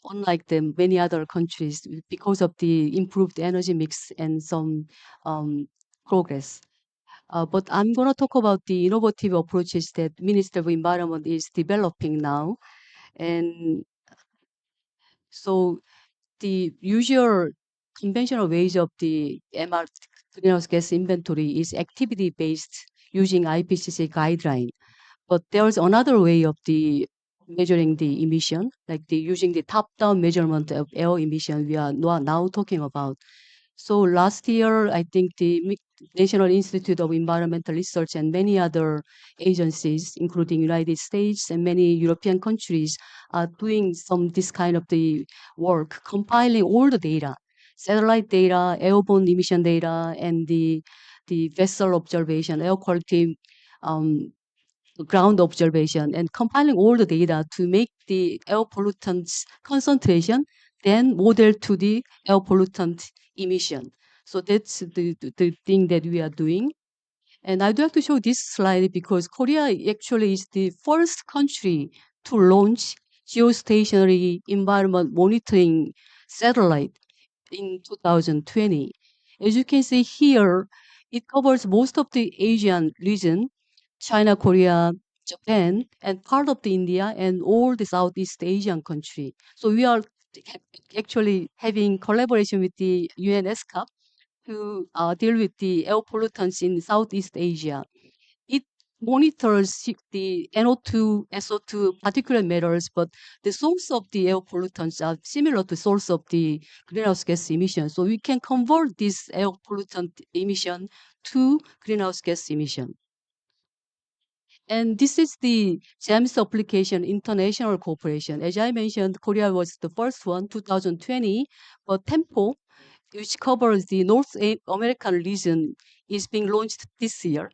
unlike the many other countries, because of the improved energy mix and some progress. But I'm going to talk about the innovative approaches that Ministry of Environment is developing now. And so the usual conventional ways of the MR greenhouse gas inventory is activity-based using IPCC guideline. But there's another way of the measuring the emission, like using the top-down measurement of air emission we are now talking about. So last year, I think the National Institute of Environmental Research and many other agencies, including United States and many European countries, are doing this kind of the work, compiling all the data, satellite data, airborne emission data, and the vessel observation, air quality ground observation, and compiling all the data to make the air pollutants concentration, then model to the air pollutant emission. So that's the thing that we are doing. And I'd like to show this slide because Korea actually is the first country to launch geostationary environment monitoring satellite in 2020. As you can see here, it covers most of the Asian region, China, Korea, Japan, and part of the India and all the Southeast Asian country. So we are actually having collaboration with the UNESCOP to deal with the air pollutants in Southeast Asia. It monitors the NO2, SO2 particulate matters, but the source of the air pollutants are similar to source of the greenhouse gas emission. So we can convert this air pollutant emission to greenhouse gas emission. And this is the GEMS application international cooperation. As I mentioned, Korea was the first one, 2020, but TEMPO, which covers the North American region, is being launched this year.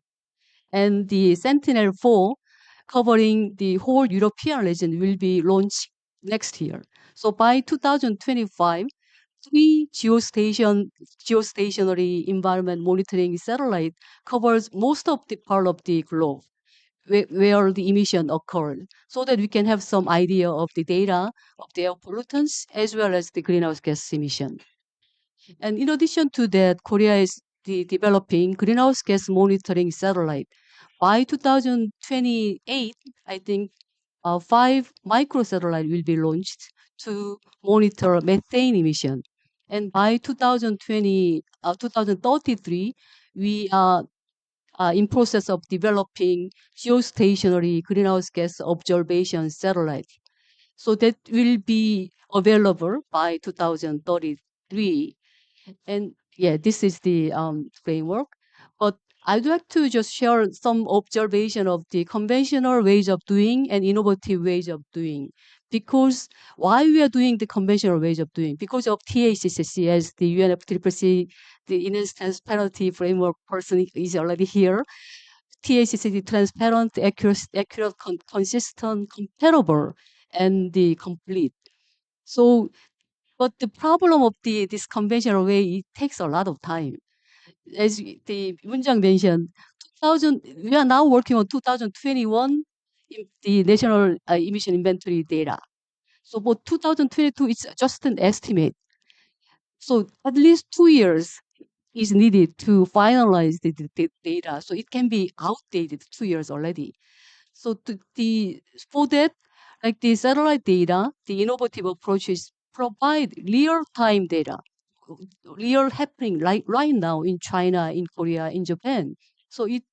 And the Sentinel-4, covering the whole European region, will be launched next year. So by 2025, 3 geostationary environment monitoring satellite covers most of the part of the globe where the emission occurred, so that we can have some idea of the data of the air pollutants as well as the greenhouse gas emission. And in addition to that, Korea is developing greenhouse gas monitoring satellite. By 2028, I think 5 microsatellites will be launched to monitor methane emission. And by 2033, we are in process of developing geostationary greenhouse gas observation satellite. So that will be available by 2033. And yeah, this is the framework. But I'd like to just share some observation of the conventional ways of doing and innovative ways of doing. Because why we are doing the conventional ways of doing? Because of TACCC, as the UNFCCC, the Enhanced Transparency Framework person is already here. TACCC, the transparent, accurate, consistent, comparable, and the complete. So, but the problem of this conventional way, it takes a lot of time. As the Munjang mentioned, we are now working on 2021 the national emission inventory data. So for 2022, it's just an estimate. So at least 2 years is needed to finalize the data. So it can be outdated 2 years already. So for that, like the satellite data, the innovative approaches provide real-time data, real happening right now in China, in Korea, in Japan. So it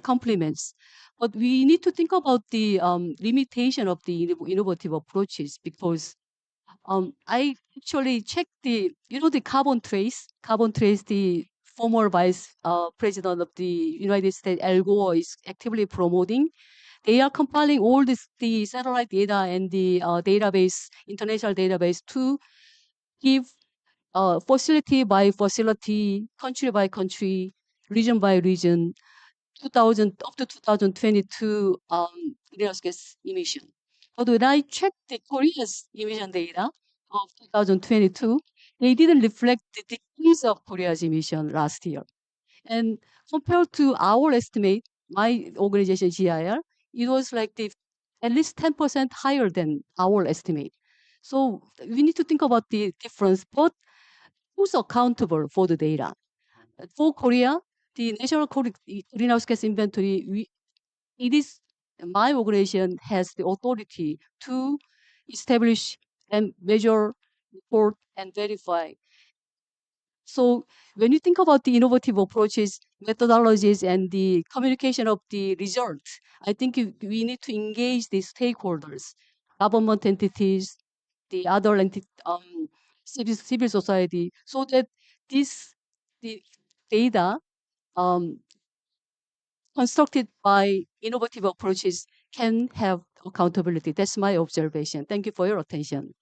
complements. But we need to think about the limitation of the innovative approaches, because I actually checked the carbon trace, the former vice president of the United States, Al Gore, is actively promoting. They are compiling all the satellite data and the database, international database, to give facility by facility, country by country, region by region, up to 2022 greenhouse gas emission. But when I checked the Korea's emission data of 2022, they didn't reflect the decrease of Korea's emission last year. And compared to our estimate, my organization GIR, it was like at least 10% higher than our estimate. So we need to think about the difference, but who's accountable for the data? For Korea, the national greenhouse gas inventory, it is my organization has the authority to establish and measure, report, and verify. So when you think about the innovative approaches, methodologies, and the communication of the results, I think we need to engage the stakeholders, government entities, the other civil society, so that the data constructed by innovative approaches can have accountability. That's my observation. Thank you for your attention.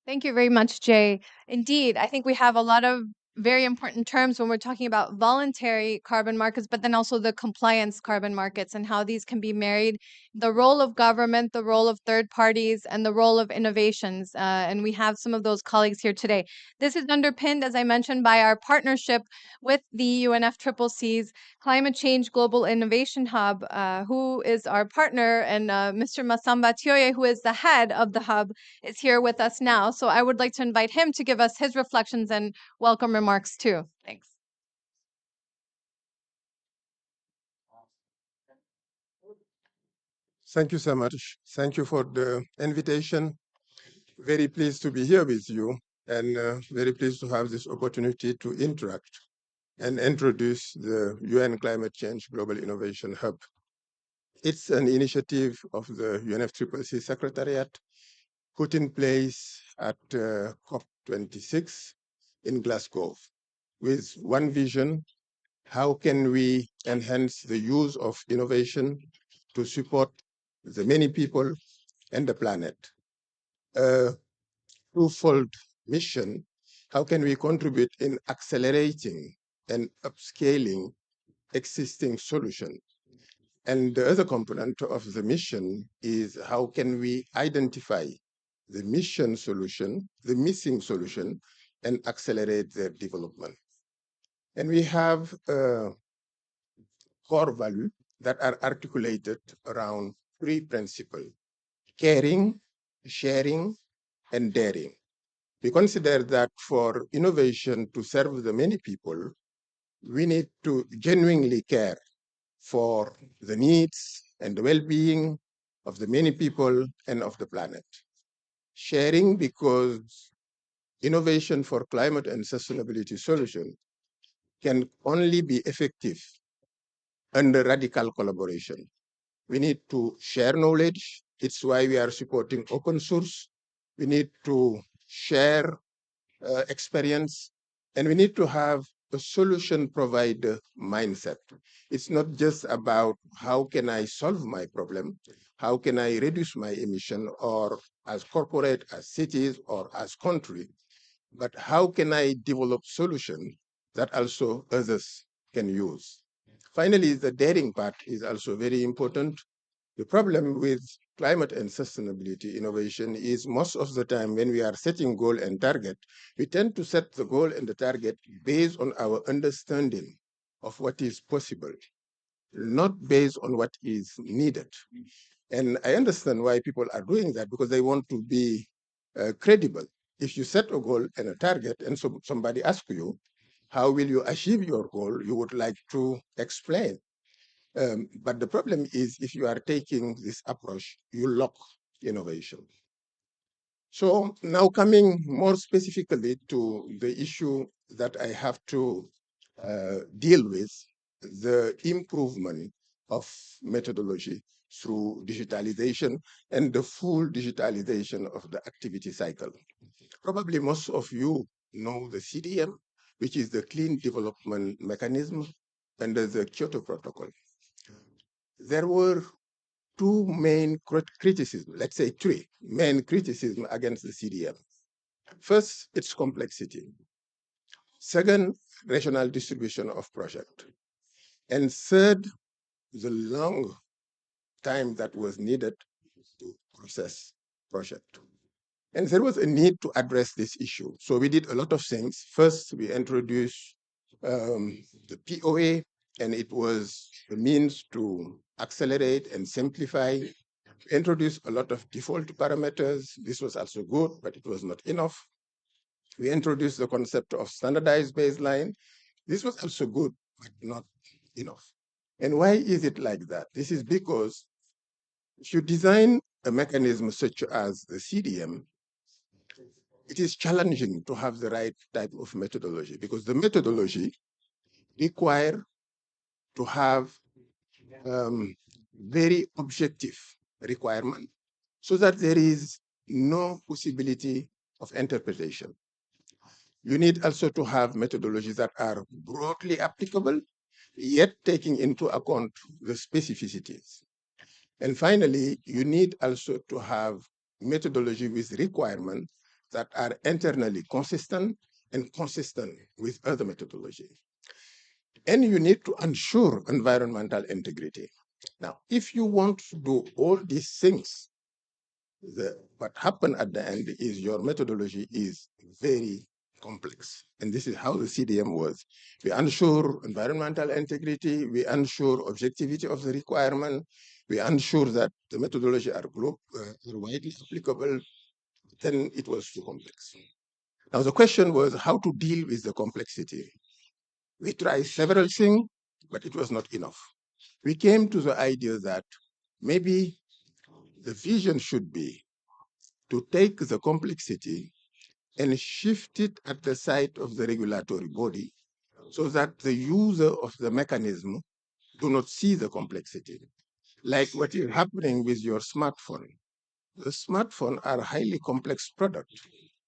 Thank you very much, Jay. Indeed, I think we have a lot of very important terms when we're talking about voluntary carbon markets, but then also the compliance carbon markets and how these can be married, the role of government, the role of third parties, and the role of innovations. And we have some of those colleagues here today. This is underpinned, as I mentioned, by our partnership with the UNFCCC's Climate Change Global Innovation Hub, who is our partner, and Mr. Masamba Tioye, who is the head of the hub, is here with us now. So I would like to invite him to give us his reflections and welcome remarks too. Thanks. Thank you so much. Thank you for the invitation. Very pleased to be here with you, and very pleased to have this opportunity to interact and introduce the UN Climate Change Global Innovation Hub. It's an initiative of the UNFCCC Secretariat put in place at COP26 in Glasgow with one vision: how can we enhance the use of innovation to support the many people and the planet? A twofold mission: how can we contribute in accelerating and upscaling existing solutions? And the other component of the mission is how can we identify the mission solution, the missing solution, and accelerate their development. And we have core values that are articulated around three principles: caring, sharing, and daring. We consider that for innovation to serve the many people, we need to genuinely care for the needs and the well-being of the many people and of the planet. Sharing, because innovation for climate and sustainability solutions can only be effective under radical collaboration. We need to share knowledge. It's why we are supporting open source. We need to share experience, and we need to have a solution provider mindset. It's not just about how can I solve my problem, how can I reduce my emission, or as corporate, as cities, or as country, but how can I develop solutions that also others can use. Finally, the daring part is also very important. The problem with climate and sustainability innovation is most of the time when we are setting goal and target, we tend to set the goal and the target based on our understanding of what is possible, not based on what is needed. And I understand why people are doing that, because they want to be credible. If you set a goal and a target and so somebody asks you, how will you achieve your goal? You would like to explain. But the problem is, if you are taking this approach, you lock innovation. So now coming more specifically to the issue that I have to deal with the improvement of methodology through digitalization and the full digitalization of the activity cycle. Probably most of you know the CDM, which is the Clean Development Mechanism under the Kyoto Protocol. There were two main criticisms, let's say three main criticisms against the CDM. First, its complexity. Second, regional distribution of project. And third, the long time that was needed to process project. And there was a need to address this issue. So we did a lot of things. First, we introduced the POA, and it was a means to accelerate and simplify. We introduced a lot of default parameters. This was also good, but it was not enough. We introduced the concept of standardized baseline. This was also good, but not enough. And why is it like that? This is because if you design a mechanism such as the CDM, it is challenging to have the right type of methodology because the methodology require to have very objective requirement so that there is no possibility of interpretation. You need also to have methodologies that are broadly applicable, yet taking into account the specificities. And finally, you need also to have methodology with requirements that are internally consistent and consistent with other methodologies. And you need to ensure environmental integrity. Now, if you want to do all these things, what happens at the end is your methodology is very complex. And this is how the CDM was. We ensure environmental integrity, we ensure objectivity of the requirement, we ensure that the methodology are widely applicable, then it was too complex. Now the question was how to deal with the complexity. We tried several things, but it was not enough. We came to the idea that maybe the vision should be to take the complexity and shift it at the site of the regulatory body so that the user of the mechanism do not see the complexity. Like what is happening with your smartphone. The smartphone are highly complex product,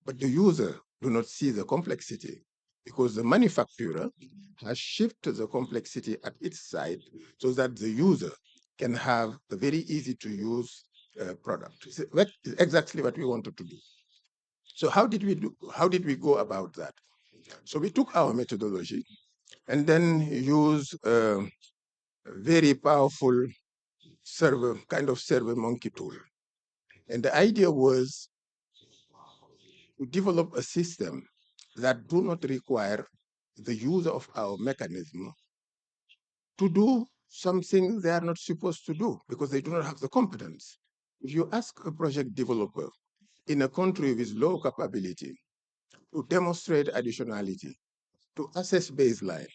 but the user do not see the complexity because the manufacturer has shifted the complexity at its side so that the user can have a very easy to use product. That is exactly what we wanted to do. So how did we go about that? So we took our methodology and then used a very powerful kind of survey monkey tool. And the idea was to develop a system that do not require the user of our mechanism to do something they are not supposed to do because they do not have the competence. If you ask a project developer in a country with low capability to demonstrate additionality, to assess baseline,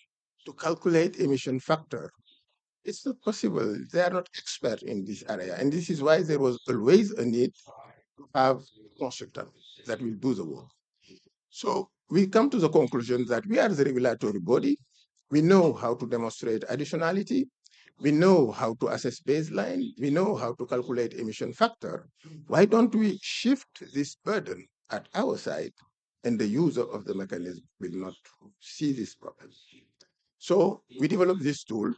to calculate emission factor, it's not possible. They are not experts in this area. And this is why there was always a need to have consultants that will do the work. So we come to the conclusion that we are the regulatory body. We know how to demonstrate additionality. We know how to assess baseline. We know how to calculate emission factor. Why don't we shift this burden at our side and the user of the mechanism will not see this problem? So we developed this tool,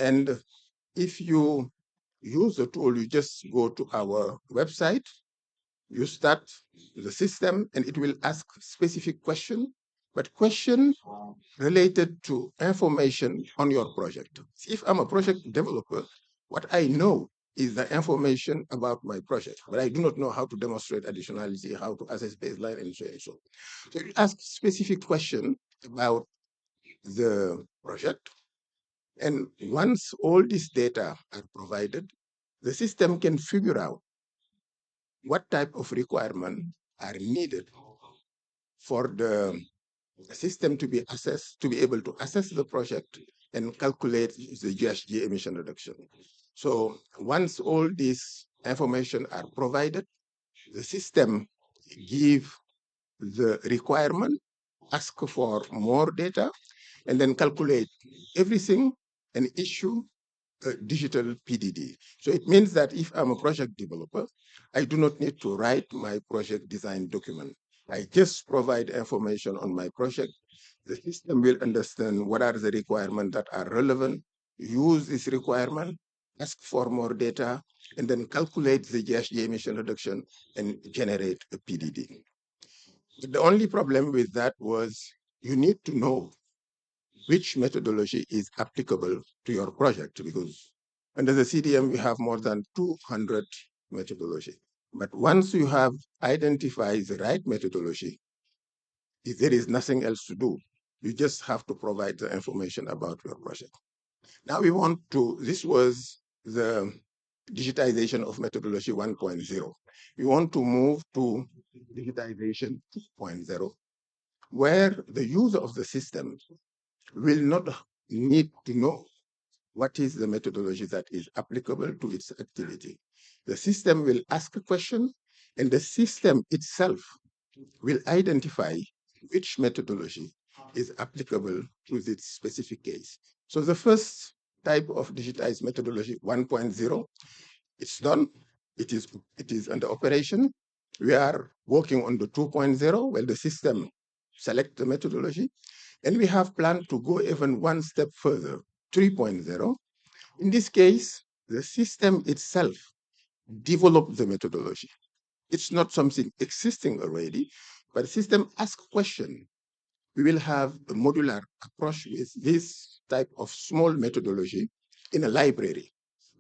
and if you use the tool, you just go to our website, you start the system, and it will ask specific question, but question related to information on your project. If I'm a project developer, what I know is the information about my project, but I do not know how to demonstrate additionality, how to assess baseline, and so on. So you ask specific question about the project. And once all this data are provided, the system can figure out what type of requirement are needed for the system to be assessed, to be able to assess the project and calculate the GHG emission reduction. So once all these information are provided, the system give the requirement, ask for more data, and then calculate everything and issue a digital PDD. So it means that if I'm a project developer, I do not need to write my project design document. I just provide information on my project. The system will understand what are the requirements that are relevant, use this requirement, ask for more data, and then calculate the GHG emission reduction and generate a PDD. But the only problem with that was you need to know which methodology is applicable to your project, because under the CDM, we have more than 200 methodology. But once you have identified the right methodology, there is nothing else to do. You just have to provide the information about your project. Now we want to, this was the digitization of methodology 1.0. We want to move to digitization 2.0, where the user of the system will not need to know what is the methodology that is applicable to its activity. The system will ask a question, and the system itself will identify which methodology is applicable to its specific case. So the first type of digitized methodology, 1.0, it's done. It is under operation. We are working on the 2.0, where the system select the methodology. And we have planned to go even one step further, 3.0. In this case, the system itself developed the methodology. It's not something existing already, but the system asks question. We will have a modular approach with this type of small methodology in a library.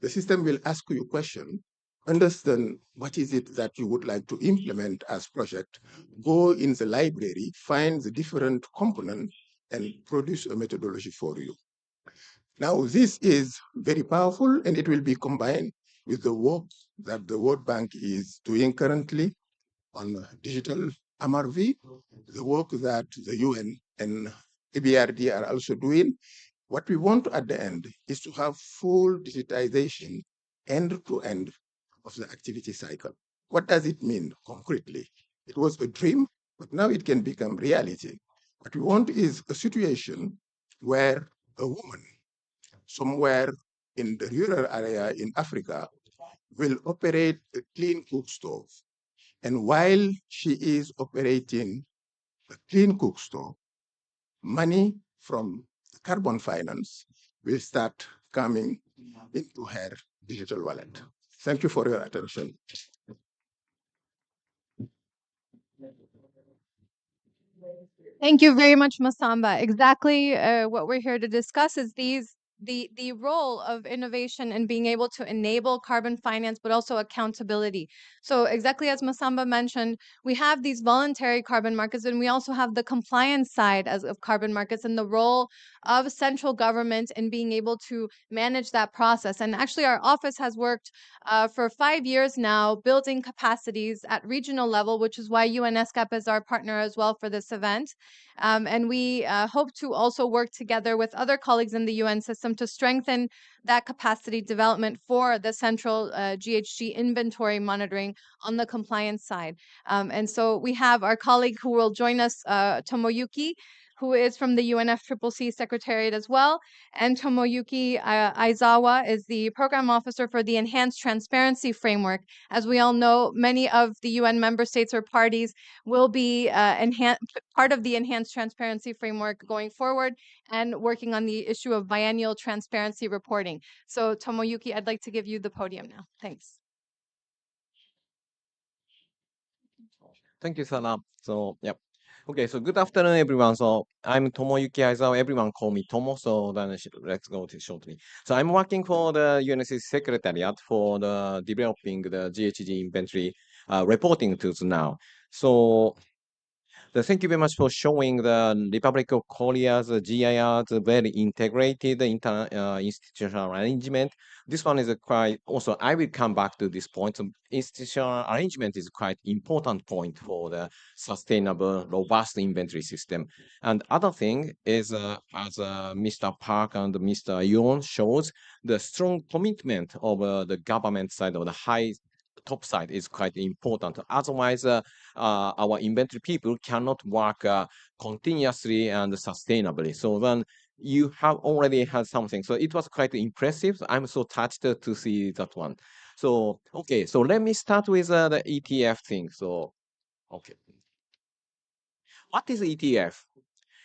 The system will ask you a question, understand what is it that you would like to implement as project, go in the library, find the different components, and produce a methodology for you. Now, this is very powerful, and it will be combined with the work that the World Bank is doing currently on digital MRV, the work that the UN and EBRD are also doing. What we want at the end is to have full digitization end-to-end of the activity cycle. What does it mean concretely? It was a dream, but now it can become reality. What we want is a situation where a woman somewhere in the rural area in Africa will operate a clean cook stove. And while she is operating a clean cook stove, money from carbon finance will start coming into her digital wallet. Thank you for your attention. Thank you very much, Masamba. Exactly what we're here to discuss is the role of innovation and being able to enable carbon finance, but also accountability. So exactly as Masamba mentioned, we have these voluntary carbon markets, and we also have the compliance side of carbon markets and the role of central government in being able to manage that process. And actually, our office has worked for 5 years now, building capacities at regional level, which is why UNESCAP is our partner as well for this event. And we hope to also work together with other colleagues in the UN system to strengthen that capacity development for the central GHG inventory monitoring on the compliance side. And so we have our colleague who will join us, Tomoyuki, who is from the UNFCCC Secretariat as well. And Tomoyuki Aizawa is the Program Officer for the Enhanced Transparency Framework. As we all know, many of the UN member states or parties will be part of the Enhanced Transparency Framework going forward and working on the issue of biennial transparency reporting. So Tomoyuki, I'd like to give you the podium now. Thanks. Thank you, Sana. So, yep. Okay, so good afternoon, everyone. So I'm Tomoyuki Aizawa. Everyone call me Tomo. So then let's go to shortly. So I'm working for the UNSC Secretariat for the developing the GHG inventory reporting tools now. So thank you very much for showing the Republic of Korea's GIR's very integrated institutional arrangement. This one is quite, also I will come back to this point. So institutional arrangement is quite important point for the sustainable, robust inventory system. And other thing is, as Mr. Park and Mr. Yon shows, the strong commitment of the government side of the high top side is quite important. Otherwise, our inventory people cannot work continuously and sustainably. So then you have already had something. So it was quite impressive. I'm so touched to see that one. So, okay, so let me start with the ETF thing. So, okay. What is ETF?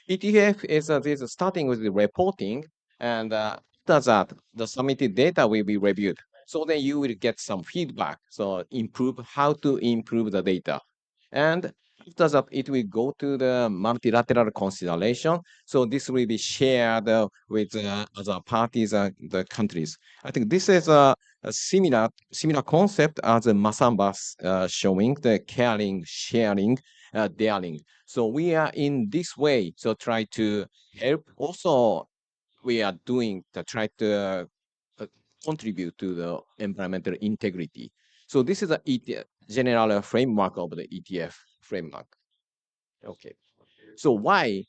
ETF is this starting with the reporting, and after that, the submitted data will be reviewed. So then you will get some feedback. So improve how to improve the data. And after that, it will go to the multilateral consideration. So this will be shared with other parties and the countries. I think this is a similar concept as Masamba's showing the caring, sharing, daring. So we are in this way. So try to help. Also, we are doing to try to contribute to the environmental integrity. So this is a general framework of the ETF framework. Okay. So why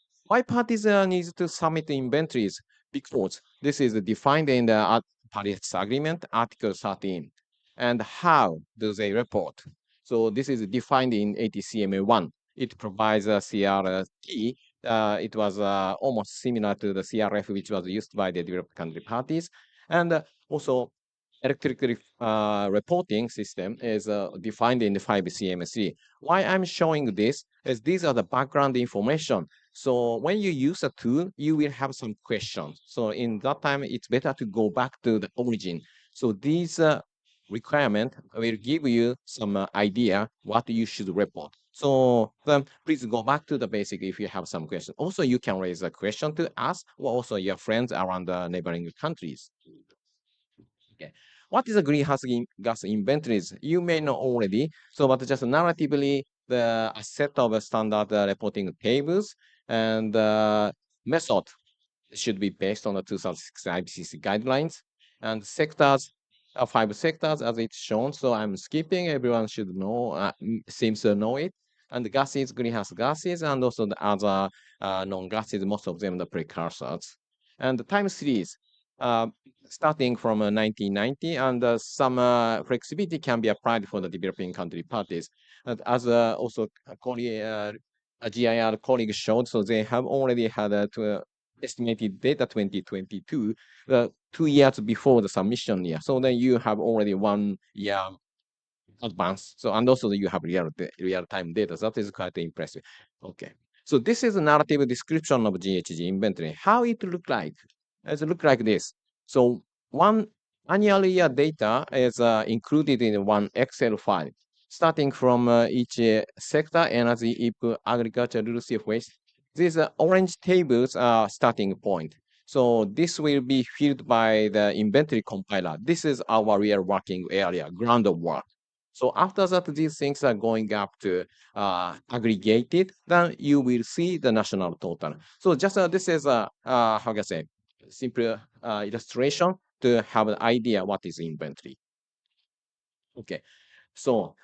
parties needs to submit inventories? Because this is defined in the Paris Agreement, Article 13. And how do they report? So this is defined in ATCMA 1. It provides a CRT. It was almost similar to the CRF, which was used by the developed country parties. And also, electricity reporting system is defined in the 5CMC. Why I'm showing this is these are the background information. So when you use a tool, you will have some questions. So in that time, it's better to go back to the origin. So these requirement will give you some idea what you should report. So then please go back to the basic if you have some questions. Also, you can raise a question to us or also your friends around the neighboring countries. Okay. What is a greenhouse gas inventories? You may know already. So, but just narratively, a set of standard reporting tables and method should be based on the 2006 IPCC guidelines and sectors, 5 sectors as it's shown. So I'm skipping. Everyone should know, seems to know it. And the gases, greenhouse gases, and also the other non-gases, most of them the precursors. And the time series, starting from 1990, and some flexibility can be applied for the developing country parties. And as also a GIR colleague showed, so they have already had estimated data 2022, 2 years before the submission year. So then you have already 1 year advance. So and also you have real time data. That is quite impressive. Okay. So this is a narrative description of GHG inventory. How it look like? It look like this. So one annual year data is included in one Excel file, starting from each sector, energy, IP, agriculture, rural waste. These orange tables are starting point. So this will be filled by the inventory compiler. This is our real working area, ground of work. So after that, these things are going up to aggregated, then you will see the national total. So just this is how can I say, simple illustration to have an idea what is inventory. Okay, so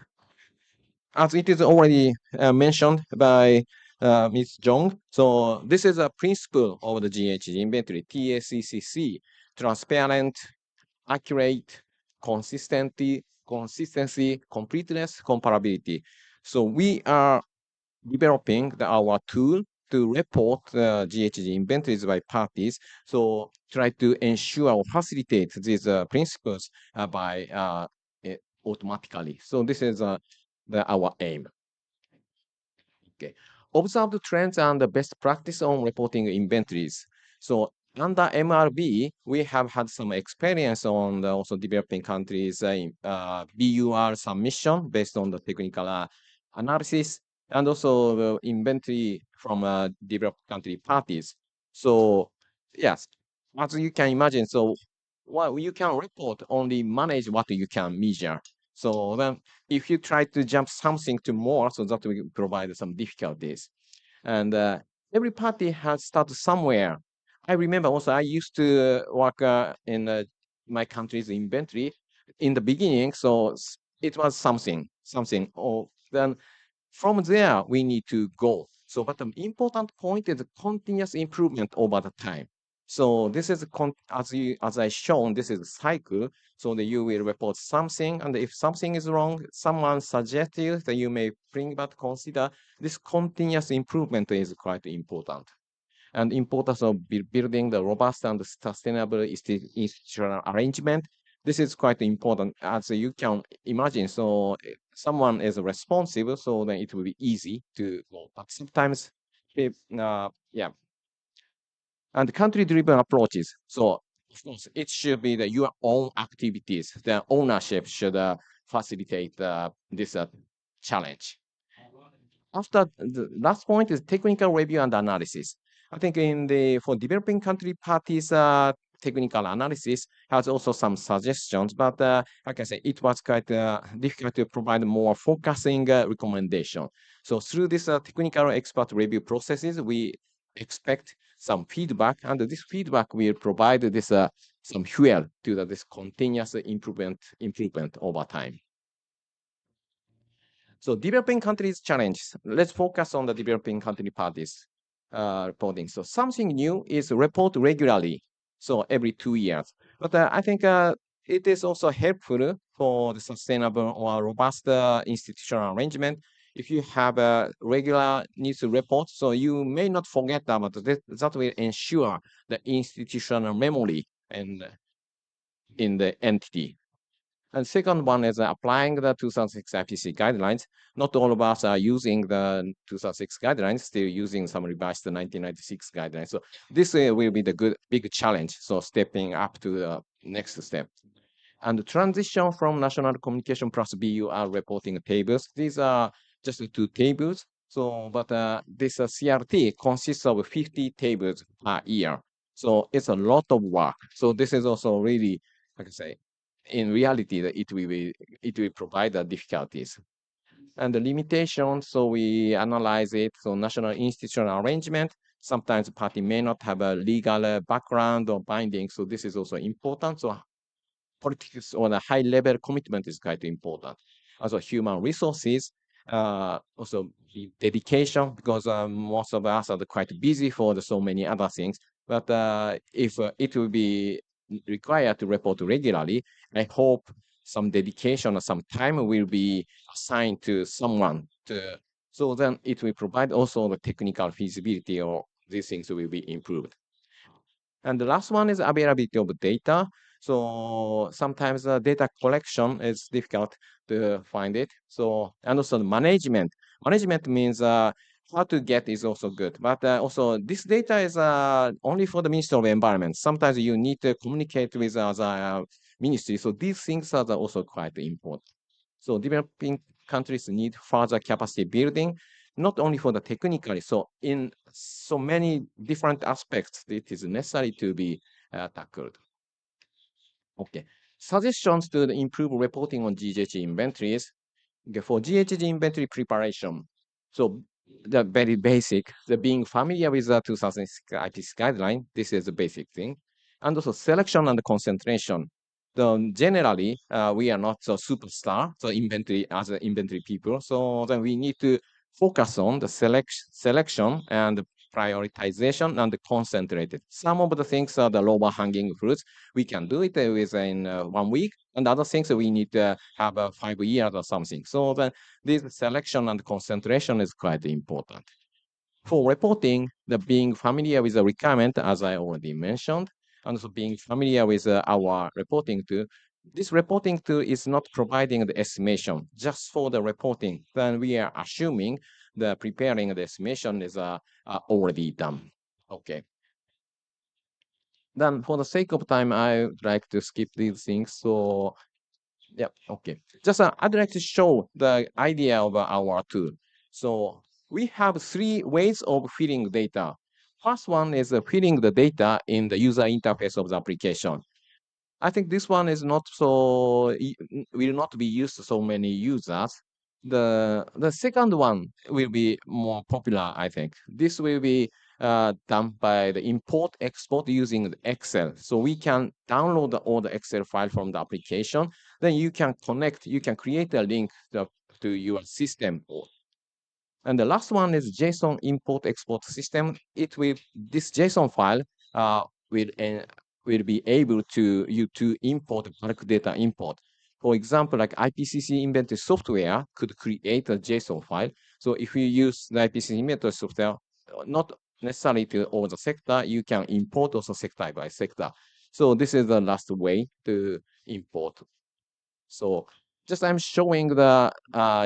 as it is already mentioned by Ms. Jong, so this is a principle of the GHG inventory, TACCC, transparent, accurate, consistency, completeness, comparability. So we are developing our tool to report GHG inventories by parties. So try to ensure or facilitate these principles by automatically. So this is our aim. Okay. Observe the trends and the best practice on reporting inventories. So under MRB, we have had some experience on the also developing countries BUR submission based on the technical analysis and also the inventory from developed country parties. So yes, as you can imagine, so what you can report only manage what you can measure. So then if you try to jump something to more, so that will provide some difficulties. And every party has started somewhere. I remember also I used to work in my country's inventory in the beginning. So it was something. Or then from there, we need to go. So, but the important point is the continuous improvement over the time. So this is as I shown, this is a cycle. So that you will report something, and if something is wrong, someone suggests you that you may bring back consider. This continuous improvement is quite important. And importance of building the robust and sustainable institutional arrangement. This is quite important, as you can imagine. So someone is responsible, so then it will be easy to go. But sometimes, yeah. And country-driven approaches. So of course, it should be your own activities. The ownership should facilitate this challenge. After the last point is technical review and analysis. I think for developing country parties, technical analysis has also some suggestions, but like I said, it was quite difficult to provide more focusing recommendation. So through this technical expert review processes, we expect some feedback, and this feedback will provide this some fuel to this continuous improvement over time. So developing countries challenges. Let's focus on the developing country parties reporting. So something new is report regularly, so every 2 years. But I think it is also helpful for the sustainable or robust institutional arrangement. If you have a regular news report, so you may not forget about that will ensure the institutional memory and in the entity. And second one is applying the 2006 IPC guidelines. Not all of us are using the 2006 guidelines, still using some revised 1996 guidelines. So this will be the big challenge. So stepping up to the next step. And the transition from national communication plus BUR reporting tables. These are just 2 tables. So, but this CRT consists of 50 tables per year. So it's a lot of work. So this is also really, like I say, in reality, it will provide the difficulties and the limitations. So we analyze it. So national institutional arrangement. Sometimes the party may not have a legal background or binding. So this is also important. So politics on a high level commitment is quite important. Also human resources, also dedication, because most of us are quite busy for so many other things. But if it will be required to report regularly, I hope some dedication or some time will be assigned to someone so then it will provide also the technical feasibility, or these things will be improved. And the last one is availability of data. So sometimes the data collection is difficult to find it. So, and also the management. Management means how to get is also good. But also this data is only for the Ministry of Environment. Sometimes you need to communicate with other ministries. So these things are also quite important. So developing countries need further capacity building, not only for the technically, so in so many different aspects, it is necessary to be tackled. Okay, suggestions to improve reporting on GHG inventories. Okay, for GHG inventory preparation, so the very basic, the being familiar with the 2006 IPC guideline, this is the basic thing. And also selection and concentration. Generally, we are not so superstar, so inventory as inventory people. So then we need to focus on the selection and prioritization and concentrated. Some of the things are the lower hanging fruits. We can do it within 1 week, and other things we need to have 5 years or something. So then this selection and concentration is quite important. For reporting, being familiar with the requirement, as I already mentioned, and also being familiar with our reporting tool. This reporting tool is not providing the estimation just for the reporting. Then we are assuming the preparing the estimation is already done. Okay. Then for the sake of time, I would like to skip these things. So yeah, okay. Just I'd like to show the idea of our tool. So we have 3 ways of feeding data. First one is feeding the data in the user interface of the application. I think this one is not so, will not be used to so many users. The second one will be more popular, I think. This will be done by the import export using Excel. So we can download all the Excel file from the application. Then you can connect, you can create a link to your system. And the last one is JSON import export system. This JSON file will be able to import bulk data import. For example, like IPCC inventory software could create a JSON file. So if you use the IPCC inventory software, not necessarily to all the sector, you can import also sector by sector. So this is the last way to import. So just I'm showing the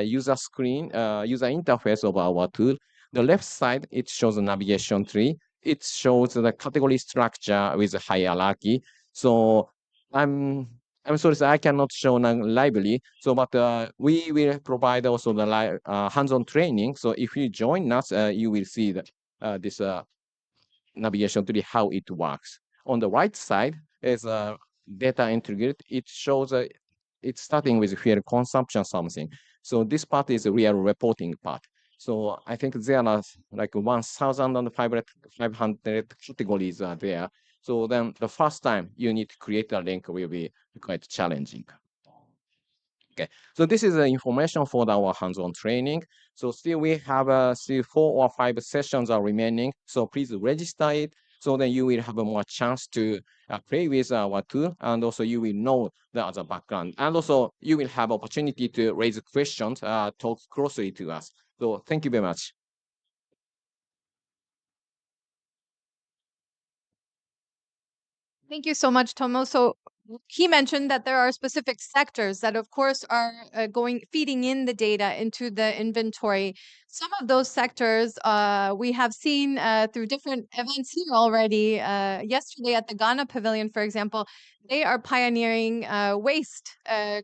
user screen, user interface of our tool. The left side, it shows a navigation tree. It shows the category structure with a hierarchy. So I'm sorry, sir, I cannot show library. So, but we will provide also the hands-on training. So if you join us, you will see this navigation tree, how it works. On the right side is data entry grid. It shows it's starting with fuel consumption something. So this part is a real reporting part. So I think there are like 1,500 categories are there. So then the first time you need to create a link will be quite challenging. Okay, so this is the information for our hands-on training. So still we have still 4 or 5 sessions are remaining. So please register it. So then you will have a more chance to play with our tool, and also you will know the other background. And also you will have opportunity to raise questions, talk closely to us. So thank you very much. Thank you so much, Tomo. So he mentioned that there are specific sectors that, of course, are feeding in the data into the inventory. Some of those sectors we have seen through different events here already. Yesterday at the Ghana Pavilion, for example, they are pioneering waste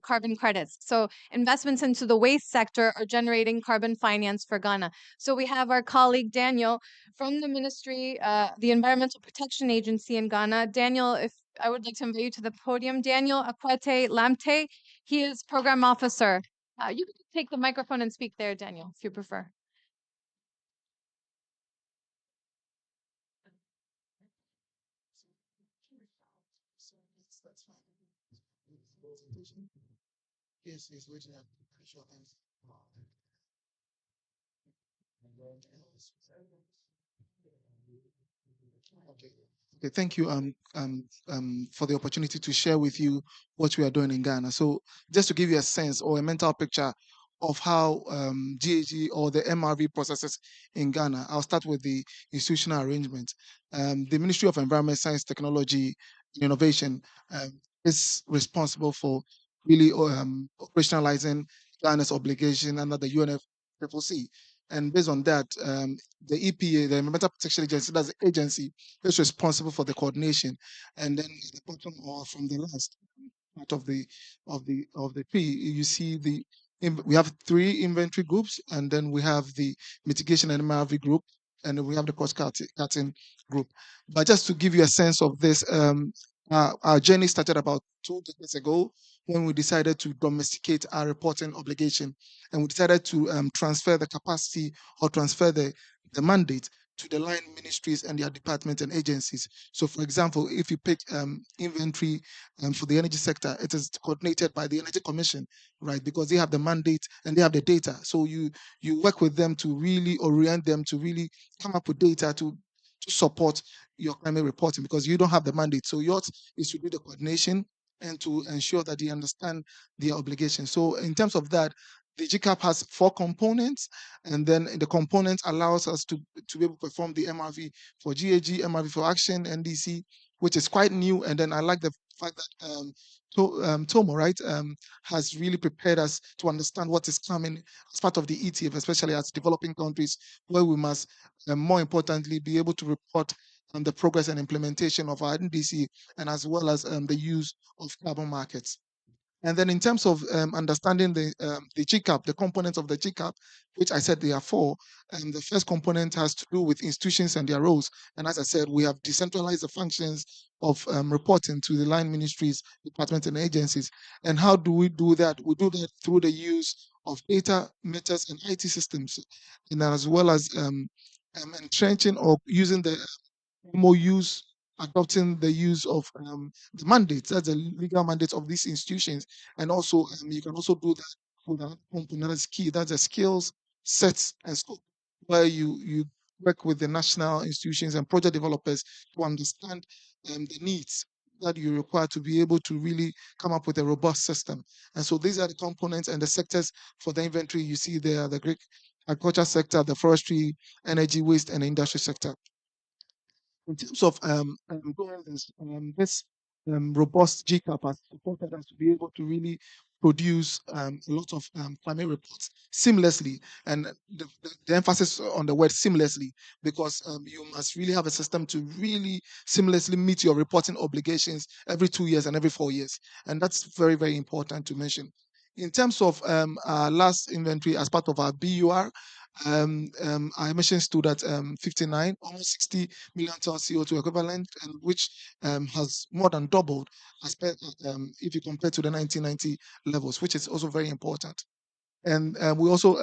carbon credits. So investments into the waste sector are generating carbon finance for Ghana. So we have our colleague Daniel from the Ministry, the Environmental Protection Agency in Ghana. Daniel, if I would like to invite you to the podium. Daniel Akwete Lamte, he is Program Officer. You can take the microphone and speak there, Daniel, if you prefer. Yes, yes, waiting. Sure, thanks. Okay. Okay, thank you for the opportunity to share with you what we are doing in Ghana. So just to give you a sense or a mental picture of how GAG or the MRV processes in Ghana, I'll start with the institutional arrangement. The Ministry of Environment, Science, Technology, and Innovation is responsible for really operationalizing Ghana's obligation under the UNFCCC. And based on that, the EPA, the Environmental Protection Agency, that's the agency is responsible for the coordination. And then at the bottom or from the last part of the tree, you see we have 3 inventory groups, and then we have the mitigation and MRV group, and then we have the cost cutting group. But just to give you a sense of this, our journey started about 2 decades ago when we decided to domesticate our reporting obligation, and we decided to transfer the capacity or transfer the mandate to the line ministries and their departments and agencies. So, for example, if you pick inventory for the energy sector, it is coordinated by the Energy Commission, right? Because they have the mandate and they have the data. So you work with them to really orient them to really come up with data to support your climate reporting, because you don't have the mandate. So yours is to do the coordination and to ensure that they understand their obligation. So in terms of that, the GCAP has 4 components, and then the components allows us to be able to perform the MRV for GAG, MRV for Action, NDC, which is quite new. And then I like the fact that Tomo, right, has really prepared us to understand what is coming as part of the ETF, especially as developing countries, where we must, more importantly, be able to report on the progress and implementation of our NDC, and as well as the use of carbon markets. And then in terms of understanding the GCAP, the components of the GCAP, which I said there are 4, and the first component has to do with institutions and their roles. And as I said, we have decentralized the functions of reporting to the line ministries, departments, and agencies. And how do we do that? We do that through the use of data, methods, and IT systems, and as well as entrenching or using the MOUs, adopting the use of the mandates, that's the legal mandates of these institutions. And also, you can also do that with another component that's key, that's the skills, sets, and scope, where you work with the national institutions and project developers to understand the needs that you require to be able to really come up with a robust system. And so these are the components and the sectors for the inventory you see there: the Greek agriculture sector, the forestry, energy, waste, and the industry sector. In terms of doing this robust GCAP has supported us to be able to really produce a lot of climate reports seamlessly, and the emphasis on the word seamlessly, because you must really have a system to really seamlessly meet your reporting obligations every 2 years and every 4 years, and that's very, very important to mention. In terms of our last inventory as part of our BUR, our emissions stood at 59, almost 60 million tons CO2 equivalent, and which has more than doubled if you compare to the 1990 levels, which is also very important. And we also,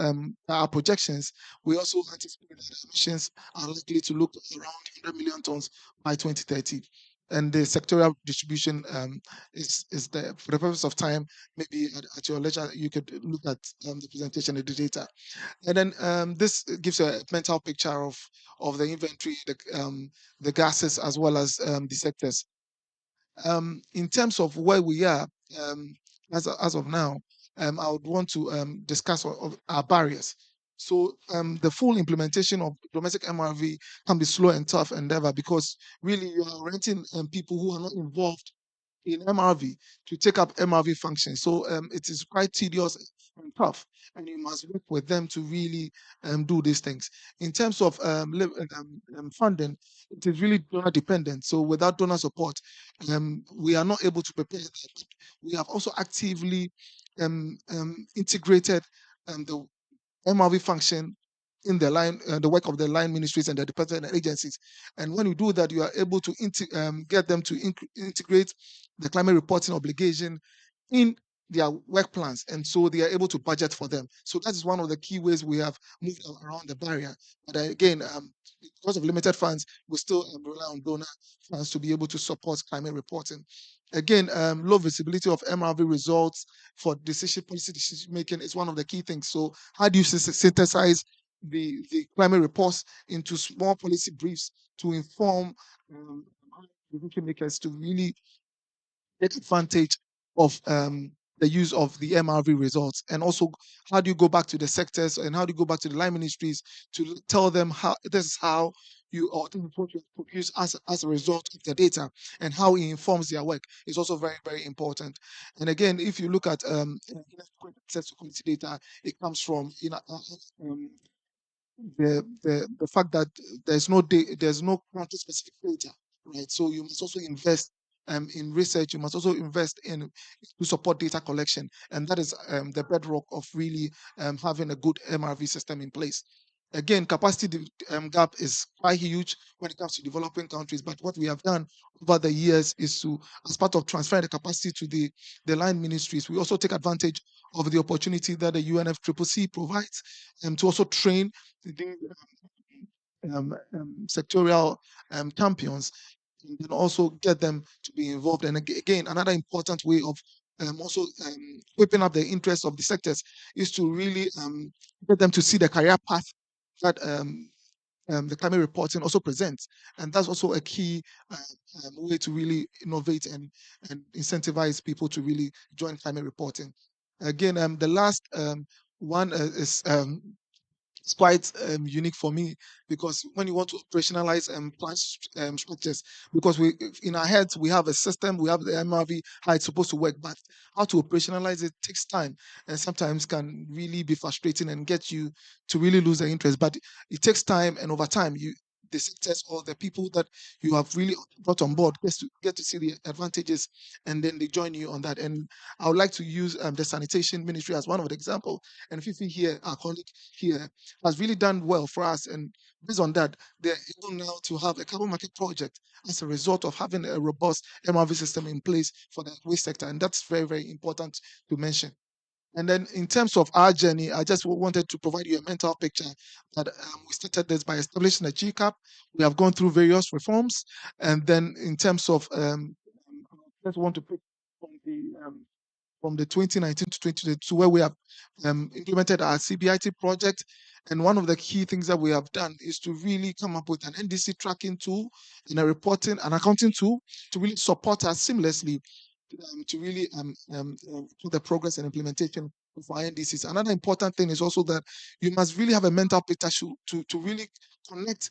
our projections, we also anticipate that emissions are likely to look around 100 million tons by 2030. And the sectorial distribution is there. For the purpose of time, maybe at your leisure, you could look at the presentation of the data. And then this gives a mental picture of the inventory, the gases, as well as the sectors. In terms of where we are as of now, I would want to discuss our barriers. So the full implementation of domestic MRV can be slow and tough endeavor, because really you are renting people who are not involved in MRV to take up MRV functions. So it is quite tedious and tough, and you must work with them to really do these things. In terms of funding, it is really donor dependent. So without donor support, we are not able to prepare that. We have also actively integrated the MRV function in the line, the work of the line ministries and the department and agencies. And when you do that, you are able to get them to integrate the climate reporting obligation in their work plans, and so they are able to budget for them. So that is one of the key ways we have moved around the barrier. But again, because of limited funds, we still rely on donor funds to be able to support climate reporting. Again, low visibility of MRV results for policy decision making is one of the key things. So how do you synthesize the climate reports into small policy briefs to inform decision makers to really take advantage of the use of the MRV results? And also, how do you go back to the sectors and how do you go back to the line ministries to tell them how this is how you or what you produce as a result of the data, and how it informs their work is also very, very important. And again, if you look at access to quality data, it comes from the fact that there's no country specific data, right? So you must also invest in research. You must also invest in to support data collection, and that is the bedrock of really having a good MRV system in place. Again, capacity gap is quite huge when it comes to developing countries. But what we have done over the years is to, as part of transferring the capacity to the line ministries, we also take advantage of the opportunity that the UNFCCC provides to also train the sectorial champions, and then also get them to be involved. And again, another important way of also whipping up the interest of the sectors is to really get them to see the career path that the climate reporting also presents. And that's also a key way to really innovate and incentivize people to really join climate reporting. Again, the last one is it's quite unique for me, because when you want to operationalize plant structures, because we in our heads we have a system, we have the MRV, how it's supposed to work, but how to operationalize it takes time, and sometimes can really be frustrating and get you to really lose the interest. But it takes time, and over time the sectors or the people that you have really brought on board get to see the advantages, and then they join you on that. And I would like to use the sanitation ministry as one of the example. And Fifi here, our colleague here, has really done well for us. And based on that, they're able now to have a carbon market project as a result of having a robust MRV system in place for the waste sector. And that's very, very important to mention. And then in terms of our journey, I just wanted to provide you a mental picture that we started this by establishing a GCAP. We have gone through various reforms. And then in terms of, I just want to pick on from the 2019 to 2022, where we have implemented our CBIT project. And one of the key things that we have done is to really come up with an NDC tracking tool and a reporting and accounting tool to really support us seamlessly to really do the progress and implementation of our NDCs. Another important thing is also that you must really have a mental picture to really connect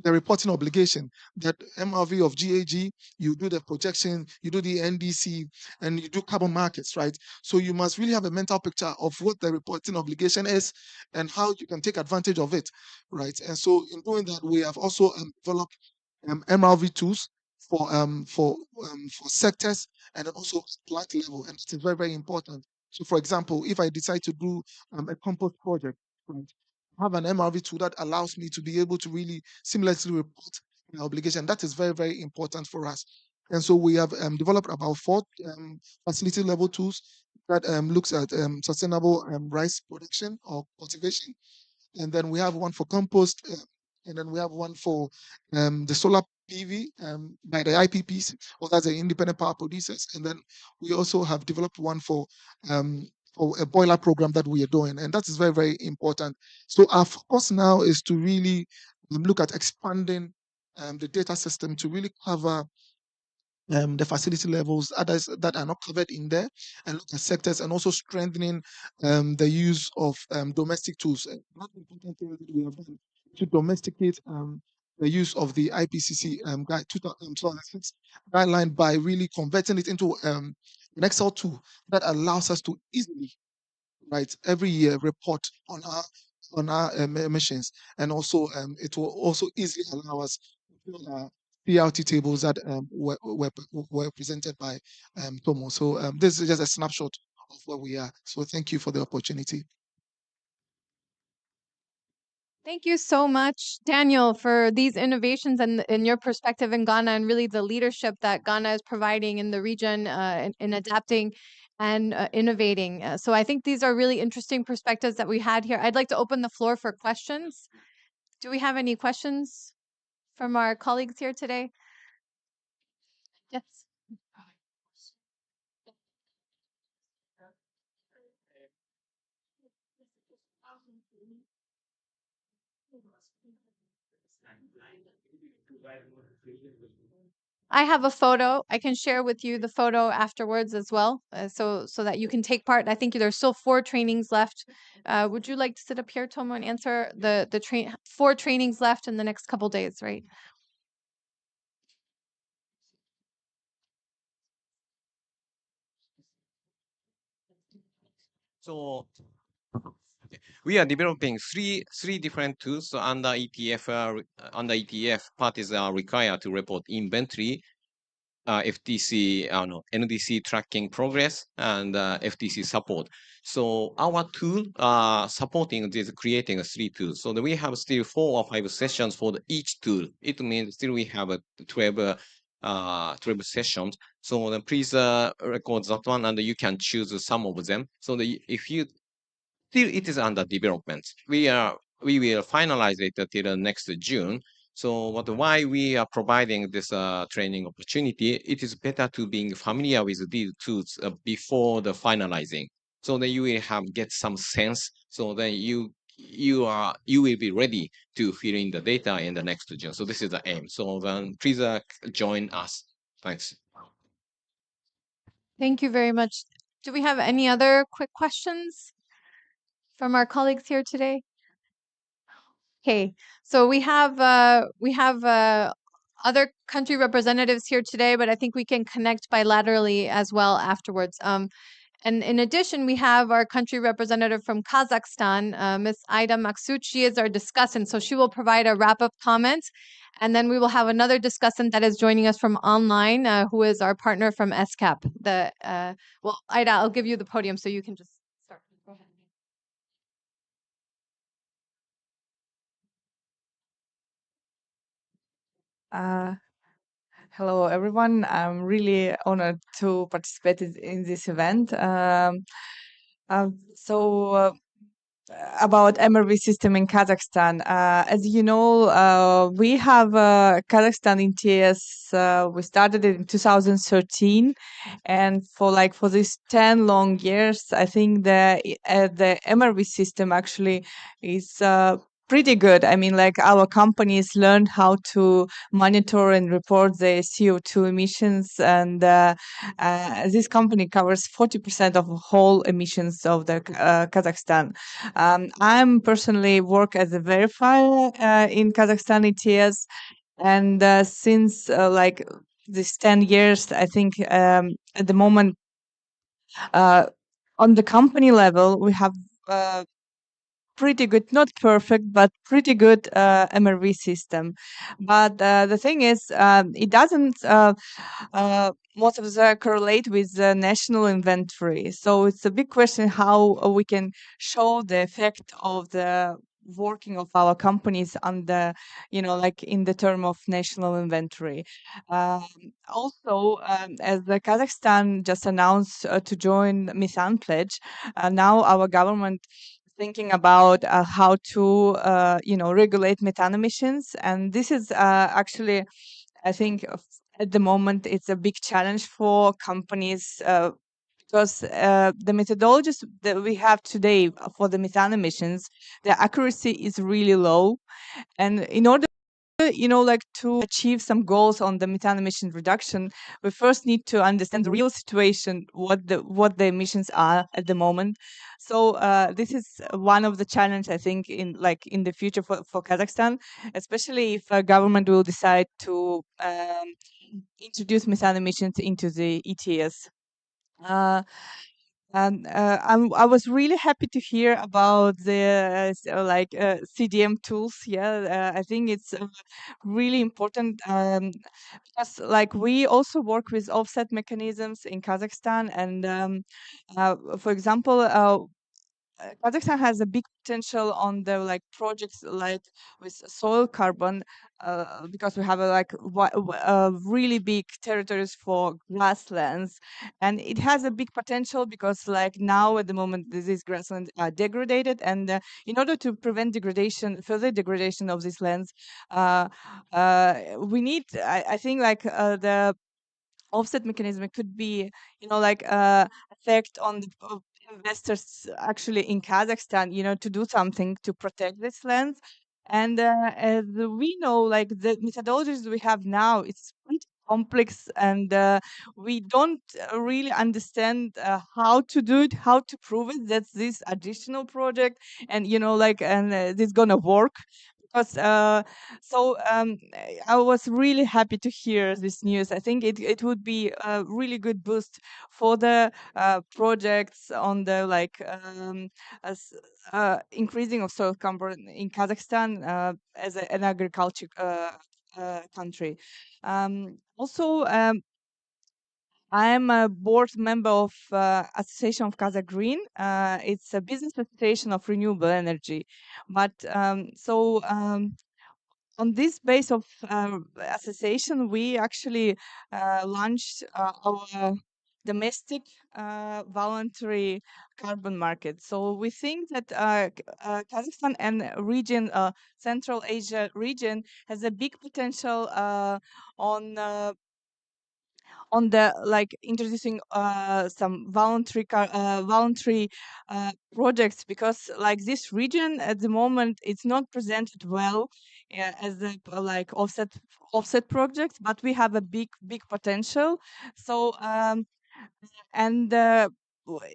the reporting obligation, that MRV of GAG, you do the projection, you do the NDC, and you do carbon markets, right? So you must really have a mental picture of what the reporting obligation is and how you can take advantage of it, right? And so in doing that, we have also developed MRV tools for sectors and then also plant level, and it's very, very important. So, for example, if I decide to do a compost project, right, have an MRV tool that allows me to be able to really seamlessly report my obligation. That is very, very important for us. And so we have developed about 4 facility level tools that looks at sustainable rice production or cultivation. And then we have one for compost, and then we have one for the solar PV by the IPPs, or that's the independent power producers. And then we also have developed one for a boiler program that we are doing, and that is very, very important. So our focus now is to really look at expanding the data system to really cover the facility levels, others that are not covered in there, and look at sectors, and also strengthening the use of domestic tools. Another important thing that we have done to domesticate the use of the IPCC guide 2006 guideline by really converting it into an Excel tool that allows us to easily, right, every year report on our emissions, and also it will also easily allow us to build our PRT tables that were presented by Tomo. So this is just a snapshot of where we are. So thank you for the opportunity. Thank you so much, Daniel, for these innovations and your perspective in Ghana, and really the leadership that Ghana is providing in the region in adapting and innovating. So I think these are really interesting perspectives that we had here. I'd like to open the floor for questions. Do we have any questions from our colleagues here today? Yes. I have a photo. I can share with you the photo afterwards as well, so that you can take part. I think there's still 4 trainings left. Would you like to sit up here, Tomo, and answer the 4 trainings left in the next couple days, right? So we are developing three different tools. So under ETF, parties are required to report inventory, FTC, NDC tracking progress, and FTC support. So our tool supporting this, creating 3 tools. So we have still 4 or 5 sessions for each tool. It means still we have 12 sessions. So then please record that one, and you can choose some of them. So if you still it is under development. We will finalize it till next June. So why we are providing this training opportunity, it is better to being familiar with these tools before the finalizing. So then you will get some sense. So then you will be ready to fill in the data in the next June. So this is the aim. So then please join us. Thanks. Thank you very much. Do we have any other quick questions from our colleagues here today? Okay, so we have other country representatives here today, but I think we can connect bilaterally as well afterwards. And in addition, we have our country representative from Kazakhstan, Ms. Aida Maksut. She is our discussant, so she will provide a wrap-up comment. And then we will have another discussant that is joining us from online, who is our partner from SCAP. Well, Aida, I'll give you the podium so you can just start. Go ahead. Hello, everyone. I'm really honored to participate in this event. So about MRV system in Kazakhstan. As you know, we have Kazakhstan in TS. We started it in 2013, and for these 10 long years, I think the MRV system actually is pretty good. I mean, like our companies learned how to monitor and report the CO2 emissions, and this company covers 40% of whole emissions of the Kazakhstan. I'm personally work as a verifier in Kazakhstan ETS, and since like this 10 years, I think at the moment on the company level we have pretty good, not perfect, but pretty good MRV system. But the thing is, it doesn't most of the correlate with the national inventory. So it's a big question how we can show the effect of the working of our companies on the, like in the term of national inventory. Also, as the Kazakhstan just announced to join Methane Pledge, now our government thinking about how to regulate methane emissions, and this is actually, I think, at the moment it's a big challenge for companies because the methodologies that we have today for the methane emissions, the accuracy is really low, and in order like to achieve some goals on the methane emission reduction, we first need to understand the real situation, what the emissions are at the moment. So this is one of the challenge, I think, in the future for Kazakhstan, especially if a government will decide to introduce methane emissions into the ETS. And I was really happy to hear about the CDM tools. Yeah, I think it's really important because like we also work with offset mechanisms in Kazakhstan, and for example, Kazakhstan has a big potential on the like projects like with soil carbon because we have really big territories for grasslands, and it has a big potential because like now at the moment these grasslands are degraded, and in order to prevent further degradation of these lands, we need I think like the offset mechanism. It could be like effect on the investors actually in Kazakhstan, to do something to protect this land. And as we know, like the methodologies we have now, it's quite complex, and we don't really understand how to do it, how to prove it that this additional project, and this gonna work. Because I was really happy to hear this news. I think it would be a really good boost for the projects on the increasing of soil carbon in Kazakhstan as an agriculture country. Also, I'm a board member of Association of Kazakh Green. It's a business association of renewable energy. But on this base of association, we actually launched our domestic voluntary carbon market. So we think that Kazakhstan and region, Central Asia region, has a big potential on the like introducing some voluntary projects, because like this region at the moment it's not presented well as a like offset projects, but we have a big potential. So and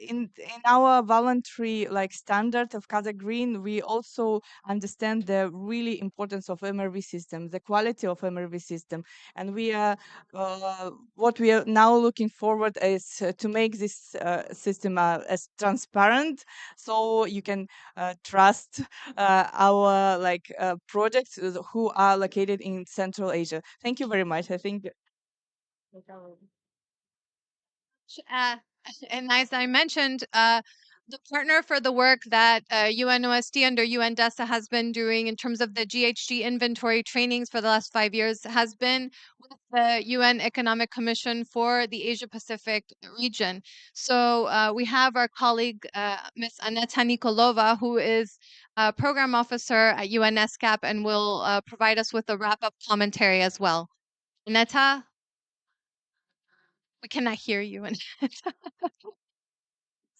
in our voluntary like standard of Kazakh Green, we also understand the really importance of MRV system, the quality of MRV system, and we are what we are now looking forward is to make this system as transparent, so you can trust our like projects who are located in Central Asia. Thank you very much. I think. Uh, and as I mentioned, the partner for the work that UNOSD under UN DESA has been doing in terms of the GHG inventory trainings for the last 5 years has been with the UN Economic Commission for the Asia Pacific region. So we have our colleague, Ms. Aneta Nikolova, who is a program officer at UNESCAP and will provide us with a wrap-up commentary as well. Aneta, we cannot hear you. Aneta.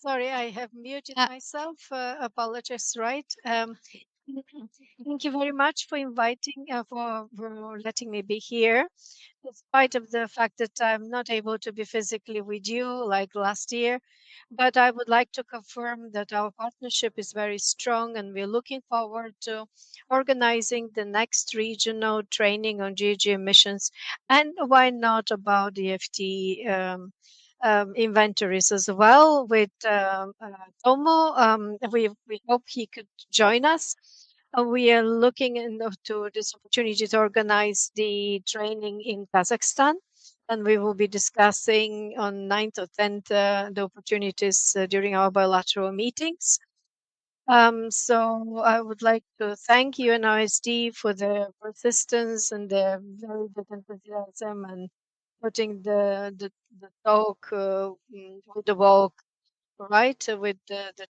Sorry, I have muted myself. Apologies, right? Thank you very much for inviting, for letting me be here. Despite of the fact that I'm not able to be physically with you like last year, but I would like to confirm that our partnership is very strong and we're looking forward to organizing the next regional training on GHG emissions and why not about the FT inventories as well with Tomo. We hope he could join us. We are looking into this opportunity to organize the training in Kazakhstan, and we will be discussing on 9th or 10th the opportunities during our bilateral meetings. So I would like to thank UNISD for their persistence and their very big enthusiasm and putting the talk with the walk right with the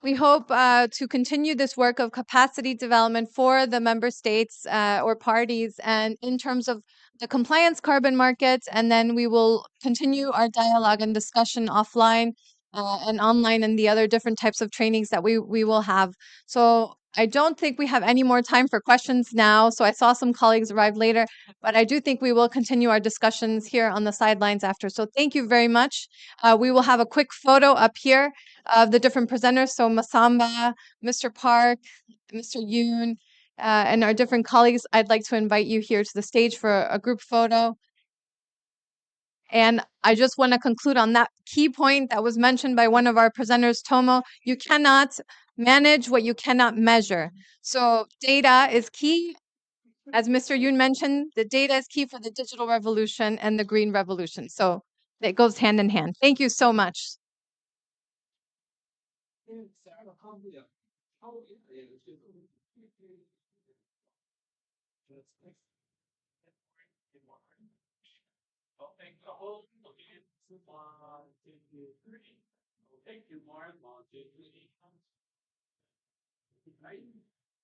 We hope to continue this work of capacity development for the member states or parties and in terms of the compliance carbon markets. And then we will continue our dialogue and discussion offline and online and the other different types of trainings that we will have. So I don't think we have any more time for questions now. So I saw some colleagues arrive later, but I do think we will continue our discussions here on the sidelines after. So thank you very much. We will have a quick photo up here of the different presenters. So Masamba, Mr. Park, Mr. Yoon, and our different colleagues. I'd like to invite you here to the stage for a group photo. And I just want to conclude on that key point that was mentioned by one of our presenters, Tomo. You cannot manage what you cannot measure. So data is key. As Mr. Yoon mentioned, the data is key for the digital revolution and the green revolution. So it goes hand in hand. Thank you so much.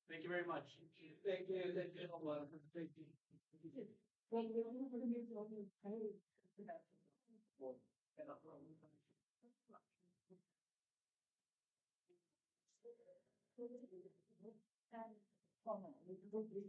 Thank you very much. Thank you. Thank you.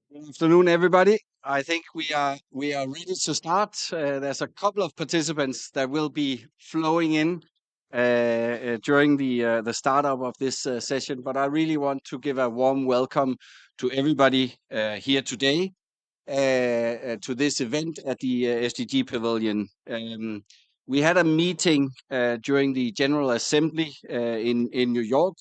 Good afternoon, everybody. I think we are ready to start. There's a couple of participants that will be flowing in during the startup of this session, but I really want to give a warm welcome to everybody here today to this event at the SDG Pavilion. We had a meeting during the General Assembly in New York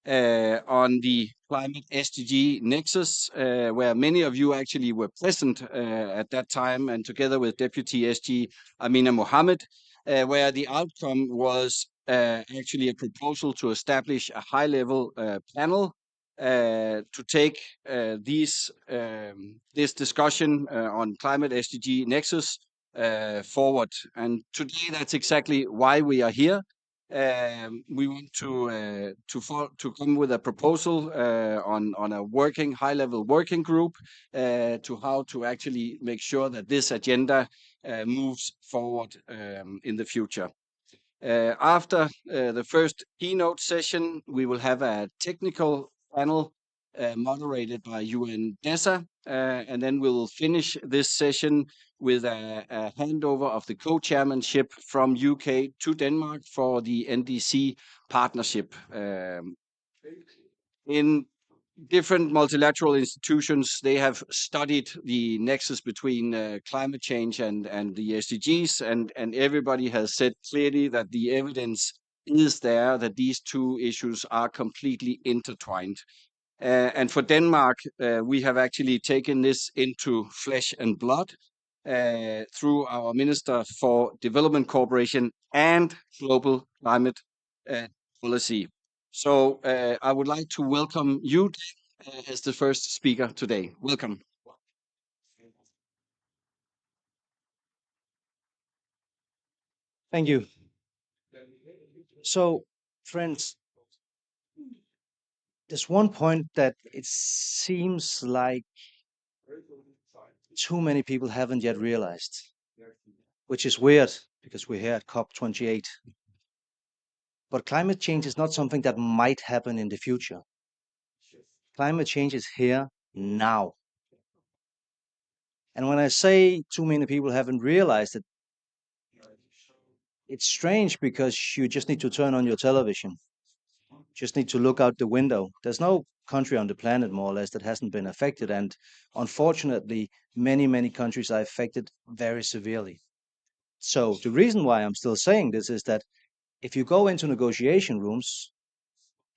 on the climate SDG Nexus, where many of you actually were present at that time, and together with Deputy SG Amina Mohammed, where the outcome was actually a proposal to establish a high-level panel to take this discussion on climate SDG Nexus forward. And today, that's exactly why we are here. We want to come with a proposal on a high-level working group to how to actually make sure that this agenda moves forward in the future. After the first keynote session, we will have a technical panel moderated by UN DESA, and then we'll finish this session with a handover of the co-chairmanship from UK to Denmark for the NDC partnership. In different multilateral institutions, they have studied the nexus between climate change and the SDGs, and everybody has said clearly that the evidence is there that these two issues are completely intertwined. And for Denmark, we have actually taken this into flesh and blood through our Minister for Development Cooperation and Global Climate Policy. So I would like to welcome you as the first speaker today. Welcome. Thank you. So, friends, there's one point that it seems like too many people haven't yet realized, which is weird because we're here at COP28. But climate change is not something that might happen in the future. Climate change is here now. And when I say too many people haven't realized it, it's strange because you just need to turn on your television. Just need to look out the window. There's no country on the planet, more or less, that hasn't been affected. And unfortunately, many countries are affected very severely. So the reason why I'm still saying this is that if you go into negotiation rooms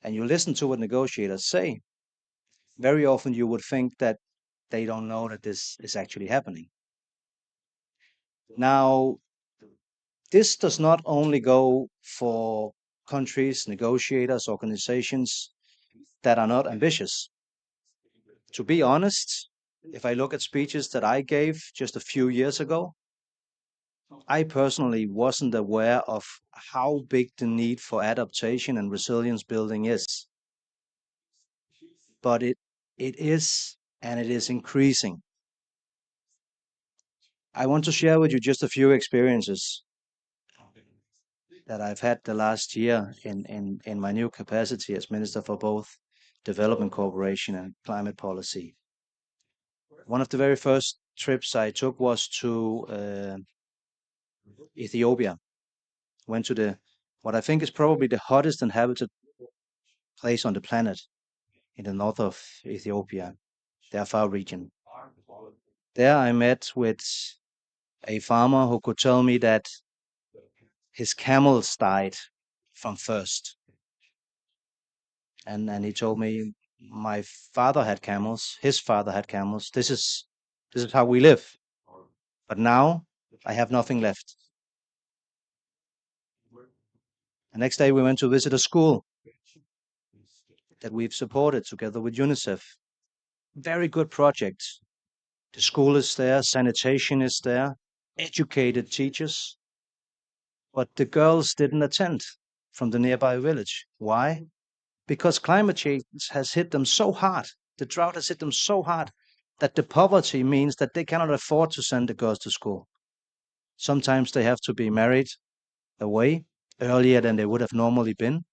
and you listen to what negotiators say, very often you would think that they don't know that this is actually happening. Now, this does not only go for countries, negotiators, organizations that are not ambitious. To be honest, if I look at speeches that I gave just a few years ago, I personally wasn't aware of how big the need for adaptation and resilience building is. But it is, and it is increasing. I want to share with you just a few experiences that I've had the last year in my new capacity as Minister for both Development Cooperation and Climate Policy. One of the very first trips I took was to Ethiopia. Went to what I think is probably the hottest inhabited place on the planet in the north of Ethiopia, the Afar region. There I met with a farmer who could tell me that his camels died from thirst. And he told me, my father had camels, his father had camels. This is how we live. But now I have nothing left. The next day we went to visit a school that we've supported together with UNICEF. Very good project. The school is there, sanitation is there, educated teachers. But the girls didn't attend from the nearby village. Why? Because climate change has hit them so hard, the drought has hit them so hard, that the poverty means that they cannot afford to send the girls to school. Sometimes they have to be married away, earlier than they would have normally been.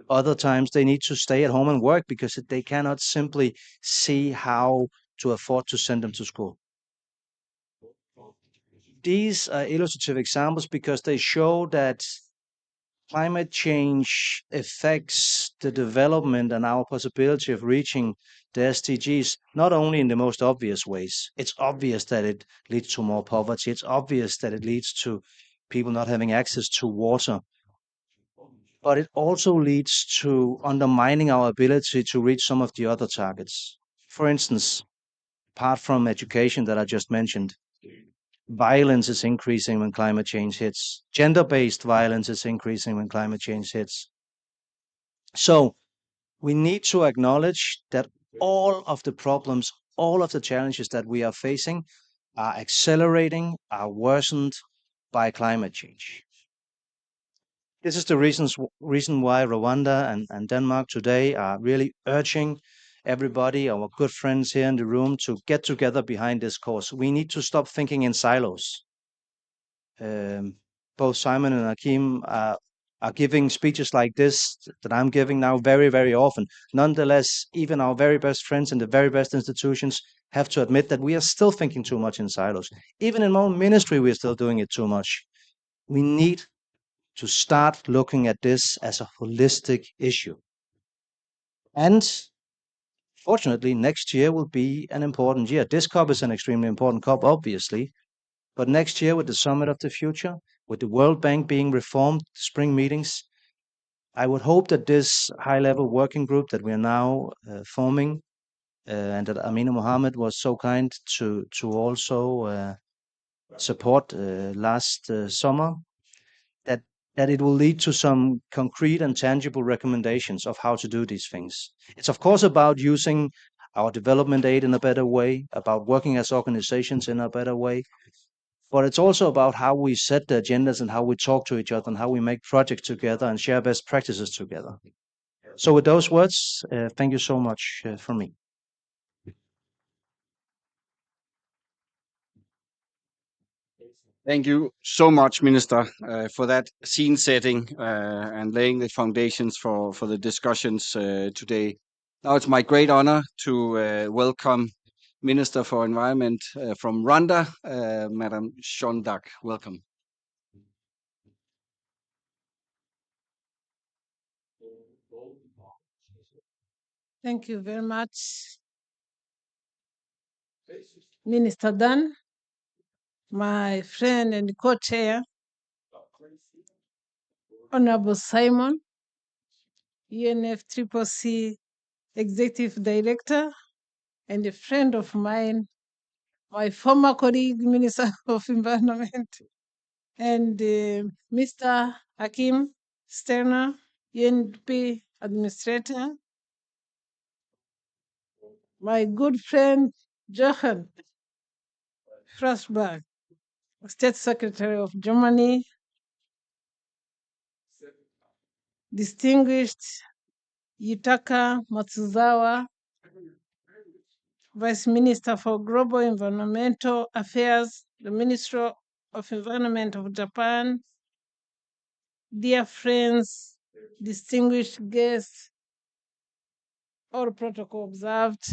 Other times they need to stay at home and work because they cannot simply see how to afford to send them to school. These are illustrative examples because they show that climate change affects the development and our possibility of reaching the SDGs, not only in the most obvious ways. It's obvious that it leads to more poverty. It's obvious that it leads to people not having access to water. But it also leads to undermining our ability to reach some of the other targets. For instance, apart from education that I just mentioned, violence is increasing when climate change hits. Gender-based violence is increasing when climate change hits. So we need to acknowledge that all of the problems, all of the challenges that we are facing are accelerating, are worsened by climate change. This is the reason why Rwanda and Denmark today are really urging everybody, our good friends here in the room, to get together behind this cause. We need to stop thinking in silos. Both Simon and Akim are giving speeches like this that I'm giving now very, very often. Nonetheless, even our very best friends and the very best institutions have to admit that we are still thinking too much in silos. Even in my own ministry, we are still doing it too much. We need to start looking at this as a holistic issue. And fortunately, next year will be an important year. This COP is an extremely important COP, obviously, but next year with the Summit of the Future, with the World Bank being reformed, spring meetings, I would hope that this high-level working group that we are now forming, and that Amina Mohammed was so kind to also support last summer, that it will lead to some concrete and tangible recommendations of how to do these things. It's of course about using our development aid in a better way, about working as organizations in a better way, but it's also about how we set the agendas and how we talk to each other and how we make projects together and share best practices together. So with those words, thank you so much from me. Thank you so much, Minister, for that scene setting and laying the foundations for the discussions today. Now it's my great honor to welcome Minister for Environment from Rwanda, Madam Shondak. Welcome. Thank you very much, Minister Dan, my friend and co-chair, Honorable Simon, UNFCCC Executive Director, and a friend of mine, my former colleague, Minister of Environment, and Mr. Hakim Sterner, UNDP Administrator, my good friend, Jochen Frasberg, State Secretary of Germany, distinguished Yutaka Matsuzawa, Vice Minister for Global Environmental Affairs, the Ministry of Environment of Japan, dear friends, distinguished guests, all protocol observed,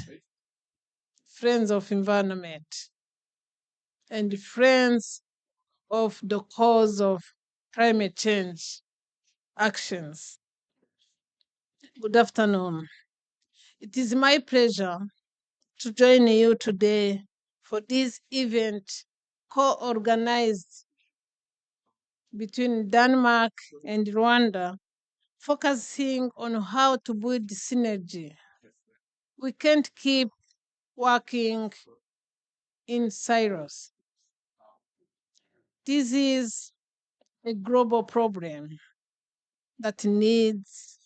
friends of environment, and friends of the cause of climate change actions. Good afternoon. It is my pleasure to join you today for this event co-organized between Denmark and Rwanda, focusing on how to build synergy. We can't keep working in silos. This is a global problem that needs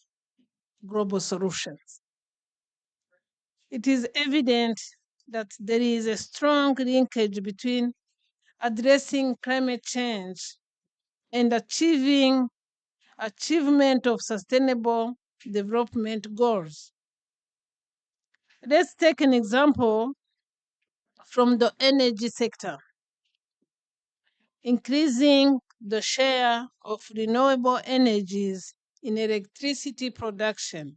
global solutions. It is evident that there is a strong linkage between addressing climate change and achievement of sustainable development goals. Let's take an example from the energy sector. Increasing the share of renewable energies in electricity production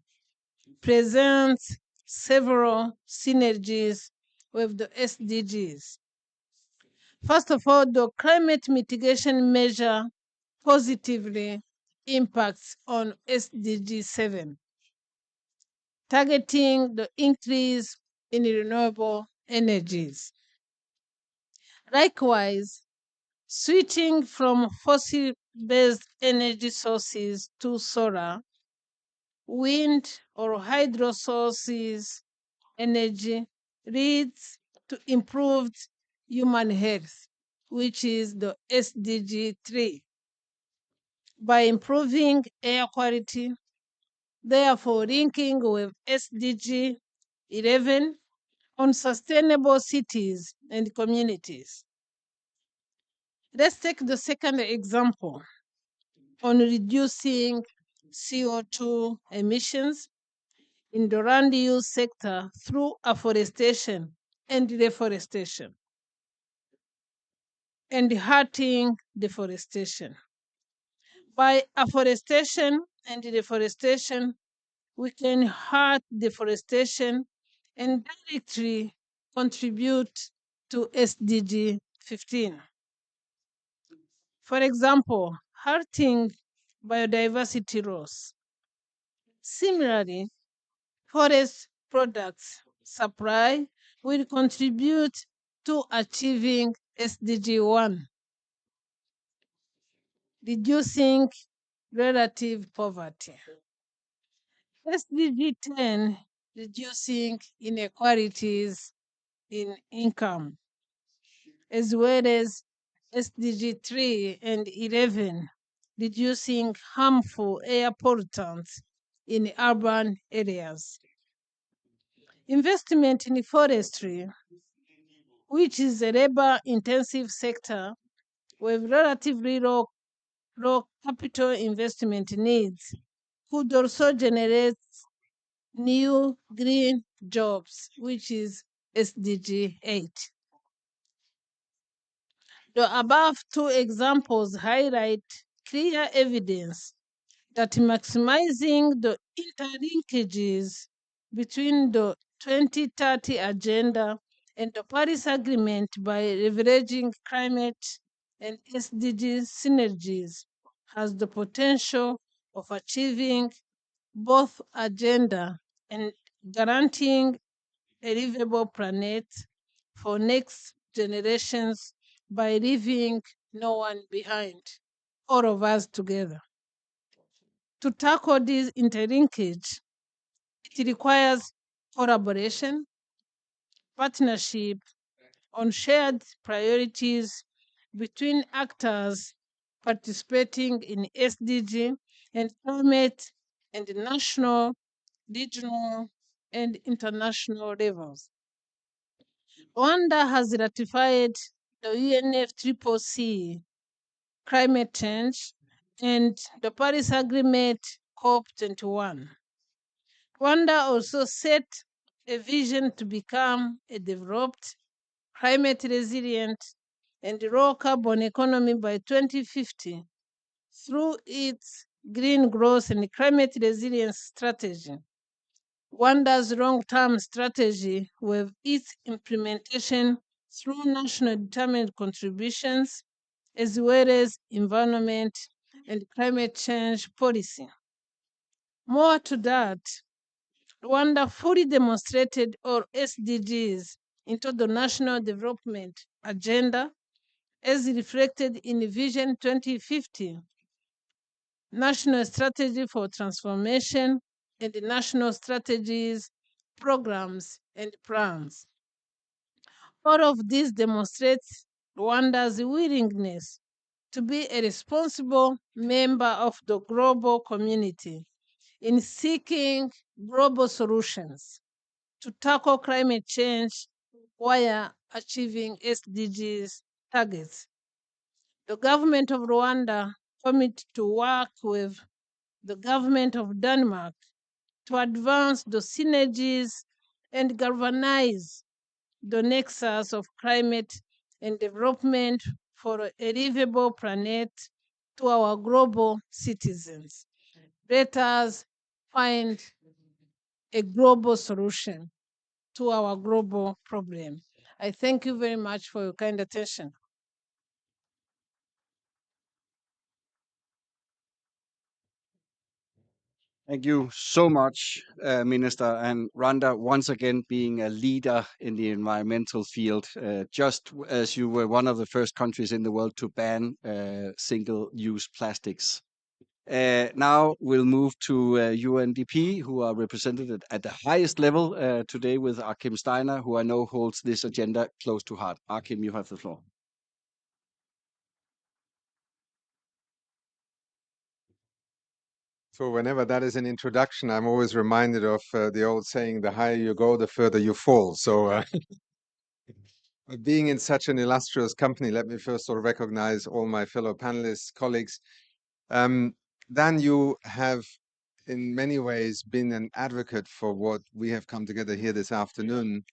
presents several synergies with the SDGs. First of all, the climate mitigation measure positively impacts on SDG 7, targeting the increase in renewable energies. Likewise, switching from fossil-based energy sources to solar, wind, or hydro sources energy leads to improved human health, which is the SDG 3, by improving air quality, therefore linking with SDG 11 on sustainable cities and communities. Let's take the second example on reducing CO2 emissions in the land use sector through afforestation and reforestation, and halting deforestation. By afforestation and deforestation, we can halt deforestation and directly contribute to SDG 15. For example, halting biodiversity loss. Similarly, forest products supply will contribute to achieving SDG 1, reducing relative poverty. SDG 10, reducing inequalities in income, as well as SDG 3 and 11, reducing harmful air pollutants in urban areas. Investment in forestry, which is a labor-intensive sector with relatively low capital investment needs, could also generate new green jobs, which is SDG 8. The above two examples highlight clear evidence that maximizing the interlinkages between the 2030 agenda and the Paris Agreement by leveraging climate and SDG synergies has the potential of achieving both agenda and guaranteeing a livable planet for next generations by leaving no one behind, all of us together. To tackle this interlinkage, it requires collaboration, partnership on shared priorities between actors participating in SDG and climate and national, regional, and international levels. Rwanda has ratified the UNFCCC climate change and the Paris Agreement COP28. Rwanda also set a vision to become a developed, climate resilient, and low carbon economy by 2050 through its green growth and climate resilience strategy. Rwanda's long-term strategy with its implementation through national determined contributions, as well as environment and climate change policy. More to that, Rwanda fully demonstrated all SDGs into the National Development Agenda as reflected in Vision 2050, National Strategy for Transformation, and the national strategies, programs, and plans. All of this demonstrates Rwanda's willingness to be a responsible member of the global community in seeking global solutions to tackle climate change while achieving SDGs targets. The government of Rwanda committed to work with the government of Denmark to advance the synergies and galvanize the nexus of climate and development for a livable planet to our global citizens. Let us find a global solution to our global problem. I thank you very much for your kind attention. Thank you so much, Minister. And Rwanda, once again, being a leader in the environmental field, just as you were one of the first countries in the world to ban single-use plastics. Now we'll move to UNDP, who are represented at the highest level today with Achim Steiner, who I know holds this agenda close to heart. Achim, you have the floor. So whenever that is an introduction, I'm always reminded of the old saying, the higher you go, the further you fall. So being in such an illustrious company, let me first sort of recognize all my fellow panelists, colleagues. Dan, you have in many ways been an advocate for what we have come together here this afternoon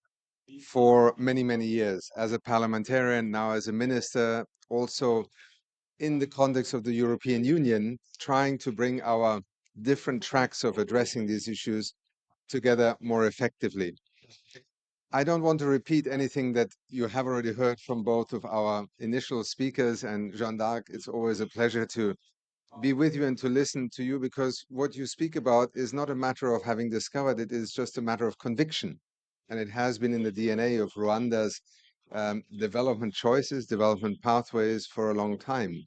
for many, many years. As a parliamentarian, now as a minister, also in the context of the European Union, trying to bring our different tracks of addressing these issues together more effectively. I don't want to repeat anything that you have already heard from both of our initial speakers, and Jeanne d'Arc, it's always a pleasure to be with you and to listen to you, because what you speak about is not a matter of having discovered it, is just a matter of conviction. And it has been in the DNA of Rwanda's development choices, development pathways for a long time.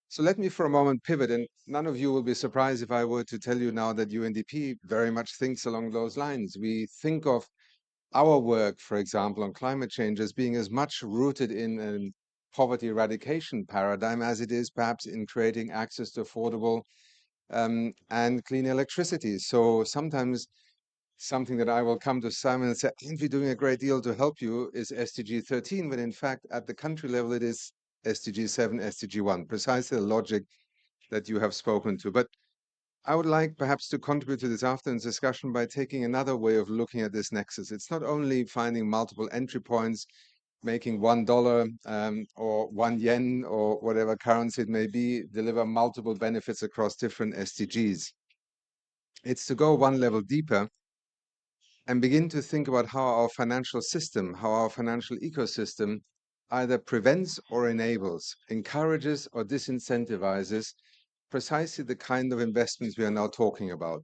So let me for a moment pivot, and none of you will be surprised if I were to tell you now that UNDP very much thinks along those lines. We think of our work, for example, on climate change as being as much rooted in a poverty eradication paradigm as it is perhaps in creating access to affordable and clean electricity. So sometimes something that I will come to Simon and say, aren't we doing a great deal to help you, is SDG 13, when in fact at the country level it is SDG 7, SDG 1, precisely the logic that you have spoken to. But I would like perhaps to contribute to this afternoon's discussion by taking another way of looking at this nexus. It's not only finding multiple entry points, making $1 or 1 yen or whatever currency it may be, deliver multiple benefits across different SDGs. It's to go one level deeper and begin to think about how our financial system, how our financial ecosystem either prevents or enables, encourages or disincentivizes precisely the kind of investments we are now talking about.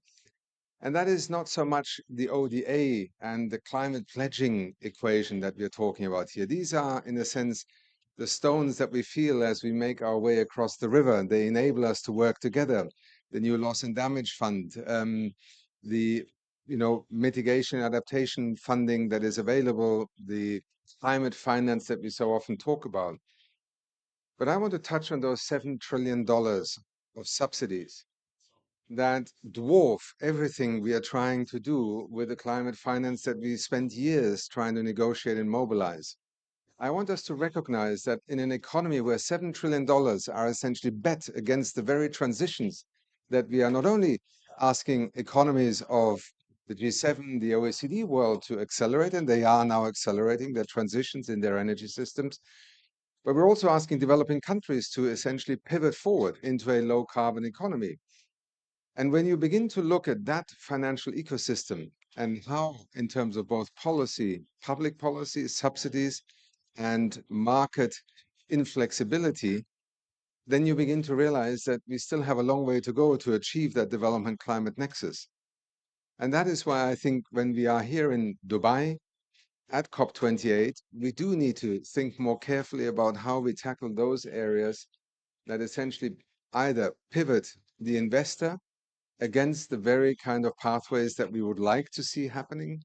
And that is not so much the ODA and the climate pledging equation that we're talking about here. These are, in a sense, the stones that we feel as we make our way across the river. They enable us to work together. The new loss and damage fund, the mitigation adaptation funding that is available, the climate finance that we so often talk about. But I want to touch on those $7 trillion of subsidies that dwarf everything we are trying to do with the climate finance that we spent years trying to negotiate and mobilize. I want us to recognize that in an economy where $7 trillion are essentially bet against the very transitions that we are not only asking economies of the G7, the OECD world to accelerate, and they are now accelerating their transitions in their energy systems, but we're also asking developing countries to essentially pivot forward into a low carbon economy. And when you begin to look at that financial ecosystem and how, in terms of both policy, public policy, subsidies, and market inflexibility, then you begin to realize that we still have a long way to go to achieve that development climate nexus. And that is why I think when we are here in Dubai at COP28, we do need to think more carefully about how we tackle those areas that essentially either pivot the investor against the very kind of pathways that we would like to see happening,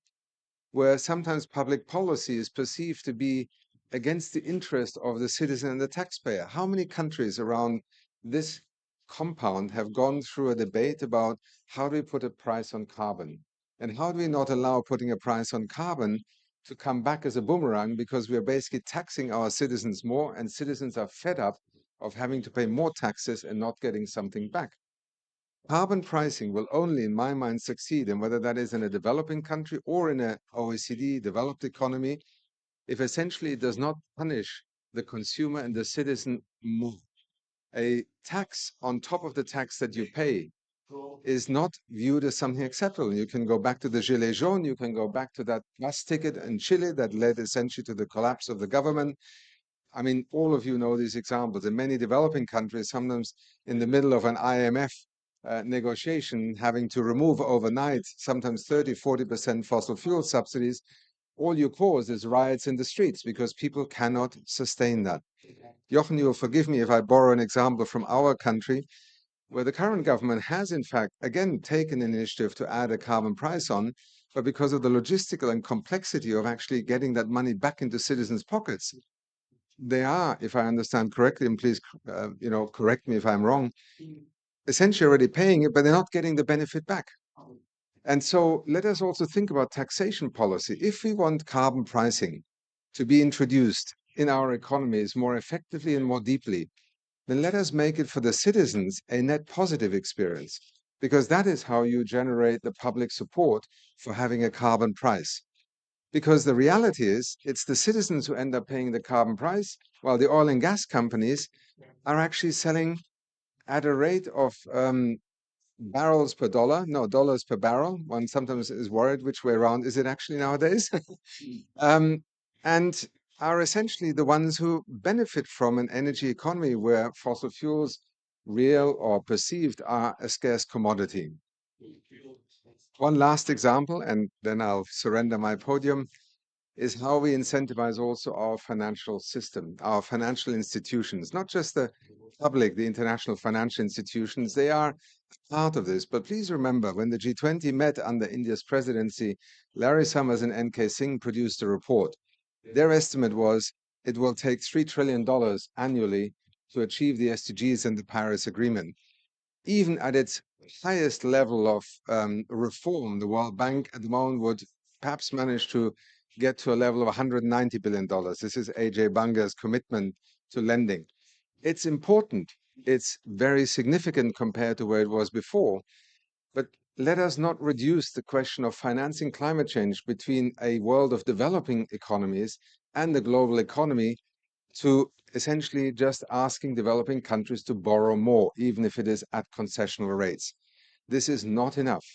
where sometimes public policy is perceived to be against the interest of the citizen and the taxpayer. How many countries around this compound have gone through a debate about how do we put a price on carbon? And how do we not allow putting a price on carbon to come back as a boomerang, because we are basically taxing our citizens more, and citizens are fed up of having to pay more taxes and not getting something back. Carbon pricing will only, in my mind, succeed, and whether that is in a developing country or in an OECD developed economy, if essentially it does not punish the consumer and the citizen more. A tax on top of the tax that you pay is not viewed as something acceptable. You can go back to the Gilets jaunes, you can go back to that bus ticket in Chile that led essentially to the collapse of the government. I mean, all of you know these examples. In many developing countries, sometimes in the middle of an IMF negotiation, having to remove overnight, sometimes 30, 40% fossil fuel subsidies, all you cause is riots in the streets because people cannot sustain that. Jochen, you'll forgive me if I borrow an example from our country, where the current government has, in fact, again, taken an initiative to add a carbon price on, but because of the logistical and complexity of actually getting that money back into citizens' pockets, they are, if I understand correctly, and please, correct me if I'm wrong, essentially already paying it, but they're not getting the benefit back. And so let us also think about taxation policy. If we want carbon pricing to be introduced in our economies more effectively and more deeply, then let us make it for the citizens a net positive experience, because that is how you generate the public support for having a carbon price. Because the reality is, it's the citizens who end up paying the carbon price, while the oil and gas companies are actually selling at a rate of barrels per dollar, no, dollars per barrel. One sometimes is worried which way around is it actually nowadays. And are essentially the ones who benefit from an energy economy where fossil fuels, real or perceived, are a scarce commodity. One last example, and then I'll surrender my podium, is how we incentivize also our financial system, our financial institutions, not just the public, the international financial institutions. They are part of this. But please remember, when the G20 met under India's presidency, Larry Summers and N.K. Singh produced a report. Their estimate was it will take $3 trillion annually to achieve the SDGs and the Paris Agreement. Even at its highest level of reform, the World Bank at the moment would perhaps manage to get to a level of $190 billion. This is Ajay Banga's commitment to lending. It's important. It's very significant compared to where it was before. But let us not reduce the question of financing climate change between a world of developing economies and the global economy to essentially just asking developing countries to borrow more, even if it is at concessional rates. This is not enough.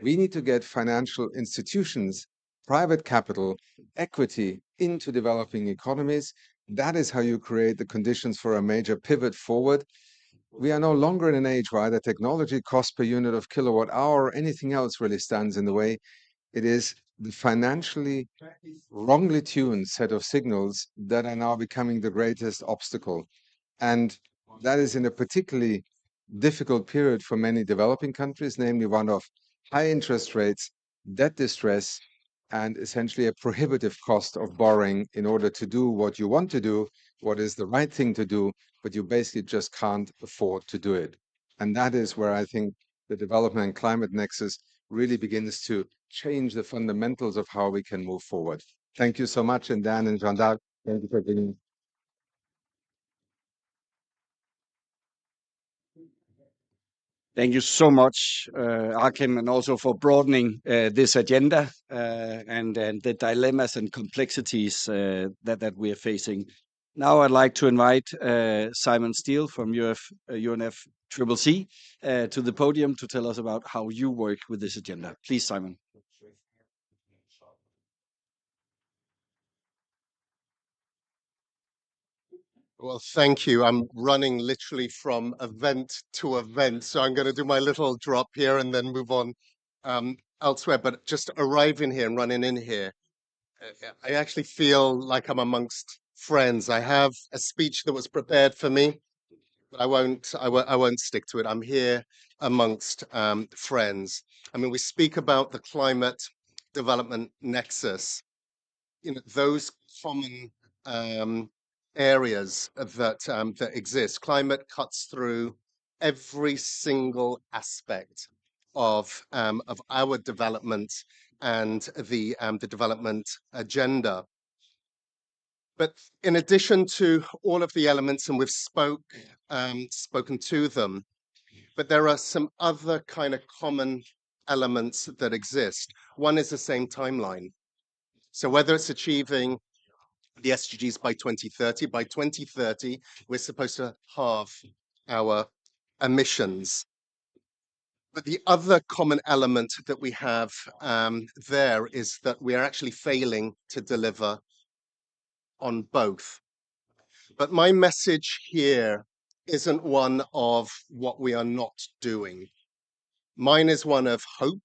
We need to get financial institutions, private capital, equity into developing economies. That is how you create the conditions for a major pivot forward. We are no longer in an age where either technology, cost per unit of kilowatt hour, or anything else really stands in the way. It is the financially wrongly tuned set of signals that are now becoming the greatest obstacle. And that is in a particularly difficult period for many developing countries, namely one of high interest rates, debt distress, and essentially a prohibitive cost of borrowing in order to do what you want to do, what is the right thing to do, but you basically just can't afford to do it. And that is where I think the development and climate nexus really begins to change the fundamentals of how we can move forward. Thank you so much. And Dan and Jean-Jacques, thank you for being. Thank you so much, Akim, and also for broadening this agenda and the dilemmas and complexities that we are facing. Now I'd like to invite Simon Steele from UNFCCC to the podium to tell us about how you work with this agenda. Please, Simon. Well, thank you. I'm running literally from event to event, so I'm going to do my little drop here and then move on elsewhere. But just arriving here and running in here, I actually feel like I'm amongst friends. I have a speech that was prepared for me, but I won't stick to it. I'm here amongst friends. I mean, we speak about the climate development nexus. You know, those common areas that exist. Climate cuts through every single aspect of our development and the development agenda. But in addition to all of the elements, and we've spoken to them, but there are some other kind of common elements that exist. One is the same timeline. So whether it's achieving the SDGs by 2030, we're supposed to halve our emissions. But the other common element that we have there is that we are actually failing to deliver on both. But my message here isn't one of what we are not doing. Mine is one of hope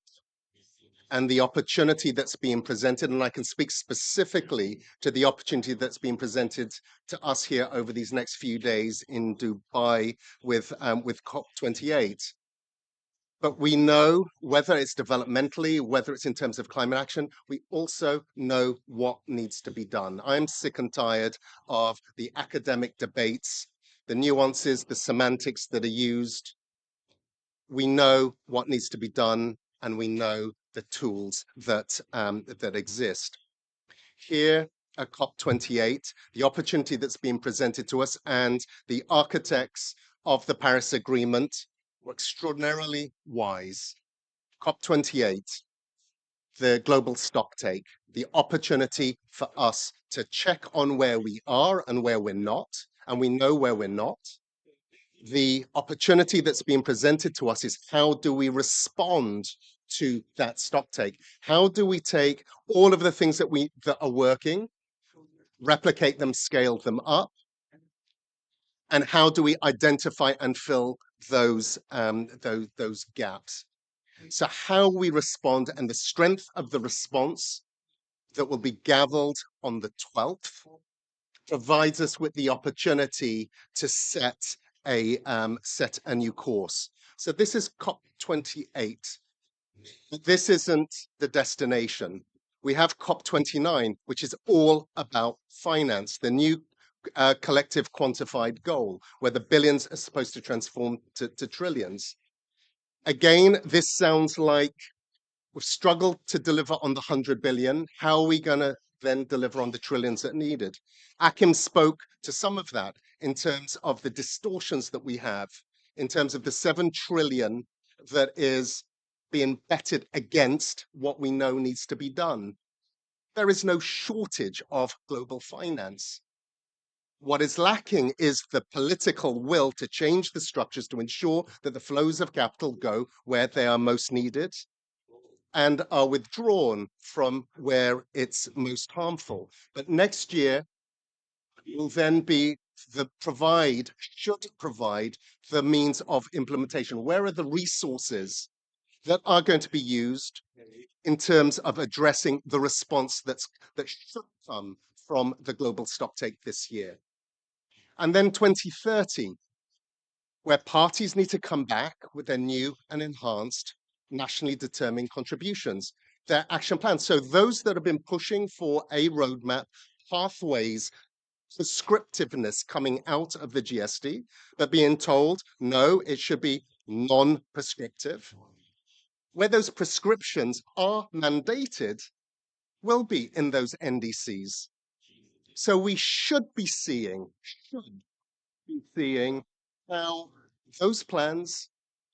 and the opportunity that's being presented. And I can speak specifically to the opportunity that's being presented to us here over these next few days in Dubai with COP28. But we know, whether it's developmentally, whether it's in terms of climate action, we also know what needs to be done. I'm sick and tired of the academic debates, the nuances, the semantics that are used. We know what needs to be done, and we know the tools that exist. Here at COP28, the opportunity that's being presented to us and the architects of the Paris Agreement were extraordinarily wise. COP28, the global stocktake, the opportunity for us to check on where we are and where we're not, and we know where we're not. The opportunity that's being presented to us is how do we respond to that stocktake? How do we take all of the things that are working, replicate them, scale them up, and how do we identify and fill those gaps? So how we respond and the strength of the response that will be gaveled on the 12th provides us with the opportunity to set a new course. So this is COP28. This isn't the destination. We have COP29, which is all about finance, the new collective quantified goal, where the billions are supposed to transform to trillions. Again, this sounds like we've struggled to deliver on the 100 billion. How are we going to then deliver on the trillions that are needed? Akim spoke to some of that in terms of the distortions that we have, in terms of the 7 trillion that is being betted against what we know needs to be done. There is no shortage of global finance. What is lacking is the political will to change the structures to ensure that the flows of capital go where they are most needed and are withdrawn from where it's most harmful. But next year will then be should provide the means of implementation. Where are the resources that are going to be used in terms of addressing the response that should come from the global stocktake this year? And then 2030, where parties need to come back with their new and enhanced nationally determined contributions, their action plans. So those that have been pushing for a roadmap, pathways, prescriptiveness coming out of the GSD, but being told, no, it should be non-prescriptive. Where those prescriptions are mandated will be in those NDCs. So we should be seeing how those plans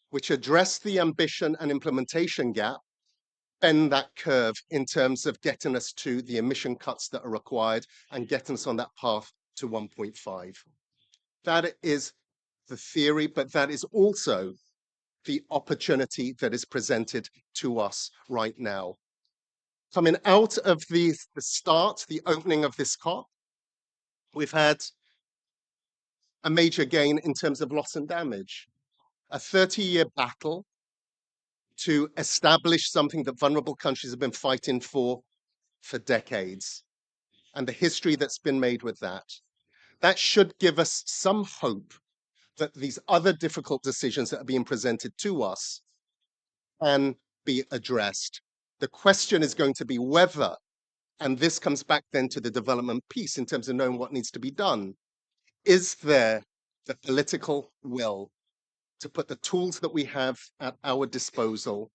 which address the ambition and implementation gap bend that curve in terms of getting us to the emission cuts that are required and getting us on that path to 1.5. That is the theory, but that is also the opportunity that is presented to us right now. Coming out of the opening of this COP, we've had a major gain in terms of loss and damage, a 30-year battle to establish something that vulnerable countries have been fighting for decades, and the history that's been made with that. That should give us some hope that these other difficult decisions that are being presented to us can be addressed. The question is going to be whether, and this comes back then to the development piece in terms of knowing what needs to be done, is there the political will to put the tools that we have at our disposal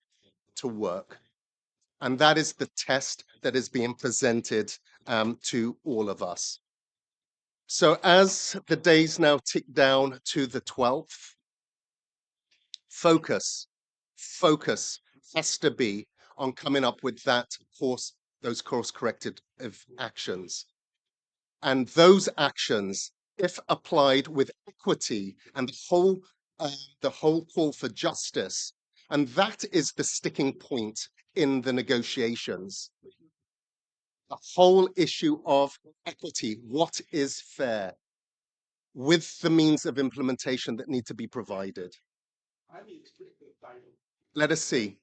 to work? And that is the test that is being presented to all of us. So as the days now tick down to the 12th, focus has to be on coming up with those course corrected actions. And those actions if applied with equity and the whole call for justice. And that is the sticking point in the negotiations. The whole issue of equity, what is fair, with the means of implementation that need to be provided. Let us see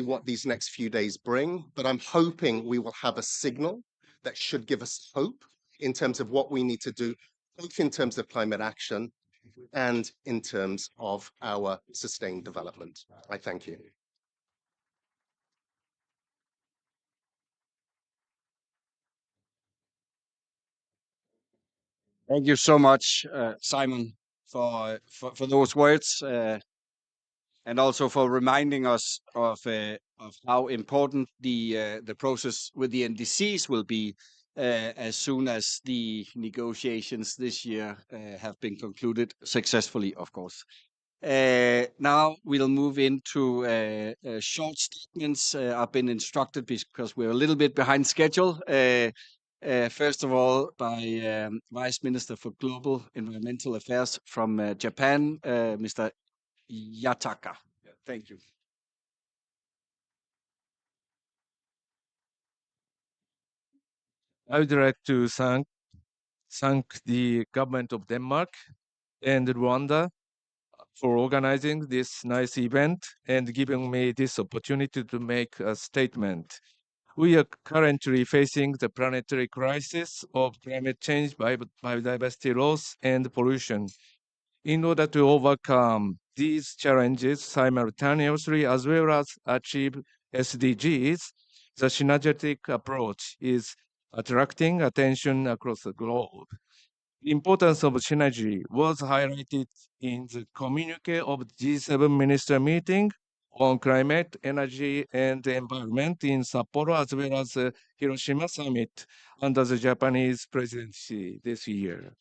what these next few days bring, but I'm hoping we will have a signal that should give us hope in terms of what we need to do, both in terms of climate action and in terms of our sustained development. I thank you. Thank you so much, Simon, for those words, and also for reminding us of how important the process with the NDCs will be as soon as the negotiations this year have been concluded successfully, of course. Now we'll move into short statements. I've been instructed because we're a little bit behind schedule. First of all, by Vice Minister for Global Environmental Affairs from Japan, Mr. Yataka. Thank you. I would like to thank the government of Denmark and Rwanda for organizing this nice event and giving me this opportunity to make a statement. We are currently facing the planetary crisis of climate change, biodiversity loss, and pollution. In order to overcome these challenges simultaneously as well as achieve SDGs, the synergetic approach is attracting attention across the globe. The importance of synergy was highlighted in the communique of G7 minister meeting on climate, energy, and environment in Sapporo, as well as the Hiroshima summit under the Japanese presidency this year.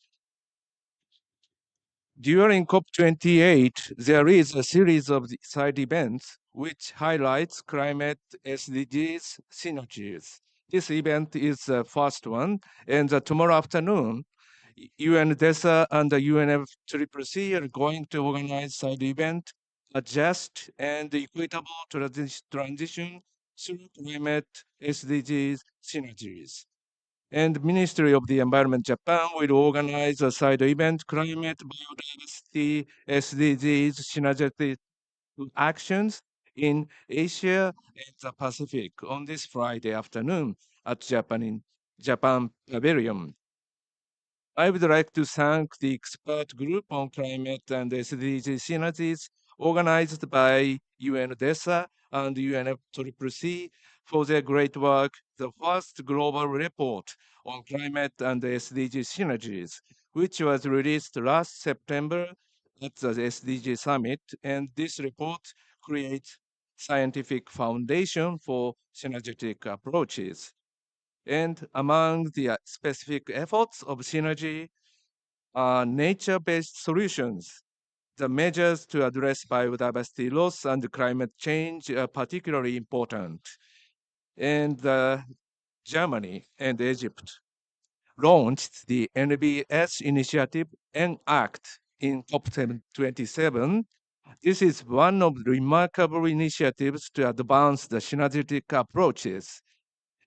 During COP28, there is a series of side events which highlights climate SDGs synergies. This event is the first one, and tomorrow afternoon, UN DESA and the UNFCCC are going to organize side event, a just and equitable transition through climate SDGs synergies. And Ministry of the Environment Japan will organize a side event, Climate Biodiversity SDGs Synergetic Actions in Asia and the Pacific on this Friday afternoon at Japan Pavilion. I would like to thank the expert group on climate and SDG synergies organized by UN DESA and UNFCCC for their great work, the first global report on climate and SDG synergies, which was released last September at the SDG Summit, and this report creates scientific foundation for synergetic approaches. And among the specific efforts of synergy are nature-based solutions. The measures to address biodiversity loss and climate change are particularly important. And Germany and Egypt launched the NBS initiative and Act in COP27. This is one of the remarkable initiatives to advance the synergetic approaches.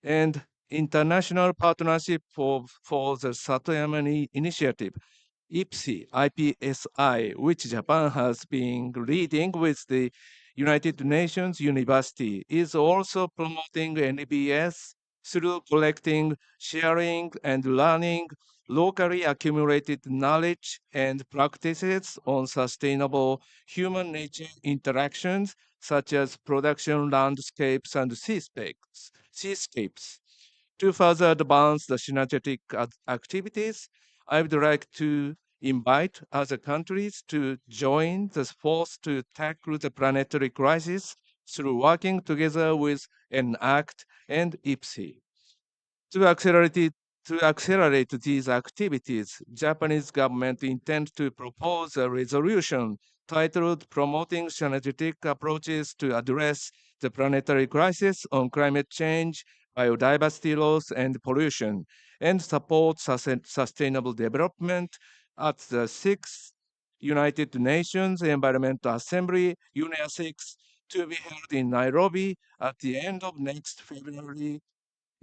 And International Partnership for the Satoyama Initiative, IPSI, which Japan has been leading with the United Nations University, is also promoting NBS through collecting, sharing, and learning locally accumulated knowledge and practices on sustainable human-nature interactions, such as production landscapes and seascapes. To further advance the synergetic activities, I would like to invite other countries to join the force to tackle the planetary crisis through working together with ENACT and IPSI. To accelerate these activities, Japanese government intends to propose a resolution titled Promoting Synergetic Approaches to Address the Planetary Crisis on Climate Change, biodiversity loss and pollution, and support sustainable development at the 6th United Nations Environmental Assembly, UNEA 6, to be held in Nairobi at the end of next February.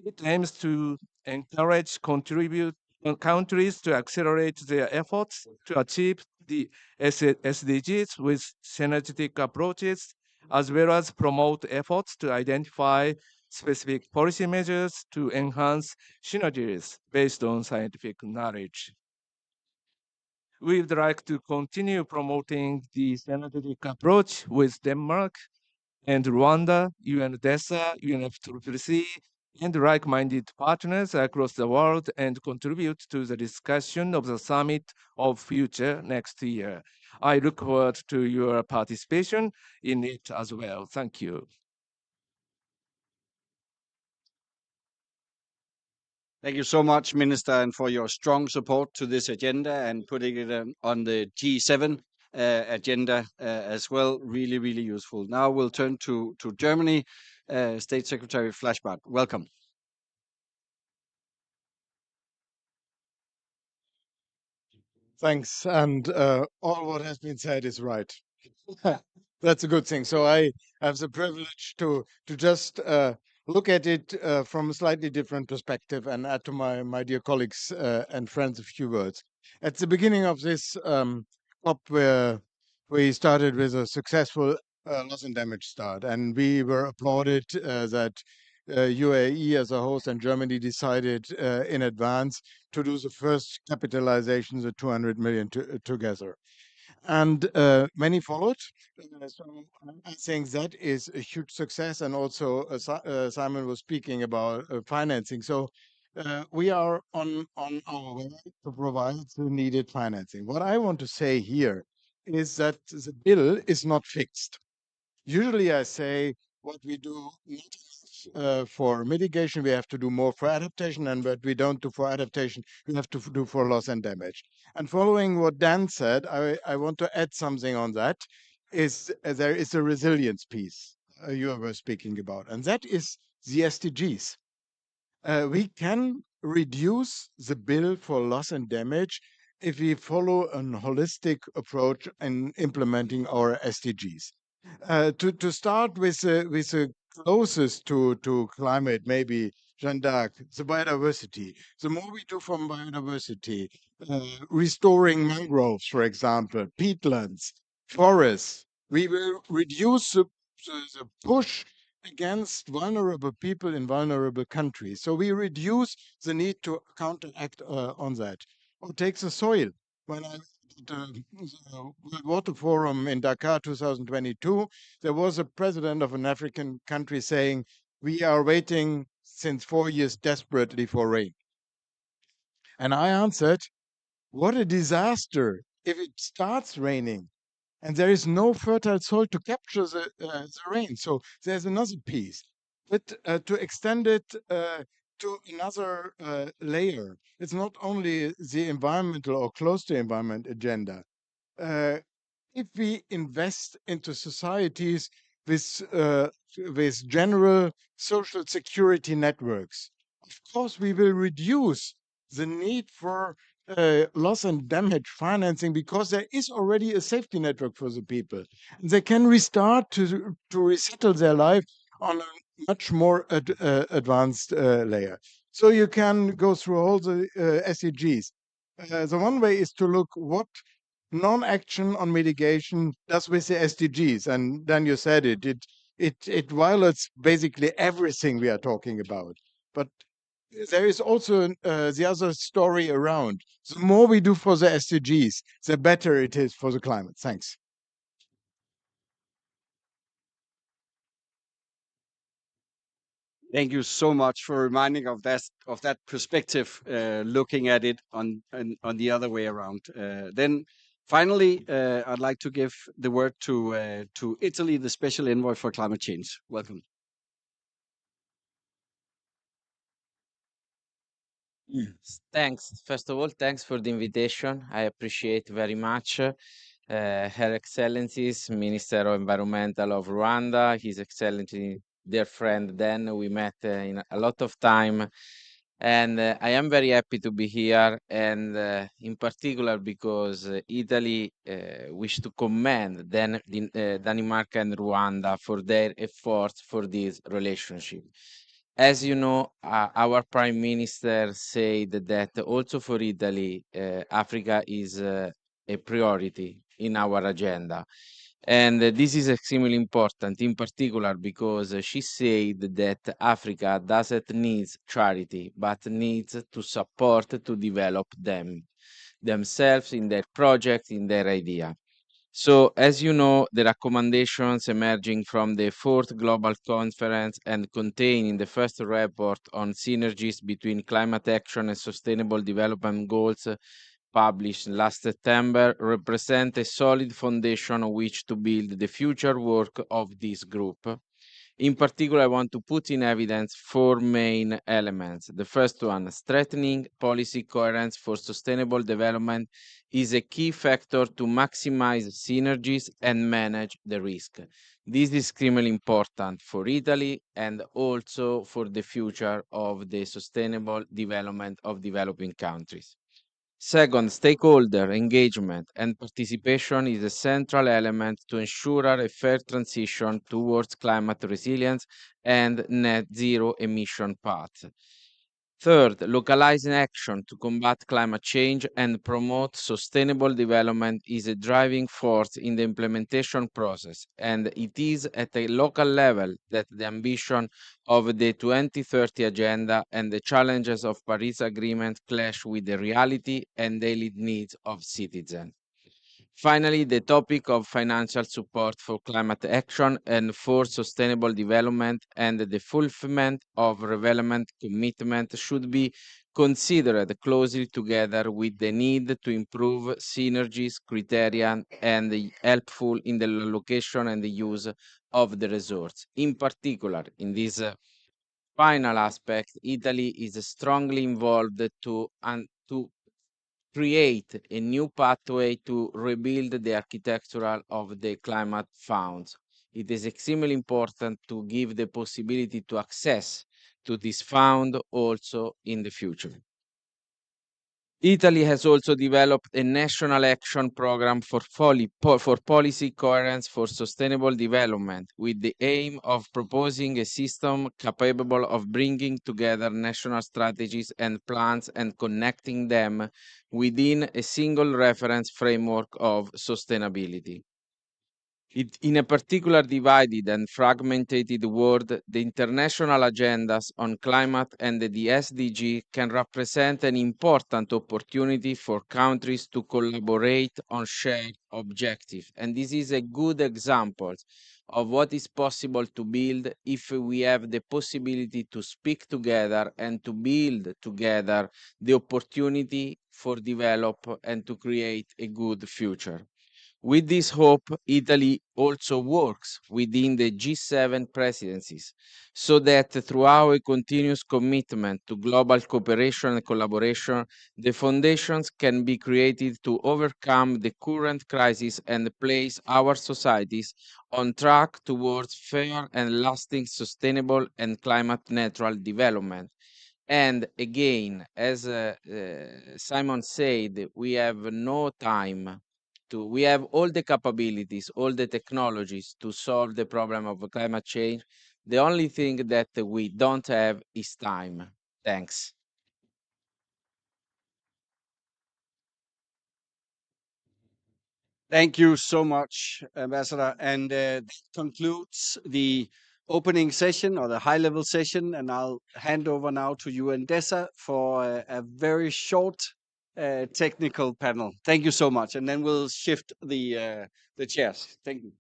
It aims to encourage countries to accelerate their efforts to achieve the SDGs with synergetic approaches, as well as promote efforts to identify specific policy measures to enhance synergies based on scientific knowledge. We would like to continue promoting the synergetic approach with Denmark and Rwanda, UN DESA, UNFCCC, and like-minded partners across the world and contribute to the discussion of the Summit of Future next year. I look forward to your participation in it as well. Thank you. Thank you so much, Minister, and for your strong support to this agenda and putting it on the G7 agenda as well. Really, really useful. Now we'll turn to Germany. State Secretary Flashbart, welcome. Thanks. And all what has been said is right. That's a good thing. So I have the privilege to just look at it from a slightly different perspective and add to my dear colleagues and friends a few words. At the beginning of this COP, where we started with a successful loss and damage start, and we were applauded that UAE as a host and Germany decided in advance to do the first capitalizations of 200 million together. And many followed. So I think that is a huge success. And also Simon was speaking about financing. So we are on our way to provide the needed financing. What I want to say here is that the bill is not fixed. Usually I say what we do for mitigation, we have to do more for adaptation, and what we don't do for adaptation, we have to do for loss and damage. And following what Dan said, I want to add something on that, is there is a resilience piece you were speaking about, and that is the SDGs. We can reduce the bill for loss and damage if we follow a holistic approach in implementing our SDGs. To start with the closest to climate, maybe Jeanne d'Arc, the biodiversity. The more we do from biodiversity, restoring mangroves, for example, peatlands, forests, we will reduce the push against vulnerable people in vulnerable countries. So we reduce the need to counteract on that. Or take the soil. When I the World Water Forum in Dakar 2022, there was a president of an African country saying, we are waiting since 4 years desperately for rain. And I answered, what a disaster if it starts raining and there is no fertile soil to capture the rain. So there's another piece. But to extend it to another layer, it's not only the environmental or close to environment agenda. If we invest into societies with general social security networks, of course we will reduce the need for loss and damage financing because there is already a safety network for the people. They can restart to resettle their life on a much more advanced layer. So you can go through all the SDGs. The one way is to look what non-action on mitigation does with the SDGs, and then you said it violates basically everything we are talking about. But there is also the other story around. The more we do for the SDGs, the better it is for the climate. Thanks. Thank you so much for reminding of that perspective, looking at it on the other way around. Then finally, I'd like to give the word to Italy, the Special Envoy for Climate Change. Welcome. Thanks. First of all, thanks for the invitation. I appreciate very much. Her Excellencies, Minister of Environmental of Rwanda, His Excellency dear friend. Then we met in a lot of time, and I am very happy to be here, and in particular because Italy wish to commend Denmark and Rwanda for their efforts for this relationship. As you know, our Prime Minister said that also for Italy, Africa is a priority in our agenda. And this is extremely important, in particular because she said that Africa doesn't need charity, but needs to support to develop themselves in their project, in their idea. So, as you know, the recommendations emerging from the fourth global conference and contained in the first report on synergies between climate action and sustainable development goals published last September represent a solid foundation on which to build the future work of this group. In particular, I want to put in evidence four main elements. The first one, strengthening policy coherence for sustainable development is a key factor to maximize synergies and manage the risk. This is extremely important for Italy and also for the future of the sustainable development of developing countries. Second, stakeholder engagement and participation is a central element to ensure a fair transition towards climate resilience and net zero emission paths. Third, localizing action to combat climate change and promote sustainable development is a driving force in the implementation process, and it is at a local level that the ambition of the 2030 agenda and the challenges of Paris Agreement clash with the reality and daily needs of citizens. Finally, the topic of financial support for climate action and for sustainable development and the fulfillment of relevant commitment should be considered closely together with the need to improve synergies criteria and helpful in the allocation and the use of the resource. In particular, in this final aspect, Italy is strongly involved to create a new pathway to rebuild the architectural of the climate funds. It is extremely important to give the possibility to access to this fund also in the future. Italy has also developed a national action program for policy coherence for sustainable development with the aim of proposing a system capable of bringing together national strategies and plans and connecting them within a single reference framework of sustainability. In a particular divided and fragmented world, the international agendas on climate and the SDG can represent an important opportunity for countries to collaborate on shared objectives. And this is a good example of what is possible to build if we have the possibility to speak together and to build together the opportunity for develop and to create a good future. With this hope, Italy also works within the G7 presidencies so that through our continuous commitment to global cooperation and collaboration, the foundations can be created to overcome the current crisis and place our societies on track towards fair and lasting sustainable and climate neutral development. And again, as Simon said, we have no time we have all the capabilities, all the technologies to solve the problem of climate change. The only thing that we don't have is time. Thanks. Thank you so much, Ambassador. And that concludes the opening session or the high-level session. And I'll hand over now to you and DESA for a very short technical panel. Thank you so much. And then we'll shift the chairs. Thank you.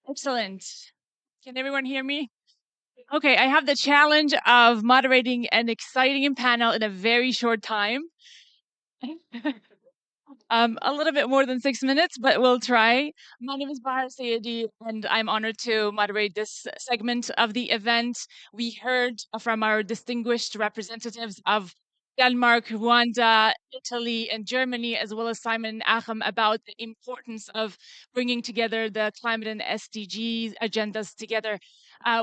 Excellent. Can everyone hear me? Okay, I have the challenge of moderating an exciting panel in a very short time. A little bit more than 6 minutes, but we'll try. My name is Bahar Sayedi, and I'm honored to moderate this segment of the event. We heard from our distinguished representatives of Denmark, Rwanda, Italy, and Germany, as well as Simon and Achim, about the importance of bringing together the climate and SDG agendas together.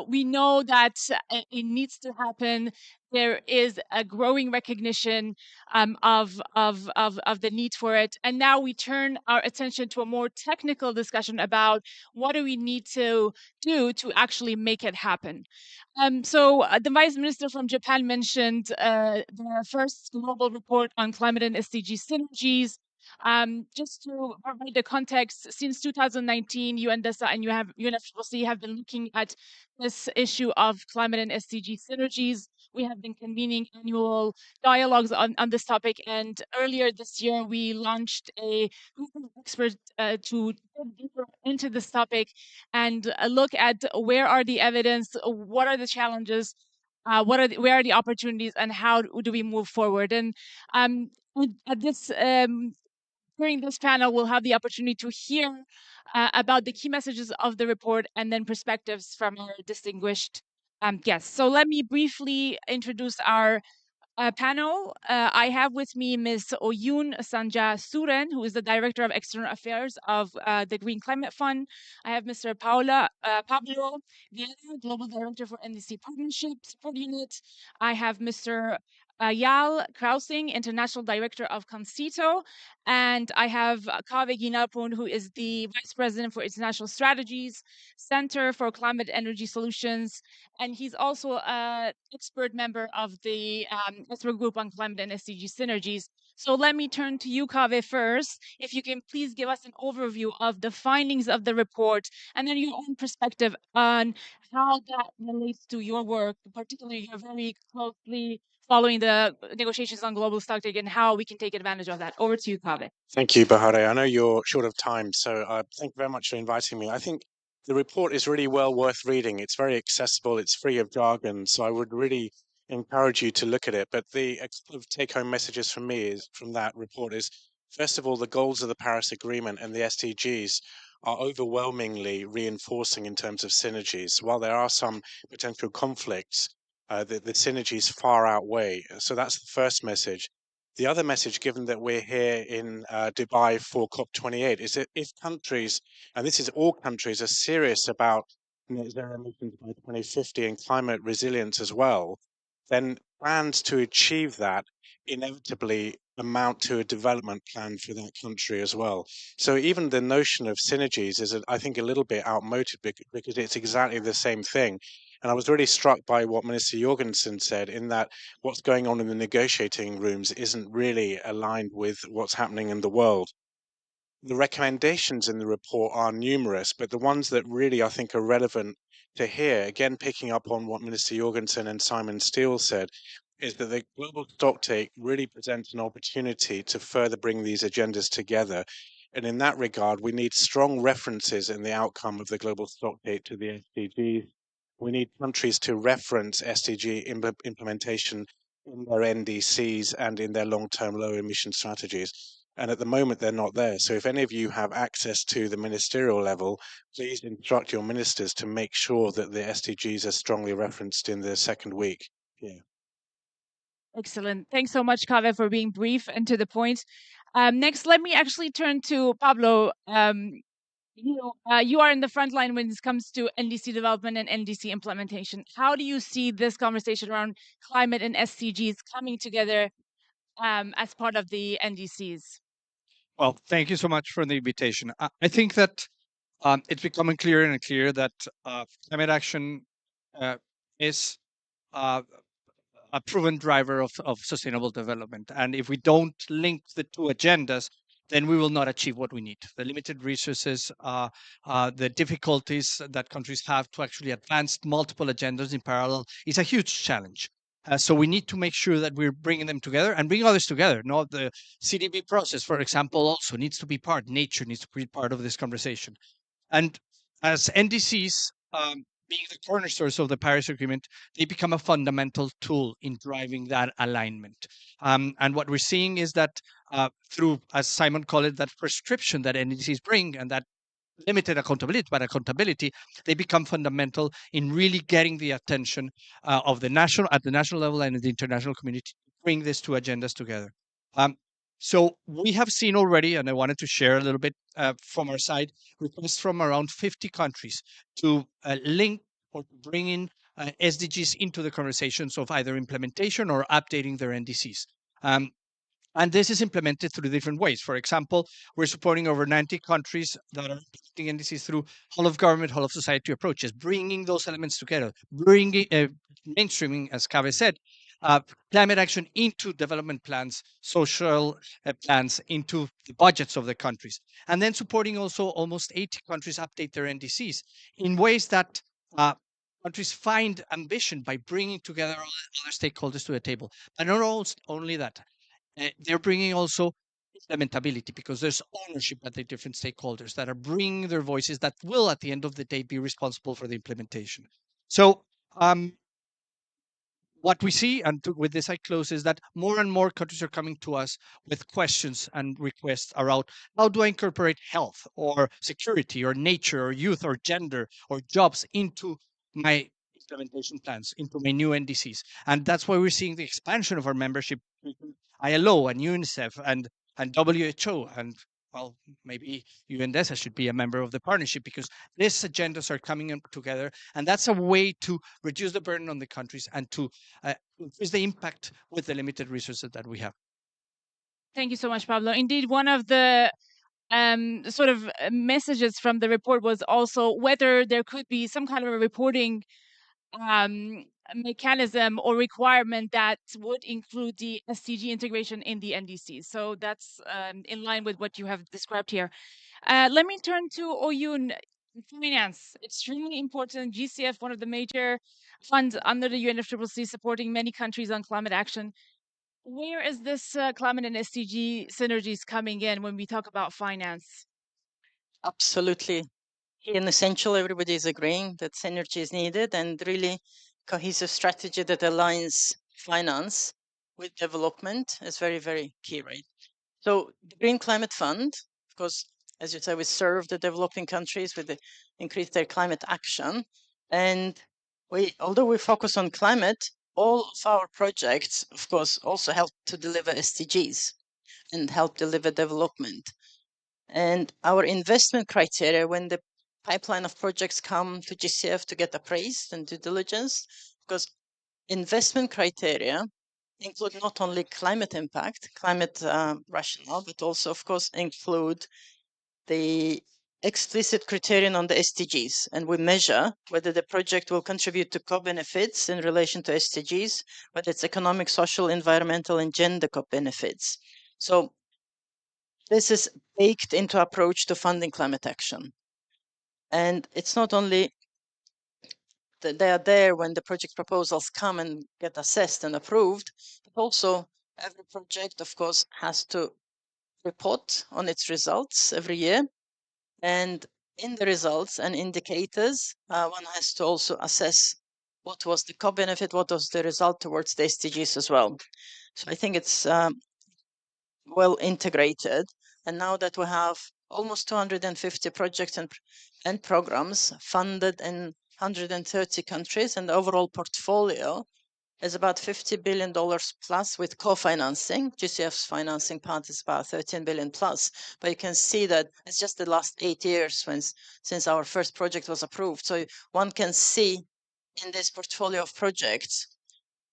We know that it needs to happen. There is a growing recognition of the need for it. And now we turn our attention to a more technical discussion about what do we need to do to actually make it happen. The Vice Minister from Japan mentioned the first global report on climate and SDG synergies. Just to provide the context, since 2019, UN DESA and UNFCCC have been looking at this issue of climate and SDG synergies. We have been convening annual dialogues on this topic, and earlier this year we launched a group of experts to dig deeper into this topic and look at where are the evidence, what are the challenges, where are the opportunities, and how do we move forward. And at this during this panel, we'll have the opportunity to hear about the key messages of the report and then perspectives from our distinguished guests. So let me briefly introduce our panel. I have with me Ms. Oyun Sanja Suren, who is the Director of External Affairs of the Green Climate Fund. I have Mr. Pablo Vieira, Global Director for NDC Partnership Support Unit. I have Mr. Yal Krausing, International Director of Concito. And I have Kaveh Ginapun, who is the Vice President for International Strategies, Center for Climate Energy Solutions. And he's also an expert member of the expert group on climate and SDG synergies. So let me turn to you, Kaveh, first. If you can please give us an overview of the findings of the report and then your own perspective on how that relates to your work, particularly you're very closely following the negotiations on global stocktake and how we can take advantage of that. Over to you, Kaveh. Thank you, Bahare. I know you're short of time, so thank you very much for inviting me. I think the report is really well worth reading. It's very accessible. It's free of jargon, so I would really encourage you to look at it. But the couple of take-home messages from me from that report is, first of all, the goals of the Paris Agreement and the SDGs are overwhelmingly reinforcing in terms of synergies. While there are some potential conflicts, the synergies far outweigh. So that's the first message. The other message, given that we're here in Dubai for COP28, is that if countries, and this is all countries, are serious about net zero emissions by 2050 and climate resilience as well, then plans to achieve that inevitably amount to a development plan for that country as well. So even the notion of synergies is, I think, a little bit outmoded because it's exactly the same thing. And I was really struck by what Minister Jorgensen said, in that what's going on in the negotiating rooms isn't really aligned with what's happening in the world. The recommendations in the report are numerous, but the ones that really I think are relevant to here, again picking up on what Minister Jorgensen and Simon Steele said, is that the global stocktake really presents an opportunity to further bring these agendas together. And in that regard, we need strong references in the outcome of the global stocktake to the SDGs. We need countries to reference SDG implementation in their NDCs and in their long-term low emission strategies. And at the moment, they're not there. So if any of you have access to the ministerial level, please instruct your ministers to make sure that the SDGs are strongly referenced in the second week. Yeah. Excellent. Thanks so much, Kaveh, for being brief and to the point. Next, let me actually turn to Pablo. You are in the front line when it comes to NDC development and NDC implementation. How do you see this conversation around climate and SDGs coming together as part of the NDCs? Well, thank you so much for the invitation. I think that it's becoming clearer and clearer that climate action is a proven driver of sustainable development. And if we don't link the two agendas, then we will not achieve what we need. The limited resources, the difficulties that countries have to actually advance multiple agendas in parallel is a huge challenge. So we need to make sure that we're bringing them together and bring others together. Not the CDP process, for example, also needs to be part. Nature needs to be part of this conversation. And as NDCs, being the cornerstones of the Paris Agreement, they become a fundamental tool in driving that alignment. And what we're seeing is that through, as Simon called it, that prescription that NDCs bring and that limited accountability, but accountability, they become fundamental in really getting the attention of the national level and in the international community to bring these two agendas together. So we have seen already, and I wanted to share a little bit from our side, requests from around 50 countries to link or bring in SDGs into the conversations of either implementation or updating their NDCs. And this is implemented through different ways. For example, we're supporting over 90 countries that are implementing NDCs through whole of government, whole of society approaches, bringing those elements together, bringing mainstreaming, as Kaveh said, climate action into development plans, social plans, into the budgets of the countries, and then supporting also almost 80 countries update their NDCs in ways that countries find ambition by bringing together other stakeholders to the table. But not only that, they're bringing also implementability, because there's ownership at the different stakeholders that are bringing their voices that will, at the end of the day, be responsible for the implementation. So what we see, and with this I close, is that more and more countries are coming to us with questions and requests around how do I incorporate health or security or nature or youth or gender or jobs into my implementation plans, into my new NDCs. And that's why we're seeing the expansion of our membership, ILO and UNICEF and WHO, and well, maybe even DESA should be a member of the partnership, because these agendas are coming together, and that's a way to reduce the burden on the countries and to increase the impact with the limited resources that we have. Thank you so much, Pablo. Indeed, one of the sort of messages from the report was also whether there could be some kind of a reporting mechanism or requirement that would include the SDG integration in the NDC. So that's in line with what you have described here. Let me turn to Oyun. Finance, extremely important. GCF, one of the major funds under the UNFCCC, supporting many countries on climate action. Where is this climate and SDG synergies coming in when we talk about finance? Absolutely. In essential, everybody is agreeing that synergy is needed, and really cohesive strategy that aligns finance with development is very, very key, right? So the Green Climate Fund, of course, as you say, we serve the developing countries with increase their climate action. And although we focus on climate, all of our projects, of course, also help to deliver SDGs and help deliver development. And our investment criteria, when the pipeline of projects come to GCF to get appraised and due diligence, because investment criteria include not only climate impact, climate rationale, but also, of course, include the explicit criterion on the SDGs. And we measure whether the project will contribute to co-benefits in relation to SDGs, whether it's economic, social, environmental, and gender co-benefits. So this is baked into approach to funding climate action. And it's not only that they are there when the project proposals come and get assessed and approved, but also every project, of course, has to report on its results every year. And in the results and indicators, one has to also assess what was the co-benefit, what was the result towards the SDGs as well. So I think it's well integrated. And now that we have almost 250 projects and programs funded in 130 countries, and the overall portfolio is about $50 billion plus with co-financing. GCF's financing part is about 13 billion plus. But you can see that it's just the last 8 years since our first project was approved. So one can see in this portfolio of projects,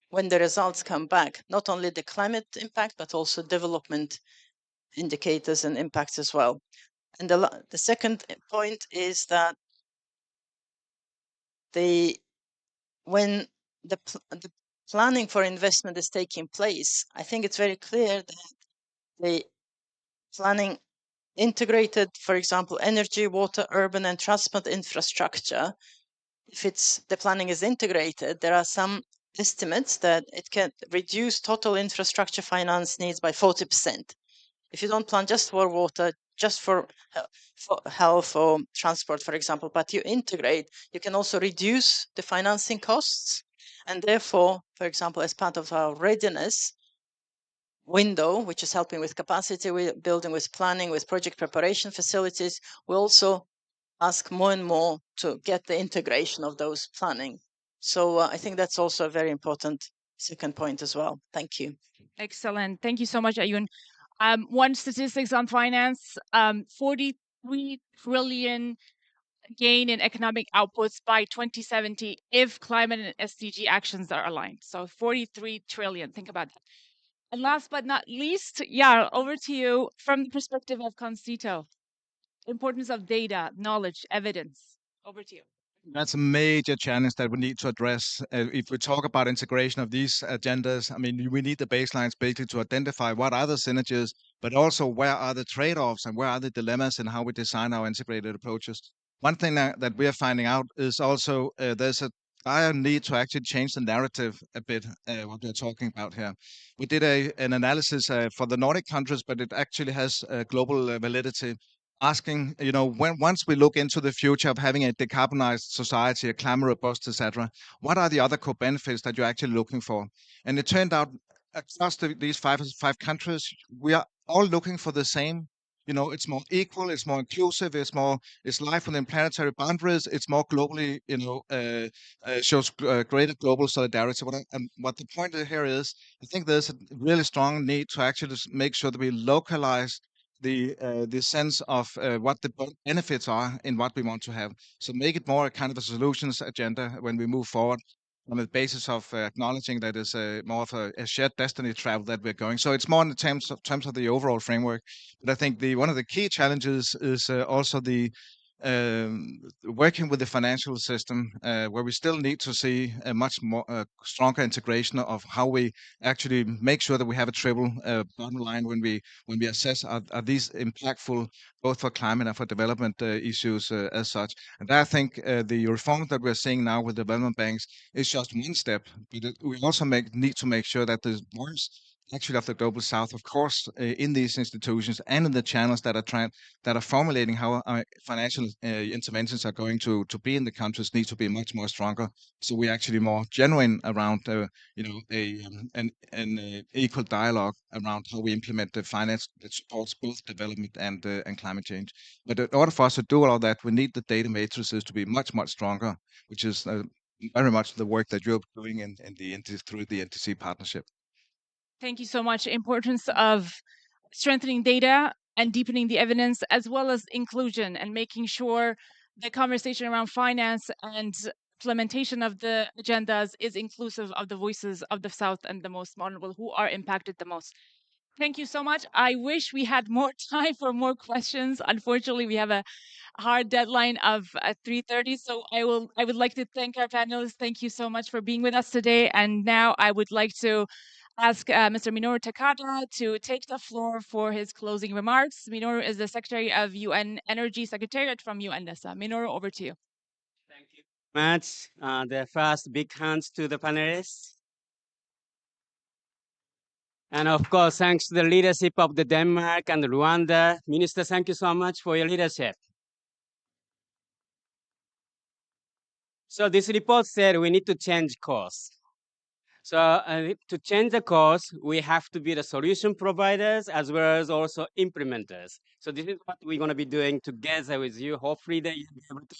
when the results come back, not only the climate impact, but also development indicators and impacts as well. And the second point is that when the planning for investment is taking place, I think it's very clear that the planning integrated, for example, energy, water, urban, and transport infrastructure, if the planning is integrated, there are some estimates that it can reduce total infrastructure finance needs by 40%. If you don't plan just for water, just for health or transport, for example, but you integrate, you can also reduce the financing costs. And therefore, for example, as part of our readiness window, which is helping with capacity building, with planning, with project preparation facilities, we also ask more and more to get the integration of those planning. So I think that's also a very important second point as well. Thank you. Excellent. Thank you so much, Ayun. One statistics on finance, 43 trillion gain in economic outputs by 2070 if climate and SDG actions are aligned. So 43 trillion, think about that. And last but not least, yeah, over to you from the perspective of Concito. Importance of data, knowledge, evidence. Over to you. That's a major challenge that we need to address. If we talk about integration of these agendas, I mean, we need the baselines basically to identify what are the synergies, but also where are the trade-offs and where are the dilemmas in how we design our integrated approaches. One thing that we are finding out is also there's a dire need to actually change the narrative a bit, what we're talking about here. We did an analysis for the Nordic countries, but it actually has global validity, asking, once we look into the future of having a decarbonized society, a climate robust, etc., what are the other co-benefits that you're actually looking for? And it turned out across these five countries, we are all looking for the same. It's more equal, it's more inclusive, it's life within planetary boundaries, it's more globally, shows greater global solidarity. What the point here is, I think there's a really strong need to actually just make sure that we localize the sense of what the benefits are in what we want to have. So make it more a kind of a solutions agenda when we move forward on the basis of acknowledging that it's more of a shared destiny travel that we're going. So it's more in terms of the overall framework. But I think one of the key challenges is also the working with the financial system, where we still need to see a much more stronger integration of how we actually make sure that we have a triple bottom line when we assess are these impactful both for climate and for development issues as such. And I think the reforms that we're seeing now with development banks is just one step, but we also need to make sure that the voice actually of the global south, of course, in these institutions and in the channels that are formulating how our financial interventions are going to be in the countries need to be much more stronger. So we're actually more genuine around, an equal dialogue around how we implement the finance that supports both development and climate change. But in order for us to do all of that, we need the data matrices to be much stronger, which is very much the work that you're doing through the NTC partnership. Thank you so much. Importance of strengthening data and deepening the evidence, as well as inclusion and making sure the conversation around finance and implementation of the agendas is inclusive of the voices of the South and the most vulnerable who are impacted the most. Thank you so much. I wish we had more time for more questions. Unfortunately, we have a hard deadline of 3:30. So I would like to thank our panelists. Thank you so much for being with us today. And now I would like to ask Mr. Minoru Takada to take the floor for his closing remarks. Minoru is the Secretary of UN Energy Secretariat from UN DESA. Minoru, over to you. Much. The first big hands to the panelists. And of course, thanks to the leadership of the Denmark and Rwanda. Minister, thank you so much for your leadership. So this report said we need to change course. So to change the course, we have to be the solution providers as well as also implementers. So this is what we're going to be doing together with you. Hopefully that you'll be able to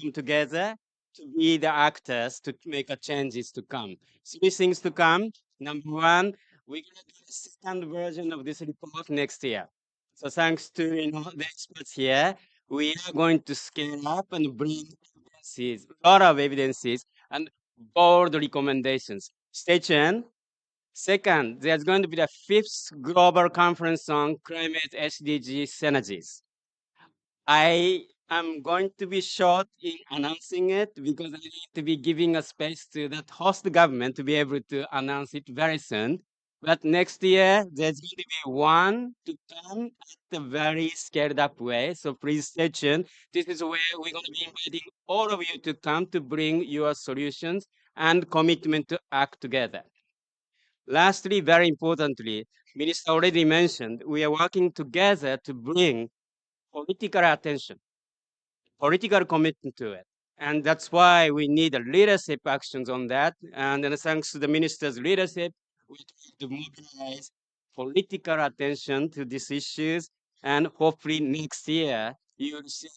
come together to be the actors to make a changes to come. Three things to come. Number one, we're going to do the second version of this report next year. So thanks to the experts here, we are going to scale up and bring evidences, a lot of evidences and bold recommendations. Stay tuned. Second, there's going to be the 5th global conference on climate SDG synergies. I am going to be short in announcing it because I need to be giving a space to that host government to be able to announce it very soon. But next year, there's going to be one to come at a very scaled up way. So please stay tuned. This is where we're going to be inviting all of you to come to bring your solutions and commitment to act together. Lastly, very importantly, Minister already mentioned, we are working together to bring political attention, political commitment to it. And that's why we need leadership actions on that. And then thanks to the minister's leadership, we try to mobilize political attention to these issues. And hopefully next year, you will see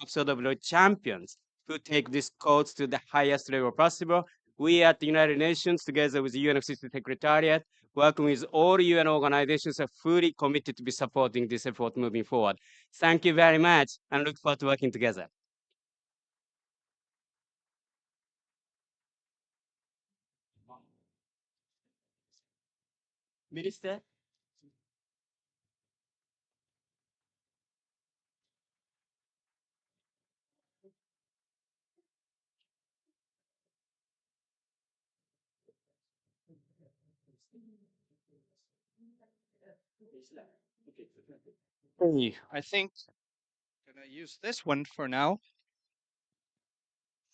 sort of the champions who take this cause to the highest level possible. We at the United Nations, together with the UNFCCC Secretariat, working with all UN organizations, are fully committed to be supporting this effort moving forward. Thank you very much, and look forward to working together. Minister? Hey, I think I'm gonna use this one for now.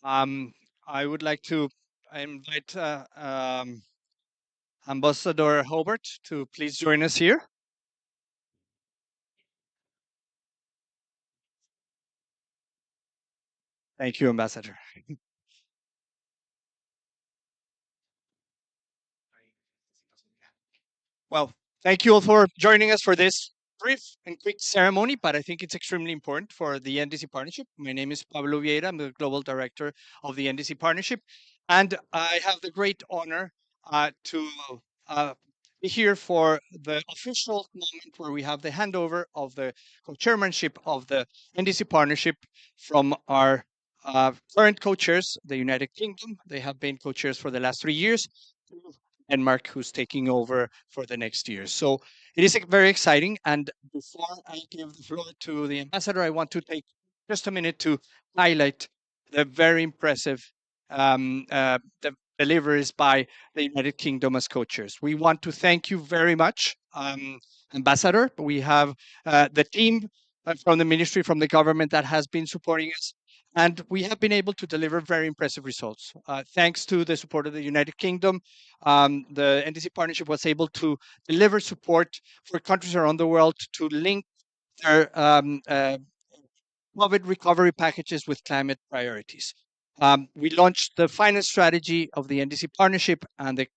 I would like to invite Ambassador Hobart to please join us here. Thank you, Ambassador. Well, thank you all for joining us for this brief and quick ceremony, but I think it's extremely important for the NDC Partnership. My name is Pablo Vieira. I'm the Global Director of the NDC Partnership, and I have the great honor to be here for the official moment where we have the handover of the co-chairmanship of the NDC Partnership from our current co-chairs, the United Kingdom. They have been co-chairs for the last 3 years. Denmark, who's taking over for the next year. So it is very exciting. And before I give the floor to the ambassador, I want to take just a minute to highlight the very impressive deliveries by the United Kingdom as co-chairs. We want to thank you very much, Ambassador. We have the team from the ministry, from the government that has been supporting us. And we have been able to deliver very impressive results. Thanks to the support of the United Kingdom, the NDC Partnership was able to deliver support for countries around the world to link their COVID recovery packages with climate priorities. We launched the finance strategy of the NDC Partnership and the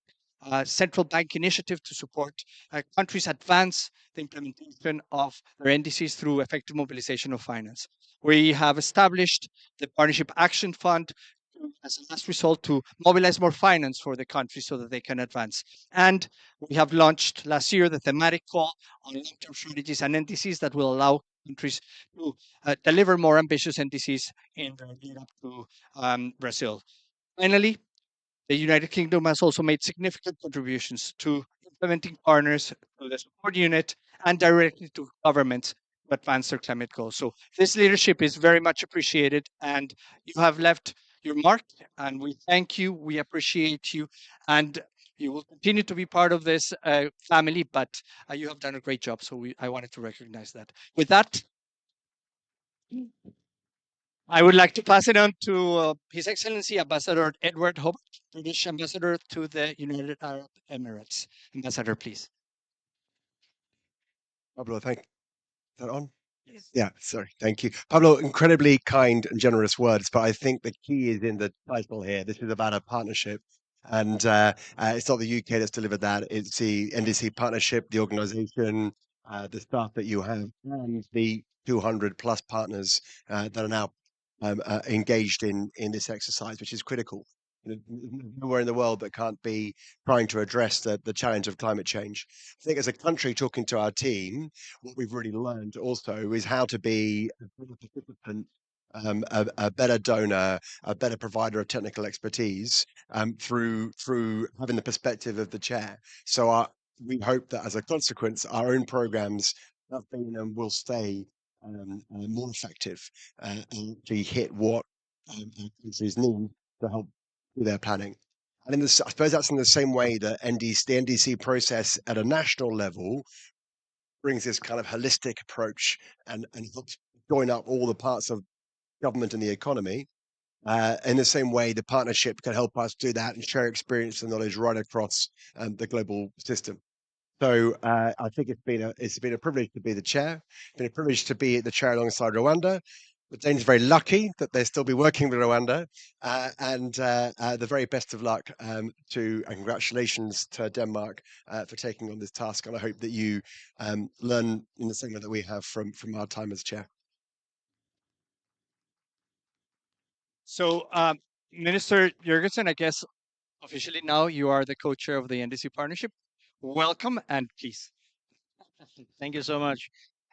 central bank initiative to support countries advance the implementation of their NDCs through effective mobilization of finance. We have established the Partnership Action Fund as a last result to mobilize more finance for the country so that they can advance. And we have launched last year the thematic call on long-term strategies and NDCs that will allow countries to deliver more ambitious NDCs in the lead up to Brazil. Finally, the United Kingdom has also made significant contributions to implementing partners to the support unit and directly to governments to advance their climate goals. So this leadership is very much appreciated, and you have left your mark, and we thank you, we appreciate you, and you will continue to be part of this family, but you have done a great job, so I wanted to recognize that. With that, I would like to pass it on to His Excellency Ambassador Edward Hobart, British Ambassador to the United Arab Emirates. Ambassador, please. Pablo, is that on? Yes. Yeah, sorry. Thank you. Pablo, incredibly kind and generous words, but I think the key is in the title here. This is about a partnership. And it's not the UK that's delivered that. It's the NDC partnership, the organization, the staff that you have, and the 200 plus partners that are now engaged in this exercise, which is critical. Nowhere in the world that can't be trying to address the challenge of climate change. I think as a country, talking to our team, what we've really learned also is how to be a better participant, a better donor, a better provider of technical expertise through having the perspective of the chair. So we hope that as a consequence, our own programs have been and will stay more effective and to hit what countries need to help with their planning. And I suppose that's in the same way that the NDC process at a national level brings this kind of holistic approach and helps join up all the parts of government and the economy. In the same way, the partnership can help us do that and share experience and knowledge right across the global system. So I think it's been a privilege to be the chair. It's been a privilege to be the chair alongside Rwanda. The Danes are very lucky that they'll still be working with Rwanda, and the very best of luck and congratulations to Denmark for taking on this task. And I hope that you learn in the same way that we have from our time as chair. So, Minister Jurgensen, I guess officially now you are the co-chair of the NDC partnership. Welcome and please. Thank you so much.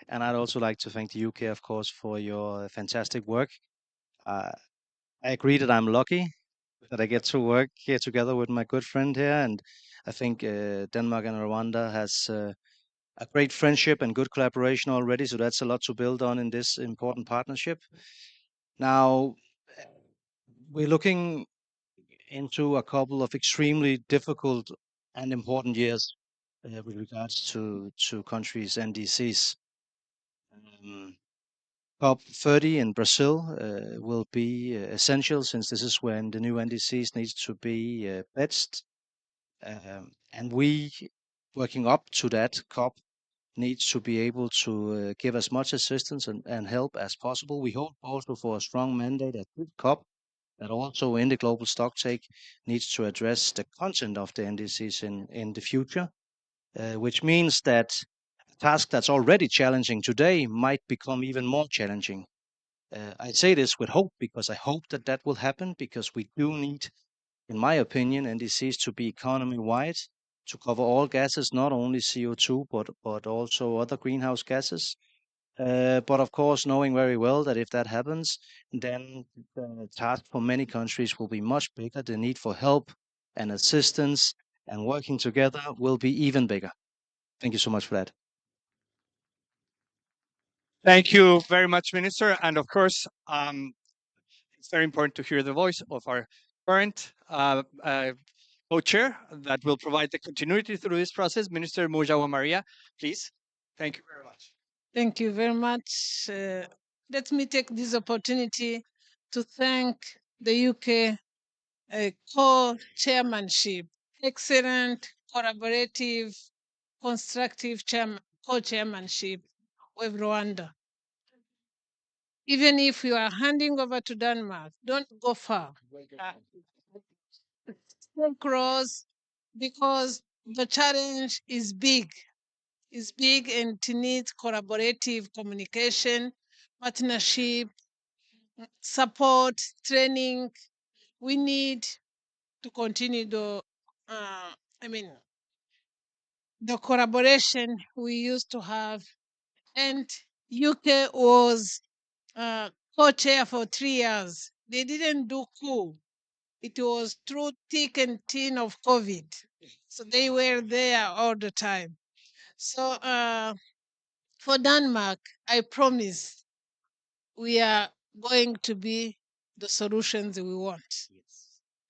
And I'd also like to thank the UK, of course, for your fantastic work. I agree that I'm lucky that I get to work here together with my good friend here. And I think Denmark and Rwanda has a great friendship and good collaboration already. So that's a lot to build on in this important partnership. Now, we're looking into a couple of extremely difficult and important years with regards to countries' NDCs. COP30 in Brazil will be essential since this is when the new NDCs needs to be pledged. And we, working up to that COP, needs to be able to give as much assistance and help as possible. We hope also for a strong mandate at this COP that also in the global stocktake needs to address the content of the NDCs in the future, which means that a task that's already challenging today might become even more challenging. I say this with hope because I hope that that will happen because we do need, in my opinion, NDCs to be economy-wide to cover all gases, not only CO2 but also other greenhouse gases. But of course, knowing very well that if that happens, then the task for many countries will be much bigger. The need for help and assistance and working together will be even bigger. Thank you so much for that. Thank you very much, Minister. And of course, it's very important to hear the voice of our current co-chair that will provide the continuity through this process, Minister Mojawa Maria, please. Thank you very much. Thank you very much. Let me take this opportunity to thank the UK co-chairmanship. Excellent, collaborative, constructive co-chairmanship with Rwanda. Even if you are handing over to Denmark, don't go far. Stay close because the challenge is big. It's big and it needs collaborative communication, partnership, support, training. We need to continue the collaboration we used to have. And UK was co-chair for 3 years. They didn't do coup. It was through thick and thin of COVID. So they were there all the time. So for Denmark, I promise we are going to be the solutions we want.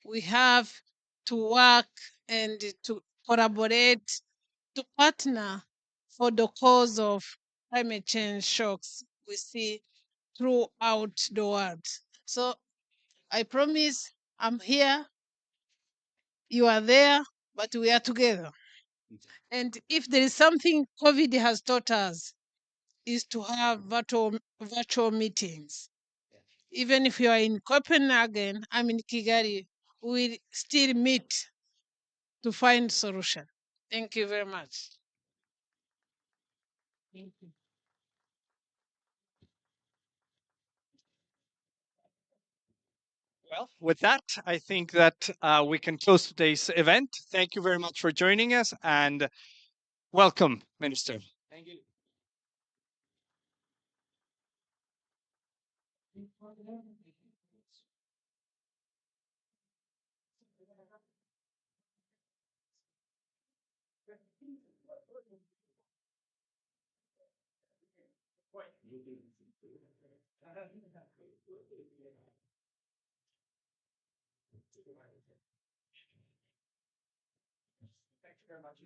We have to work and to collaborate, to partner for the cause of climate change shocks we see throughout the world. So I promise I'm here, you are there, but we are together. And if there is something COVID has taught us, is to have virtual meetings. Even if you are in Copenhagen, I'm in Kigali, we still meet to find solution. Thank you very much. Well, with that, I think that we can close today's event. Thank you very much for joining us and welcome, Minister. Thank you. Thank you very much.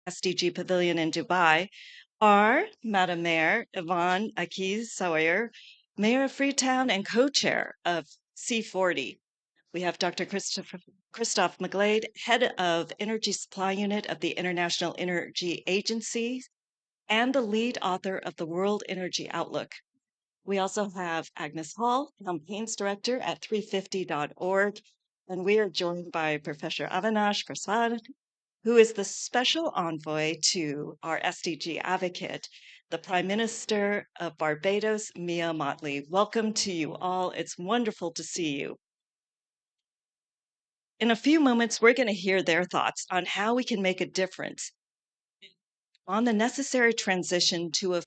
SDG Pavilion in Dubai are Madam Mayor Yvonne Akiz Sawyer, Mayor of Freetown and co-chair of C40. We have Dr. Christoph McGlade, head of Energy Supply Unit of the International Energy Agency and the lead author of the World Energy Outlook. We also have Agnes Hall, campaigns director at 350.org, and we are joined by Professor Avinash Prasad, who is the special envoy to our SDG advocate, the Prime Minister of Barbados, Mia Motley. Welcome to you all. It's wonderful to see you. In a few moments, we're going to hear their thoughts on how we can make a difference on the necessary transition to a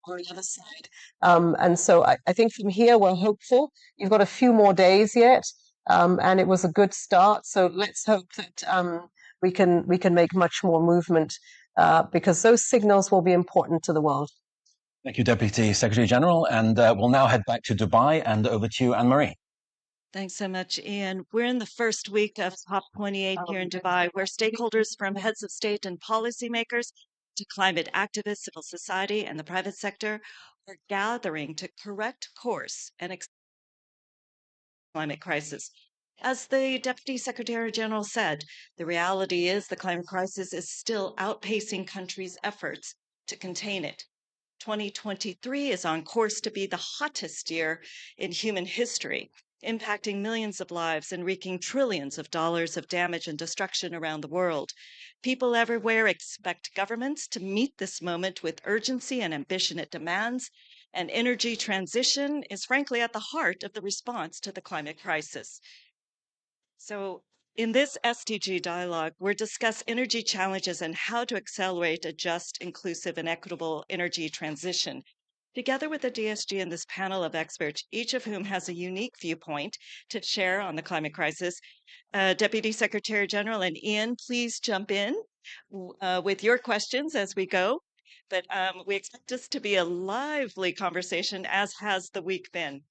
on the other side. And so I think from here, we're hopeful. You've got a few more days yet, and it was a good start. So let's hope that we can make much more movement because those signals will be important to the world. Thank you, Deputy Secretary General. And we'll now head back to Dubai and over to you, Anne-Marie. Thanks so much, Ian. We're in the first week of COP28 here in Dubai, where stakeholders from heads of state and policymakers to climate activists, civil society, and the private sector are gathering to correct course and climate crisis. As the Deputy Secretary General said, the reality is the climate crisis is still outpacing countries' efforts to contain it. 2023 is on course to be the hottest year in human history, impacting millions of lives and wreaking trillions of dollars of damage and destruction around the world. People everywhere expect governments to meet this moment with urgency and ambition it demands, and energy transition is frankly at the heart of the response to the climate crisis. So in this SDG dialogue, we'll discuss energy challenges and how to accelerate a just, inclusive, and equitable energy transition. Together with the DSG and this panel of experts, each of whom has a unique viewpoint to share on the climate crisis, Deputy Secretary General and Ian, please jump in with your questions as we go. But we expect this to be a lively conversation, as has the week been.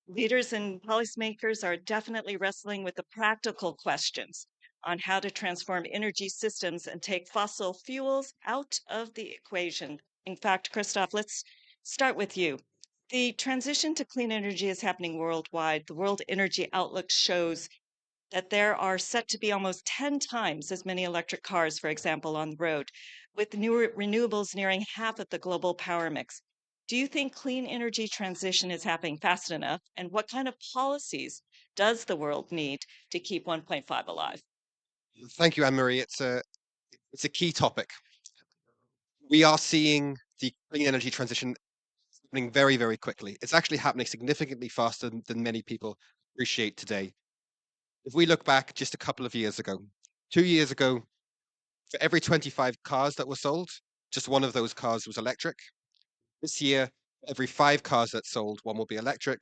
Leaders and policymakers are definitely wrestling with the practical questions on how to transform energy systems and take fossil fuels out of the equation. In fact, Christoph, let's start with you. The transition to clean energy is happening worldwide. The World Energy Outlook shows that there are set to be almost 10 times as many electric cars, for example, on the road, with new renewables nearing half of the global power mix. Do you think clean energy transition is happening fast enough? And what kind of policies does the world need to keep 1.5 alive? Thank you, Anne-Marie. It's a key topic. We are seeing the clean energy transition happening very, very quickly. It's actually happening significantly faster than many people appreciate today. If we look back just a couple of years ago, 2 years ago, for every 25 cars that were sold, just one of those cars was electric. This year, for every 5 cars that sold, one will be electric.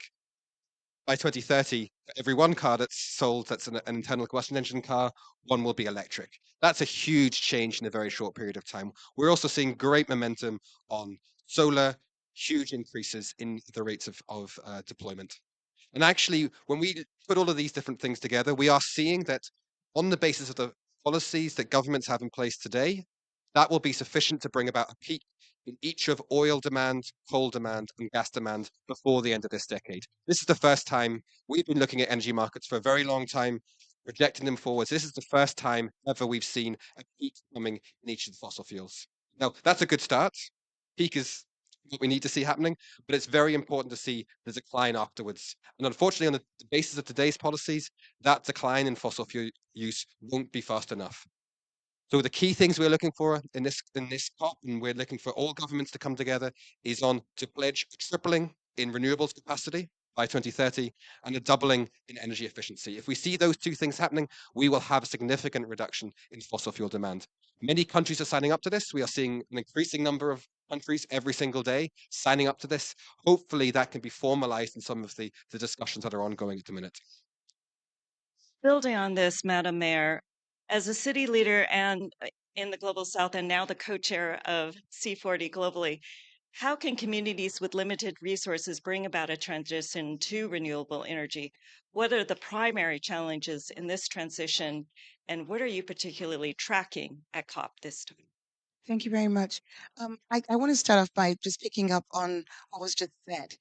By 2030, for every 1 car that's sold that's an internal combustion engine car, one will be electric. That's a huge change in a very short period of time. We're also seeing great momentum on solar, huge increases in the rates of deployment. And actually, when we put all of these different things together, we are seeing that on the basis of the policies that governments have in place today, that will be sufficient to bring about a peak in each of oil demand, coal demand, and gas demand before the end of this decade. This is the first time we've been looking at energy markets for a very long time, projecting them forwards. This is the first time ever we've seen a peak coming in each of the fossil fuels. Now, that's a good start. Peak is what we need to see happening, but it's very important to see the decline afterwards. And unfortunately, on the basis of today's policies, that decline in fossil fuel use won't be fast enough. So the key things we're looking for in this COP, and we're looking for all governments to come together, is on to pledge a tripling in renewables capacity by 2030 and a doubling in energy efficiency. If we see those 2 things happening, we will have a significant reduction in fossil fuel demand. Many countries are signing up to this. We are seeing an increasing number of countries every single day signing up to this. Hopefully that can be formalized in some of the discussions that are ongoing at the minute. Building on this, Madam Mayor, as a city leader and in the Global South and now the co-chair of C40 globally, how can communities with limited resources bring about a transition to renewable energy? What are the primary challenges in this transition, and what are you particularly tracking at COP this time? Thank you very much. I want to start off by just picking up on what was just said,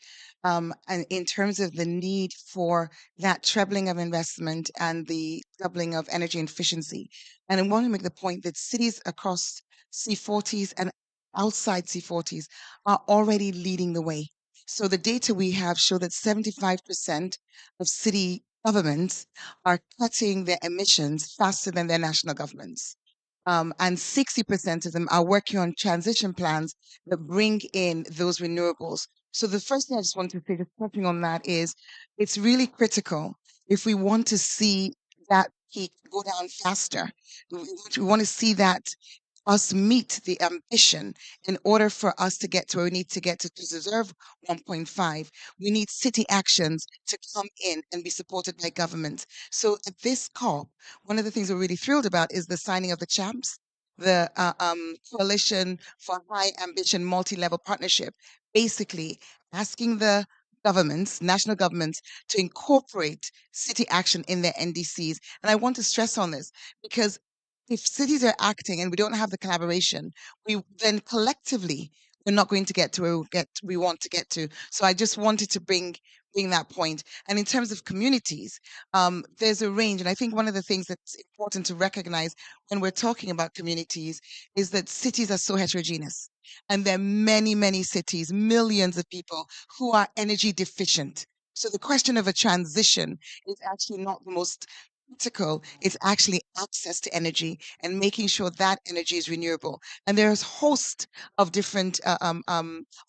and in terms of the need for that trebling of investment and the doubling of energy efficiency. And I want to make the point that cities across C40s and outside C40s are already leading the way. So the data we have show that 75% of city governments are cutting their emissions faster than their national governments. And 60% of them are working on transition plans that bring in those renewables. So the first thing I just want to say, just touching on that, is it's really critical if we want to see that peak go down faster. We want to see that us meet the ambition, in order for us to get to where we need to get to deserve 1.5, we need city actions to come in and be supported by government. So at this COP, one of the things we're really thrilled about is the signing of the CHAMPS, the Coalition for High Ambition Multi-Level Partnership, basically asking the governments, national governments, to incorporate city action in their NDCs. And I want to stress on this because if cities are acting and we don't have the collaboration, we then collectively we're not going to get to where we want to get to. So I just wanted to bring that point. And in terms of communities, there's a range, and I think one of the things that's important to recognize when we're talking about communities is that cities are so heterogeneous, and there are many cities, millions of people who are energy deficient. So the question of a transition is actually not the most critical. It's actually access to energy and making sure that energy is renewable. And there's a host of different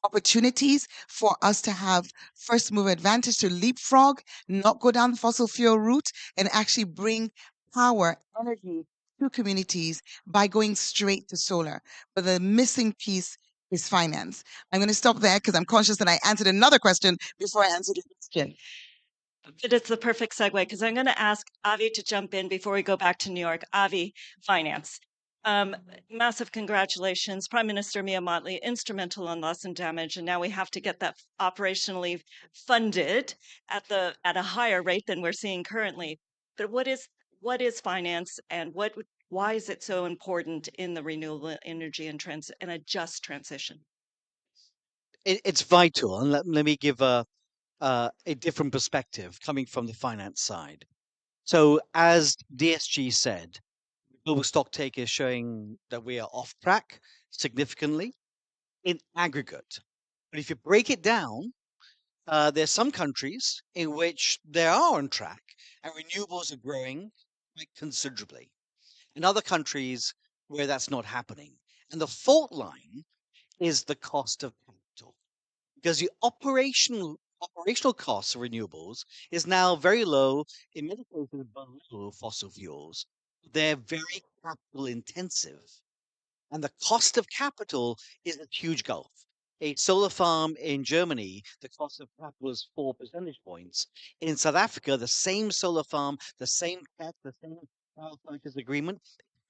opportunities for us to have first mover advantage, to leapfrog, not go down the fossil fuel route, and actually bring power, energy to communities by going straight to solar. But the missing piece is finance. I'm going to stop there because I'm conscious that I answered another question before I answered your question. But it's the perfect segue because I'm going to ask Avi to jump in before we go back to New York. Avi, finance. Massive congratulations, Prime Minister Mia Mottley, instrumental on loss and damage, and now we have to get that operationally funded at a higher rate than we're seeing currently. But what is finance, and why is it so important in the renewable energy and a just transition? It's vital, and let me give a different perspective coming from the finance side. So, as DSG said, global stock take is showing that we are off track significantly in aggregate. But if you break it down, there's some countries in which they are on track and renewables are growing quite considerably, and other countries where that's not happening. And the fault line is the cost of capital, because the operational costs of renewables is now very low, in many cases below fossil fuels. They're very capital intensive, and the cost of capital is a huge gulf. A solar farm in Germany, the cost of capital is 4 percentage points. In South Africa, the same solar farm, the same tech, the same power purchase agreement,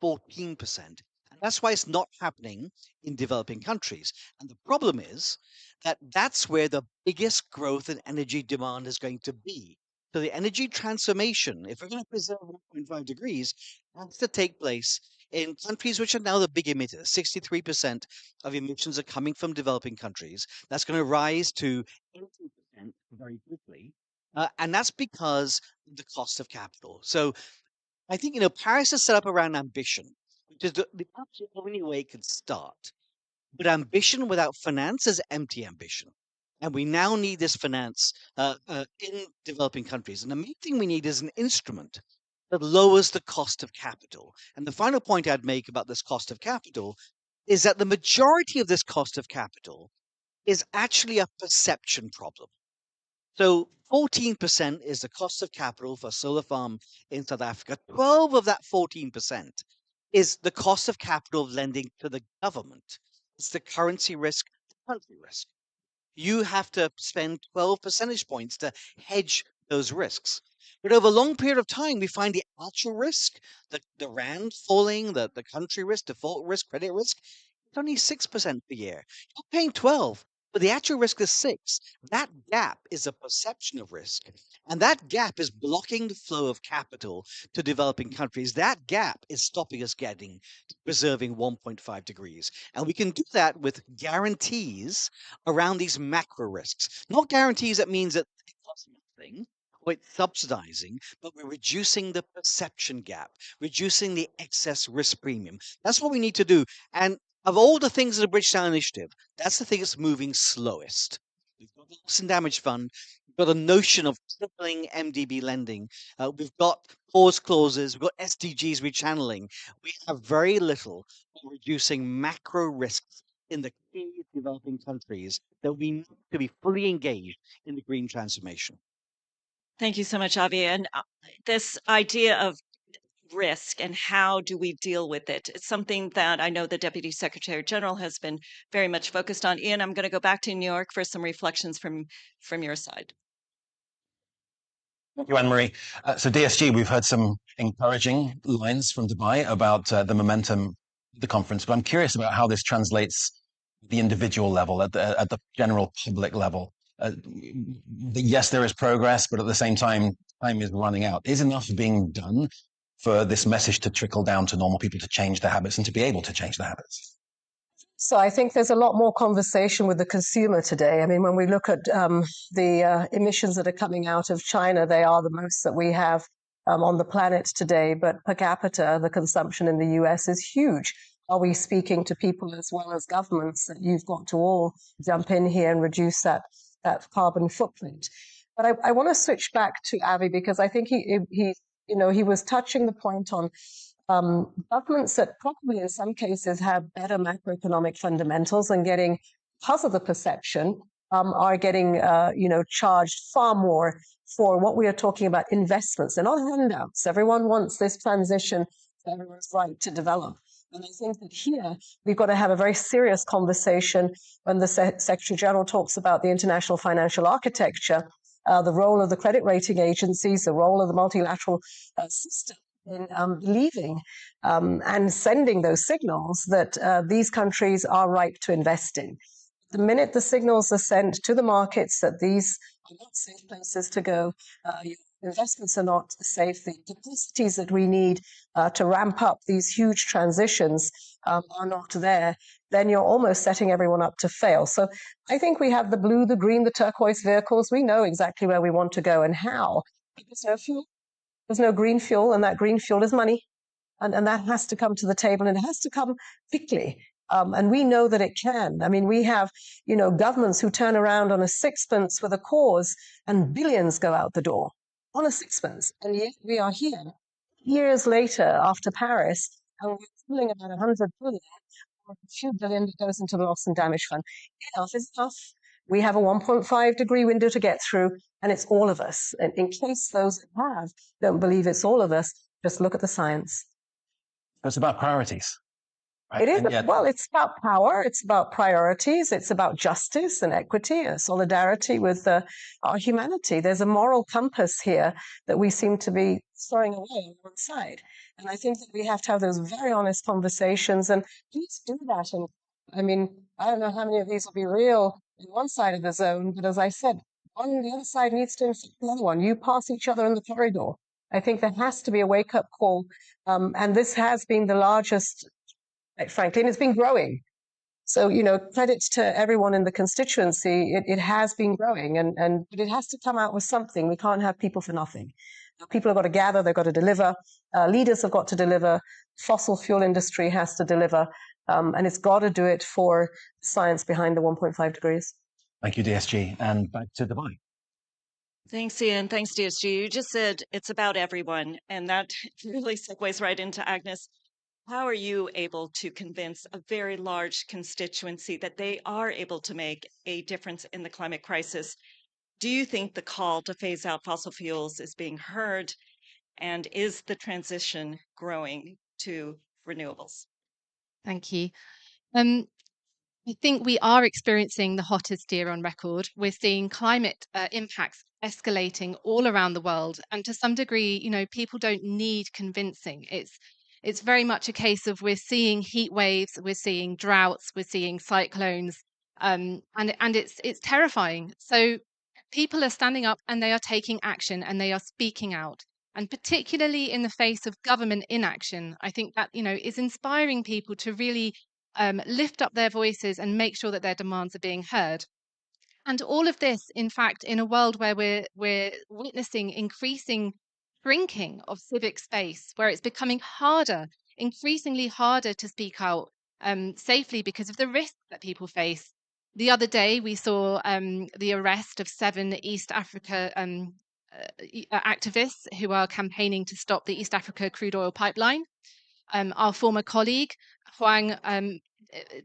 14%. And that's why it's not happening in developing countries. And the problem is that that's where the biggest growth in energy demand is going to be. So the energy transformation, if we're going to preserve 1.5 degrees, has to take place in countries which are now the big emitters. 63% of emissions are coming from developing countries. That's going to rise to 80% very quickly. And that's because of the cost of capital. So I think, Paris is set up around ambition, which is the absolute only way it could start. But ambition without finance is empty ambition. And we now need this finance in developing countries. And the main thing we need is an instrument that lowers the cost of capital. And the final point I'd make about this cost of capital is that the majority of this cost of capital is actually a perception problem. So 14% is the cost of capital for a solar farm in South Africa. 12 of that 14% is the cost of capital of lending to the government. It's the currency risk, the country risk. You have to spend 12 percentage points to hedge those risks. But over a long period of time, we find the actual risk, the rand falling, the country risk, default risk, credit risk, it's only 6% per year. You're paying 12, but the actual risk is 6. That gap is a perception of risk. And that gap is blocking the flow of capital to developing countries. That gap is stopping us getting to preserving 1.5 degrees. And we can do that with guarantees around these macro risks. Not guarantees that means that it costs nothing, or it's subsidizing, but we're reducing the perception gap, reducing the excess risk premium. That's what we need to do. And of all the things in the Bridgetown Initiative, that's the thing that's moving slowest. We've got the loss and damage fund. We've got a notion of tripling MDB lending. We've got pause clauses. We've got SDGs rechanneling. We have very little on reducing macro risks in the key developing countries that we need to be fully engaged in the green transformation. Thank you so much, Avi. And this idea of risk and how do we deal with it? It's something that I know the Deputy Secretary General has been very much focused on. Ian, I'm going to go back to New York for some reflections from your side. Thank you, Anne-Marie. So DSG, we've heard some encouraging lines from Dubai about the momentum of the conference, but I'm curious about how this translates at the individual level, at the general public level. Yes, there is progress, but at the same time is running out. Is enough being done for this message to trickle down to normal people to change their habits and to be able to change their habits? So I think there's a lot more conversation with the consumer today. I mean, when we look at the emissions that are coming out of China, they are the most that we have on the planet today. But per capita, the consumption in the US is huge. Are we speaking to people as well as governments that you've got to all jump in here and reduce that carbon footprint? But I want to switch back to Avi because I think he was touching the point on governments that probably in some cases have better macroeconomic fundamentals and getting, because of the perception, are getting, charged far more for what we are talking about investments. They're not handouts. Everyone wants this transition for everyone's right to develop. And I think that here we've got to have a very serious conversation when the Secretary General talks about the international financial architecture, the role of the credit rating agencies, the role of the multilateral system in believing and sending those signals that these countries are ripe to invest in. The minute the signals are sent to the markets that these are not safe places to go, investments are not safe, the capacities that we need to ramp up these huge transitions are not there, then you're almost setting everyone up to fail. So I think we have the blue, the green, the turquoise vehicles. We know exactly where we want to go and how. There's no fuel. There's no green fuel, and that green fuel is money. And that has to come to the table, and it has to come quickly. And we know that it can. I mean, we have, governments who turn around on a sixpence with a cause, and billions go out the door on a sixpence. And yet we are here years later after Paris, and we're pulling about 100 billion, or a few billion that goes into the loss and damage fund. Enough is enough. We have a 1.5 degree window to get through, and it's all of us. And in case those that don't believe it's all of us, just look at the science. It's about priorities. Right? It is. Well, it's about power. It's about priorities. It's about justice and equity and solidarity with our humanity. There's a moral compass here that we seem to be throwing away on one side. And I think that we have to have those very honest conversations, and please do that. And I mean, I don't know how many of these will be real in one side of the zone, but as I said, the other side needs to infect the other one. You pass each other in the corridor. I think there has to be a wake-up call, and this has been the largest, frankly, and it's been growing. So, credit to everyone in the constituency. It has been growing, but it has to come out with something. We can't have people for nothing. People have got to gather, they've got to deliver. Leaders have got to deliver. Fossil fuel industry has to deliver. And it's got to do it for science behind the 1.5 degrees. Thank you, DSG. And back to Dubai. Thanks, Ian. Thanks, DSG. You just said it's about everyone, and that really segues right into Agnes. How are you able to convince a very large constituency that they are able to make a difference in the climate crisis? Do you think the call to phase out fossil fuels is being heard, and is the transition growing to renewables? Thank you. I think we are experiencing the hottest year on record. We're seeing climate impacts escalating all around the world, and to some degree, people don't need convincing. It's very much a case of we're seeing heat waves, we're seeing droughts, we're seeing cyclones, and it's terrifying. So people are standing up and they are taking action and they are speaking out. And particularly in the face of government inaction, I think that is inspiring people to really lift up their voices and make sure that their demands are being heard. And all of this, in fact, in a world where we're witnessing increasing shrinking of civic space, where it's becoming increasingly harder to speak out safely because of the risks that people face. The other day, we saw the arrest of 7 East Africa activists who are campaigning to stop the East Africa crude oil pipeline. Our former colleague, Hoang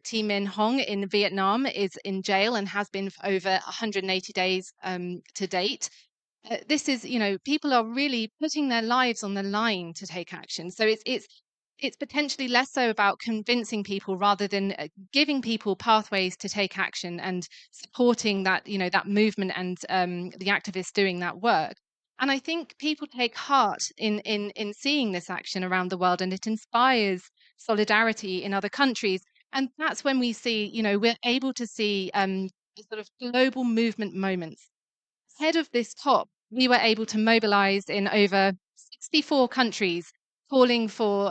Thi Minh Hong in Vietnam, is in jail and has been for over 180 days to date. this is, people are really putting their lives on the line to take action. So it's potentially less so about convincing people rather than giving people pathways to take action and supporting that, that movement and the activists doing that work. And I think people take heart in seeing this action around the world, and it inspires solidarity in other countries. And that's when we see, we're able to see sort of global movement moments. Ahead of this COP, we were able to mobilize in over 64 countries calling for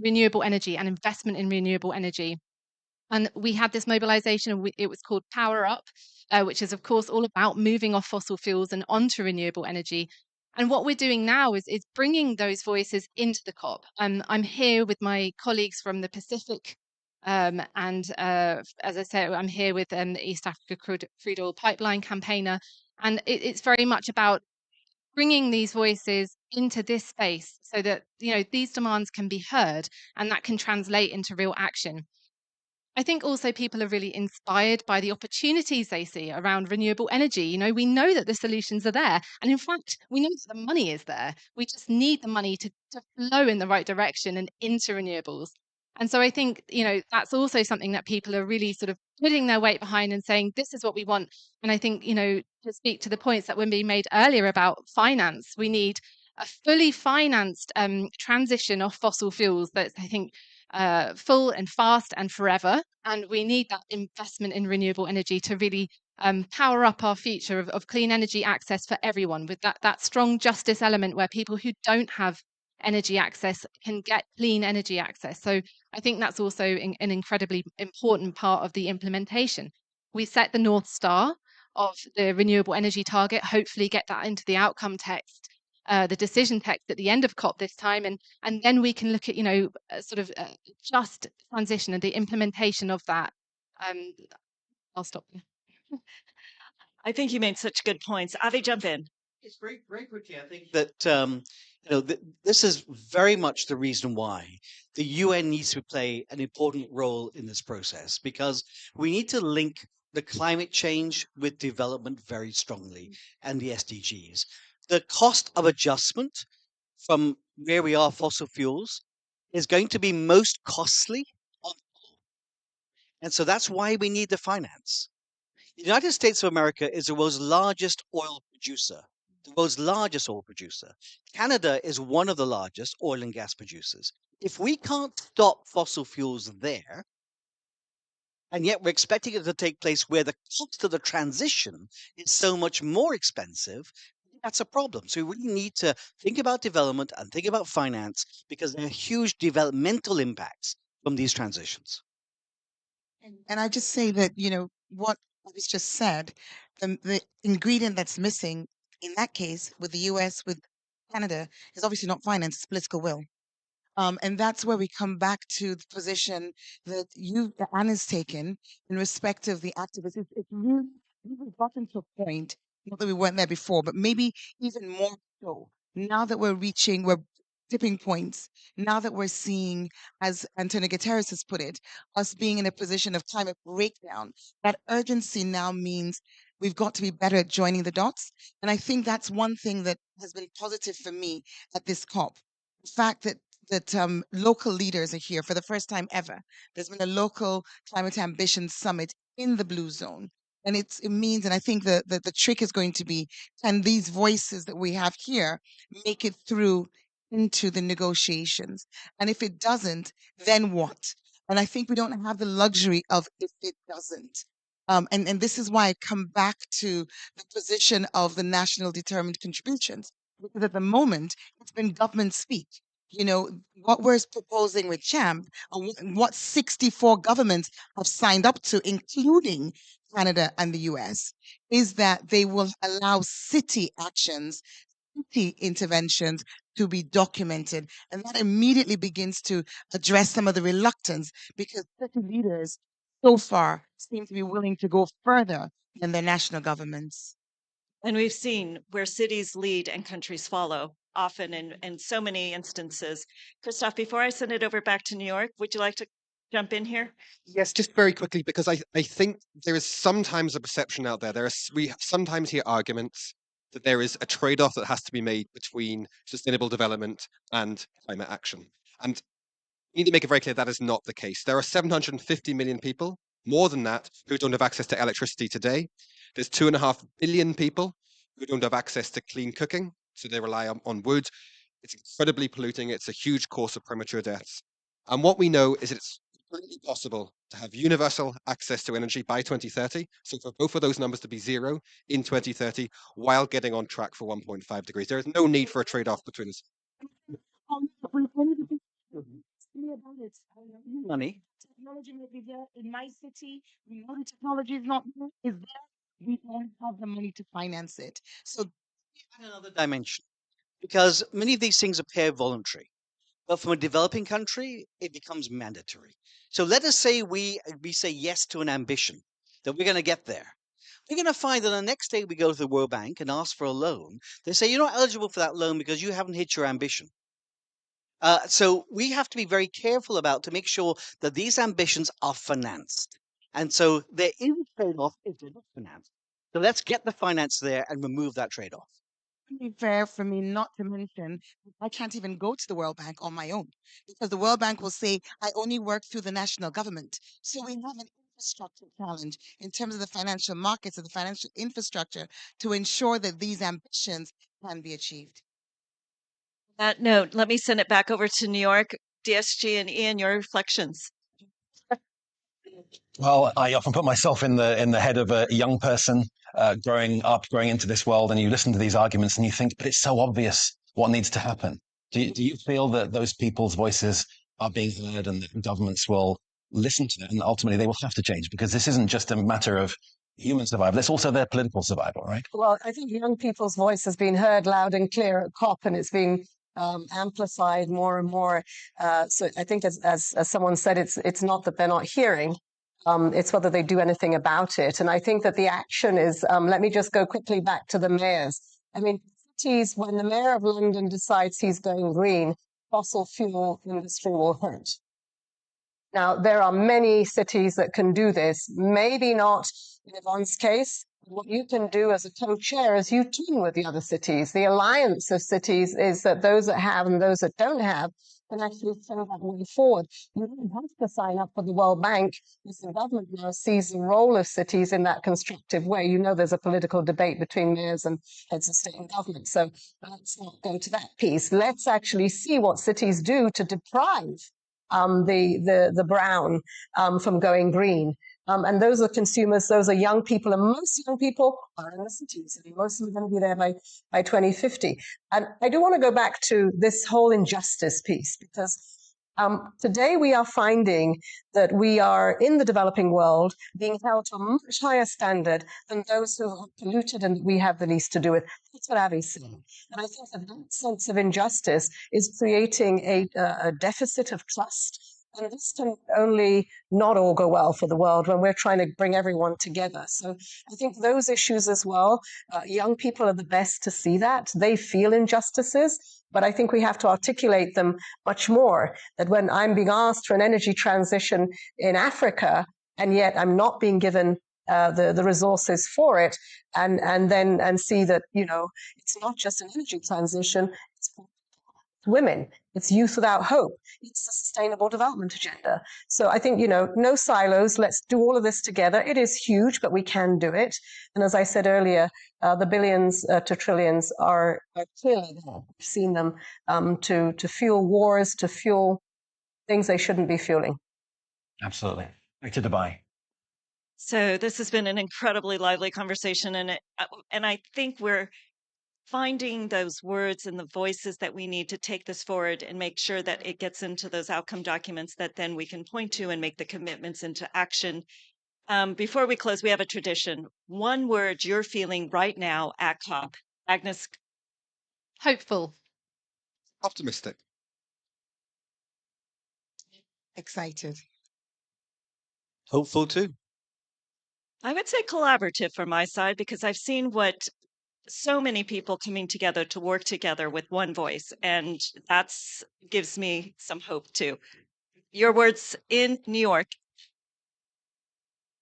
renewable energy and investment in renewable energy. And we had this mobilization, and it was called Power Up, which is, of course, all about moving off fossil fuels and onto renewable energy. And what we're doing now is bringing those voices into the COP. I'm here with my colleagues from the Pacific. And as I said, I'm here with the East Africa Crude Oil Pipeline campaigner. And it's very much about bringing these voices into this space so that, these demands can be heard and that can translate into real action. I think also people are really inspired by the opportunities they see around renewable energy. We know that the solutions are there. And in fact, we know that the money is there. We just need the money to flow in the right direction and into renewables. And so I think, that's also something that people are really sort of putting their weight behind and saying, this is what we want. And I think, to speak to the points that were being made earlier about finance, we need a fully financed transition of fossil fuels that's, I think, full and fast and forever. And we need that investment in renewable energy to really power up our future of clean energy access for everyone, with that strong justice element where people who don't have energy access can get clean energy access. So I think that's also an incredibly important part of the implementation. We set the North Star of the renewable energy target, hopefully get that into the outcome text, the decision text at the end of COP this time, and then we can look at sort of just transition and the implementation of that. I'll stop there. I think you made such good points. Avi, jump in. It's very quickly. I think that this is very much the reason why the UN needs to play an important role in this process, because we need to link the climate change with development very strongly and the SDGs. The cost of adjustment from where we are fossil fuels is going to be most costly. And so that's why we need the finance. The United States of America is the world's largest oil producer, the world's largest oil producer. Canada is one of the largest oil and gas producers. If we can't stop fossil fuels there, and yet we're expecting it to take place where the cost of the transition is so much more expensive, that's a problem. So we really need to think about development and think about finance, because there are huge developmental impacts from these transitions. And I just say that, what was just said, the ingredient that's missing in that case with the US, with Canada, is obviously not finance, it's political will. And that's where we come back to the position that Anna's taken in respect of the activists. It's really, we've gotten to a point, not that we weren't there before, but maybe even more so now that we're tipping points, now that we're seeing, as Antonio Guterres has put it, us being in a position of climate breakdown. That urgency now means we've got to be better at joining the dots. And I think that's one thing that has been positive for me at this COP. The fact that local leaders are here for the first time ever. There's been a local climate ambition summit in the blue zone. And it means, and I think the trick is going to be, can these voices that we have here make it through into the negotiations? And if it doesn't, then what? And I think we don't have the luxury of if it doesn't. And this is why I come back to the position of the national determined contributions, because at the moment it's been government speak. What we're proposing with CHAMP, and what 64 governments have signed up to, including Canada and the US, is that they will allow city actions, city interventions to be documented. And that immediately begins to address some of the reluctance, because city leaders so far seem to be willing to go further than their national governments. And we've seen where cities lead and countries follow, often in so many instances. Christophe, before I send it over back to New York, would you like to jump in here? Yes, just very quickly, because I think there is sometimes a perception out there. We sometimes hear arguments that there is a trade-off that has to be made between sustainable development and climate action. And we need to make it very clear that is not the case. There are 750 million people, more than that, who don't have access to electricity today. There's 2.5 billion people who don't have access to clean cooking, so they rely on wood. It's incredibly polluting. It's a huge cause of premature deaths. And what we know is it's completely possible to have universal access to energy by 2030. So for both of those numbers to be zero in 2030, while getting on track for 1.5 degrees. There is no need for a trade-off between us. Money. Technology may be there in my city. We know the technology is not there. Is there? We don't have the money to finance it. So Another dimension, because many of these things appear voluntary, but from a developing country, it becomes mandatory. So let us say we say yes to an ambition that we're going to get there. We're going to find that the next day we go to the World Bank and ask for a loan. They say you're not eligible for that loan because you haven't hit your ambition. So we have to be very careful about to make sure that these ambitions are financed. And so there is a trade-off if they're not financed. So let's get the finance there and remove that trade-off. be fair for me not to mention I can't even go to the World Bank on my own because the World Bank will say I only work through the national government. So we have an infrastructure challenge in terms of the financial markets and the financial infrastructure to ensure that these ambitions can be achieved. On that note, let me send it back over to New York. DSG and Ian, your reflections. Well, I often put myself in the head of a young person growing into this world, and you listen to these arguments and you think, but it's so obvious what needs to happen. Do you feel that those people's voices are being heard and that governments will listen to them and ultimately they will have to change? Because this isn't just a matter of human survival, it's also their political survival, right? Well, I think young people's voice has been heard loud and clear at COP, and it's being amplified more and more. So I think, as someone said, it's not that they're not hearing. It's whether they do anything about it. And I think that the action is, let me just go quickly back to the mayors. I mean, cities, when the mayor of London decides he's going green, fossil fuel industry will hurt. Now, there are many cities that can do this, maybe not in Yvonne's case. What you can do as a co-chair is you team with the other cities. The alliance of cities is that those that have and those that don't have can actually throw that way forward. You don't have to sign up for the World Bank. The government now sees the role of cities in that constructive way. You know, there's a political debate between mayors and heads of state and government. So let's not go to that piece. Let's actually see what cities do to deprive the brown from going green. And those are consumers, those are young people, and most young people are in the cities. And most of them are going to be there by 2050. And I do want to go back to this whole injustice piece, because today we are finding that we are in the developing world being held to a much higher standard than those who have polluted and we have the least to do with. That's what Avi's saying. And I think that sense of injustice is creating a deficit of trust. And this can only not all go well for the world when we're trying to bring everyone together. So I think those issues as well, young people are the best to see that. They feel injustices, but I think we have to articulate them much more. That when I'm being asked for an energy transition in Africa, and yet I'm not being given the resources for it, and see that, you know, it's not just an energy transition, it's women, it's youth without hope, it's the sustainable development agenda. So I think, you know, no silos, let's do all of this together. It is huge, but we can do it. And as I said earlier, the billions to trillions are clearly there. We've seen them to fuel wars, to fuel things they shouldn't be fueling. Absolutely. Back to Dubai. So this has been an incredibly lively conversation, and I think we're finding those words and the voices that we need to take this forward and make sure that it gets into those outcome documents that then we can point to and make the commitments into action. Before we close, we have a tradition. One word you're feeling right now at COP. Agnes? Hopeful. Optimistic. Excited. Hopeful too. I would say collaborative from my side, because I've seen what so many people coming together to work together with one voice, and that's gives me some hope too. Your words in New York.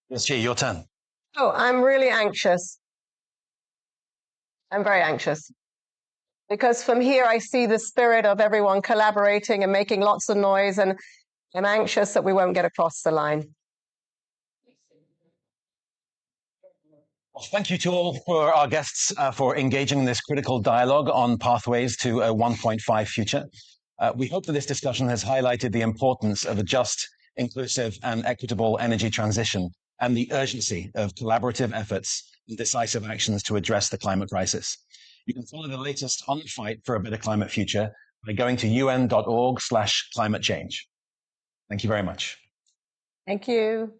Yes, G, your turn. Oh, I'm really anxious. I'm very anxious. Because from here, I see the spirit of everyone collaborating and making lots of noise, and I'm anxious that we won't get across the line. Well, thank you to all for our guests for engaging in this critical dialogue on pathways to a 1.5 future. We hope that this discussion has highlighted the importance of a just, inclusive, and equitable energy transition and the urgency of collaborative efforts and decisive actions to address the climate crisis. You can follow the latest on the fight for a better climate future by going to un.org/climate change. Thank you very much. Thank you.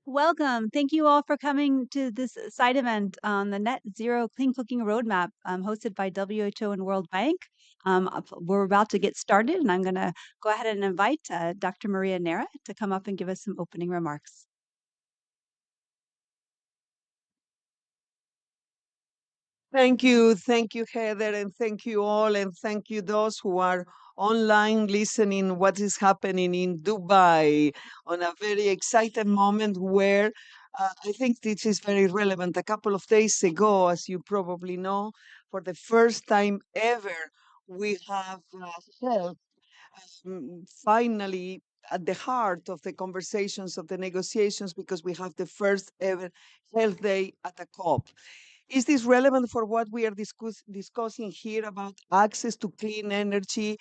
Welcome. Thank you all for coming to this side event on the Net Zero Clean Cooking Roadmap hosted by WHO and World Bank. We're about to get started, and I'm going to go ahead and invite Dr. Maria Nera to come up and give us some opening remarks. Thank you, Heather, and thank you all, and thank you those who are online listening what is happening in Dubai on a very exciting moment where I think this is very relevant. A couple of days ago, as you probably know, for the first time ever, we have health finally at the heart of the conversations of the negotiations because we have the first ever health day at a COP. Is this relevant for what we are discussing here about access to clean energy,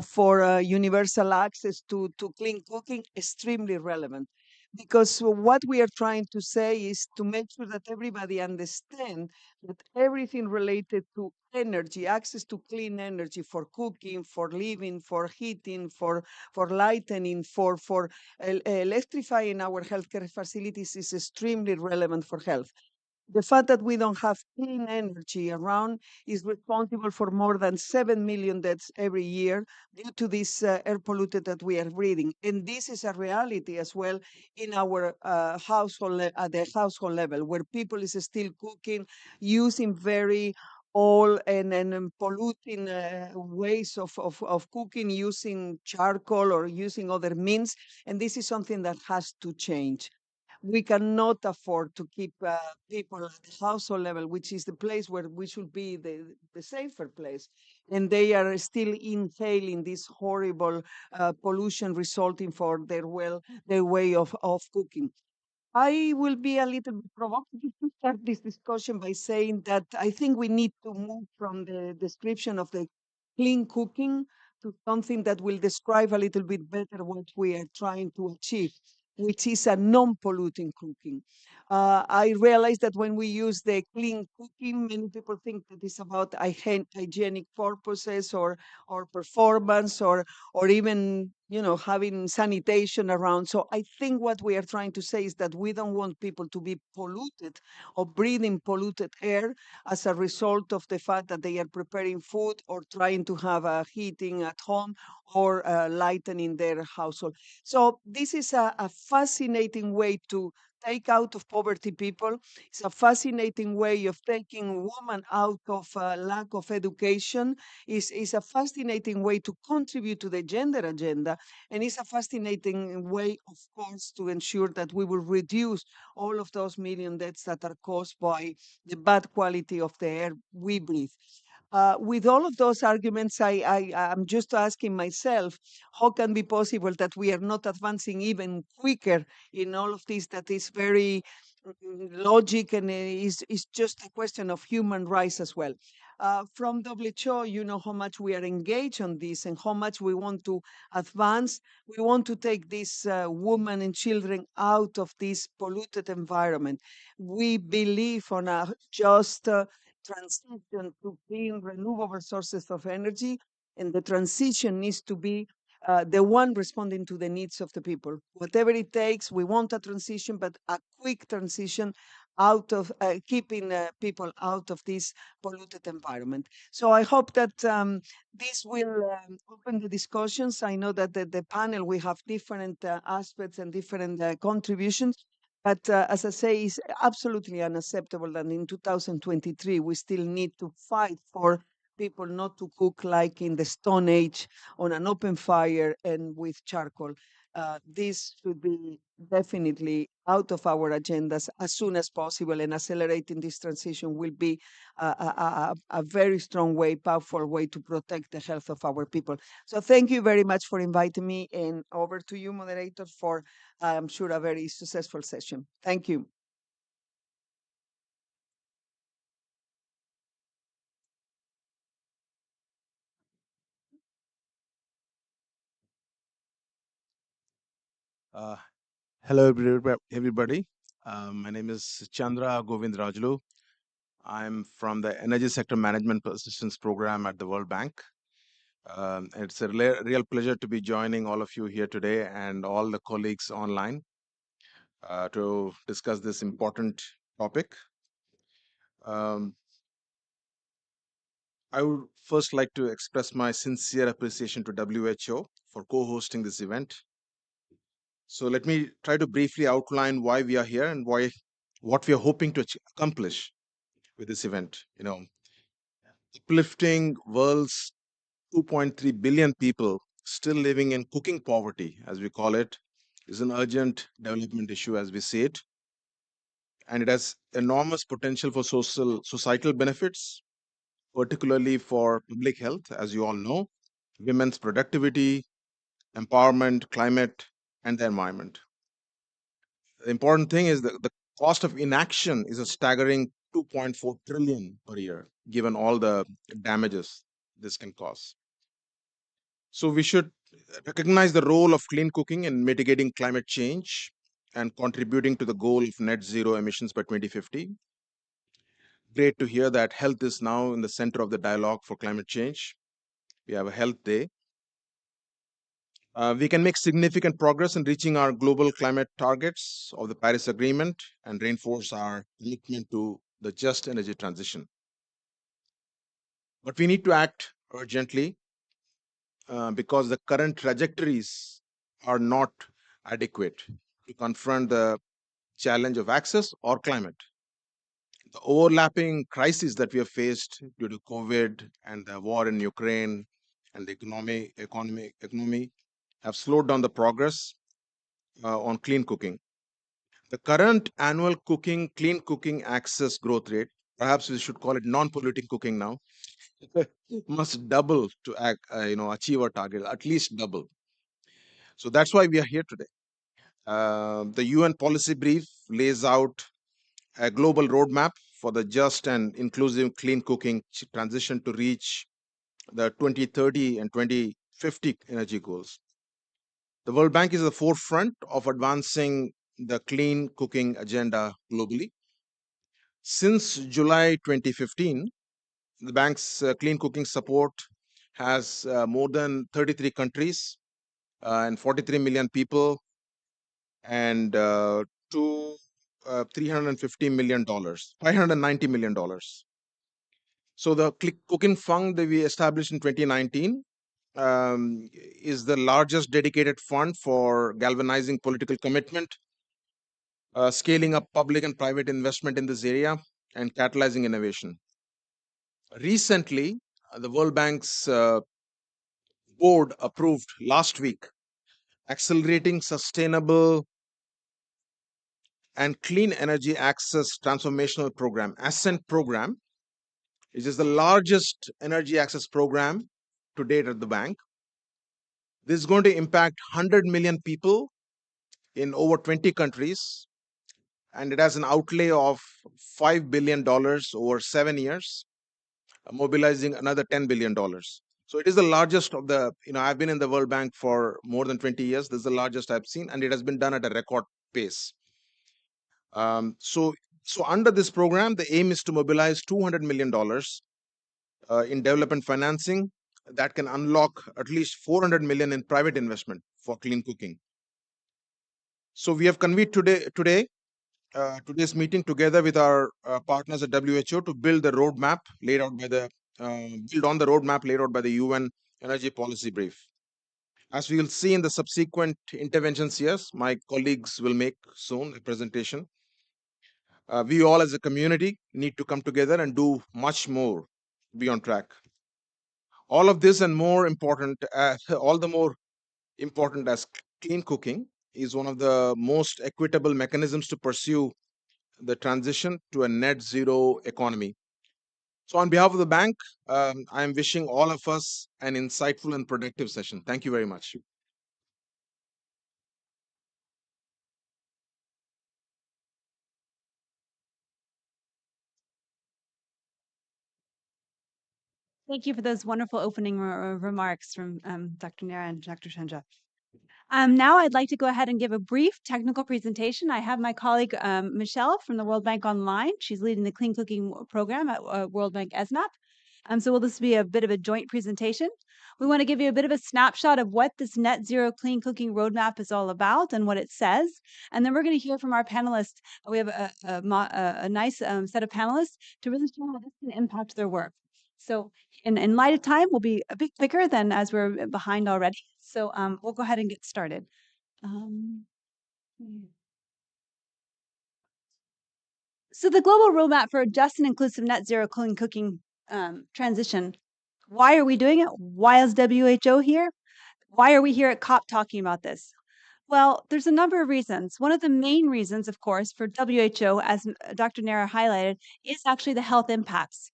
for universal access to clean cooking? Extremely relevant. Because what we are trying to say is to make sure that everybody understand that everything related to energy, access to clean energy for cooking, for living, for heating, for lightening, for electrifying our healthcare facilities is extremely relevant for health. The fact that we don't have clean energy around is responsible for more than 7 million deaths every year due to this air polluted that we are breathing. And this is a reality as well in our household, at the household level, where people is still cooking using very old and polluting ways of cooking using charcoal or using other means. And this is something that has to change. We cannot afford to keep people at the household level, which is the place where we should be the safer place. And they are still inhaling this horrible pollution resulting for their way of cooking. I will be a little bit provocative to start this discussion by saying that I think we need to move from the description of the clean cooking to something that will describe a little bit better what we are trying to achieve, which is a non-polluting cooking. I realize that when we use the clean cooking, many people think that it's about hygienic purposes or performance or even having sanitation around. So I think what we are trying to say is that we don't want people to be polluted or breathing polluted air as a result of the fact that they are preparing food or trying to have a heating at home or lightening their household. So this is a fascinating way to take out of poverty people. It's a fascinating way of taking women out of lack of education. Is a fascinating way to contribute to the gender agenda. And it's a fascinating way, of course, to ensure that we will reduce all of those million deaths that are caused by the bad quality of the air we breathe. With all of those arguments, I'm just asking myself, how can be possible that we are not advancing even quicker in all of this that is very logic and is just a question of human rights as well. From WHO, you know how much we are engaged on this and how much we want to advance. We want to take these women and children out of this polluted environment. We believe on a just transition to clean, renewable sources of energy, and the transition needs to be the one responding to the needs of the people. Whatever it takes, we want a transition, but a quick transition out of keeping people out of this polluted environment. So I hope that this will open the discussions. I know that the panel, we have different aspects and different contributions. But as I say, it's absolutely unacceptable that in 2023 we still need to fight for people not to cook like in the Stone Age on an open fire and with charcoal. This should be definitely out of our agendas as soon as possible, and accelerating this transition will be a very strong way, powerful way to protect the health of our people. So thank you very much for inviting me, and over to you, moderator, for I'm sure a very successful session. Thank you. Hello, everybody. My name is Chandra Govindrajulu. I'm from the Energy Sector Management Assistance Program at the World Bank. It's a real pleasure to be joining all of you here today and all the colleagues online to discuss this important topic. I would first like to express my sincere appreciation to WHO for co-hosting this event. So let me try to briefly outline why we are here and what we are hoping to accomplish with this event. Uplifting world's 2.3 billion people still living in cooking poverty, as we call it, is an urgent development issue as we see it. And it has enormous potential for societal benefits, particularly for public health, as you all know, women's productivity, empowerment, climate, and the environment. The important thing is that the cost of inaction is a staggering 2.4 trillion per year, given all the damages this can cause. So we should recognize the role of clean cooking in mitigating climate change and contributing to the goal of net zero emissions by 2050. Great to hear that health is now in the center of the dialogue for climate change. We have a health day. We can make significant progress in reaching our global climate targets of the Paris Agreement and reinforce our commitment to the just energy transition. But we need to act urgently because the current trajectories are not adequate to confront the challenge of access or climate. The overlapping crises that we have faced due to COVID and the war in Ukraine and the economy have slowed down the progress on clean cooking. The current annual clean cooking access growth rate, perhaps we should call it non-polluting cooking now, must double to achieve our target, at least double. So that's why we are here today. The UN policy brief lays out a global roadmap for the just and inclusive clean cooking transition to reach the 2030 and 2050 energy goals. The World Bank is at the forefront of advancing the clean cooking agenda globally. Since July 2015, the bank's clean cooking support has more than 33 countries and 43 million people and to $350 million, $590 million. So the cooking fund that we established in 2019 is the largest dedicated fund for galvanizing political commitment, scaling up public and private investment in this area, and catalyzing innovation. Recently, the World Bank's board approved last week accelerating sustainable and clean energy access transformational program, ASCENT program, which is the largest energy access program to date at the bank. This is going to impact 100 million people in over 20 countries, and it has an outlay of $5 billion over 7 years, mobilizing another $10 billion. So it is the largest of the, I've been in the World Bank for more than 20 years. This is the largest I've seen, and it has been done at a record pace. So under this program, the aim is to mobilize $200 million in development financing that can unlock at least 400 million in private investment for clean cooking. So we have convened today's meeting together with our partners at WHO to build the roadmap laid out by the UN Energy Policy Brief. As we will see in the subsequent interventions here, my colleagues will make soon a presentation. We all as a community need to come together and do much more to be on track. All of this and more important, all the more important as clean cooking is one of the most equitable mechanisms to pursue the transition to a net zero economy. So on behalf of the bank, I am wishing all of us an insightful and productive session. Thank you very much. Thank you for those wonderful opening remarks from Dr. Nera and Dr. Chandra. Now I'd like to go ahead and give a brief technical presentation. I have my colleague Michelle from the World Bank online. She's leading the Clean Cooking program at World Bank ESMAP. So will this be a bit of a joint presentation? We want to give you a bit of a snapshot of what this net zero clean cooking roadmap is all about and what it says. And then we're going to hear from our panelists. We have a nice set of panelists to really show how this can impact their work. So in light of time, we'll be a bit quicker than as we're behind already. So we'll go ahead and get started. So the global roadmap for a just and inclusive net zero clean cooking transition. Why are we doing it? Why is WHO here? Why are we here at COP talking about this? Well, there's a number of reasons. One of the main reasons, of course, for WHO, as Dr. Nara highlighted, is actually the health impacts.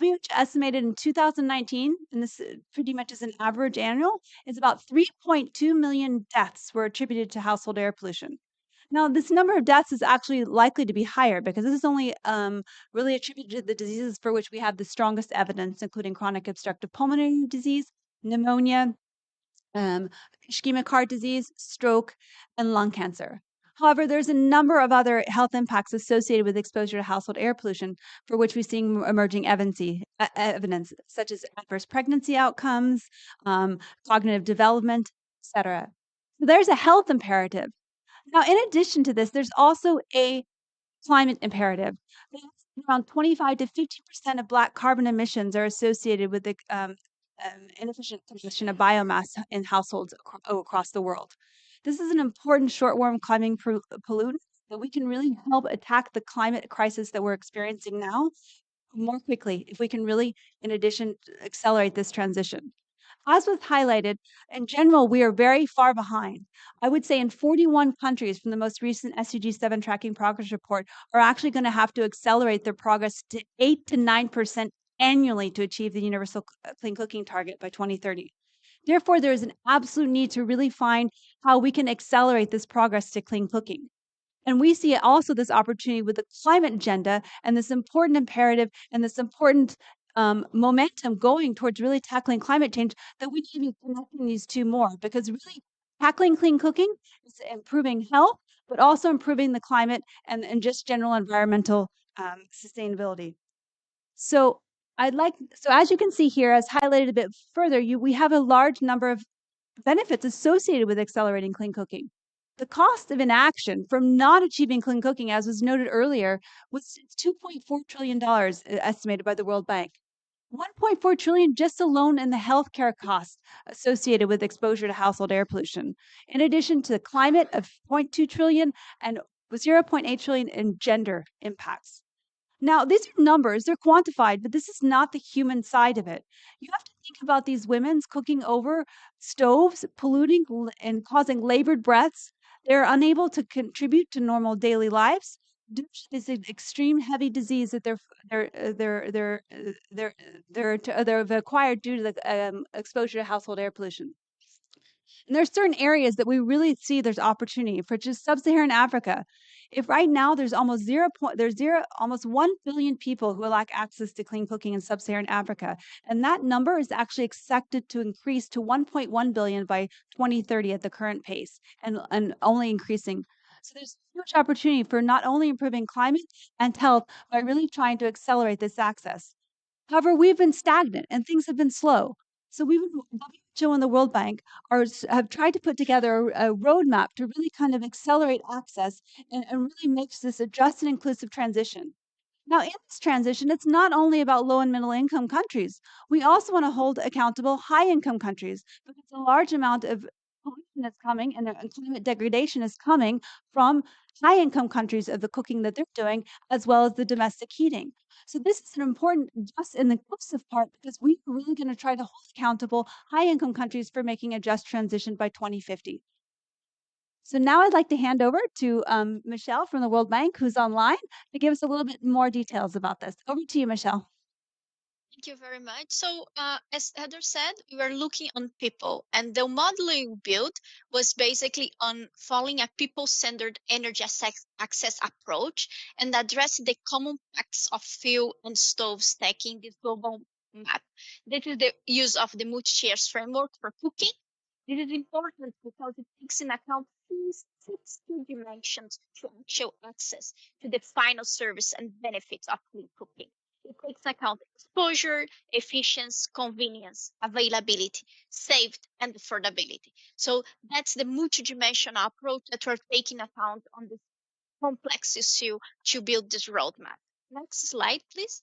WHO estimated in 2019, and this pretty much is an average annual, is about 3.2 million deaths were attributed to household air pollution. Now, this number of deaths is actually likely to be higher because this is only really attributed to the diseases for which we have the strongest evidence, including chronic obstructive pulmonary disease, pneumonia, ischemic heart disease, stroke, and lung cancer. However, there's a number of other health impacts associated with exposure to household air pollution for which we're seeing emerging evidence, such as adverse pregnancy outcomes, cognitive development, etc. So there's a health imperative. Now, in addition to this, there's also a climate imperative. Around 25 to 50% of Black carbon emissions are associated with the inefficient combustion of biomass in households across the world. This is an important short-term climate pollutant that we can really help attack the climate crisis that we're experiencing now more quickly if we can really, in addition, accelerate this transition. As was highlighted, in general, we are very far behind. I would say in 41 countries from the most recent SDG 7 tracking progress report are actually going to have to accelerate their progress to 8 to 9% annually to achieve the universal clean cooking target by 2030. Therefore, there is an absolute need to really find how we can accelerate this progress to clean cooking. And we see also this opportunity with the climate agenda and this important imperative and this important momentum going towards really tackling climate change that we need to be connecting these two more because really tackling clean cooking is improving health, but also improving the climate and just general environmental sustainability. So as you can see here, as highlighted a bit further, we have a large number of benefits associated with accelerating clean cooking. The cost of inaction from not achieving clean cooking, as was noted earlier, was $2.4 trillion estimated by the World Bank. 1.4 trillion just alone in the healthcare costs associated with exposure to household air pollution, in addition to the climate of 0.2 trillion and 0.8 trillion in gender impacts. Now, these are numbers, they're quantified, but this is not the human side of it. You have to think about these women's cooking over stoves, polluting and causing labored breaths. They're unable to contribute to normal daily lives due to this extreme heavy disease that they've acquired due to the exposure to household air pollution. And there's certain areas that we really see there's opportunity for just sub-Saharan Africa. If right now there's almost 1 billion people who lack access to clean cooking in sub-Saharan Africa, and that number is actually expected to increase to 1.1 billion by 2030 at the current pace, and only increasing. So there's huge opportunity for not only improving climate and health, but really trying to accelerate this access. However, we've been stagnant and things have been slow. So WHO and the World Bank have tried to put together a roadmap to really kind of accelerate access and really make this a just and inclusive transition. Now, in this transition, it's not only about low and middle income countries. We also want to hold accountable high income countries because a large amount of pollution is coming and climate degradation is coming from high income countries of the cooking that they're doing, as well as the domestic heating. So this is an important just and inclusive part because we're really going to try to hold accountable high income countries for making a just transition by 2050. So now I'd like to hand over to Michelle from the World Bank, who's online, to give us a little bit more details about this. Over to you, Michelle. Thank you very much. So, as Heather said, we were looking on people, and the model we built was basically on following a people-centered energy access approach and address the common facts of fuel and stove stacking this global map. This is the use of the multi-shares framework for cooking. This is important because it takes in account these 60 dimensions to actual access to the final service and benefits of clean cooking. It takes account exposure, efficiency, convenience, availability, safety, and affordability. So that's the multidimensional approach that we're taking account on this complex issue to build this roadmap. Next slide, please.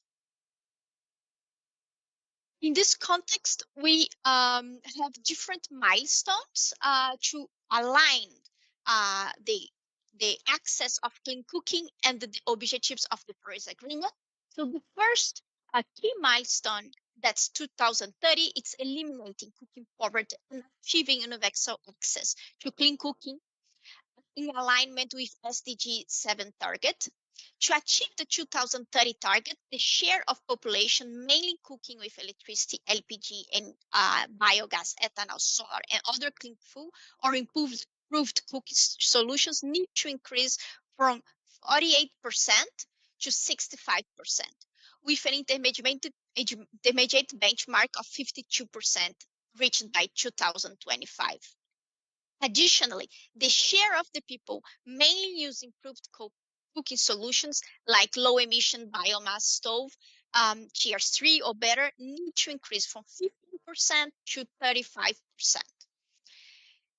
In this context, we have different milestones to align the access of clean cooking and the objectives of the Paris Agreement. So the first key milestone, that's 2030, it's eliminating cooking poverty and achieving universal access to clean cooking in alignment with SDG 7 target. To achieve the 2030 target, the share of population mainly cooking with electricity, LPG, and biogas, ethanol, solar, and other clean fuel or improved cooking solutions need to increase from 48% to 65%, with an intermediate benchmark of 52% reached by 2025. Additionally, the share of the people mainly use improved cooking solutions like low emission biomass stove, tiers 3 or better, need to increase from 15% to 35%.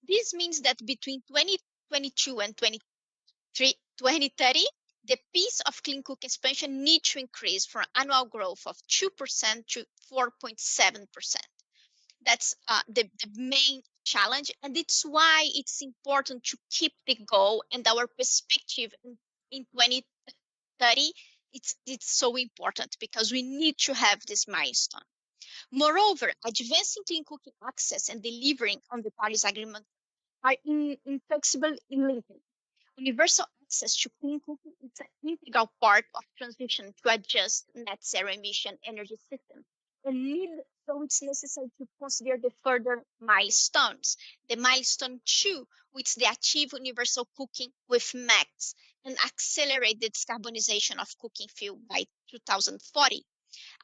This means that between 2022 and 2030, the pace of clean cook expansion needs to increase from annual growth of 2% to 4.7%. That's the main challenge, and it's why it's important to keep the goal and our perspective in 2030. It's so important because we need to have this milestone. Moreover, advancing clean cooking access and delivering on the Paris Agreement are inflexible in linking. Universal access to clean cooking is an integral part of transition to a just net zero emission energy system. So it's necessary to consider the further milestones. The milestone 2, which the achieve universal cooking with max and accelerate the decarbonization of cooking fuel by 2040.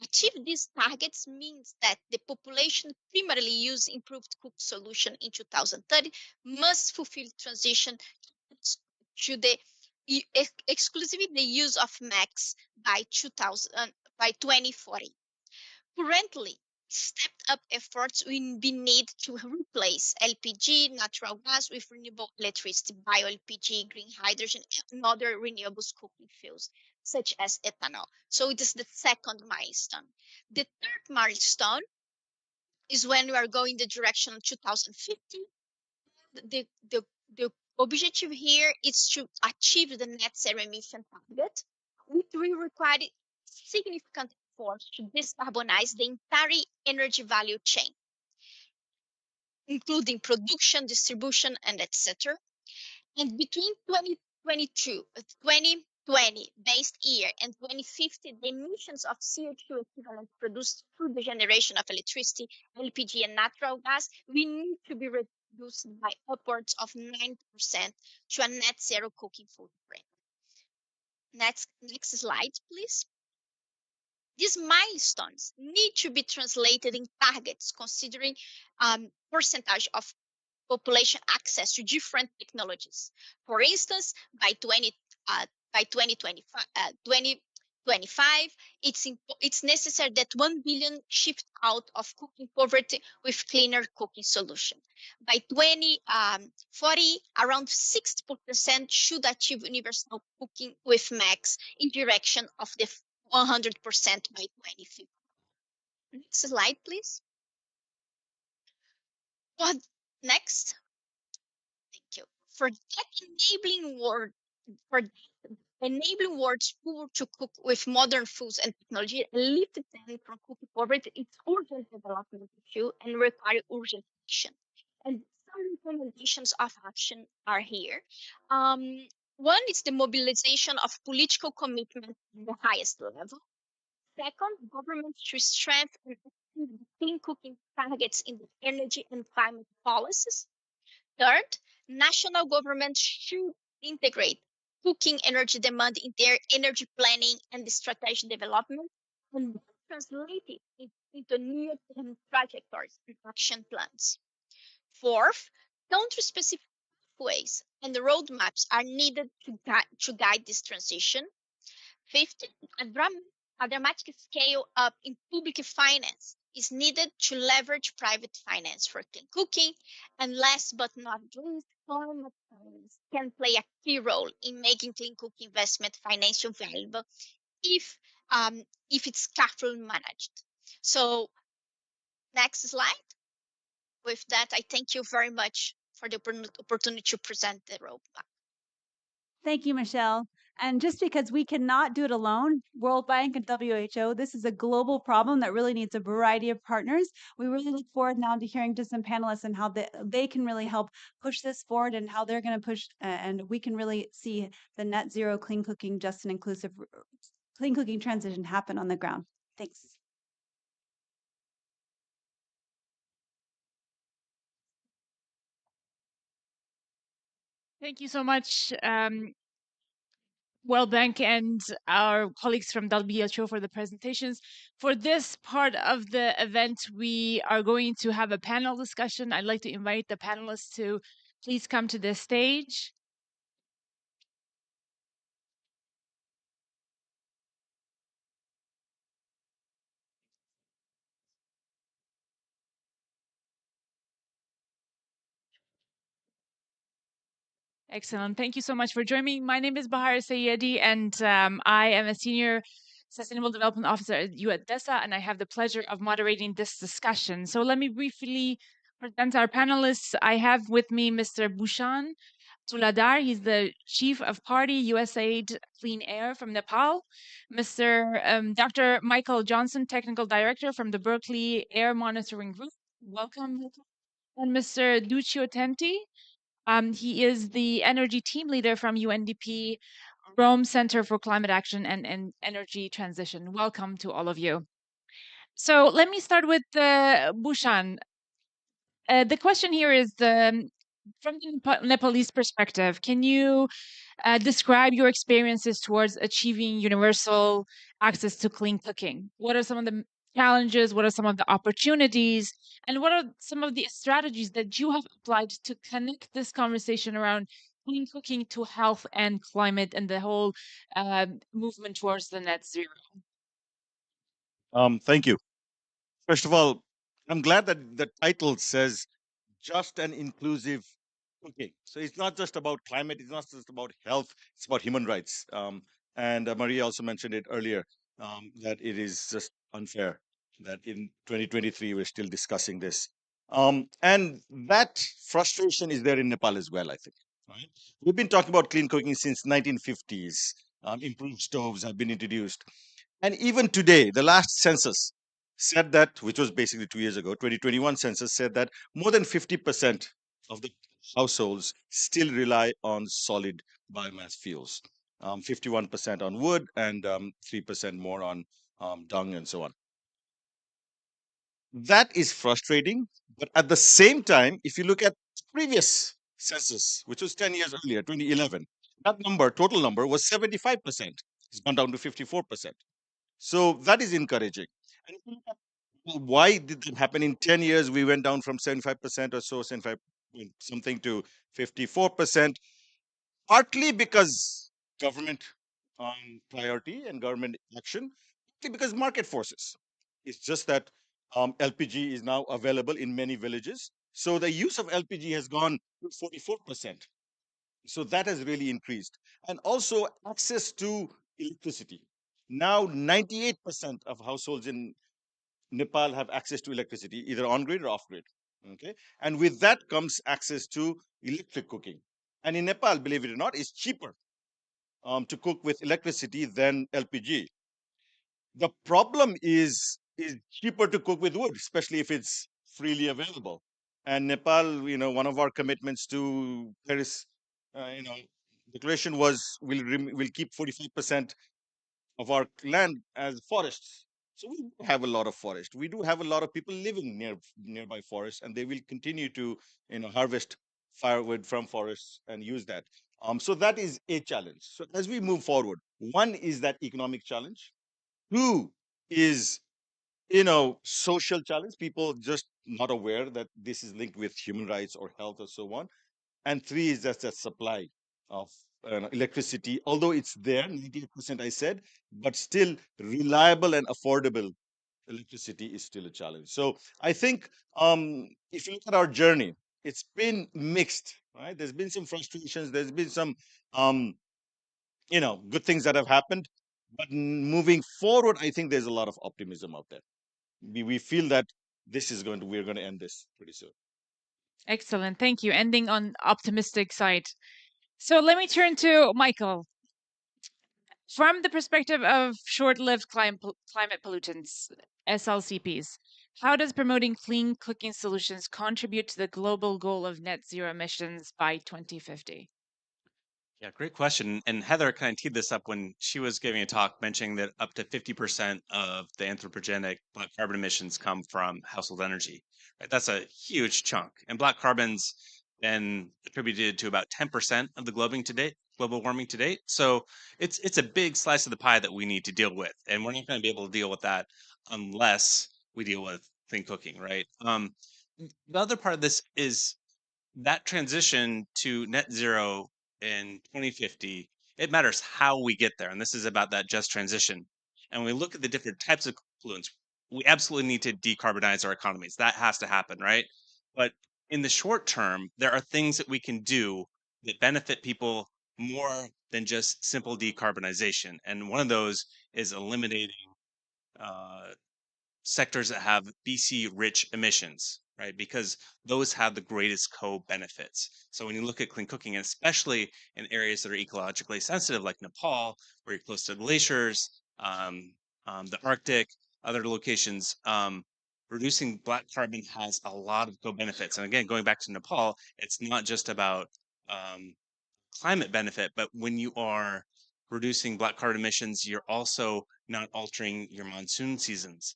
Achieve these targets means that the population primarily use improved cook solution in 2030 must fulfill transition to the exclusively the use of max by 2040. Currently, stepped up efforts will be needed to replace LPG, natural gas with renewable electricity, bio-LPG, green hydrogen, and other renewables cooking fuels, such as ethanol. So it is the second milestone. The third milestone is when we are going the direction of 2050. The objective here is to achieve the net zero emission target, which will require significant efforts to decarbonize the entire energy value chain, including production, distribution, and etc. And between 2020 based year and 2050, the emissions of CO2 equivalent produced through the generation of electricity, LPG, and natural gas will need to be reduced by upwards of 9% to a net zero cooking footprint. Next slide, please. These milestones need to be translated in targets considering percentage of population access to different technologies. For instance, by 2025, it's necessary that 1 billion shift out of cooking poverty with cleaner cooking solution. By 2040, around 60% should achieve universal cooking with max in direction of the 100% by 2050. Next slide, please. What next? Thank you. For enabling world's poor to cook with modern foods and technology and lift them from cooking poverty, it's urgent development issue and require urgent action. And some recommendations of action are here. One is the mobilization of political commitment at the highest level. Second, governments should strengthen and achieve clean cooking targets in the energy and climate policies. Third, national governments should integrate cooking energy demand in their energy planning and strategic development and translate it into near-term trajectories and action plans. Fourth, country-specific pathways and roadmaps are needed to guide this transition. Fifth, environmental A dramatic scale up in public finance is needed to leverage private finance for clean cooking. And last but not least, climate finance can play a key role in making clean cooking investment financially valuable if if it's carefully managed. So next slide. With that, I thank you very much for the opportunity to present the roadmap. Thank you, Michelle. And just because we cannot do it alone, World Bank and WHO, this is a global problem that really needs a variety of partners. We really look forward now to hearing to some panelists and how they can really help push this forward and how they're going to push, and we can really see the net zero clean cooking, just and inclusive clean cooking transition happen on the ground. Thanks. Thank you so much, World Bank and our colleagues from WHO for the presentations. For this part of the event, we are going to have a panel discussion. I'd like to invite the panelists to please come to the stage. Excellent. Thank you so much for joining me. My name is Bahar Sayedi, and I am a senior Sustainable Development Officer at DESA, and I have the pleasure of moderating this discussion. So let me briefly present our panelists. I have with me Mr. Bhushan Tuladar. He's the Chief of Party USAID Clean Air from Nepal. Mr. Dr. Michael Johnson, Technical Director from the Berkeley Air Monitoring Group. Welcome. And Mr. Duccio Tenti. He is the energy team leader from UNDP Rome Center for Climate Action and Energy Transition. Welcome to all of you. So let me start with Bhushan. The question here is from the Nepalese perspective, can you describe your experiences towards achieving universal access to clean cooking? What are some of the challenges? What are some of the opportunities? And what are some of the strategies that you have applied to connect this conversation around clean cooking to health and climate and the whole movement towards the net zero? Thank you. First of all, I'm glad that the title says just and inclusive cooking. So it's not just about climate, it's not just about health, it's about human rights. And Maria also mentioned it earlier that it is just unfair that in 2023 we're still discussing this. And that frustration is there in Nepal as well, I think. Right? We've been talking about clean cooking since 1950s. Improved stoves have been introduced. And even today, the last census said that, which was basically 2 years ago, 2021 census said that more than 50% of the households still rely on solid biomass fuels, 51% on wood and 3% more on dung and so on. That is frustrating. But at the same time, if you look at previous census, which was 10 years earlier, 2011, that number, total number, was 75%. It's gone down to 54%. So that is encouraging. And if you look at why did that happen in 10 years, we went down from 75% or so, 75 something to 54%, partly because government priority and government action, partly because market forces. It's just that LPG is now available in many villages. So the use of LPG has gone to 44%. So that has really increased. And also access to electricity. Now 98% of households in Nepal have access to electricity, either on grid or off grid. Okay, and with that comes access to electric cooking. And in Nepal, believe it or not, it's cheaper to cook with electricity than LPG. The problem is cheaper to cook with wood, especially if it's freely available. And Nepal, one of our commitments to Paris, declaration was we'll keep 45% of our land as forests. So we do have a lot of forest. We do have a lot of people living nearby forests, and they will continue to harvest firewood from forests and use that. So that is a challenge. So as we move forward, one is that economic challenge. Two is social challenge. People just not aware that this is linked with human rights or health or so on. And three is just a supply of electricity, although it's there, 98% I said, but still reliable and affordable electricity is still a challenge. So I think if you look at our journey, it's been mixed, right? There's been some frustrations, there's been some good things that have happened, but moving forward, I think there's a lot of optimism out there. We feel that we're going to end this pretty soon. Excellent. Thank you. Ending on optimistic side. So let me turn to Michael. From the perspective of short-lived climate pollutants, SLCPs, how does promoting clean cooking solutions contribute to the global goal of net zero emissions by 2050? Yeah, great question. And Heather kind of teed this up when she was giving a talk mentioning that up to 50% of the anthropogenic black carbon emissions come from household energy. Right? That's a huge chunk. And black carbon's been attributed to about 10% of the global warming to date. So it's a big slice of the pie that we need to deal with. And we're not going to be able to deal with that unless we deal with clean cooking, right? The other part of this is that transition to net zero in 2050, it matters how we get there. And this is about that just transition. And when we look at the different types of pollutants, we absolutely need to decarbonize our economies. That has to happen, right? But in the short term, there are things that we can do that benefit people more than just simple decarbonization. And one of those is eliminating uh, sectors that have BC rich emissions, right? Because those have the greatest co-benefits. So when you look at clean cooking, and especially in areas that are ecologically sensitive, like Nepal, where you're close to glaciers, the Arctic, other locations, reducing black carbon has a lot of co-benefits. And again, going back to Nepal, it's not just about um, climate benefit, but when you are reducing black carbon emissions, you're also not altering your monsoon seasons.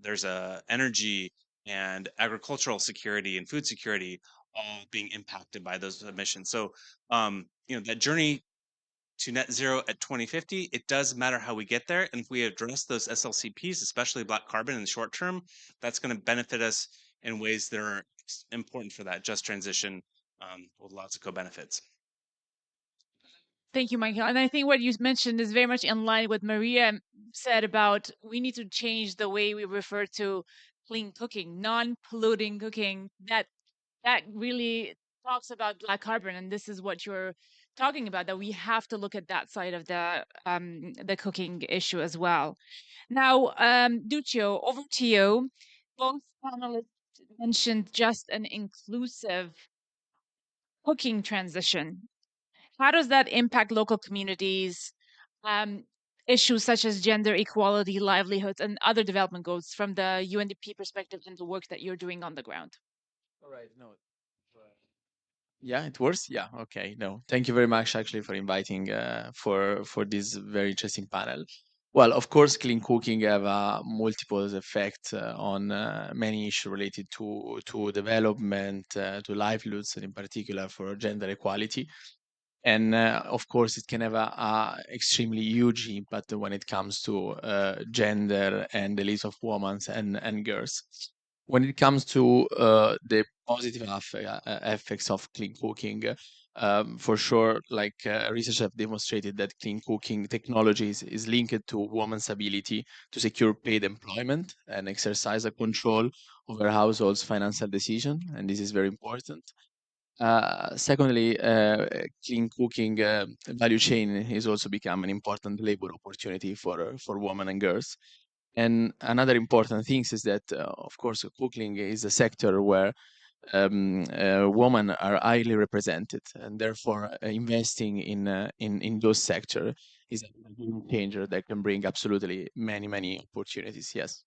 There's a energy and agricultural security and food security all being impacted by those emissions. So, that journey to net zero at 2050, it does matter how we get there. And if we address those SLCPs, especially black carbon in the short term, that's going to benefit us in ways that are important for that just transition with lots of co-benefits. Thank you, Michael. And I think what you mentioned is very much in line with Maria said about we need to change the way we refer to clean cooking, non-polluting cooking. That really talks about black carbon, and this is what you're talking about. That we have to look at that side of the cooking issue as well. Now, Duccio, over to you. Both panelists mentioned just an inclusive cooking transition. How does that impact local communities, um, issues such as gender equality, livelihoods, and other development goals from the UNDP perspective and the work that you're doing on the ground? All right. No. Yeah, it works. Yeah. Okay. No. Thank you very much, actually, for inviting for this very interesting panel. Well, of course, clean cooking have a multiple effect on many issues related to development, to livelihoods, and in particular for gender equality. And of course, it can have a extremely huge impact when it comes to gender and the release of women and girls. When it comes to the positive effects of clean cooking, for sure, like research have demonstrated that clean cooking technologies is linked to women's ability to secure paid employment and exercise a control over households' financial decision, and this is very important. Secondly, clean cooking value chain is also become an important labor opportunity for women and girls. And another important thing is that, of course, cooking is a sector where women are highly represented, and therefore investing in those sector is a game changer that can bring absolutely many opportunities. Yes.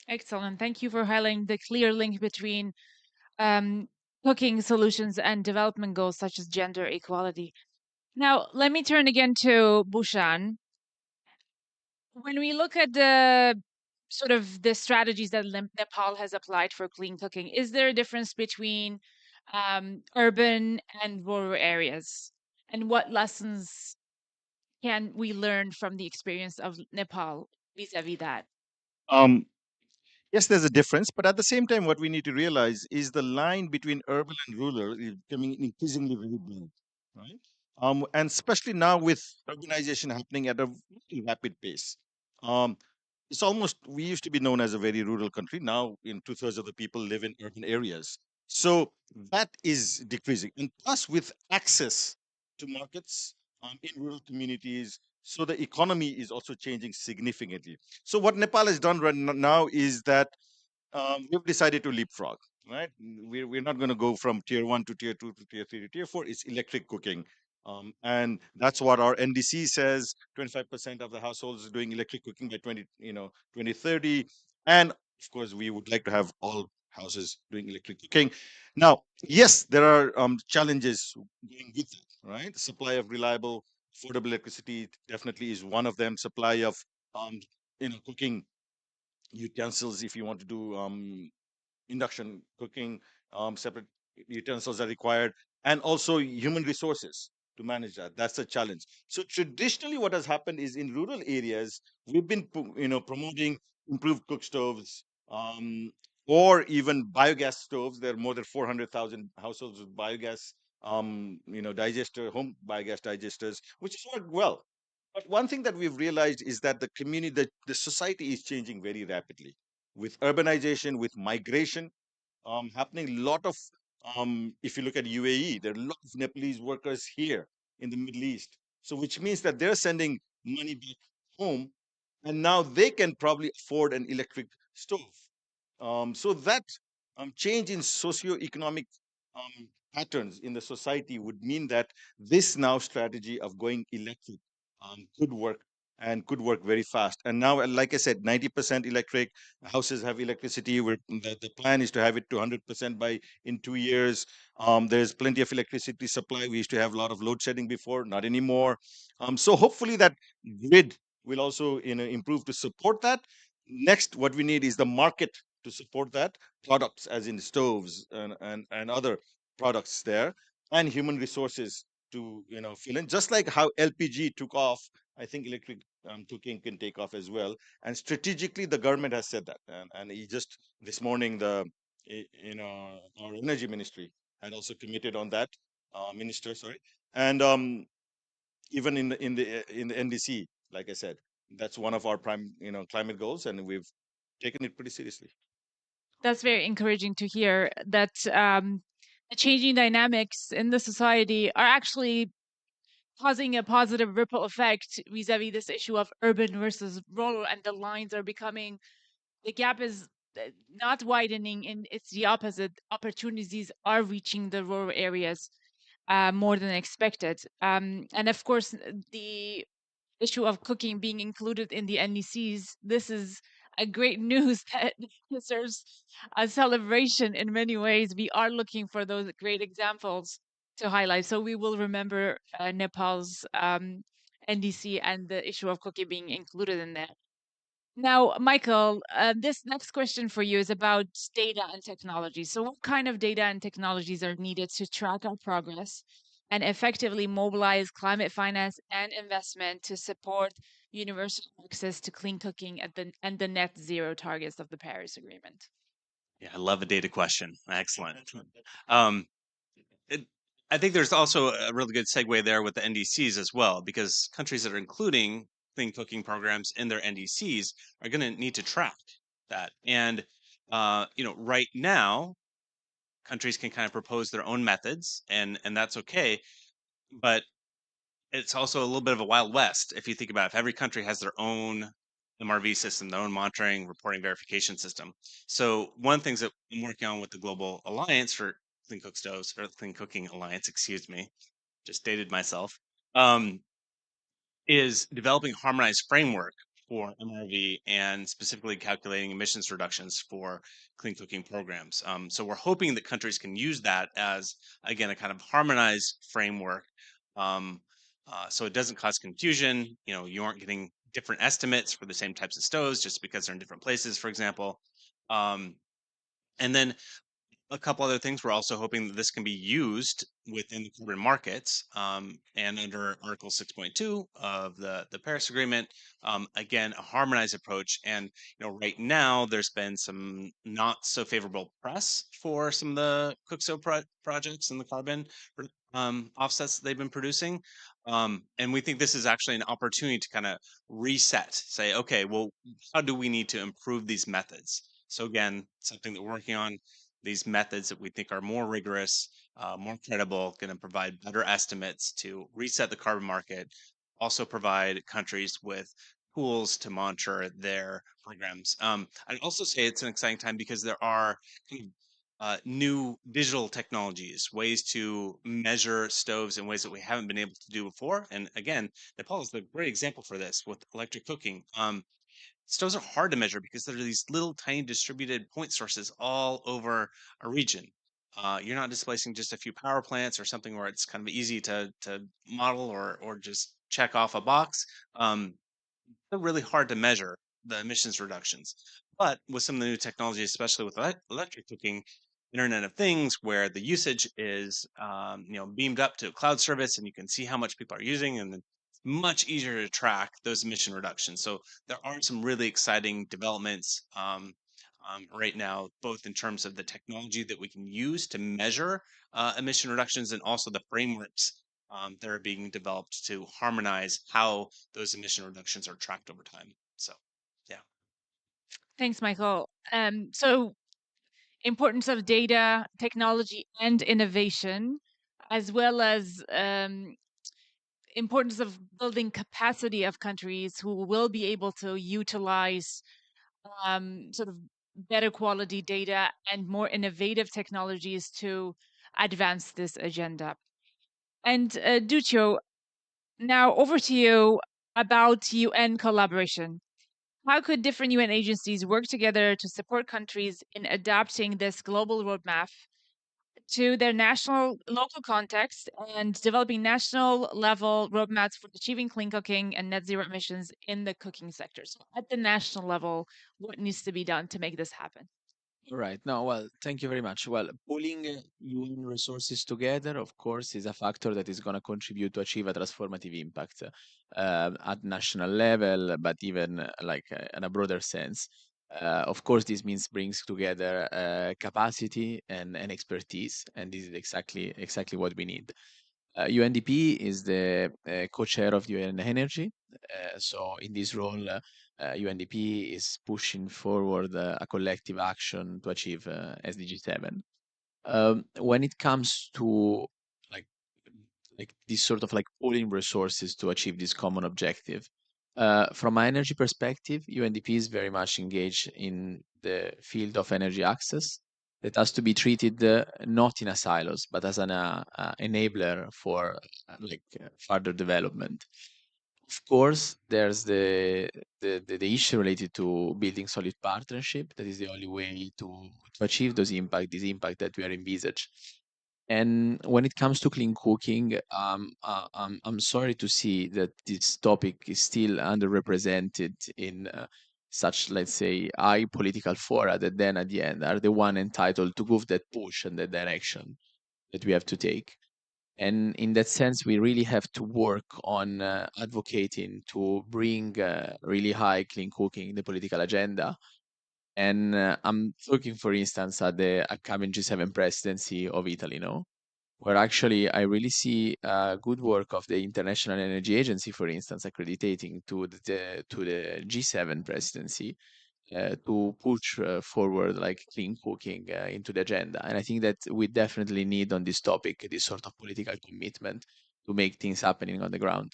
Excellent. Thank you for highlighting the clear link between um, cooking solutions and development goals such as gender equality. Now, let me turn again to Bhushan. When we look at the sort of the strategies that Nepal has applied for clean cooking, is there a difference between urban and rural areas? And what lessons can we learn from the experience of Nepal vis-a-vis that? Um, yes, there's a difference, but at the same time, what we need to realize is the line between urban and rural is becoming increasingly very blurred, right? and especially now with urbanization happening at a very rapid pace. Um, it's almost, we used to be known as a very rural country. Now, in 2/3 of the people live in urban areas. So that is decreasing. And plus, with access to markets in rural communities, so the economy is also changing significantly. So what Nepal has done right now is that we've decided to leapfrog, right? We're not going to go from tier 1 to tier 2 to tier 3 to tier 4. It's electric cooking. And that's what our NDC says, 25% of the households are doing electric cooking by 2030. And of course, we would like to have all houses doing electric cooking. Now, yes, there are challenges going with it, right? Supply of reliable, affordable electricity definitely is one of them. Supply of cooking utensils, if you want to do induction cooking, separate utensils are required, and also human resources to manage that. That's a challenge. So traditionally, what has happened is in rural areas, we've been promoting improved cook stoves, or even biogas stoves. There are more than 400,000 households with biogas, home biogas digesters, which has worked well. But one thing that we've realized is that the community, the society is changing very rapidly with urbanization, with migration happening. A lot of, if you look at UAE, there are a lot of Nepalese workers here in the Middle East. So, which means that they're sending money back home, and now they can probably afford an electric stove. So that change in socioeconomic patterns in the society would mean that this now strategy of going electric could work, and could work very fast. And now, like I said, 90% electric houses have electricity. The plan is to have it to 100% by in 2 years. There's plenty of electricity supply. We used to have a lot of load shedding before, not anymore. So hopefully that grid will also improve to support that. Next, what we need is the market to support that, products as in stoves and other products there, and human resources to fill in. Just like how LPG took off, I think electric cooking can take off as well. And strategically, the government has said that. And he just this morning, our energy ministry had also committed on that. Minister, sorry, and even in the NDC, like I said, that's one of our prime climate goals, and we've taken it pretty seriously. That's very encouraging to hear that the changing dynamics in the society are actually causing a positive ripple effect vis-a-vis this issue of urban versus rural, and the lines are becoming, the gap is not widening, and it's the opposite. Opportunities are reaching the rural areas more than expected. And of course, the issue of cooking being included in the NECs, this is a great news that deserves a celebration in many ways. We are looking for those great examples to highlight. So we will remember Nepal's NDC and the issue of cooking being included in that. Now, Michael, this next question for you is about data and technology. So, what kind of data and technologies are needed to track our progress and effectively mobilize climate finance and investment to support universal access to clean cooking and the net zero targets of the Paris Agreement? Yeah, I love a data question. Excellent. Um, it, I think there's also a really good segue there with the NDCs as well, because countries that are including clean cooking programs in their NDCs are going to need to track that. And right now, countries can kind of propose their own methods, and that's okay. But it's also a little bit of a wild west if you think about it. If every country has their own MRV system, their own monitoring, reporting, verification system. So one of the things that I'm working on with the Global Alliance for Clean Cook Stoves, or Clean Cooking Alliance, excuse me, just dated myself, um, is developing a harmonized framework for MRV and specifically calculating emissions reductions for clean cooking programs. So we're hoping that countries can use that as, again, a kind of harmonized framework, um, so it doesn't cause confusion. You aren't getting different estimates for the same types of stoves just because they're in different places, for example. And then a couple other things. We're also hoping that this can be used within the carbon markets and under Article 6.2 of the Paris Agreement. Again, a harmonized approach. And right now there's been some not so favorable press for some of the COOCSO projects and the carbon offsets that they've been producing. And we think this is actually an opportunity to kind of reset, say, okay, well, how do we need to improve these methods? So again, something that we're working on, these methods that we think are more rigorous, more credible, going to provide better estimates to reset the carbon market, also provide countries with tools to monitor their programs. I'd also say it's an exciting time because there are kind of new digital technologies, ways to measure stoves in ways that we haven't been able to do before. And again, Nepal is a great example for this with electric cooking. Stoves are hard to measure because there are these little tiny distributed point sources all over a region. You're not displacing just a few power plants or something where it's kind of easy to model or just check off a box. They're really hard to measure the emissions reductions. But with some of the new technology, especially with electric cooking, Internet of Things, where the usage is beamed up to a cloud service, and you can see how much people are using, and it's much easier to track those emission reductions. So there are some really exciting developments right now, both in terms of the technology that we can use to measure emission reductions, and also the frameworks that are being developed to harmonize how those emission reductions are tracked over time. So, yeah. Thanks, Michael. So importance of data, technology, and innovation, as well as importance of building capacity of countries who will be able to utilize sort of better quality data and more innovative technologies to advance this agenda. And Duccio, now over to you about UN collaboration. How could different UN agencies work together to support countries in adapting this global roadmap to their local context and developing national level roadmaps for achieving clean cooking and net zero emissions in the cooking sector? So at the national level, what needs to be done to make this happen? Right. No, well, thank you very much. Well, pulling UN resources together, of course, is a factor that is going to contribute to achieve a transformative impact at national level, but even in a broader sense. Of course, this means brings together capacity and expertise, and this is exactly what we need. UNDP is the co-chair of UN Energy. So in this role, UNDP is pushing forward a collective action to achieve SDG 7. When it comes to like this sort of pooling resources to achieve this common objective, from an energy perspective, UNDP is very much engaged in the field of energy access that has to be treated not in a silos, but as an enabler for further development. Of course, there's the issue related to building solid partnership. That is the only way to achieve this impact that we are envisaged. And when it comes to clean cooking, I'm sorry to see that this topic is still underrepresented in such, let's say, high political fora that then at the end are the one entitled to give that push and that direction that we have to take. And in that sense, we really have to work on advocating to bring really high clean cooking in the political agenda. And I'm looking, for instance, at the upcoming G7 presidency of Italy, where actually I really see good work of the International Energy Agency, for instance, accrediting to the G7 presidency to push forward clean cooking into the agenda. And I think that we definitely need on this topic this sort of political commitment to make things happening on the ground.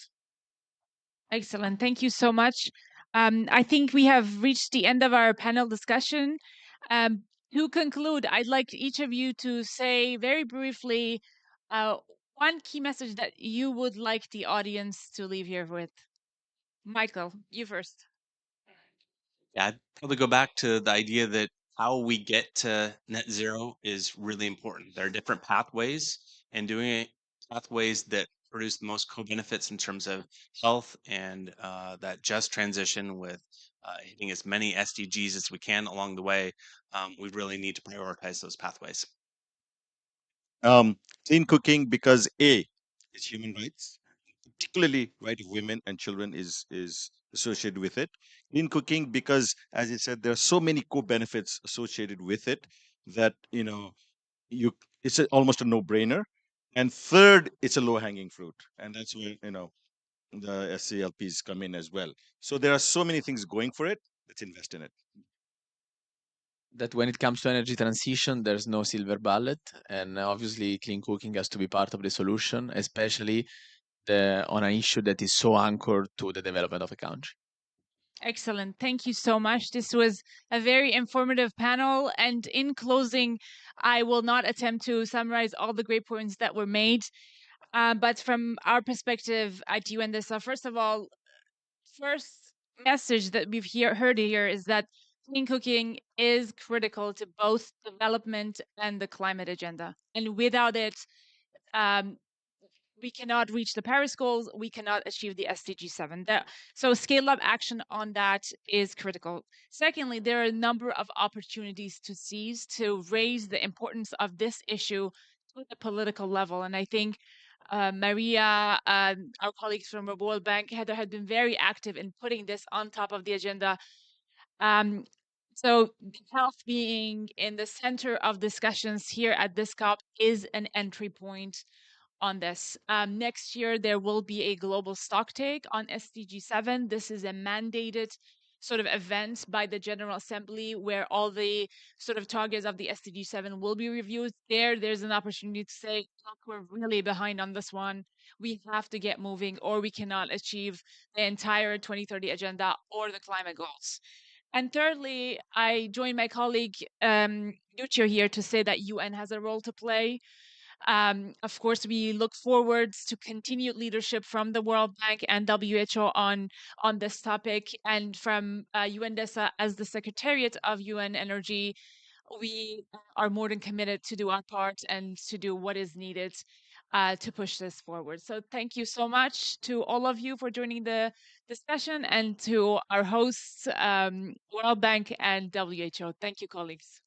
Excellent. Thank you so much. I think we have reached the end of our panel discussion. To conclude, I'd like each of you to say very briefly one key message that you would like the audience to leave here with. Michael, you first. Yeah, I'd probably go back to the idea that how we get to net zero is really important. There are different pathways, and doing it pathways that produce the most co-benefits in terms of health and that just transition with hitting as many SDGs as we can along the way. We really need to prioritize those pathways. Clean cooking because A, it's human rights, particularly right of women and children is associated with it. Clean cooking because, as you said, there are so many co-benefits associated with it that you it's almost a no-brainer. And third, it's a low-hanging fruit, and that's where the SCLPs come in as well. So there are so many things going for it. Let's invest in it. That when it comes to energy transition, there's no silver bullet, and obviously clean cooking has to be part of the solution, especially on an issue that is so anchored to the development of a country. Excellent. Thank you so much. This was a very informative panel. And in closing, I will not attempt to summarize all the great points that were made. But from our perspective at UNDESA, first of all, first message that we've heard here is that clean cooking is critical to both development and the climate agenda. And without it, um, we cannot reach the Paris goals. We cannot achieve the SDG 7. So scale up action on that is critical. Secondly, there are a number of opportunities to seize to raise the importance of this issue to the political level. And I think Maria, our colleagues from the World Bank, Heather, had been very active in putting this on top of the agenda. So health being in the center of discussions here at this COP is an entry point on this. Next year, there will be a global stocktake on SDG 7. This is a mandated sort of event by the General Assembly where all the sort of targets of the SDG 7 will be reviewed. There's an opportunity to say, look, we're really behind on this one. We have to get moving, or we cannot achieve the entire 2030 agenda or the climate goals. And thirdly, I join my colleague Lucio here to say that UN has a role to play. Of course, we look forward to continued leadership from the World Bank and WHO on this topic, and from UNDESA as the Secretariat of UN Energy. We are more than committed to do our part and to do what is needed to push this forward. So thank you so much to all of you for joining the discussion, and to our hosts, World Bank and WHO. Thank you, colleagues.